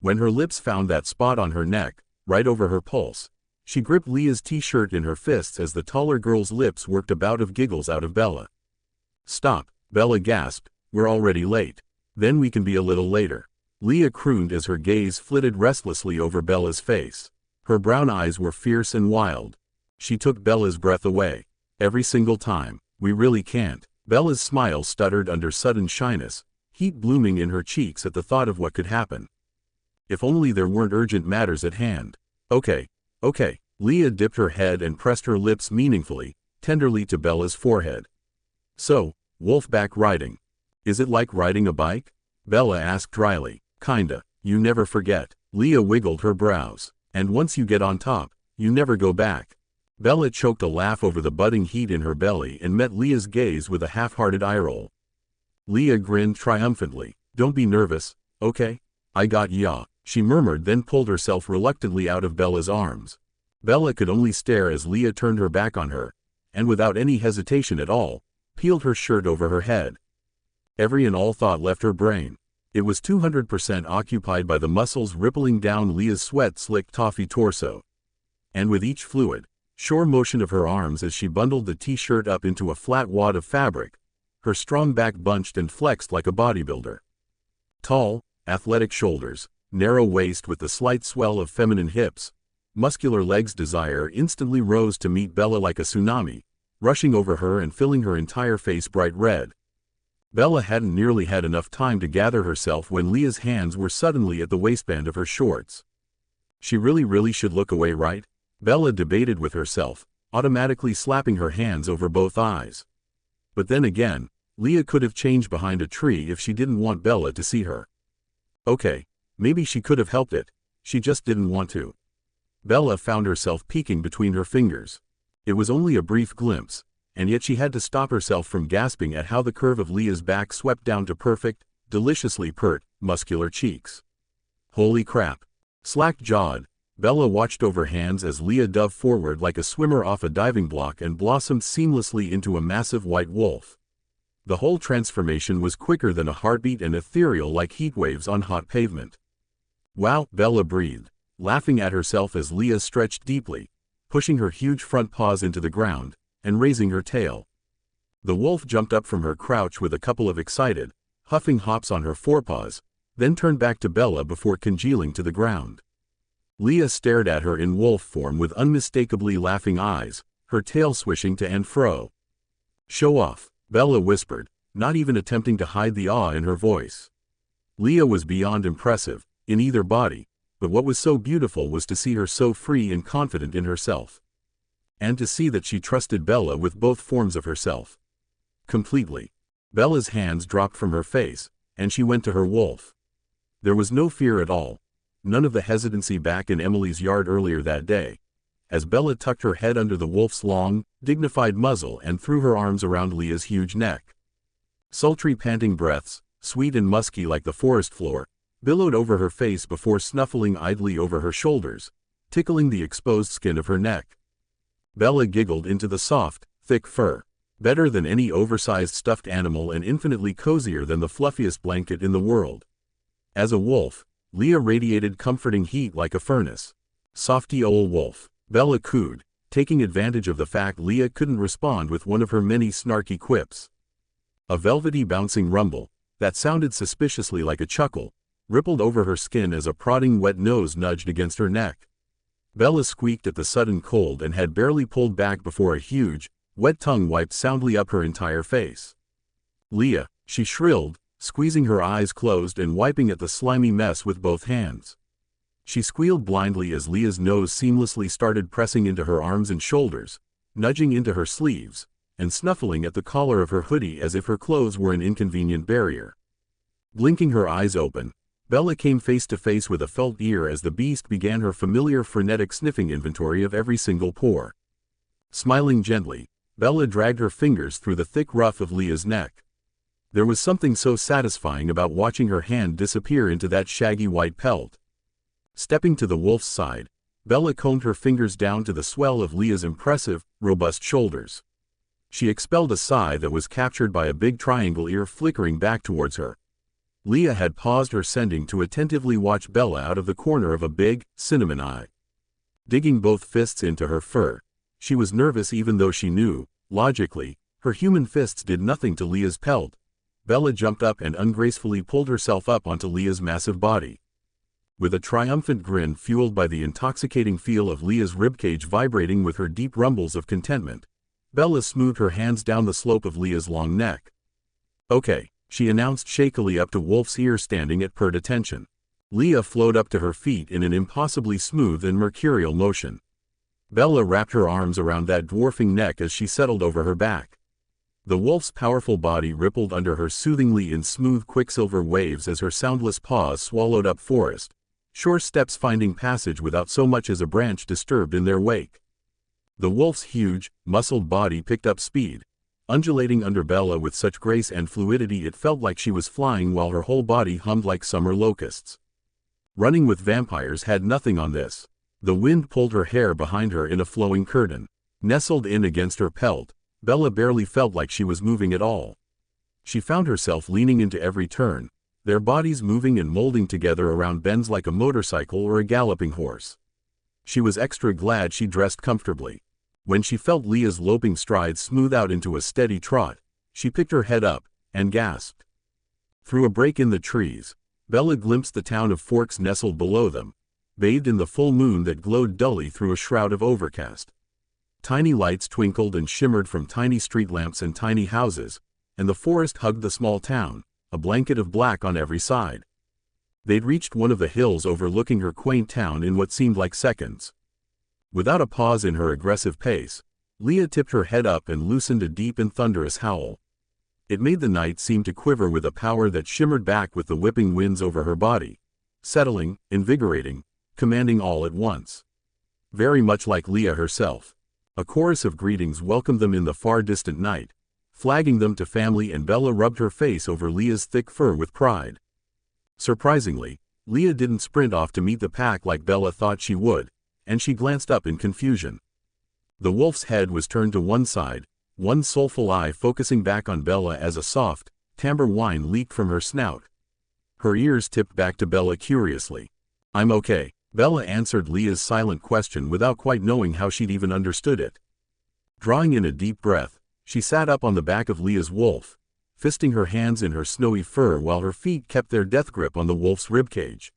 When her lips found that spot on her neck, right over her pulse, she gripped Leah's t-shirt in her fists as the taller girl's lips worked a bout of giggles out of Bella. Stop, Bella gasped, we're already late. Then we can be a little later. Leah crooned as her gaze flitted restlessly over Bella's face. Her brown eyes were fierce and wild. She took Bella's breath away. Every single time. We really can't. Bella's smile stuttered under sudden shyness, heat blooming in her cheeks at the thought of what could happen. If only there weren't urgent matters at hand. Okay. Leah dipped her head and pressed her lips meaningfully, tenderly to Bella's forehead. So, wolfback riding. Is it like riding a bike? Bella asked dryly. Kinda. You never forget. Leah wiggled her brows. And once you get on top, you never go back. Bella choked a laugh over the budding heat in her belly and met Leah's gaze with a half-hearted eye-roll. Leah grinned triumphantly. Don't be nervous, okay? I got ya, she murmured, then pulled herself reluctantly out of Bella's arms. Bella could only stare as Leah turned her back on her, and without any hesitation at all, peeled her shirt over her head. Every and all thought left her brain. It was 200% occupied by the muscles rippling down Leah's sweat-slicked toffee torso. And with each fluid, sure motion of her arms as she bundled the t-shirt up into a flat wad of fabric, her strong back bunched and flexed like a bodybuilder. Tall, athletic shoulders, narrow waist with the slight swell of feminine hips, muscular legs. Desire instantly rose to meet Bella like a tsunami, rushing over her and filling her entire face bright red. Bella hadn't nearly had enough time to gather herself when Leah's hands were suddenly at the waistband of her shorts. She really should look away, right? Bella debated with herself, automatically slapping her hands over both eyes. But then again, Leah could have changed behind a tree if she didn't want Bella to see her. Okay, maybe she could have helped it, she just didn't want to. Bella found herself peeking between her fingers. It was only a brief glimpse, and yet she had to stop herself from gasping at how the curve of Leah's back swept down to perfect, deliciously pert, muscular cheeks. Holy crap. Slack-jawed, Bella watched over hands as Leah dove forward like a swimmer off a diving block and blossomed seamlessly into a massive white wolf. The whole transformation was quicker than a heartbeat and ethereal like heat waves on hot pavement. Wow, Bella breathed, laughing at herself as Leah stretched deeply, pushing her huge front paws into the ground, and raising her tail. The wolf jumped up from her crouch with a couple of excited, huffing hops on her forepaws, then turned back to Bella before congealing to the ground. Leah stared at her in wolf form with unmistakably laughing eyes, her tail swishing to and fro. Show off, Bella whispered, not even attempting to hide the awe in her voice. Leah was beyond impressive, in either body, but what was so beautiful was to see her so free and confident in herself. And to see that she trusted Bella with both forms of herself. Completely. Bella's hands dropped from her face, and she went to her wolf. There was no fear at all, none of the hesitancy back in Emily's yard earlier that day, as Bella tucked her head under the wolf's long, dignified muzzle and threw her arms around Leah's huge neck. Sultry panting breaths, sweet and musky like the forest floor, billowed over her face before snuffling idly over her shoulders, tickling the exposed skin of her neck. Bella giggled into the soft, thick fur. Better than any oversized stuffed animal and infinitely cozier than the fluffiest blanket in the world. As a wolf, Leah radiated comforting heat like a furnace. Softy ol' wolf, Bella cooed, taking advantage of the fact Leah couldn't respond with one of her many snarky quips. A velvety bouncing rumble, that sounded suspiciously like a chuckle, rippled over her skin as a prodding wet nose nudged against her neck. Bella squeaked at the sudden cold and had barely pulled back before a huge, wet tongue wiped soundly up her entire face. "Leah," she shrilled, squeezing her eyes closed and wiping at the slimy mess with both hands. She squealed blindly as Leah's nose seamlessly started pressing into her arms and shoulders, nudging into her sleeves, and snuffling at the collar of her hoodie as if her clothes were an inconvenient barrier. Blinking her eyes open, Bella came face to face with a felt ear as the beast began her familiar frenetic sniffing inventory of every single pore. Smiling gently, Bella dragged her fingers through the thick ruff of Leah's neck. There was something so satisfying about watching her hand disappear into that shaggy white pelt. Stepping to the wolf's side, Bella combed her fingers down to the swell of Leah's impressive, robust shoulders. She expelled a sigh that was captured by a big triangle ear flickering back towards her. Leah had paused her sending to attentively watch Bella out of the corner of a big, cinnamon eye. Digging both fists into her fur, she was nervous even though she knew, logically, her human fists did nothing to Leah's pelt. Bella jumped up and ungracefully pulled herself up onto Leah's massive body. With a triumphant grin fueled by the intoxicating feel of Leah's ribcage vibrating with her deep rumbles of contentment, Bella smoothed her hands down the slope of Leah's long neck. "Okay," she announced shakily up to Wolf's ear standing at pert attention. Leah flowed up to her feet in an impossibly smooth and mercurial motion. Bella wrapped her arms around that dwarfing neck as she settled over her back. The wolf's powerful body rippled under her soothingly in smooth quicksilver waves as her soundless paws swallowed up forest, sure steps finding passage without so much as a branch disturbed in their wake. The wolf's huge, muscled body picked up speed, undulating under Bella with such grace and fluidity it felt like she was flying while her whole body hummed like summer locusts. Running with vampires had nothing on this. The wind pulled her hair behind her in a flowing curtain. Nestled in against her pelt, Bella barely felt like she was moving at all. She found herself leaning into every turn, their bodies moving and molding together around bends like a motorcycle or a galloping horse. She was extra glad she dressed comfortably. When she felt Leah's loping stride smooth out into a steady trot, she picked her head up and gasped. Through a break in the trees, Bella glimpsed the town of Forks nestled below them, bathed in the full moon that glowed dully through a shroud of overcast. Tiny lights twinkled and shimmered from tiny street lamps and tiny houses, and the forest hugged the small town, a blanket of black on every side. They'd reached one of the hills overlooking her quaint town in what seemed like seconds. Without a pause in her aggressive pace, Leah tipped her head up and loosened a deep and thunderous howl. It made the night seem to quiver with a power that shimmered back with the whipping winds over her body, settling, invigorating, commanding all at once. Very much like Leah herself. A chorus of greetings welcomed them in the far distant night, flagging them to family, and Bella rubbed her face over Leah's thick fur with pride. Surprisingly, Leah didn't sprint off to meet the pack like Bella thought she would, and she glanced up in confusion. The wolf's head was turned to one side, one soulful eye focusing back on Bella as a soft, timbre whine leaked from her snout. Her ears tipped back to Bella curiously. "I'm okay," Bella answered Leah's silent question without quite knowing how she'd even understood it. Drawing in a deep breath, she sat up on the back of Leah's wolf, fisting her hands in her snowy fur while her feet kept their death grip on the wolf's ribcage.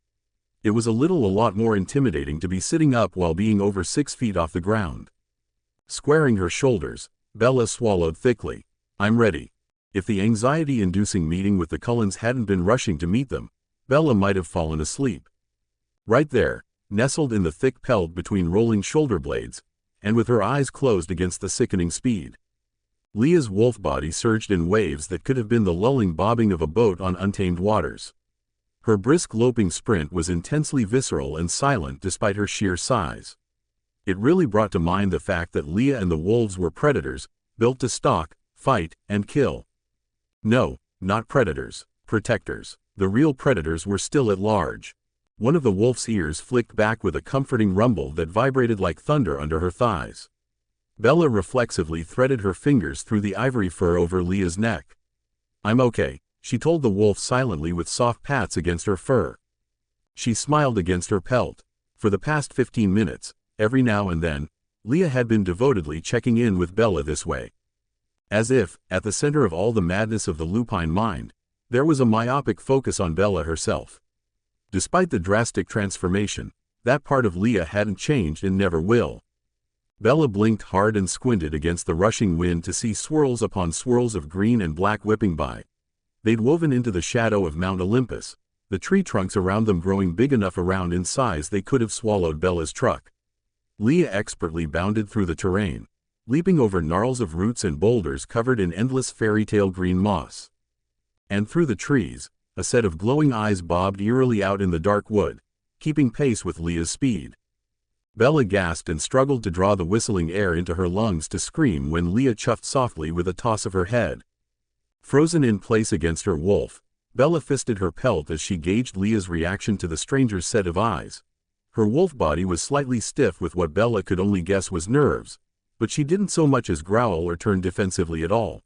It was a lot more intimidating to be sitting up while being over 6 feet off the ground. Squaring her shoulders, Bella swallowed thickly. "I'm ready." If the anxiety-inducing meeting with the Cullens hadn't been rushing to meet them, Bella might have fallen asleep. Right there, nestled in the thick pelt between rolling shoulder blades, and with her eyes closed against the sickening speed, Leah's wolf body surged in waves that could have been the lulling bobbing of a boat on untamed waters. Her brisk loping sprint was intensely visceral and silent despite her sheer size. It really brought to mind the fact that Leah and the wolves were predators, built to stalk, fight, and kill. No, not predators, protectors. The real predators were still at large. One of the wolf's ears flicked back with a comforting rumble that vibrated like thunder under her thighs. Bella reflexively threaded her fingers through the ivory fur over Leah's neck. "I'm okay," she told the wolf silently with soft pats against her fur. She smiled against her pelt. For the past 15 minutes, every now and then, Leah had been devotedly checking in with Bella this way. As if, at the center of all the madness of the lupine mind, there was a myopic focus on Bella herself. Despite the drastic transformation, that part of Leah hadn't changed and never will. Bella blinked hard and squinted against the rushing wind to see swirls upon swirls of green and black whipping by. They'd woven into the shadow of Mount Olympus, the tree trunks around them growing big enough around in size they could have swallowed Bella's truck. Leah expertly bounded through the terrain, leaping over gnarls of roots and boulders covered in endless fairy tale green moss. And through the trees, a set of glowing eyes bobbed eerily out in the dark wood, keeping pace with Leah's speed. Bella gasped and struggled to draw the whistling air into her lungs to scream when Leah chuffed softly with a toss of her head. Frozen in place against her wolf, Bella fisted her pelt as she gauged Leah's reaction to the stranger's set of eyes. Her wolf body was slightly stiff with what Bella could only guess was nerves, but she didn't so much as growl or turn defensively at all.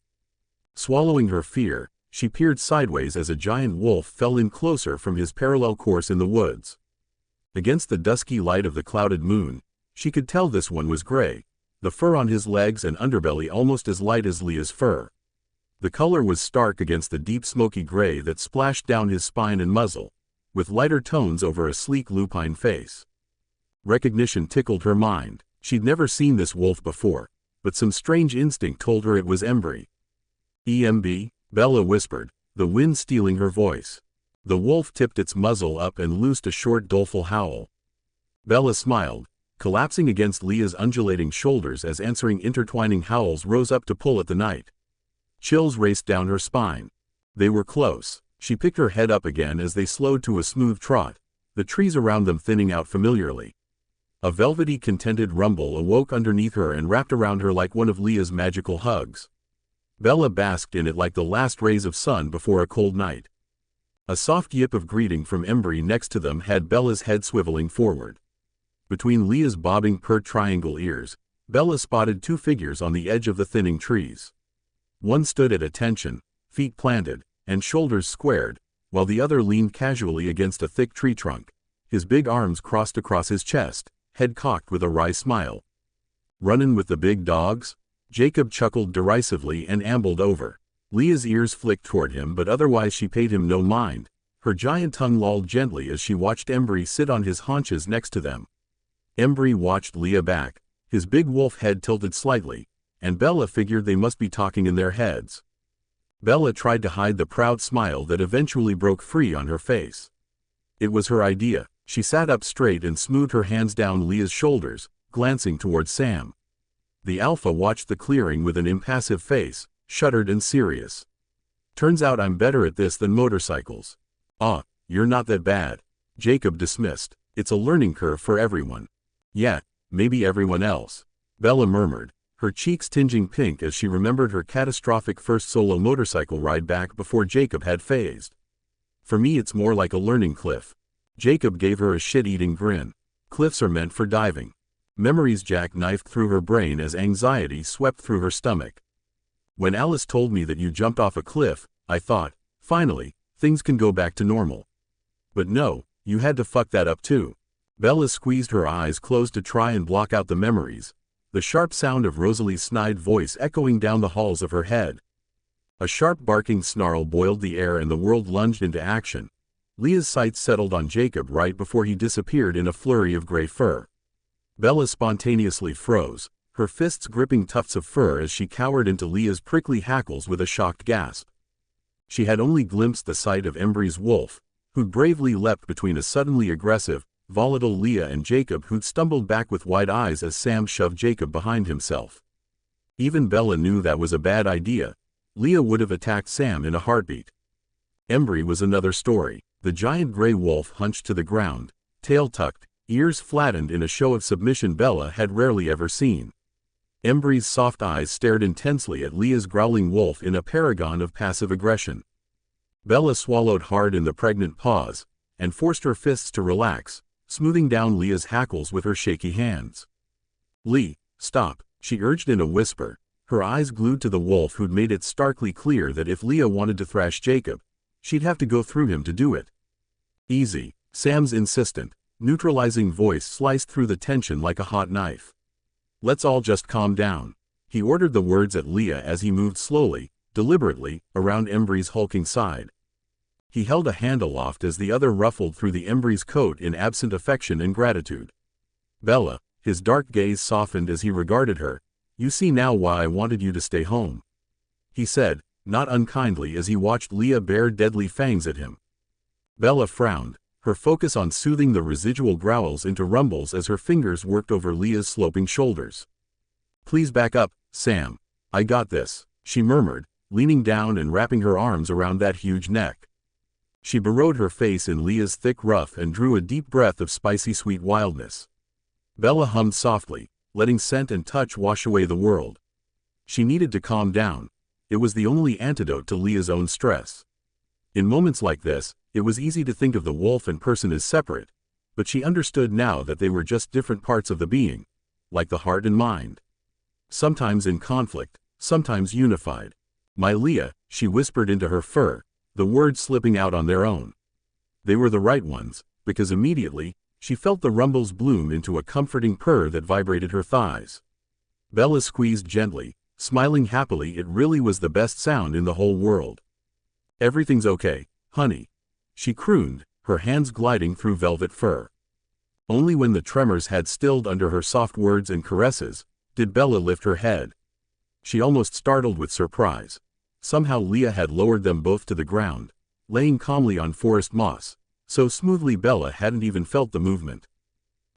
Swallowing her fear, she peered sideways as a giant wolf fell in closer from his parallel course in the woods. Against the dusky light of the clouded moon, she could tell this one was gray, the fur on his legs and underbelly almost as light as Leah's fur. The color was stark against the deep smoky gray that splashed down his spine and muzzle, with lighter tones over a sleek lupine face. Recognition tickled her mind. She'd never seen this wolf before, but some strange instinct told her it was Embry. "EMB?" Bella whispered, the wind stealing her voice. The wolf tipped its muzzle up and loosed a short doleful howl. Bella smiled, collapsing against Leah's undulating shoulders as answering intertwining howls rose up to pull at the night. Chills raced down her spine. They were close. She picked her head up again as they slowed to a smooth trot, the trees around them thinning out familiarly. A velvety contented rumble awoke underneath her and wrapped around her like one of Leah's magical hugs. Bella basked in it like the last rays of sun before a cold night. A soft yip of greeting from Embry next to them had Bella's head swiveling forward. Between Leah's bobbing pert triangle ears, Bella spotted two figures on the edge of the thinning trees. One stood at attention, feet planted, and shoulders squared, while the other leaned casually against a thick tree trunk, his big arms crossed across his chest, head cocked with a wry smile. "Runnin' with the big dogs?" Jacob chuckled derisively and ambled over. Leah's ears flicked toward him, but otherwise she paid him no mind. Her giant tongue lolled gently as she watched Embry sit on his haunches next to them. Embry watched Leah back, his big wolf head tilted slightly, and Bella figured they must be talking in their heads. Bella tried to hide the proud smile that eventually broke free on her face. It was her idea. She sat up straight and smoothed her hands down Leah's shoulders, glancing towards Sam. The alpha watched the clearing with an impassive face, shuttered and serious. "Turns out I'm better at this than motorcycles." "Ah, you're not that bad," Jacob dismissed. "It's a learning curve for everyone." "Yeah, maybe everyone else," Bella murmured, her cheeks tinging pink as she remembered her catastrophic first solo motorcycle ride back before Jacob had phased. "For me it's more like a learning cliff." Jacob gave her a shit-eating grin. "Cliffs are meant for diving." Memories jackknifed through her brain as anxiety swept through her stomach. "When Alice told me that you jumped off a cliff, I thought, finally, things can go back to normal. But no, you had to fuck that up too." Bella squeezed her eyes closed to try and block out the memories, the sharp sound of Rosalie's snide voice echoing down the halls of her head. A sharp barking snarl boiled the air and the world lunged into action. Leah's sights settled on Jacob right before he disappeared in a flurry of gray fur. Bella spontaneously froze, her fists gripping tufts of fur as she cowered into Leah's prickly hackles with a shocked gasp. She had only glimpsed the sight of Embry's wolf, who'd bravely leapt between a suddenly aggressive, volatile Leah and Jacob who'd stumbled back with wide eyes as Sam shoved Jacob behind himself. Even Bella knew that was a bad idea. Leah would have attacked Sam in a heartbeat. Embry was another story. The giant gray wolf hunched to the ground, tail tucked, ears flattened in a show of submission Bella had rarely ever seen. Embry's soft eyes stared intensely at Leah's growling wolf in a paragon of passive aggression. Bella swallowed hard in the pregnant pause, and forced her fists to relax, smoothing down Leah's hackles with her shaky hands. "Lee, stop," she urged in a whisper, her eyes glued to the wolf who'd made it starkly clear that if Leah wanted to thrash Jacob, she'd have to go through him to do it. "Easy," Sam's insistent, neutralizing voice sliced through the tension like a hot knife. "Let's all just calm down." He ordered the words at Leah as he moved slowly, deliberately, around Embry's hulking side. He held a hand aloft as the other ruffled through the Embry's coat in absent affection and gratitude. "Bella," his dark gaze softened as he regarded her, "you see now why I wanted you to stay home," he said, not unkindly as he watched Leah bare deadly fangs at him. Bella frowned, her focus on soothing the residual growls into rumbles as her fingers worked over Leah's sloping shoulders. "Please back up, Sam. I got this," she murmured, leaning down and wrapping her arms around that huge neck. She burrowed her face in Leah's thick ruff and drew a deep breath of spicy sweet wildness. Bella hummed softly, letting scent and touch wash away the world. She needed to calm down. It was the only antidote to Leah's own stress. In moments like this, it was easy to think of the wolf and person as separate, but she understood now that they were just different parts of the being, like the heart and mind. Sometimes in conflict, sometimes unified. "My Leah," she whispered into her fur, the words slipping out on their own. They were the right ones, because immediately, she felt the rumbles bloom into a comforting purr that vibrated her thighs. Bella squeezed gently, smiling happily. It really was the best sound in the whole world. "Everything's okay, honey," she crooned, her hands gliding through velvet fur. Only when the tremors had stilled under her soft words and caresses, did Bella lift her head. She almost startled with surprise. Somehow Leah had lowered them both to the ground, laying calmly on forest moss, so smoothly Bella hadn't even felt the movement.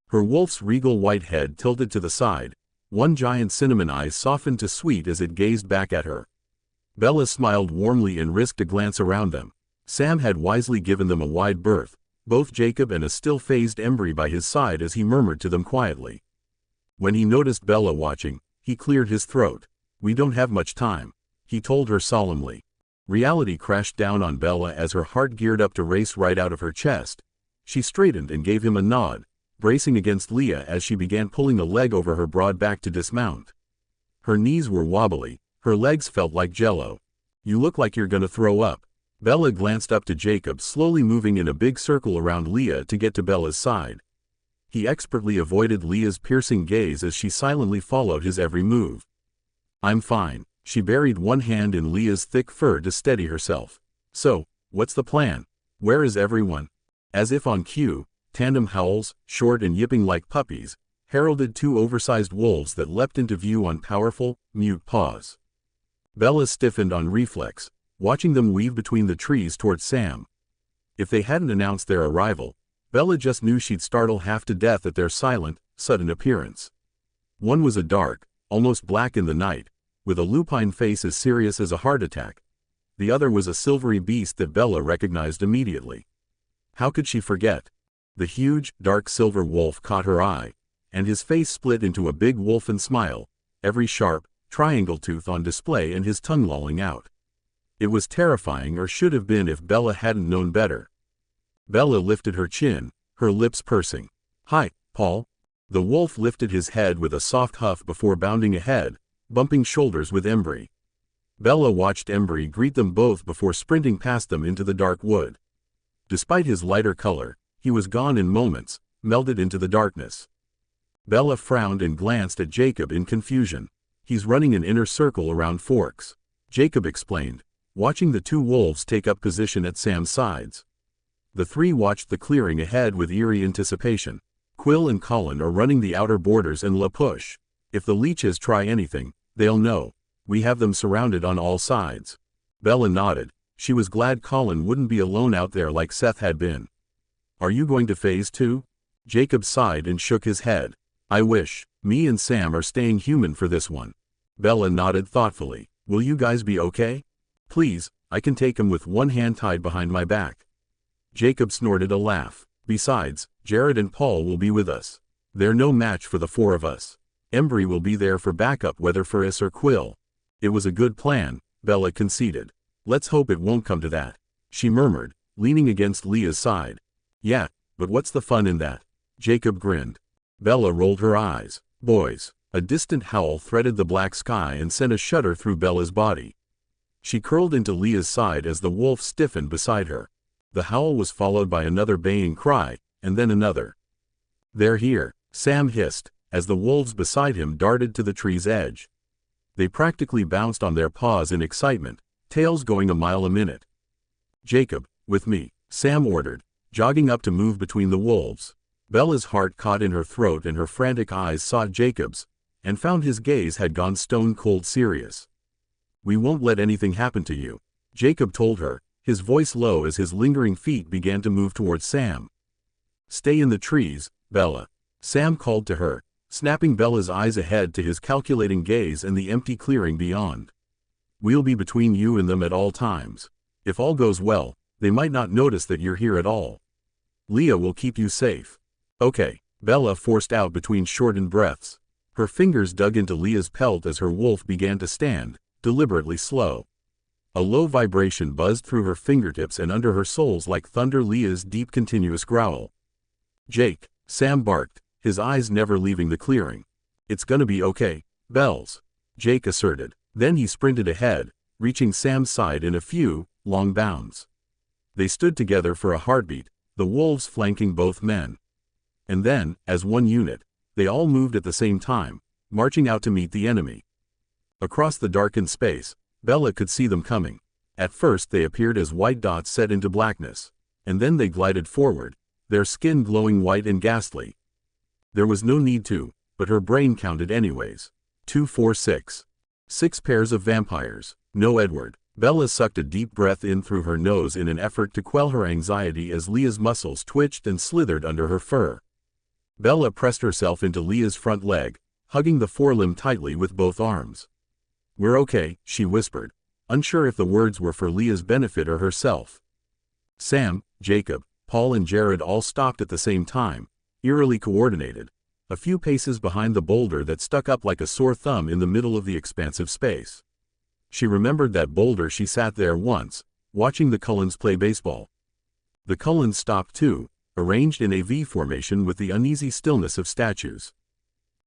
Her wolf's regal white head tilted to the side, one giant cinnamon eye softened to sweet as it gazed back at her. Bella smiled warmly and risked a glance around them. Sam had wisely given them a wide berth, both Jacob and a still-phased Embry by his side as he murmured to them quietly. When he noticed Bella watching, he cleared his throat. "We don't have much time," he told her solemnly. Reality crashed down on Bella as her heart geared up to race right out of her chest. She straightened and gave him a nod, bracing against Leah as she began pulling a leg over her broad back to dismount. Her knees were wobbly, her legs felt like jello. "You look like you're gonna throw up." Bella glanced up to Jacob, slowly moving in a big circle around Leah to get to Bella's side. He expertly avoided Leah's piercing gaze as she silently followed his every move. "I'm fine." She buried one hand in Leah's thick fur to steady herself. "So, what's the plan? Where is everyone?" As if on cue, tandem howls, short and yipping like puppies, heralded two oversized wolves that leapt into view on powerful, mute paws. Bella stiffened on reflex, watching them weave between the trees towards Sam. If they hadn't announced their arrival, Bella just knew she'd startle half to death at their silent, sudden appearance. One was a dark, almost black in the night, with a lupine face as serious as a heart attack. The other was a silvery beast that Bella recognized immediately. How could she forget? The huge, dark silver wolf caught her eye, and his face split into a big wolfen smile, every sharp, triangle tooth on display and his tongue lolling out. It was terrifying, or should have been if Bella hadn't known better. Bella lifted her chin, her lips pursing. "Hi, Paul." The wolf lifted his head with a soft huff before bounding ahead, bumping shoulders with Embry. Bella watched Embry greet them both before sprinting past them into the dark wood. Despite his lighter color, he was gone in moments, melded into the darkness. Bella frowned and glanced at Jacob in confusion. "He's running an inner circle around Forks," Jacob explained, watching the two wolves take up position at Sam's sides. The three watched the clearing ahead with eerie anticipation. "Quill and Colin are running the outer borders and La Push. If the leeches try anything, they'll know. We have them surrounded on all sides." Bella nodded. She was glad Colin wouldn't be alone out there like Seth had been. "Are you going to phase 2? Jacob sighed and shook his head. "I wish. Me and Sam are staying human for this one." Bella nodded thoughtfully. "Will you guys be okay?" "Please, I can take him with one hand tied behind my back." Jacob snorted a laugh. "Besides, Jared and Paul will be with us. They're no match for the four of us. Embry will be there for backup whether Ferris or Quill. It was a good plan, Bella conceded. Let's hope it won't come to that, she murmured, leaning against Leah's side. Yeah, but what's the fun in that? Jacob grinned. Bella rolled her eyes. Boys. A distant howl threaded the black sky and sent a shudder through Bella's body. She curled into Leah's side as the wolf stiffened beside her. The howl was followed by another baying cry, and then another. They're here, Sam hissed, as the wolves beside him darted to the tree's edge. They practically bounced on their paws in excitement, tails going a mile a minute. Jacob, with me, Sam ordered, jogging up to move between the wolves. Bella's heart caught in her throat and her frantic eyes sought Jacob's, and found his gaze had gone stone-cold serious. We won't let anything happen to you, Jacob told her, his voice low as his lingering feet began to move towards Sam. Stay in the trees, Bella, Sam called to her, snapping Bella's eyes ahead to his calculating gaze and the empty clearing beyond. We'll be between you and them at all times. If all goes well, they might not notice that you're here at all. Leah will keep you safe. Okay, Bella forced out between shortened breaths. Her fingers dug into Leah's pelt as her wolf began to stand, deliberately slow. A low vibration buzzed through her fingertips and under her soles like thunder. Leah's deep continuous growl. Jake, Sam barked, his eyes never leaving the clearing. It's gonna be okay, Bells, Jake asserted. Then he sprinted ahead, reaching Sam's side in a few, long bounds. They stood together for a heartbeat, the wolves flanking both men. And then, as one unit, they all moved at the same time, marching out to meet the enemy. Across the darkened space, Bella could see them coming. At first they appeared as white dots set into blackness, and then they glided forward, their skin glowing white and ghastly. There was no need to, but her brain counted anyways. 2, 4, 6. 6 pairs of vampires. No Edward. Bella sucked a deep breath in through her nose in an effort to quell her anxiety as Leah's muscles twitched and slithered under her fur. Bella pressed herself into Leah's front leg, hugging the forelimb tightly with both arms. We're okay, she whispered, unsure if the words were for Leah's benefit or herself. Sam, Jacob, Paul and Jared all stopped at the same time, eerily coordinated, a few paces behind the boulder that stuck up like a sore thumb in the middle of the expansive space. She remembered that boulder. She sat there once, watching the Cullens play baseball. The Cullens stopped too, arranged in a V formation with the uneasy stillness of statues.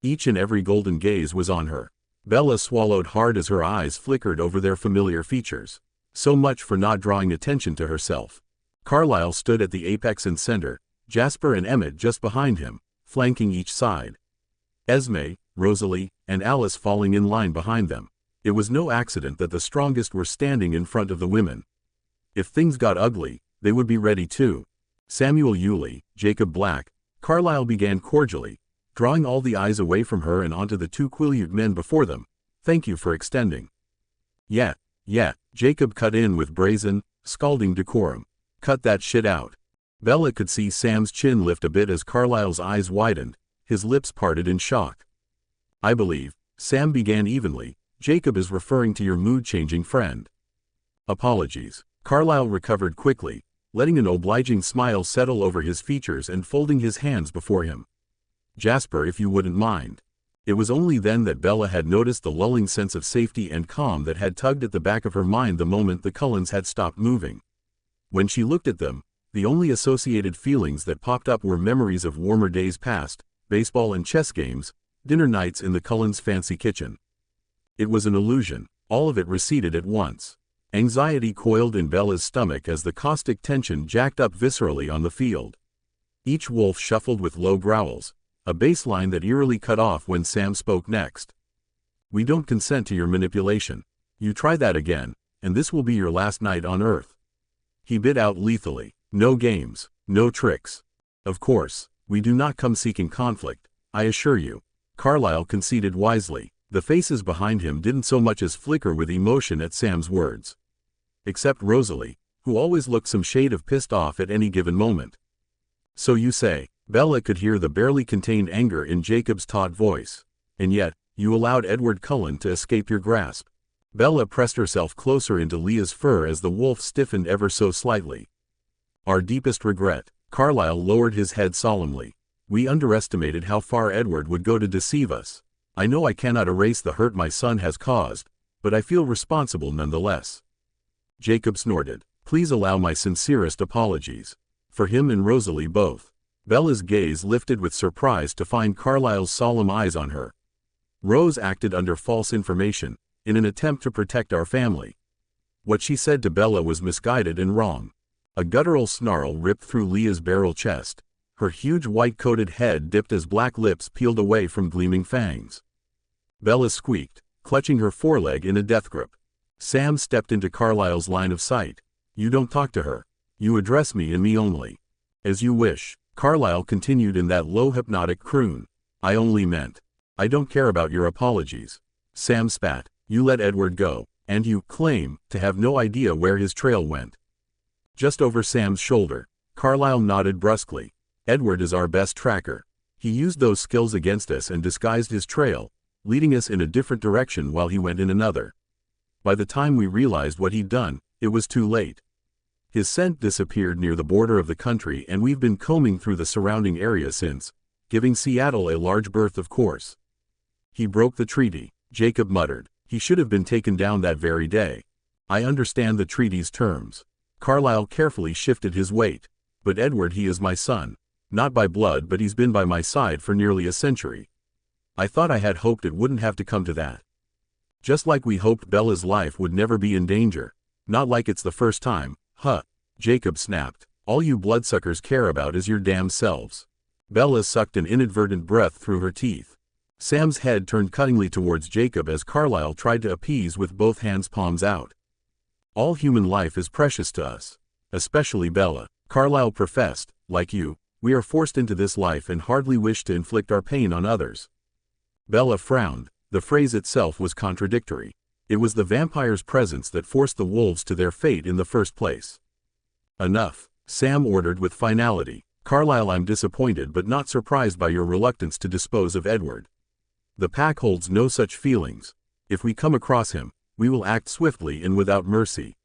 Each and every golden gaze was on her. Bella swallowed hard as her eyes flickered over their familiar features. So much for not drawing attention to herself. Carlisle stood at the apex and center, Jasper and Emmett just behind him, flanking each side. Esme, Rosalie, and Alice falling in line behind them. It was no accident that the strongest were standing in front of the women. If things got ugly, they would be ready too. Samuel Yulee, Jacob Black, Carlisle began cordially, drawing all the eyes away from her and onto the 2 Quileute men before them. Thank you for extending. Yeah, Jacob cut in with brazen, scalding decorum. Cut that shit out. Bella could see Sam's chin lift a bit as Carlisle's eyes widened, his lips parted in shock. I believe, Sam began evenly, Jacob is referring to your mood-changing friend. Apologies. Carlisle recovered quickly, letting an obliging smile settle over his features and folding his hands before him. Jasper, if you wouldn't mind. It was only then that Bella had noticed the lulling sense of safety and calm that had tugged at the back of her mind the moment the Cullens had stopped moving. When she looked at them, the only associated feelings that popped up were memories of warmer days past, baseball and chess games, dinner nights in the Cullens' fancy kitchen. It was an illusion. All of it receded at once. Anxiety coiled in Bella's stomach as the caustic tension jacked up viscerally on the field. Each wolf shuffled with low growls, a baseline that eerily cut off when Sam spoke next. We don't consent to your manipulation. You try that again, and this will be your last night on Earth. He bit out lethally. No games, no tricks. Of course, we do not come seeking conflict, I assure you. Carlisle conceded wisely. The faces behind him didn't so much as flicker with emotion at Sam's words. Except Rosalie, who always looked some shade of pissed off at any given moment. So you say, Bella could hear the barely contained anger in Jacob's taut voice. And yet, you allowed Edward Cullen to escape your grasp. Bella pressed herself closer into Leah's fur as the wolf stiffened ever so slightly. Our deepest regret, Carlyle lowered his head solemnly. We underestimated how far Edward would go to deceive us. I know I cannot erase the hurt my son has caused, but I feel responsible nonetheless. Jacob snorted. Please allow my sincerest apologies. For him and Rosalie both. Bella's gaze lifted with surprise to find Carlyle's solemn eyes on her. Rose acted under false information, in an attempt to protect our family. What she said to Bella was misguided and wrong. A guttural snarl ripped through Leah's barrel chest. Her huge white-coated head dipped as black lips peeled away from gleaming fangs. Bella squeaked, clutching her foreleg in a death grip. Sam stepped into Carlyle's line of sight. You don't talk to her. You address me and me only. As you wish, Carlyle continued in that low hypnotic croon. I only meant. I don't care about your apologies. Sam spat. You let Edward go, and you claim to have no idea where his trail went. Just over Sam's shoulder, Carlyle nodded brusquely. Edward is our best tracker. He used those skills against us and disguised his trail, leading us in a different direction while he went in another. By the time we realized what he'd done, it was too late. His scent disappeared near the border of the country and we've been combing through the surrounding area since, giving Seattle a large berth of course. He broke the treaty, Jacob muttered. He should have been taken down that very day. I understand the treaty's terms. Carlyle carefully shifted his weight. But Edward, he is my son. Not by blood, but he's been by my side for nearly a century. I thought I had hoped it wouldn't have to come to that. Just like we hoped Bella's life would never be in danger. Not like it's the first time, huh? Jacob snapped. All you bloodsuckers care about is your damn selves. Bella sucked an inadvertent breath through her teeth. Sam's head turned cuttingly towards Jacob as Carlyle tried to appease with both hands palms out. All human life is precious to us. Especially Bella. Carlyle professed, like you, we are forced into this life and hardly wish to inflict our pain on others. Bella frowned. The phrase itself was contradictory. It was the vampire's presence that forced the wolves to their fate in the first place. Enough, Sam ordered with finality. Carlyle, I'm disappointed but not surprised by your reluctance to dispose of Edward. The pack holds no such feelings. If we come across him, we will act swiftly and without mercy.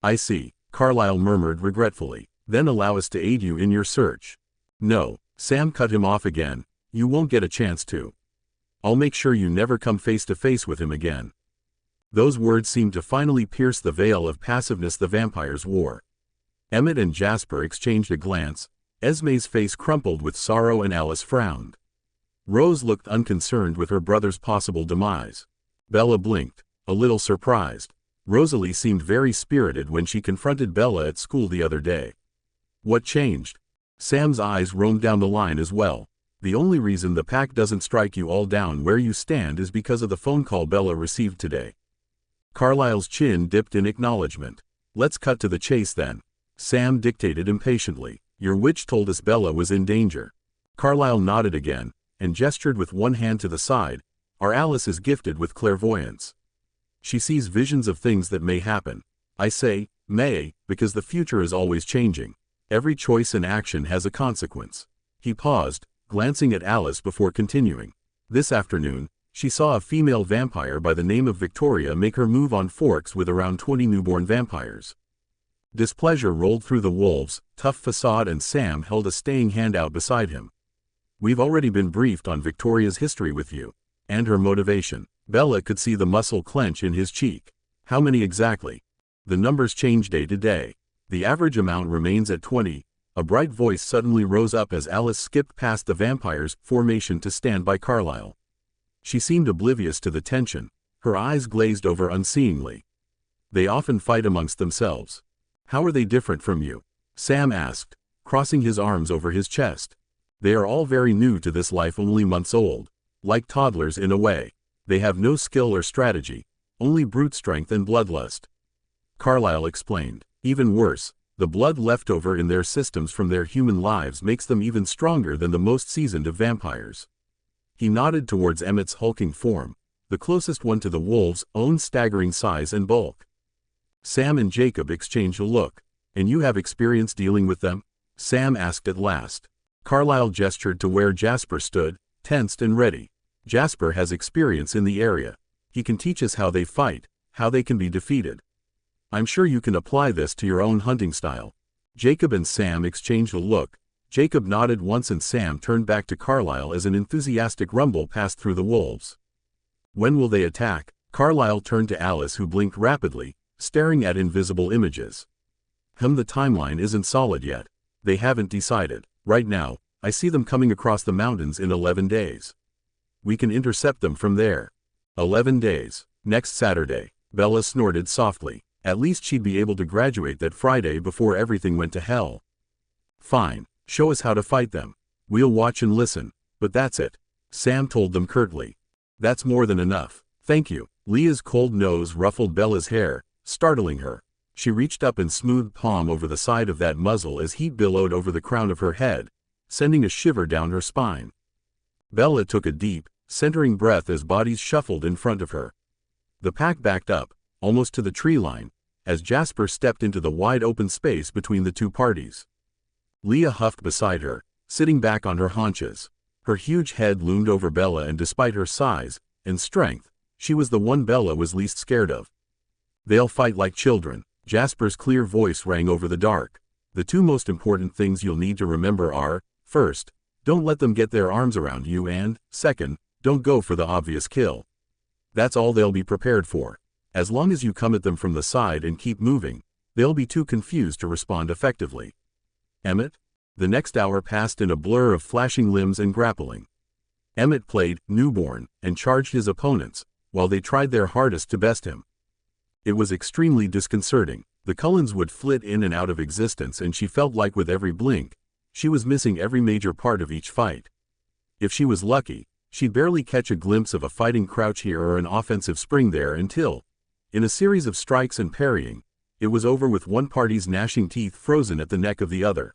I see, Carlyle murmured regretfully. Then allow us to aid you in your search. No, Sam cut him off again. You won't get a chance to. I'll make sure you never come face to face with him again. Those words seemed to finally pierce the veil of passiveness the vampires wore. Emmett and Jasper exchanged a glance. Esme's face crumpled with sorrow and Alice frowned. Rose looked unconcerned with her brother's possible demise. Bella blinked, a little surprised. Rosalie seemed very spirited when she confronted Bella at school the other day. What changed? Sam's eyes roamed down the line as well. The only reason the pack doesn't strike you all down where you stand is because of the phone call Bella received today. Carlyle's chin dipped in acknowledgement. Let's cut to the chase then. Sam dictated impatiently. Your witch told us Bella was in danger. Carlyle nodded again, and gestured with one hand to the side. Our Alice is gifted with clairvoyance. She sees visions of things that may happen. I say, may, because the future is always changing. Every choice and action has a consequence. He paused, glancing at Alice before continuing. This afternoon, she saw a female vampire by the name of Victoria make her move on Forks with around 20 newborn vampires. Displeasure rolled through the wolves, tough facade, and Sam held a staying hand out beside him. We've already been briefed on Victoria's history with you. And her motivation. Bella could see the muscle clench in his cheek. How many exactly? The numbers change day to day. The average amount remains at 20. A bright voice suddenly rose up as Alice skipped past the vampire's formation to stand by Carlyle. She seemed oblivious to the tension. Her eyes glazed over unseeingly. They often fight amongst themselves. How are they different from you? Sam asked, crossing his arms over his chest. They are all very new to this life, only months old. Like toddlers in a way. They have no skill or strategy, only brute strength and bloodlust. Carlyle explained. Even worse, the blood left over in their systems from their human lives makes them even stronger than the most seasoned of vampires. He nodded towards Emmett's hulking form, the closest one to the wolves' own staggering size and bulk. Sam and Jacob exchanged a look. And you have experience dealing with them? Sam asked at last. Carlyle gestured to where Jasper stood, tensed and ready. Jasper has experience in the area. He can teach us how they fight, how they can be defeated. I'm sure you can apply this to your own hunting style. Jacob and Sam exchanged a look. Jacob nodded once and Sam turned back to Carlisle as an enthusiastic rumble passed through the wolves. When will they attack? Carlisle turned to Alice, who blinked rapidly, staring at invisible images. The timeline isn't solid yet. They haven't decided. Right now, I see them coming across the mountains in 11 days. We can intercept them from there. 11 days. Next Saturday. Bella snorted softly. At least she'd be able to graduate that Friday before everything went to hell. Fine. Show us how to fight them. We'll watch and listen. But that's it. Sam told them curtly. That's more than enough. Thank you. Leah's cold nose ruffled Bella's hair, startling her. She reached up and smoothed palm over the side of that muzzle as heat billowed over the crown of her head, sending a shiver down her spine. Bella took a deep, centering breath as bodies shuffled in front of her. The pack backed up, almost to the tree line, as Jasper stepped into the wide open space between the two parties. Leah huffed beside her, sitting back on her haunches. Her huge head loomed over Bella, and despite her size and strength, she was the one Bella was least scared of. They'll fight like children. Jasper's clear voice rang over the dark. The two most important things you'll need to remember are, first, don't let them get their arms around you, and, second, don't go for the obvious kill. That's all they'll be prepared for. As long as you come at them from the side and keep moving, they'll be too confused to respond effectively. Emmett? The next hour passed in a blur of flashing limbs and grappling. Emmett played newborn and charged his opponents, while they tried their hardest to best him. It was extremely disconcerting. The Cullens would flit in and out of existence, and she felt like with every blink, she was missing every major part of each fight. If she was lucky, she'd barely catch a glimpse of a fighting crouch here or an offensive spring there until, in a series of strikes and parrying, it was over with one party's gnashing teeth frozen at the neck of the other.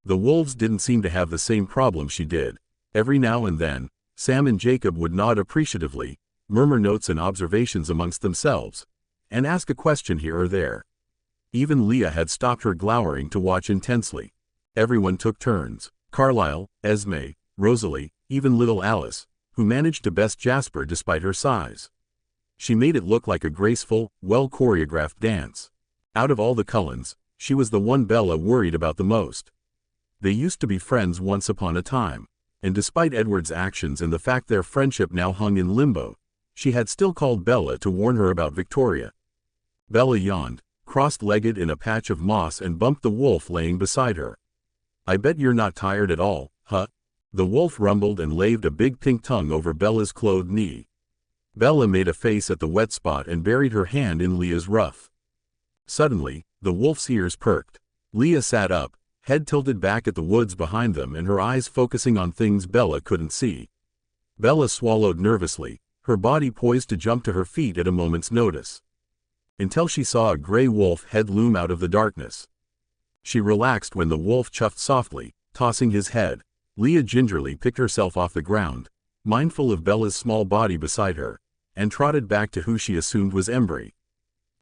The wolves didn't seem to have the same problem she did. Every now and then, Sam and Jacob would nod appreciatively, murmur notes and observations amongst themselves, and ask a question here or there. Even Leah had stopped her glowering to watch intensely. Everyone took turns. Carlisle, Esme, Rosalie, even little Alice, who managed to best Jasper despite her size. She made it look like a graceful, well-choreographed dance. Out of all the Cullens, she was the one Bella worried about the most. They used to be friends once upon a time, and despite Edward's actions and the fact their friendship now hung in limbo, she had still called Bella to warn her about Victoria. Bella yawned, crossed-legged in a patch of moss, and bumped the wolf laying beside her. I bet you're not tired at all, huh? The wolf rumbled and laved a big pink tongue over Bella's clothed knee. Bella made a face at the wet spot and buried her hand in Leah's ruff. Suddenly, the wolf's ears perked. Leah sat up, head tilted back at the woods behind them and her eyes focusing on things Bella couldn't see. Bella swallowed nervously, her body poised to jump to her feet at a moment's notice. Until she saw a gray wolf head loom out of the darkness. She relaxed when the wolf chuffed softly, tossing his head. Leah gingerly picked herself off the ground, mindful of Bella's small body beside her, and trotted back to who she assumed was Embry.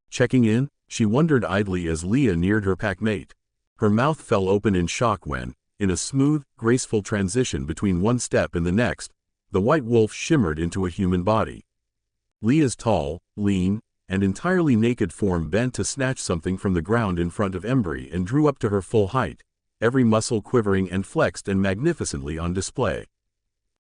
Checking in, she wondered idly as Leah neared her packmate. Her mouth fell open in shock when, in a smooth, graceful transition between one step and the next, the white wolf shimmered into a human body. Leah's tall, lean, and entirely naked form bent to snatch something from the ground in front of Embry and drew up to her full height, every muscle quivering and flexed and magnificently on display.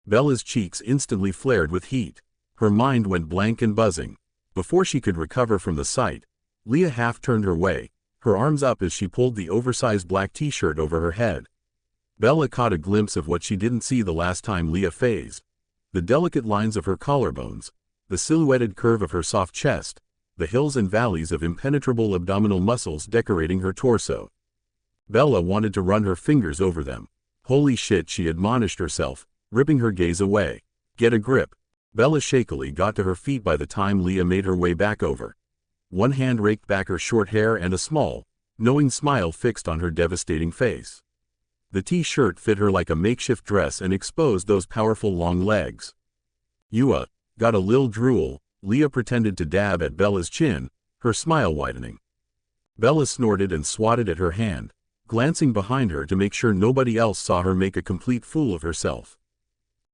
Bella's cheeks instantly flared with heat. Her mind went blank and buzzing. Before she could recover from the sight, Leah half turned her way, her arms up as she pulled the oversized black t-shirt over her head. Bella caught a glimpse of what she didn't see the last time Leah phased. The delicate lines of her collarbones, the silhouetted curve of her soft chest, the hills and valleys of impenetrable abdominal muscles decorating her torso. Bella wanted to run her fingers over them. Holy shit, she admonished herself, ripping her gaze away. Get a grip. Bella shakily got to her feet by the time Leah made her way back over. One hand raked back her short hair and a small, knowing smile fixed on her devastating face. The t-shirt fit her like a makeshift dress and exposed those powerful long legs. You got a lil drool, Leah pretended to dab at Bella's chin, her smile widening. Bella snorted and swatted at her hand, glancing behind her to make sure nobody else saw her make a complete fool of herself.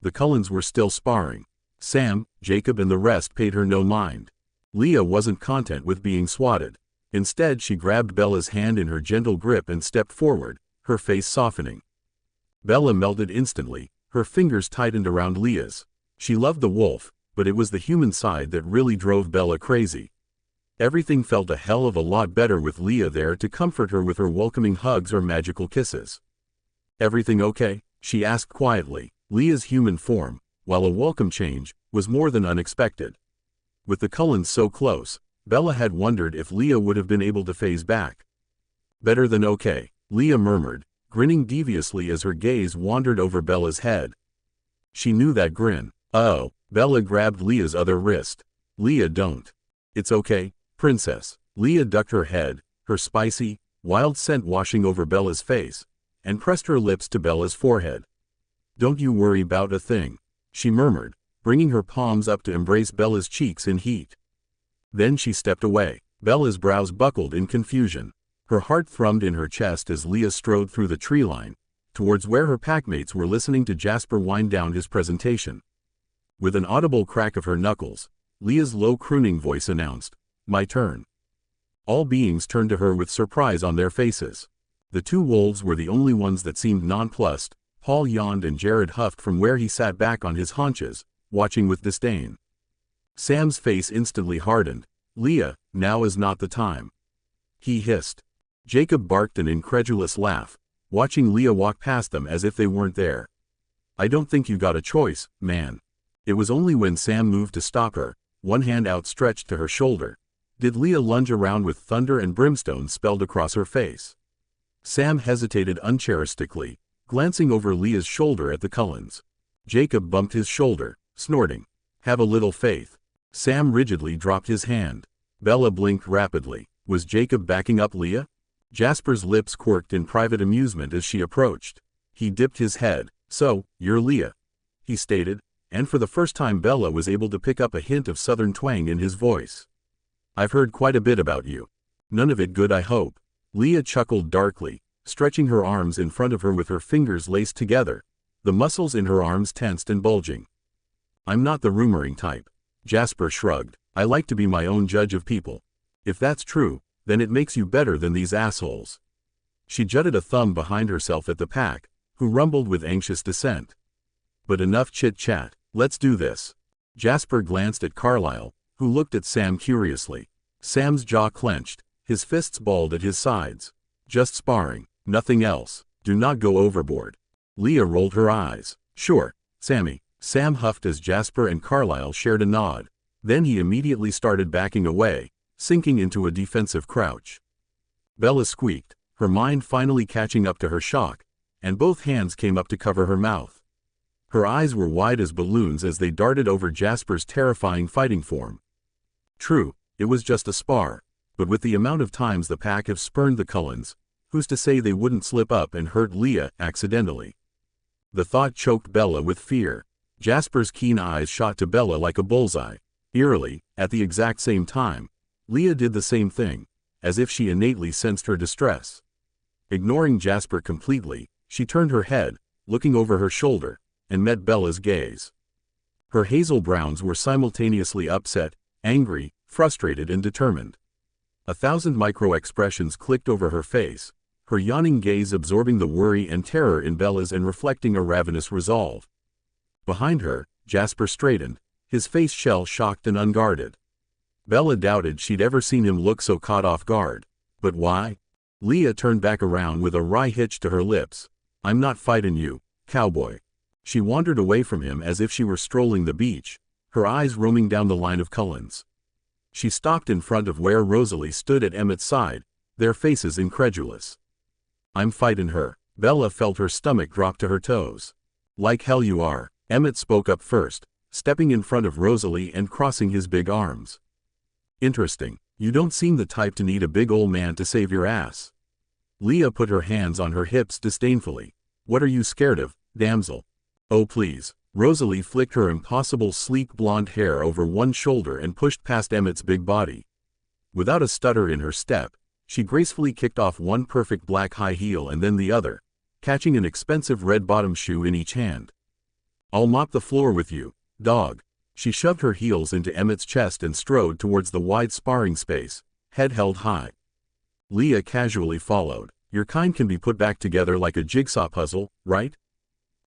The Cullens were still sparring. Sam, Jacob and the rest paid her no mind. Leah wasn't content with being swatted. Instead, she grabbed Bella's hand in her gentle grip and stepped forward, her face softening. Bella melted instantly, her fingers tightened around Leah's. She loved the wolf, but it was the human side that really drove Bella crazy. Everything felt a hell of a lot better with Leah there to comfort her with her welcoming hugs or magical kisses. "Everything okay?" she asked quietly. Leah's human form, while a welcome change, was more than unexpected. With the Cullens so close, Bella had wondered if Leah would have been able to phase back. "Better than okay," Leah murmured, grinning deviously as her gaze wandered over Bella's head. She knew that grin. "Oh." Bella grabbed Leah's other wrist. "Leah, don't." "It's okay, princess." Leah ducked her head, her spicy, wild scent washing over Bella's face, and pressed her lips to Bella's forehead. "Don't you worry about a thing," she murmured, bringing her palms up to embrace Bella's cheeks in heat. Then she stepped away. Bella's brows buckled in confusion. Her heart thrummed in her chest as Leah strode through the tree line, towards where her packmates were listening to Jasper wind down his presentation. With an audible crack of her knuckles, Leah's low crooning voice announced, "My turn." All beings turned to her with surprise on their faces. The two wolves were the only ones that seemed nonplussed. Paul yawned and Jared huffed from where he sat back on his haunches, watching with disdain. Sam's face instantly hardened. "Leah, now is not the time," he hissed. Jacob barked an incredulous laugh, watching Leah walk past them as if they weren't there. "I don't think you got a choice, man." It was only when Sam moved to stop her, one hand outstretched to her shoulder, did Leah lunge around with thunder and brimstone spelled across her face. Sam hesitated uncharacteristically, glancing over Leah's shoulder at the Cullens. Jacob bumped his shoulder, snorting, "Have a little faith." Sam rigidly dropped his hand. Bella blinked rapidly. Was Jacob backing up Leah? Jasper's lips quirked in private amusement as she approached. He dipped his head. "So, you're Leah," he stated, and for the first time Bella was able to pick up a hint of southern twang in his voice. "I've heard quite a bit about you. None of it good, I hope." Leah chuckled darkly, stretching her arms in front of her with her fingers laced together, the muscles in her arms tensed and bulging. "I'm not the rumoring type." Jasper shrugged. "I like to be my own judge of people. If that's true, then it makes you better than these assholes." She jutted a thumb behind herself at the pack, who rumbled with anxious dissent. "But enough chit-chat. Let's do this." Jasper glanced at Carlisle, who looked at Sam curiously. Sam's jaw clenched, his fists balled at his sides. "Just sparring, nothing else. Do not go overboard." Leah rolled her eyes. "Sure, Sammy." Sam huffed as Jasper and Carlisle shared a nod. Then he immediately started backing away, sinking into a defensive crouch. Bella squeaked, her mind finally catching up to her shock, and both hands came up to cover her mouth. Her eyes were wide as balloons as they darted over Jasper's terrifying fighting form. True, it was just a spar, but with the amount of times the pack have spurned the Cullens, who's to say they wouldn't slip up and hurt Leah accidentally? The thought choked Bella with fear. Jasper's keen eyes shot to Bella like a bullseye. Eerily, at the exact same time, Leah did the same thing, as if she innately sensed her distress. Ignoring Jasper completely, she turned her head, looking over her shoulder, and met Bella's gaze. Her hazel browns were simultaneously upset, angry, frustrated and determined. 1,000 micro-expressions clicked over her face, her yawning gaze absorbing the worry and terror in Bella's and reflecting a ravenous resolve. Behind her, Jasper straightened, his face shell-shocked and unguarded. Bella doubted she'd ever seen him look so caught off guard. But why? Leah turned back around with a wry hitch to her lips. "I'm not fightin' you, cowboy." She wandered away from him as if she were strolling the beach, her eyes roaming down the line of Cullens. She stopped in front of where Rosalie stood at Emmett's side, their faces incredulous. "I'm fightin' her." Bella felt her stomach drop to her toes. "Like hell you are." Emmett spoke up first, stepping in front of Rosalie and crossing his big arms. "Interesting. You don't seem the type to need a big old man to save your ass." Leah put her hands on her hips disdainfully. "What are you scared of, damsel?" "Oh please." Rosalie flicked her impossible sleek blonde hair over one shoulder and pushed past Emmett's big body. Without a stutter in her step, she gracefully kicked off one perfect black high heel and then the other, catching an expensive red bottom shoe in each hand. "I'll mop the floor with you, dog." She shoved her heels into Emmett's chest and strode towards the wide sparring space, head held high. Leah casually followed. Your kind can be put back together like a jigsaw puzzle, right?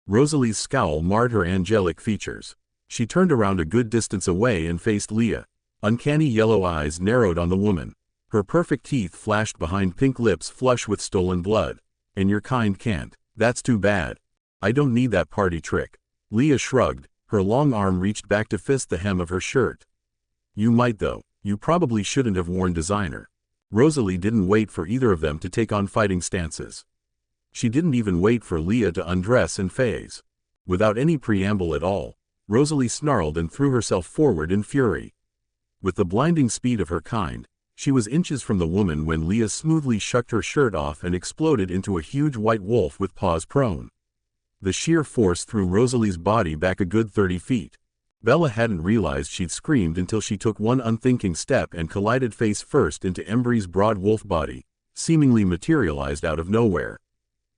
Rosalie's scowl marred her angelic features. She turned around a good distance away and faced Leah. Uncanny yellow eyes narrowed on the woman. Her perfect teeth flashed behind pink lips flush with stolen blood. And your kind can't. That's too bad. I don't need that party trick. Leah shrugged. Her long arm reached back to fist the hem of her shirt. You might though. You probably shouldn't have worn designer. Rosalie didn't wait for either of them to take on fighting stances. She didn't even wait for Leah to undress and phase. Without any preamble at all, Rosalie snarled and threw herself forward in fury. With the blinding speed of her kind, she was inches from the woman when Leah smoothly shucked her shirt off and exploded into a huge white wolf with paws prone. The sheer force threw Rosalie's body back a good 30 feet. Bella hadn't realized she'd screamed until she took one unthinking step and collided face first into Embry's broad wolf body, seemingly materialized out of nowhere.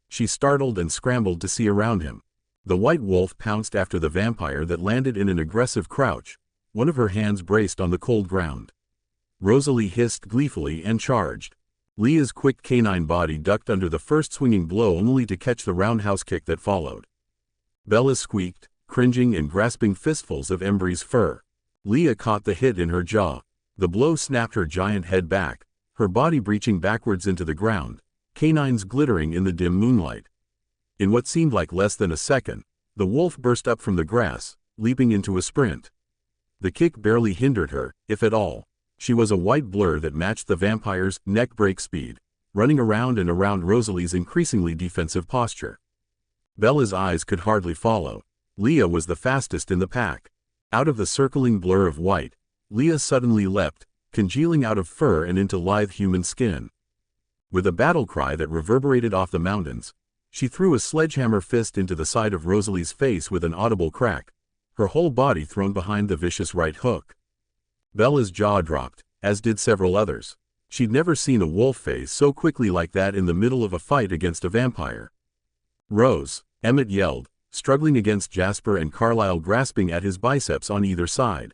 She startled and scrambled to see around him. The white wolf pounced after the vampire that landed in an aggressive crouch, one of her hands braced on the cold ground. Rosalie hissed gleefully and charged. Leah's quick canine body ducked under the first swinging blow only to catch the roundhouse kick that followed. Bella squeaked, cringing and grasping fistfuls of Embry's fur. Leah caught the hit in her jaw. The blow snapped her giant head back, her body breaching backwards into the ground, canines glittering in the dim moonlight. In what seemed like less than a second, the wolf burst up from the grass, leaping into a sprint. The kick barely hindered her, if at all. She was a white blur that matched the vampire's neck-break speed, running around and around Rosalie's increasingly defensive posture. Bella's eyes could hardly follow. Leah was the fastest in the pack. Out of the circling blur of white, Leah suddenly leapt, congealing out of fur and into lithe human skin. With a battle cry that reverberated off the mountains, she threw a sledgehammer fist into the side of Rosalie's face with an audible crack, her whole body thrown behind the vicious right hook. Bella's jaw dropped, as did several others. She'd never seen a wolf phase so quickly like that in the middle of a fight against a vampire. Rose, Emmett yelled, struggling against Jasper and Carlyle grasping at his biceps on either side.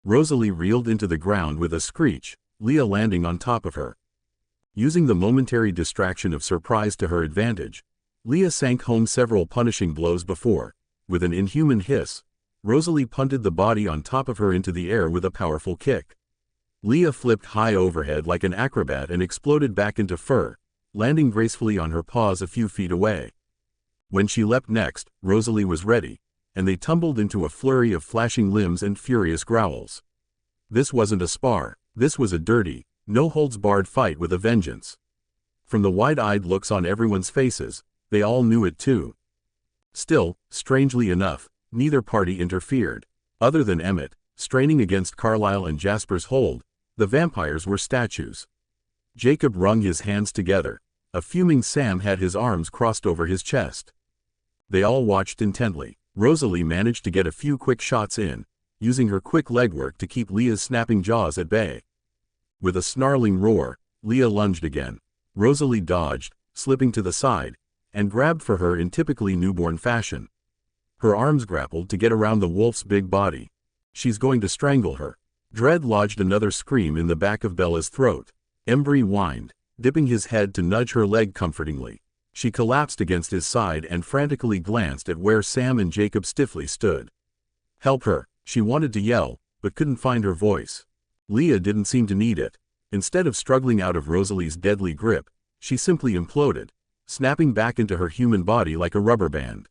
Rosalie reeled into the ground with a screech, Leah landing on top of her. Using the momentary distraction of surprise to her advantage, Leah sank home several punishing blows before, with an inhuman hiss, Rosalie punted the body on top of her into the air with a powerful kick. Leah flipped high overhead like an acrobat and exploded back into fur, landing gracefully on her paws a few feet away. When she leapt next, Rosalie was ready, and they tumbled into a flurry of flashing limbs and furious growls. This wasn't a spar. This was a dirty, no-holds-barred fight with a vengeance. From the wide-eyed looks on everyone's faces, they all knew it too. Still, strangely enough, neither party interfered. Other than Emmett, straining against Carlyle and Jasper's hold, the vampires were statues. Jacob wrung his hands together. A fuming Sam had his arms crossed over his chest. They all watched intently. Rosalie managed to get a few quick shots in, using her quick legwork to keep Leah's snapping jaws at bay. With a snarling roar, Leah lunged again. Rosalie dodged, slipping to the side, and grabbed for her in typically newborn fashion. Her arms grappled to get around the wolf's big body. She's going to strangle her. Dread lodged another scream in the back of Bella's throat. Embry whined, dipping his head to nudge her leg comfortingly. She collapsed against his side and frantically glanced at where Sam and Jacob stiffly stood. Help her, she wanted to yell, but couldn't find her voice. Leah didn't seem to need it. Instead of struggling out of Rosalie's deadly grip, she simply imploded, snapping back into her human body like a rubber band.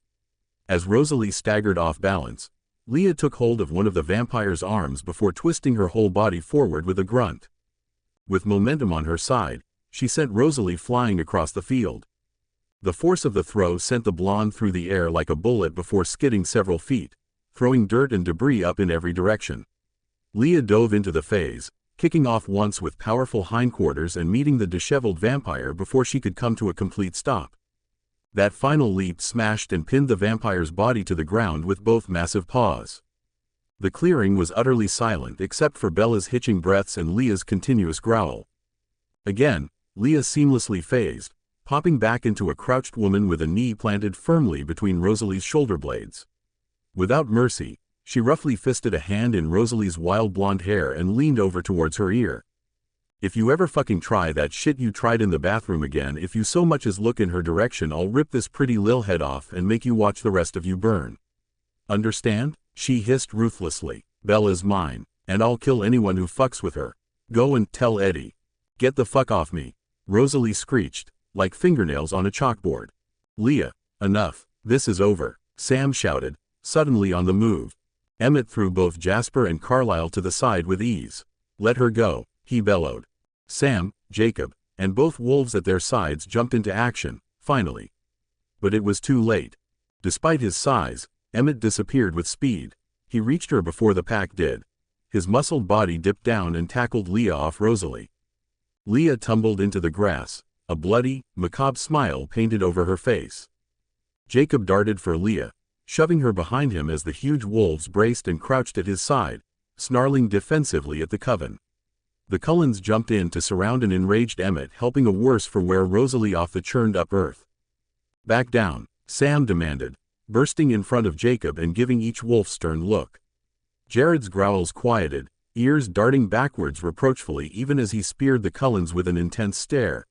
As Rosalie staggered off balance, Leah took hold of one of the vampire's arms before twisting her whole body forward with a grunt. With momentum on her side, she sent Rosalie flying across the field. The force of the throw sent the blonde through the air like a bullet before skidding several feet, throwing dirt and debris up in every direction. Leah dove into the phase, kicking off once with powerful hindquarters and meeting the disheveled vampire before she could come to a complete stop. That final leap smashed and pinned the vampire's body to the ground with both massive paws. The clearing was utterly silent except for Bella's hitching breaths and Leah's continuous growl. Again, Leah seamlessly phased, popping back into a crouched woman with a knee planted firmly between Rosalie's shoulder blades. Without mercy, she roughly fisted a hand in Rosalie's wild blonde hair and leaned over towards her ear. If you ever fucking try that shit you tried in the bathroom again, if you so much as look in her direction, I'll rip this pretty lil head off and make you watch the rest of you burn. Understand? She hissed ruthlessly. Bella's mine, and I'll kill anyone who fucks with her. Go and tell Eddie. Get the fuck off me, Rosalie screeched, like fingernails on a chalkboard. Leah, enough, this is over, Sam shouted, suddenly on the move. Emmett threw both Jasper and Carlisle to the side with ease. Let her go, he bellowed. Sam, Jacob, and both wolves at their sides jumped into action, finally. But it was too late. Despite his size, Emmett disappeared with speed. He reached her before the pack did. His muscled body dipped down and tackled Leah off Rosalie. Leah tumbled into the grass, a bloody, macabre smile painted over her face. Jacob darted for Leah, shoving her behind him as the huge wolves braced and crouched at his side, snarling defensively at the coven. The Cullens jumped in to surround an enraged Emmett, helping a worse for wear Rosalie off the churned-up earth. Back down, Sam demanded, bursting in front of Jacob and giving each wolf stern look. Jared's growls quieted, ears darting backwards reproachfully even as he speared the Cullens with an intense stare.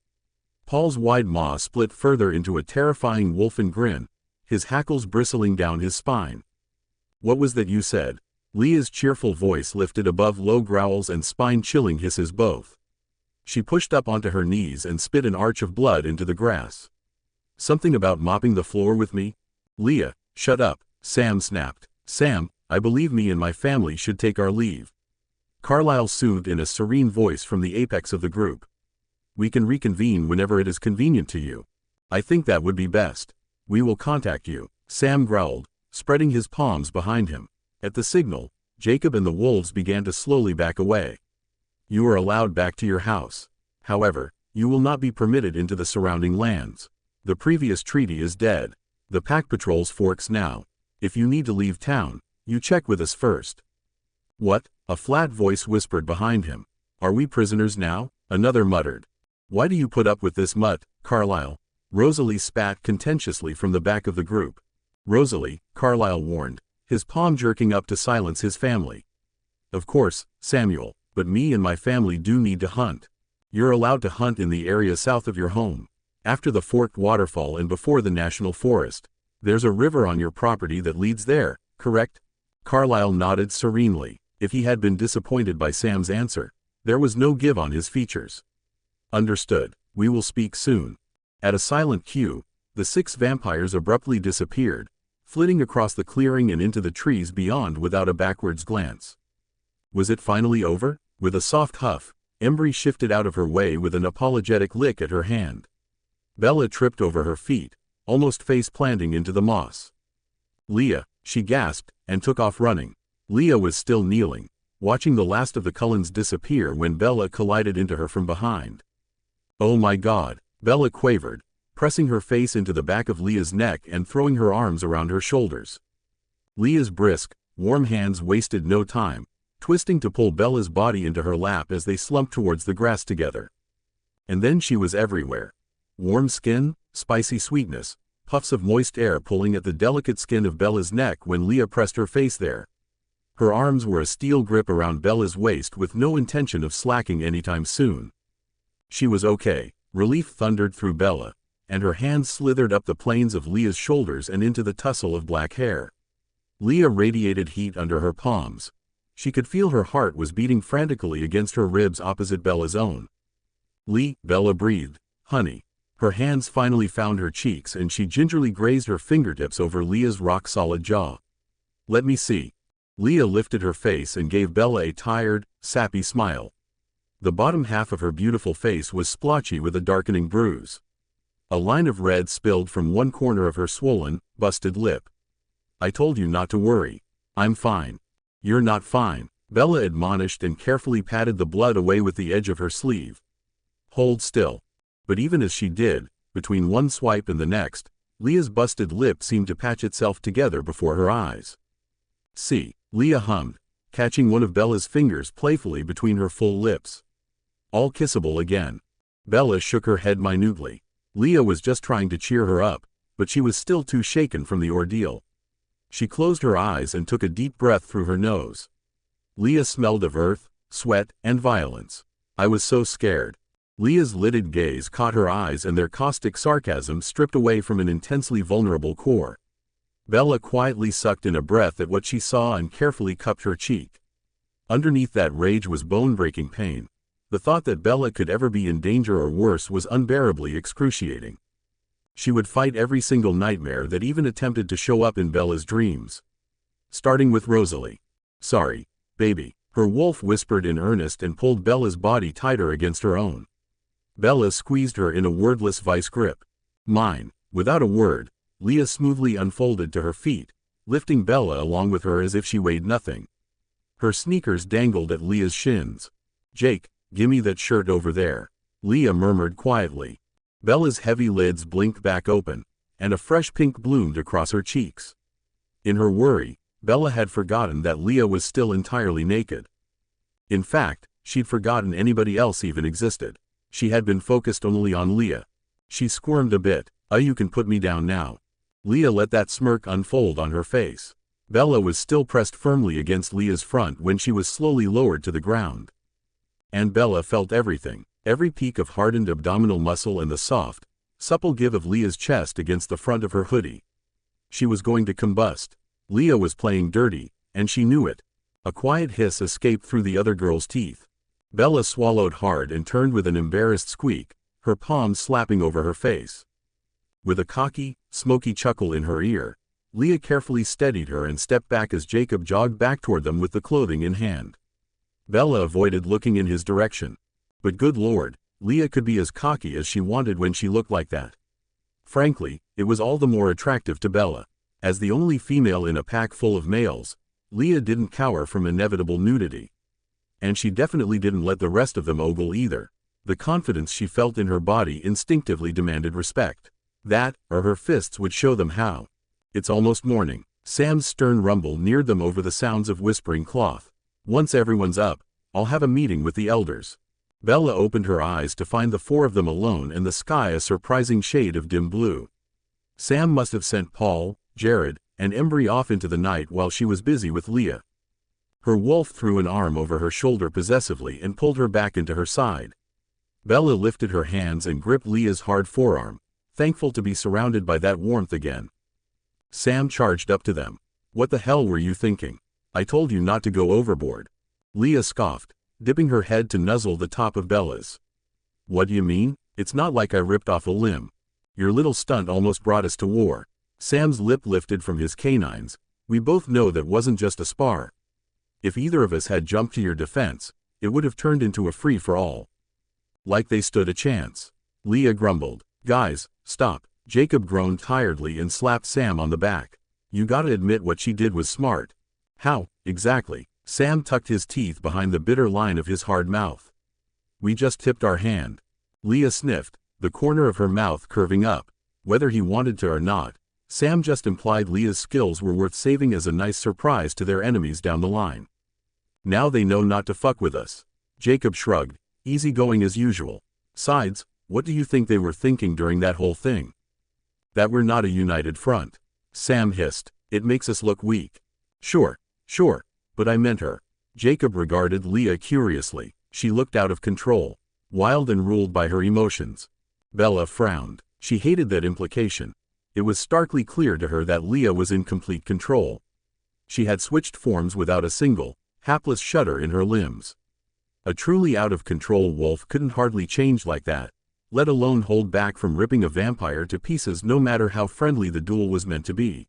Paul's wide maw split further into a terrifying wolfen grin, his hackles bristling down his spine. What was that you said? Leah's cheerful voice lifted above low growls and spine-chilling hisses both. She pushed up onto her knees and spit an arch of blood into the grass. Something about mopping the floor with me? Leah, shut up, Sam snapped. Sam, I believe me and my family should take our leave. Carlisle soothed in a serene voice from the apex of the group. We can reconvene whenever it is convenient to you. I think that would be best. We will contact you, Sam growled, spreading his palms behind him. At the signal, Jacob and the wolves began to slowly back away. You are allowed back to your house. However, you will not be permitted into the surrounding lands. The previous treaty is dead. The pack patrols forks now. If you need to leave town, you check with us first. What? A flat voice whispered behind him. Are we prisoners now? Another muttered. Why do you put up with this mutt, Carlisle? Rosalie spat contentiously from the back of the group. Rosalie, Carlisle warned, his palm jerking up to silence his family. Of course, Samuel, but me and my family do need to hunt. You're allowed to hunt in the area south of your home, after the forked waterfall and before the national forest. There's a river on your property that leads there, correct? Carlisle nodded serenely. If he had been disappointed by Sam's answer, there was no give on his features. Understood. We will speak soon. At a silent cue, the 6 vampires abruptly disappeared, flitting across the clearing and into the trees beyond without a backwards glance. Was it finally over? With a soft huff, Embry shifted out of her way with an apologetic lick at her hand. Bella tripped over her feet, almost face-planting into the moss. Leah, she gasped, and took off running. Leah was still kneeling, watching the last of the Cullens disappear when Bella collided into her from behind. Oh my God, Bella quavered, pressing her face into the back of Leah's neck and throwing her arms around her shoulders. Leah's brisk, warm hands wasted no time, twisting to pull Bella's body into her lap as they slumped towards the grass together. And then she was everywhere. Warm skin, spicy sweetness, puffs of moist air pulling at the delicate skin of Bella's neck when Leah pressed her face there. Her arms were a steel grip around Bella's waist with no intention of slacking anytime soon. She was okay, relief thundered through Bella, and her hands slithered up the planes of Leah's shoulders and into the tussle of black hair. Leah radiated heat under her palms. She could feel her heart was beating frantically against her ribs opposite Bella's own. Bella breathed, honey. Her hands finally found her cheeks and she gingerly grazed her fingertips over Leah's rock-solid jaw. Let me see. Leah lifted her face and gave Bella a tired, sappy smile. The bottom half of her beautiful face was splotchy with a darkening bruise. A line of red spilled from one corner of her swollen, busted lip. I told you not to worry. I'm fine. You're not fine, Bella admonished and carefully patted the blood away with the edge of her sleeve. Hold still. But even as she did, between one swipe and the next, Leah's busted lip seemed to patch itself together before her eyes. See, Leah hummed, catching one of Bella's fingers playfully between her full lips. All kissable again. Bella shook her head minutely. Leah was just trying to cheer her up, but she was still too shaken from the ordeal. She closed her eyes and took a deep breath through her nose. Leah smelled of earth, sweat, and violence. I was so scared. Leah's lidded gaze caught her eyes and their caustic sarcasm stripped away from an intensely vulnerable core. Bella quietly sucked in a breath at what she saw and carefully cupped her cheek. Underneath that rage was bone-breaking pain. The thought that Bella could ever be in danger or worse was unbearably excruciating. She would fight every single nightmare that even attempted to show up in Bella's dreams. Starting with Rosalie. Sorry, baby, her wolf whispered in earnest and pulled Bella's body tighter against her own. Bella squeezed her in a wordless vice grip. Mine. Without a word, Leah smoothly unfolded to her feet, lifting Bella along with her as if she weighed nothing. Her sneakers dangled at Leah's shins. Jake, gimme that shirt over there, Leah murmured quietly. Bella's heavy lids blinked back open, and a fresh pink bloomed across her cheeks. In her worry, Bella had forgotten that Leah was still entirely naked. In fact, she'd forgotten anybody else even existed. She had been focused only on Leah. She squirmed a bit. You can put me down now. Leah let that smirk unfold on her face. Bella was still pressed firmly against Leah's front when she was slowly lowered to the ground. And Bella felt everything, every peak of hardened abdominal muscle and the soft, supple give of Leah's chest against the front of her hoodie. She was going to combust. Leah was playing dirty, and she knew it. A quiet hiss escaped through the other girl's teeth. Bella swallowed hard and turned with an embarrassed squeak, her palms slapping over her face. With a cocky, smoky chuckle in her ear, Leah carefully steadied her and stepped back as Jacob jogged back toward them with the clothing in hand. Bella avoided looking in his direction. But good Lord, Leah could be as cocky as she wanted when she looked like that. Frankly, it was all the more attractive to Bella. As the only female in a pack full of males, Leah didn't cower from inevitable nudity. And she definitely didn't let the rest of them ogle either. The confidence she felt in her body instinctively demanded respect. That, or her fists would show them how. It's almost morning. Sam's stern rumble neared them over the sounds of whispering cloth. Once everyone's up, I'll have a meeting with the elders. Bella opened her eyes to find the four of them alone and the sky a surprising shade of dim blue. Sam must have sent Paul, Jared, and Embry off into the night while she was busy with Leah. Her wolf threw an arm over her shoulder possessively and pulled her back into her side. Bella lifted her hands and gripped Leah's hard forearm, thankful to be surrounded by that warmth again. Sam charged up to them. What the hell were you thinking? I told you not to go overboard. Leah scoffed, dipping her head to nuzzle the top of Bella's. What do you mean? It's not like I ripped off a limb. Your little stunt almost brought us to war. Sam's lip lifted from his canines. We both know that wasn't just a spar. If either of us had jumped to your defense, it would have turned into a free-for-all. Like they stood a chance. Leah grumbled. Guys, stop. Jacob groaned tiredly and slapped Sam on the back. You gotta admit what she did was smart. How, exactly? Sam tucked his teeth behind the bitter line of his hard mouth. We just tipped our hand. Leah sniffed, the corner of her mouth curving up. Whether he wanted to or not, Sam just implied Leah's skills were worth saving as a nice surprise to their enemies down the line. Now they know not to fuck with us. Jacob shrugged, easygoing as usual. Sides, what do you think they were thinking during that whole thing? That we're not a united front. Sam hissed. It makes us look weak. Sure, but I meant her. Jacob regarded Leah curiously. She looked out of control, wild and ruled by her emotions. Bella frowned. She hated that implication. It was starkly clear to her that Leah was in complete control. She had switched forms without a single, hapless shudder in her limbs. A truly out-of-control wolf couldn't hardly change like that, let alone hold back from ripping a vampire to pieces no matter how friendly the duel was meant to be.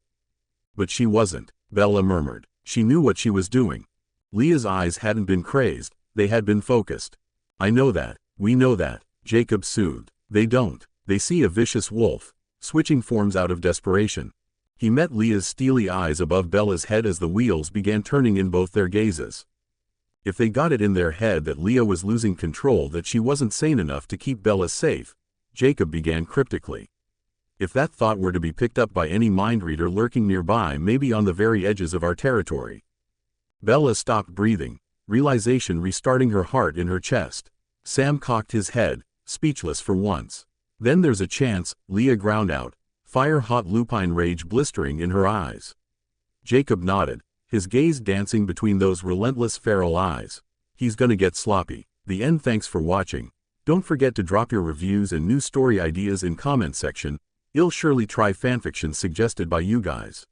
But she wasn't, Bella murmured. She knew what she was doing. Leah's eyes hadn't been crazed, they had been focused. I know that, we know that, Jacob soothed. They don't. They see a vicious wolf, switching forms out of desperation. He met Leah's steely eyes above Bella's head as the wheels began turning in both their gazes. If they got it in their head that Leah was losing control, that she wasn't sane enough to keep Bella safe, Jacob began cryptically. If that thought were to be picked up by any mind reader lurking nearby, maybe on the very edges of our territory. Bella stopped breathing, realization restarting her heart in her chest. Sam cocked his head, speechless for once. Then there's a chance, Leah ground out, fire-hot lupine rage blistering in her eyes. Jacob nodded, his gaze dancing between those relentless feral eyes. He's gonna get sloppy. The end. Thanks for watching. Don't forget to drop your reviews and new story ideas in comment section. I'll surely try fanfiction suggested by you guys.